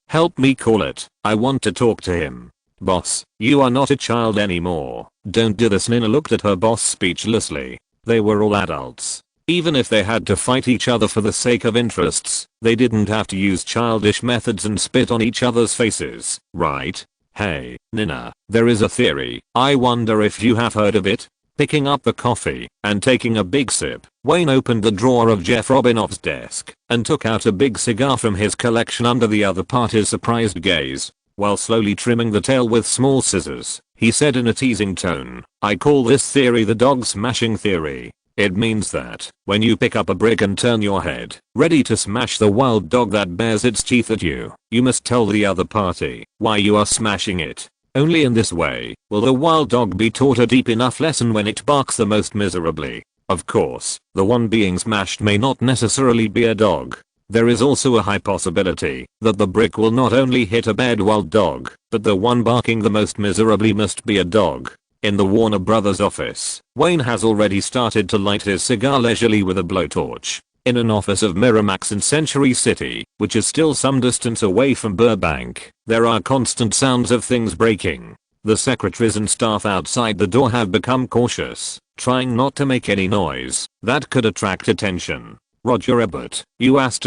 Help me call it. I want to talk to him." "Boss, you are not a child anymore. Don't do this." Nina looked at her boss speechlessly. They were all adults. Even if they had to fight each other for the sake of interests, they didn't have to use childish methods and spit on each other's faces, right? "Hey, Nina, there is a theory. I wonder if you have heard of it?" Picking up the coffee and taking a big sip, Wayne opened the drawer of Jeff Robinoff's desk and took out a big cigar from his collection under the other party's surprised gaze. While slowly trimming the tail with small scissors, he said in a teasing tone, "I call this theory the dog smashing theory. It means that, when you pick up a brick and turn your head, ready to smash the wild dog that bares its teeth at you, you must tell the other party why you are smashing it. Only in this way will the wild dog be taught a deep enough lesson when it barks the most miserably. Of course, the one being smashed may not necessarily be a dog. There is also a high possibility that the brick will not only hit a bad wild dog, but the one barking the most miserably must be a dog." In the Warner Brothers office, Wayne has already started to light his cigar leisurely with a blowtorch. In an office of Miramax in Century City, which is still some distance away from Burbank, there are constant sounds of things breaking. The secretaries and staff outside the door have become cautious, trying not to make any noise that could attract attention. "Roger Ebert, you ****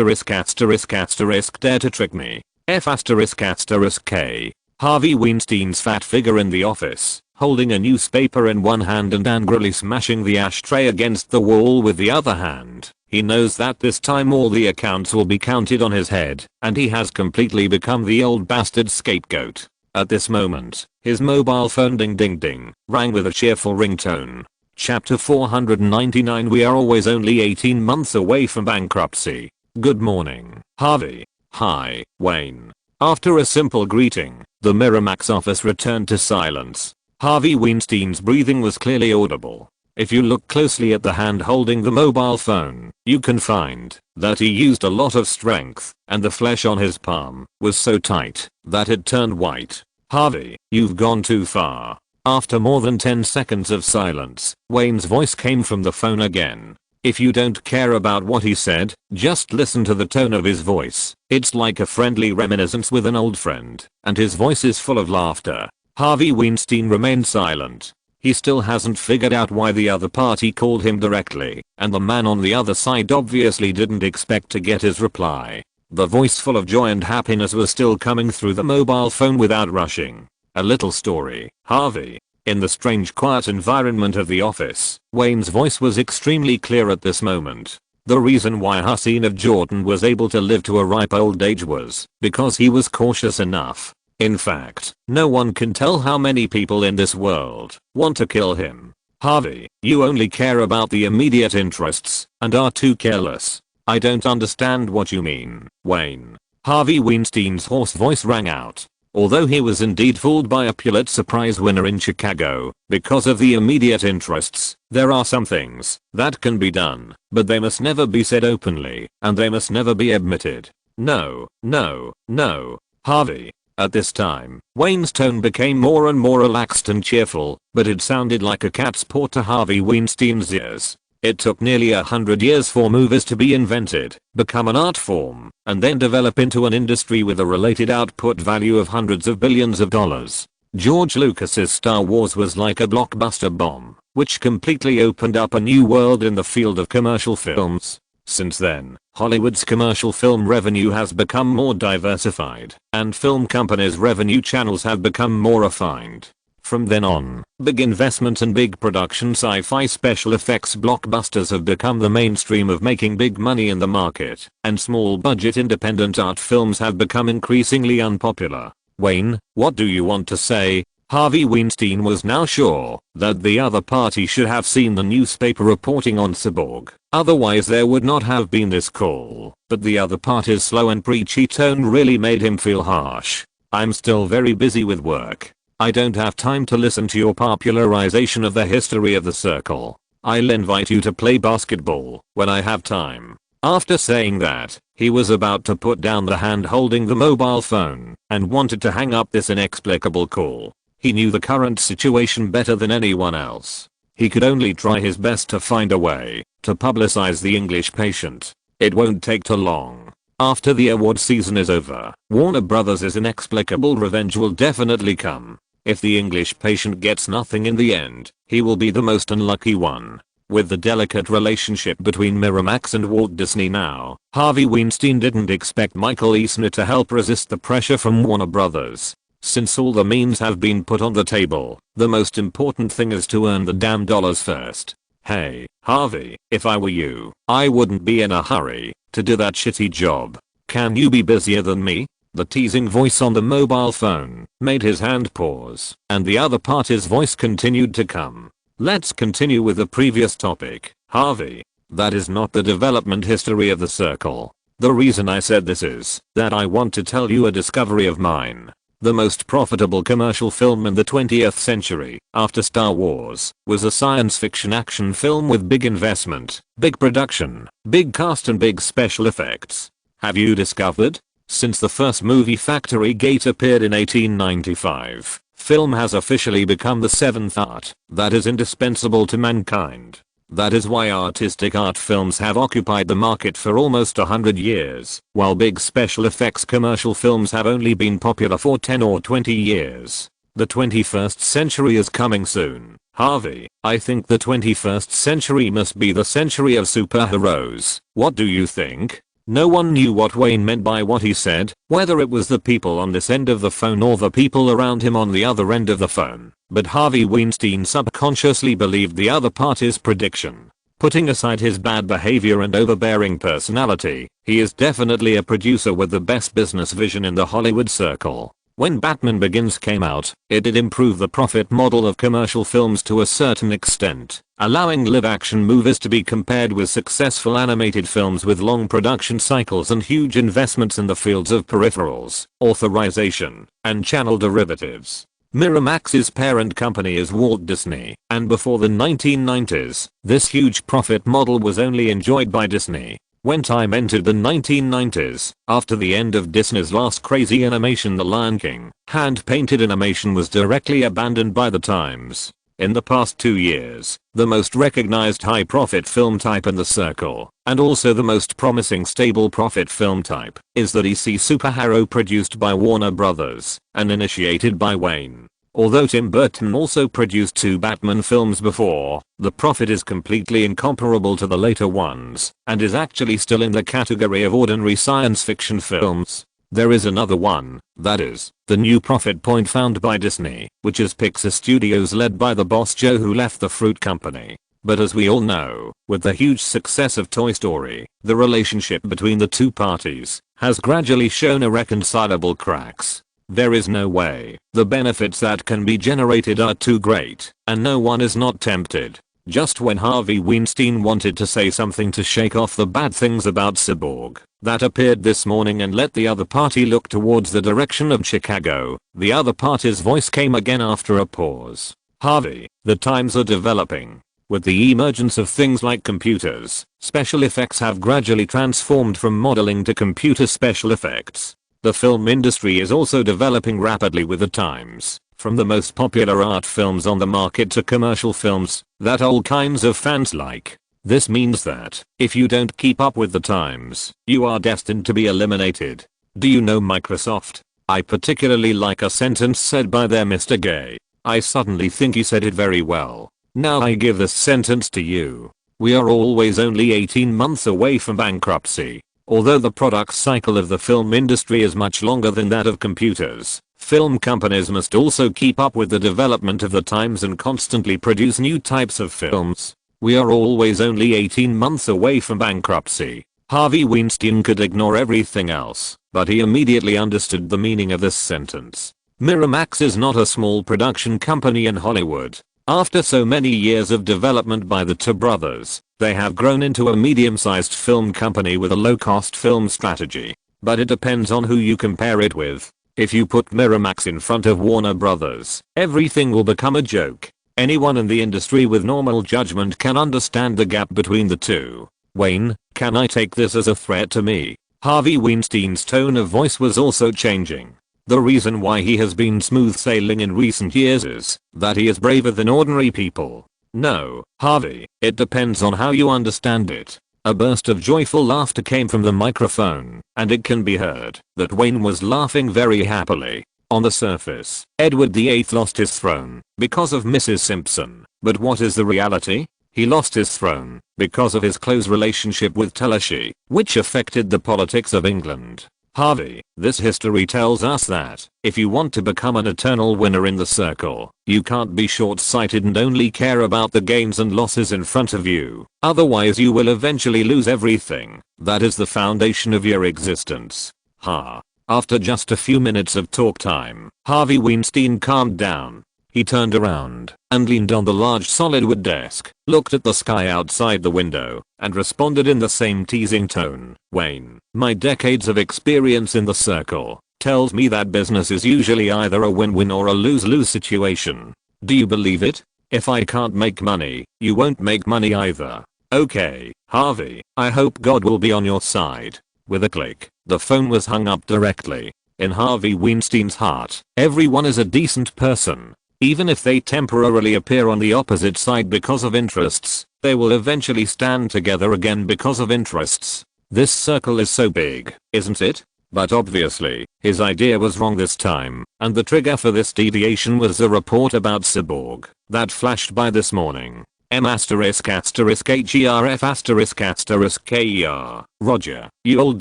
dare to trick me. F***K.
Harvey Weinstein's fat figure in the office, holding a newspaper in one hand and angrily smashing the ashtray against the wall with the other hand. He knows that this time all the accounts will be counted on his head, and he has completely become the old bastard scapegoat. At this moment, his mobile phone ding ding ding rang with a cheerful ringtone. Chapter 499. We are always only 18 months away from bankruptcy. Good morning, Harvey. Hi, Wayne. After a simple greeting, the Miramax office returned to silence. Harvey Weinstein's breathing was clearly audible. If you look closely at the hand holding the mobile phone, you can find that he used a lot of strength, and the flesh on his palm was so tight that it turned white. Harvey, you've gone too far. After more than 10 seconds of silence, Wayne's voice came from the phone again. If you don't care about what he said, just listen to the tone of his voice. It's like a friendly reminiscence with an old friend, and his voice is full of laughter. Harvey Weinstein remained silent. He still hasn't figured out why the other party called him directly, and the man on the other side obviously didn't expect to get his reply. The voice full of joy and happiness was still coming through the mobile phone without rushing. A little story, Harvey. In the strange quiet environment of the office, Wayne's voice was extremely clear at this moment. The reason why Hussein of Jordan was able to live to a ripe old age was because he was cautious enough. In fact, no one can tell how many people in this world want to kill him. Harvey, you only care about the immediate interests and are too careless. I don't understand what you mean, Wayne. Harvey Weinstein's hoarse voice rang out. Although he was indeed fooled by a Pulitzer Prize winner in Chicago, because of the immediate interests, there are some things that can be done, but they must never be said openly, and they must never be admitted. No, no, no, Harvey. At this time, Wayne's tone became more and more relaxed and cheerful, but it sounded like a cat's paw to Harvey Weinstein's ears. It took nearly 100 years for movies to be invented, become an art form, and then develop into an industry with a related output value of hundreds of billions of dollars. George Lucas's Star Wars was like a blockbuster bomb, which completely opened up a new world in the field of commercial films. Since then, Hollywood's commercial film revenue has become more diversified, and film companies' revenue channels have become more refined. From then on, big investment and big production sci-fi special effects blockbusters have become the mainstream of making big money in the market, and small budget independent art films have become increasingly unpopular. Wayne, what do you want to say? Harvey Weinstein was now sure that the other party should have seen the newspaper reporting on Cyborg, otherwise there would not have been this call, but the other party's slow and preachy tone really made him feel harsh. I'm still very busy with work. I don't have time to listen to your popularization of the history of the circle. I'll invite you to play basketball when I have time. After saying that, he was about to put down the hand holding the mobile phone and wanted to hang up this inexplicable call. He knew the current situation better than anyone else. He could only try his best to find a way to publicize the English Patient. It won't take too long. After the award season is over, Warner Brothers' inexplicable revenge will definitely come. If the English Patient gets nothing in the end, he will be the most unlucky one. With the delicate relationship between Miramax and Walt Disney now, Harvey Weinstein didn't expect Michael Eisner to help resist the pressure from Warner Brothers. Since all the means have been put on the table, the most important thing is to earn the damn dollars first. Hey, Harvey, if I were you, I wouldn't be in a hurry to do that shitty job. Can you be busier than me? The teasing voice on the mobile phone made his hand pause, and the other party's voice continued to come. Let's continue with the previous topic, Harvey. That is not the development history of the circle. The reason I said this is that I want to tell you a discovery of mine. The most profitable commercial film in the 20th century, after Star Wars, was a science fiction action film with big investment, big production, big cast and big special effects. Have you discovered? Since the first movie Factory Gate appeared in 1895, film has officially become the seventh art that is indispensable to mankind. That is why artistic art films have occupied the market for almost 100 years, while big special effects commercial films have only been popular for 10 or 20 years. The 21st century is coming soon, Harvey. I think the 21st century must be the century of superheroes. What do you think?
No one knew what Wayne meant by what he said, whether it was the people on this end of the phone or the people around him on the other end of the phone, but Harvey Weinstein subconsciously believed the other party's prediction. Putting aside his bad behavior and overbearing personality, he is definitely a producer with the best business vision in the Hollywood circle. When Batman Begins came out, it did improve the profit model of commercial films to a certain extent, allowing live-action movies to be compared with successful animated films with long production cycles and huge investments in the fields of peripherals, authorization, and channel derivatives. Miramax's parent company is Walt Disney, and before the 1990s, this huge profit model was only enjoyed by Disney. When time entered the 1990s, after the end of Disney's last crazy animation The Lion King, hand-painted animation was directly abandoned by the Times. In the past 2 years, the most recognized high-profit film type in the circle, and also the most promising stable profit film type, is the DC superhero produced by Warner Brothers and initiated by Wayne. Although Tim Burton also produced 2 Batman films before, the profit is completely incomparable to the later ones, and is actually still in the category of ordinary science fiction films. There is another one, that is, the new profit point found by Disney, which is Pixar Studios led by the boss Joe who left the fruit company. But as we all know, with the huge success of Toy Story, the relationship between the two parties has gradually shown irreconcilable cracks. There is no way the benefits that can be generated are too great, and no one is not tempted. Just when Harvey Weinstein wanted to say something to shake off the bad things about Cyborg that appeared this morning and let the other party look towards the direction of Chicago, the other party's voice came again after a pause. Harvey, the times are developing. With the emergence of things like computers, special effects have gradually transformed from modeling to computer special effects. The film industry is also developing rapidly with the times, from the most popular art films on the market to commercial films that all kinds of fans like. This means that, if you don't keep up with the times, you are destined to be eliminated. Do you know Microsoft? I particularly like a sentence said by their Mr. Gay. I suddenly think he said it very well. Now I give this sentence to you. We are always only 18 months away from bankruptcy. Although the product cycle of the film industry is much longer than that of computers, film companies must also keep up with the development of the times and constantly produce new types of films. We are always only 18 months away from bankruptcy. Harvey Weinstein could ignore everything else, but he immediately understood the meaning of this sentence. Miramax is not a small production company in Hollywood. After so many years of development by the two brothers, they have grown into a medium-sized film company with a low-cost film strategy. But it depends on who you compare it with. If you put Miramax in front of Warner Brothers, everything will become a joke. Anyone in the industry with normal judgment can understand the gap between the two. Wayne, can I take this as a threat to me? Harvey Weinstein's tone of voice was also changing. The reason why he has been smooth sailing in recent years is that he is braver than ordinary people. No, Harvey, it depends on how you understand it. A burst of joyful laughter came from the microphone, and it can be heard that Wayne was laughing very happily. On the surface, Edward VIII lost his throne because of Mrs. Simpson. But what is the reality? He lost his throne because of his close relationship with Tallahassee, which affected the politics of England. Harvey, this history tells us that, if you want to become an eternal winner in the circle, you can't be short-sighted and only care about the gains and losses in front of you. Otherwise you will eventually lose everything. That is the foundation of your existence. After just a few minutes of talk time, Harvey Weinstein calmed down. He turned around and leaned on the large solid wood desk, looked at the sky outside the window, and responded in the same teasing tone. Wayne, my decades of experience in the circle tells me that business is usually either a win-win or a lose-lose situation. Do you believe it? If I can't make money, you won't make money either. Okay, Harvey, I hope God will be on your side. With a click, the phone was hung up directly. In Harvey Weinstein's heart, everyone is a decent person. Even if they temporarily appear on the opposite side because of interests, they will eventually stand together again because of interests. This circle is so big, isn't it? But obviously, his idea was wrong this time, and the trigger for this deviation was the report about Cyborg that flashed by this morning.
M***HERF***KER. Roger, you old ****.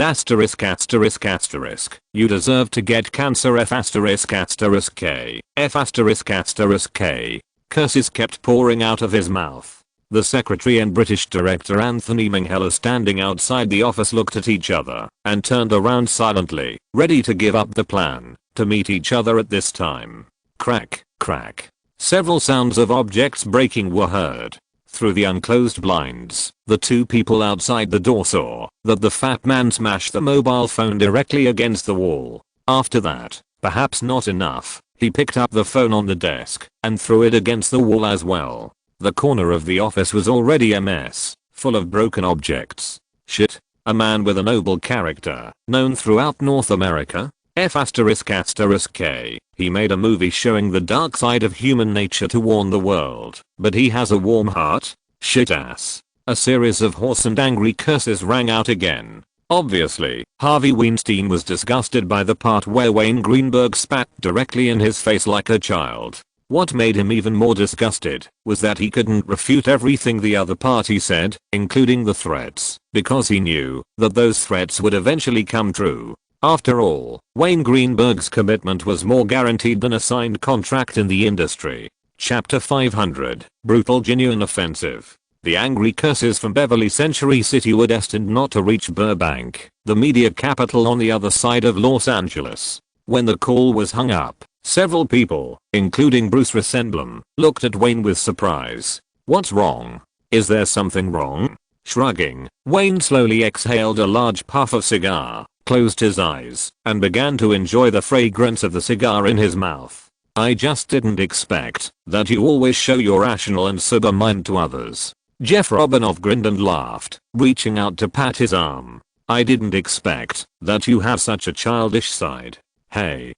You deserve to get cancer F***K. F***K. Curses kept pouring out of his mouth. The secretary and British director Anthony Minghella standing outside the office looked at each other and turned around silently, ready to give up the plan to meet each other at this time. Crack, crack. Several sounds of objects breaking were heard. Through the unclosed blinds, the two people outside the door saw that the fat man smashed the mobile phone directly against the wall. After that, perhaps not enough, he picked up the phone on the desk and threw it against the wall as well. The corner of the office was already a mess, full of broken objects. Shit. A man with a noble character, known throughout North America. F***K. He made a movie showing the dark side of human nature to warn the world, but he has a warm heart? Shit ass. A series of hoarse and angry curses rang out again. Obviously, Harvey Weinstein was disgusted by the part where Wayne Greenberg spat directly in his face like a child. What made him even more disgusted was that he couldn't refute everything the other party said, including the threats, because he knew that those threats would eventually come true. After all, Wayne Greenberg's commitment was more guaranteed than a signed contract in the industry. Chapter 500, Brutal Genuine Offensive. The angry curses from Beverly Century City were destined not to reach Burbank, the media capital on the other side of Los Angeles. When the call was hung up, several people, including Bruce Rosenblum, looked at Wayne with surprise. What's wrong? Is there something wrong? Shrugging, Wayne slowly exhaled a large puff of cigar, closed his eyes, and began to enjoy the fragrance of the cigar in his mouth. I just didn't expect that you always show your rational and sober mind to others. Jeff Robinov grinned and laughed, reaching out to pat his arm. I didn't expect that you have such a childish side. Hey.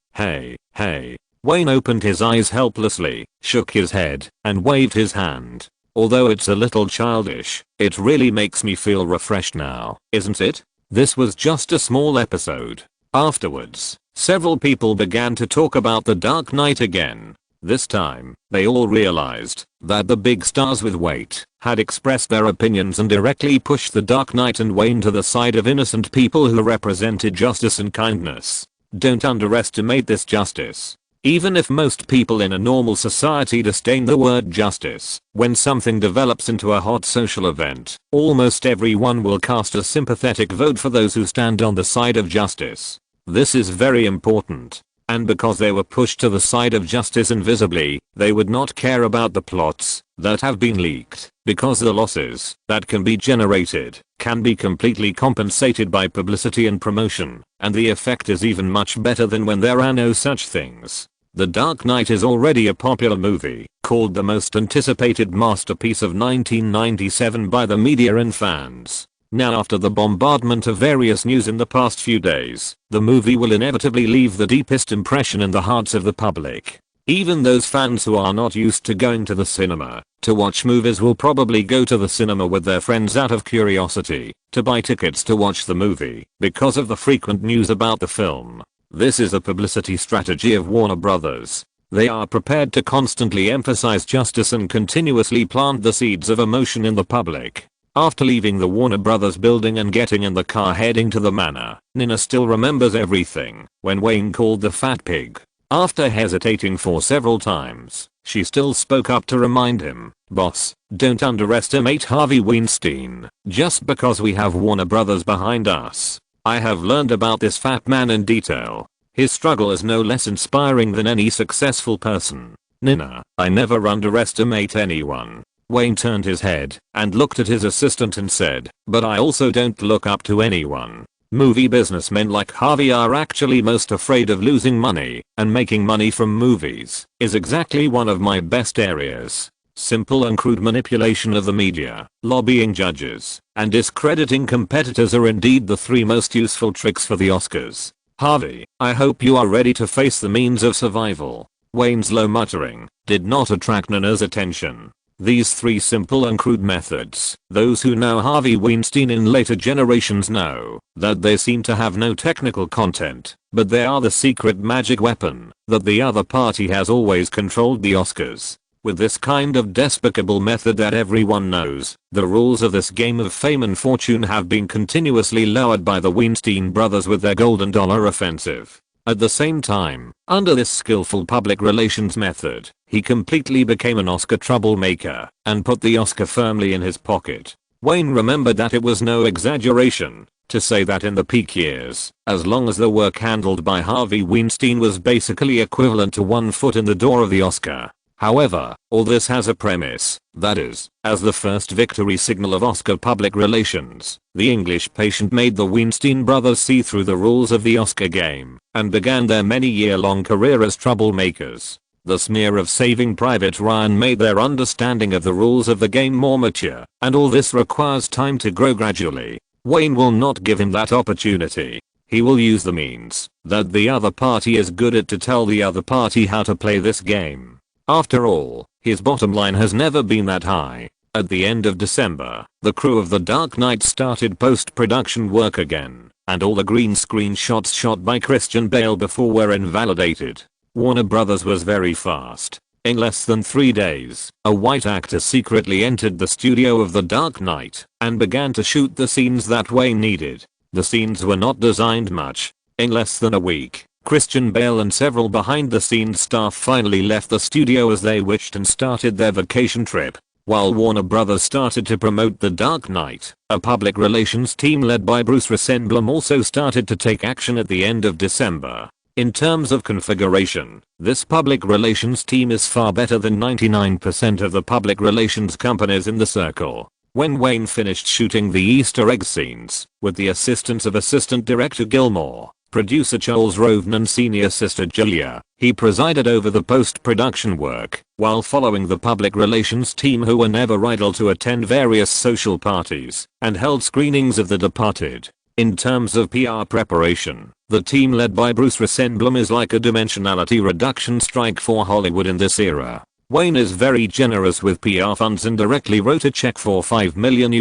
Wayne opened his eyes helplessly, shook his head, and waved his hand. Although it's a little childish, it really makes me feel refreshed now, isn't it? This was just a small episode. Afterwards, several people began to talk about The Dark Knight again. This time, they all realized that the big stars with weight had expressed their opinions and directly pushed The Dark Knight and Wayne to the side of innocent people who represented justice and kindness. Don't underestimate this justice. Even if most people in a normal society disdain the word justice, when something develops into a hot social event, almost everyone will cast a sympathetic vote for those who stand on the side of justice. This is very important. And because they were pushed to the side of justice invisibly, they would not care about the plots that have been leaked, because the losses that can be generated can be completely compensated by publicity and promotion, and the effect is even much better than when there are no such things. The Dark Knight is already a popular movie, called the most anticipated masterpiece of 1997 by the media and fans. Now after the bombardment of various news in the past few days, the movie will inevitably leave the deepest impression in the hearts of the public. Even those fans who are not used to going to the cinema to watch movies will probably go to the cinema with their friends out of curiosity to buy tickets to watch the movie because of the frequent news about the film. This is a publicity strategy of Warner Brothers. They are prepared to constantly emphasize justice and continuously plant the seeds of emotion in the public. After leaving the Warner Brothers building and getting in the car heading to the manor, Nina still remembers everything when Wayne called the fat pig. After hesitating for several times, she still spoke up to remind him, "Boss, don't underestimate Harvey Weinstein. Just because we have Warner Brothers behind us. I have learned about this fat man in detail. His struggle is no less inspiring than any successful person. Nina, I never underestimate anyone." Wayne turned his head and looked at his assistant and said, "But I also don't look up to anyone. Movie businessmen like Harvey are actually most afraid of losing money, and making money from movies is exactly one of my best areas. Simple and crude manipulation of the media, lobbying judges, and discrediting competitors are indeed the three most useful tricks for the Oscars. Harvey, I hope you are ready to face the means of survival." Wayne's low muttering did not attract Nana's attention. These three simple and crude methods, those who know Harvey Weinstein in later generations know that they seem to have no technical content, but they are the secret magic weapon that the other party has always controlled the Oscars.
With this kind of despicable method that everyone knows, the rules of this game of fame and fortune have been continuously lowered by the Weinstein brothers with their golden dollar offensive. At the same time, under this skillful public relations method, he completely became an Oscar troublemaker and put the Oscar firmly in his pocket. Wayne remembered that it was no exaggeration to say that in the peak years, as long as the work handled by Harvey Weinstein was basically equivalent to 1 foot in the door of the Oscar. However, all this has a premise, that is, as the first victory signal of Oscar public relations, the English patient made the Weinstein brothers see through the rules of the Oscar game and began their many-year-long career as troublemakers. The smear of Saving Private Ryan made their understanding of the rules of the game more mature, and all this requires time to grow gradually. Wayne will not give him that opportunity. He will use the means that the other party is good at to tell the other party how to play this game. After all, his bottom line has never been that high. At the end of December, the crew of The Dark Knight started post-production work again, and all the green screen shots shot by Christian Bale before were invalidated. Warner Brothers was very fast. In less than 3 days, a white actor secretly entered the studio of The Dark Knight and began to shoot the scenes that Wayne needed. The scenes were not designed much. In less than a week, Christian Bale and several behind-the-scenes staff finally left the studio as they wished and started their vacation trip. While Warner Brothers started to promote The Dark Knight, a public relations team led by Bruce Rosenblum also started to take action at the end of December. In terms of configuration, this public relations team is far better than 99% of the public relations companies in the circle. When Wayne finished shooting the Easter egg scenes, with the assistance of assistant director Gilmore, producer Charles Roven and senior sister Julia, he presided over the post-production work, while following the public relations team who were never idle to attend various social parties, and held screenings of The Departed. In terms of PR preparation, the team led by Bruce Rosenblum is like a dimensionality reduction strike for Hollywood in this era. Wayne is very generous with PR funds and directly wrote a check for $5 million.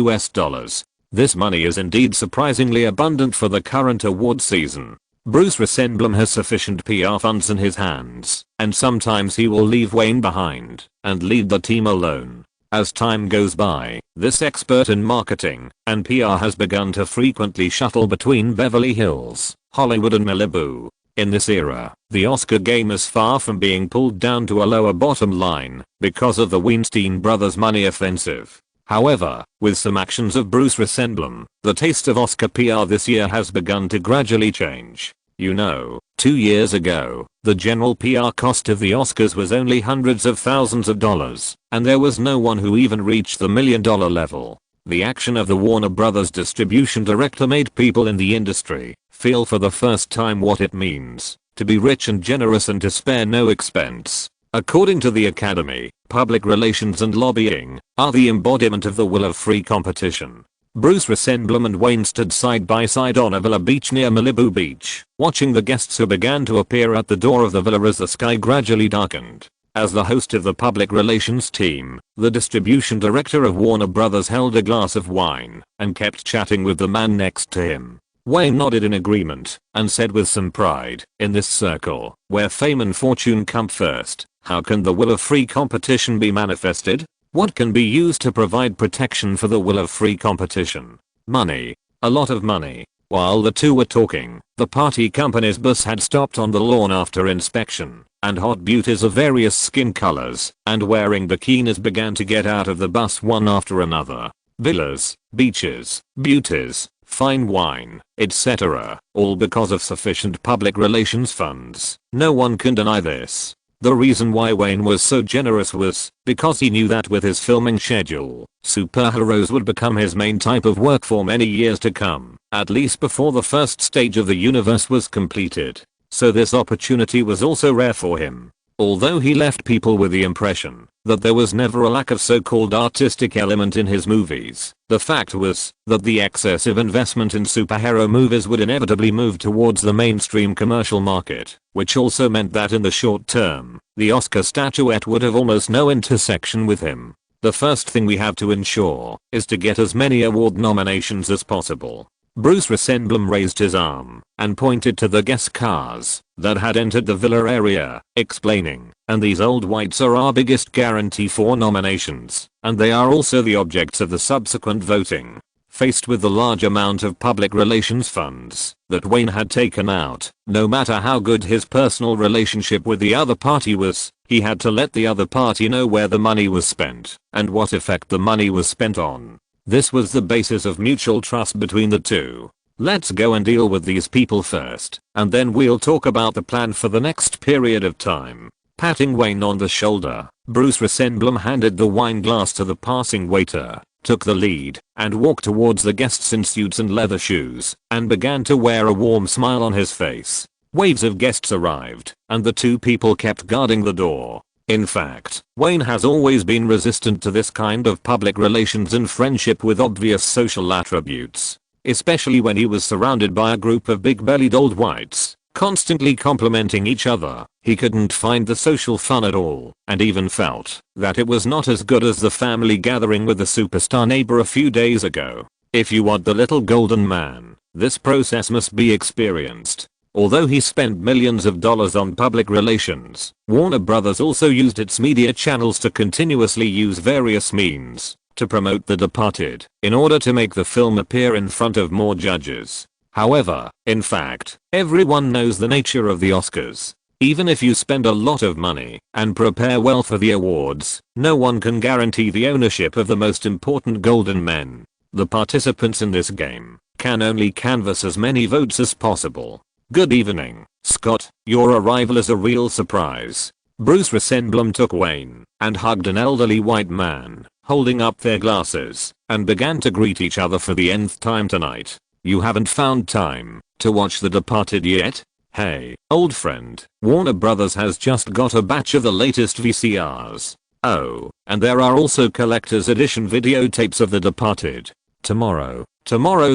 This money is indeed surprisingly abundant for the current award season. Bruce Rosenblum has sufficient PR funds in his hands, and sometimes he will leave Wayne behind and lead the team alone. As time goes by, this expert in marketing and PR has begun to frequently shuttle between Beverly Hills, Hollywood and Malibu. In this era, the Oscar game is far from being pulled down to a lower bottom line because of the Weinstein brothers' money offensive. However, with some actions of Bruce Rosenblum, the taste of Oscar PR this year has begun to gradually change. 2 years ago, the general PR cost of the Oscars was only hundreds of thousands of dollars, and there was no one who even reached the $1 million level. The action of the Warner Brothers distribution director made people in the industry feel for the first time what it means to be rich and generous and to spare no expense. According to the Academy, public relations and lobbying are the embodiment of the will of free competition. Bruce Rosenblum and Wayne stood side by side on a villa beach near Malibu Beach, watching the guests who began to appear at the door of the villa as the sky gradually darkened. As the host of the public relations team, the distribution director of Warner Brothers held a glass of wine and kept chatting with the man next to him. Wayne nodded in agreement and said with some pride, "In this circle, where fame and fortune come first, how can the will of free competition be manifested? What can be used to provide protection for the will of free competition? Money. A lot of money." While the two were talking, the party company's bus had stopped on the lawn after inspection, and hot beauties of various skin colors and wearing bikinis began to get out of the bus one after another. Villas, beaches, beauties, fine wine, etc., all because of sufficient public relations funds. No one can deny this. The reason why Wayne was so generous was because he knew that with his filming schedule, superheroes would become his main type of work for many years to come, at least before the first stage of the universe was completed. So this opportunity was also rare for him. Although he left people with the impression that there was never a lack of so-called artistic element in his movies, the fact was that the excessive investment in superhero movies would inevitably move towards the mainstream commercial market, which also meant that in the short term, the Oscar statuette would have almost no intersection with him. The first thing we have to ensure is to get as many award nominations as possible.
Bruce Ressenblum raised his arm and pointed to the guest cars that had entered the villa area, explaining, "And these old whites are our biggest guarantee for nominations, and they are also the objects of the subsequent voting." Faced with the large amount of public relations funds that Wayne had taken out, no matter how good his personal relationship with the other party was, he had to let the other party know where the money was spent and what effect the money was spent on. This was the basis of mutual trust between the two. "Let's go and deal with these people first, and then we'll talk about the plan for the next period of time." Patting Wayne on the shoulder, Bruce Ressenblum handed the wine glass to the passing waiter, took the lead, and walked towards the guests in suits and leather shoes, and began to wear a warm smile on his face. Waves of guests arrived, and the two people kept guarding the door. In fact, Wayne has always been resistant to this kind of public relations and friendship with obvious social attributes, especially when he was surrounded by a group of big-bellied old whites, constantly complimenting each other. He couldn't find the social fun at all, and even felt that it was not as good as the family gathering with the superstar neighbor a few days ago. If you want the little golden man, this process must be experienced. Although he spent millions of dollars on public relations, Warner Brothers also used its media channels to continuously use various means to promote The Departed in order to make the film appear in front of more judges. However, in fact, everyone knows the nature of the Oscars. Even if you spend a lot of money and prepare well for the awards, no one can guarantee the ownership of the most important golden men. The participants in this game can only canvass as many votes as possible. "Good evening, Scott. Your arrival is a real surprise." Bruce Ressenblum took Wayne and hugged an elderly white man, holding up their glasses, and began to greet each other for the nth time tonight. "You haven't found time to watch The Departed yet? Hey, old friend, Warner Brothers has just got a batch of the latest VCRs. Oh, and there are also collector's edition videotapes of The Departed. Tomorrow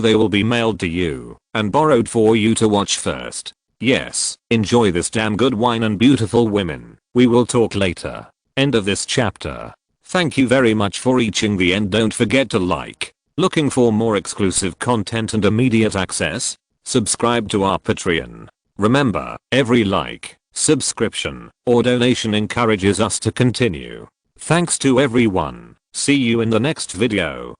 they will be mailed to you and borrowed for you to watch first. Yes, enjoy this damn good wine and beautiful women. We will talk later." End of this chapter. Thank you very much for reaching the end. Don't forget to like. Looking for more exclusive content and immediate access? Subscribe to our Patreon. Remember, every like, subscription, or donation encourages us to continue. Thanks to everyone. See you in the next video.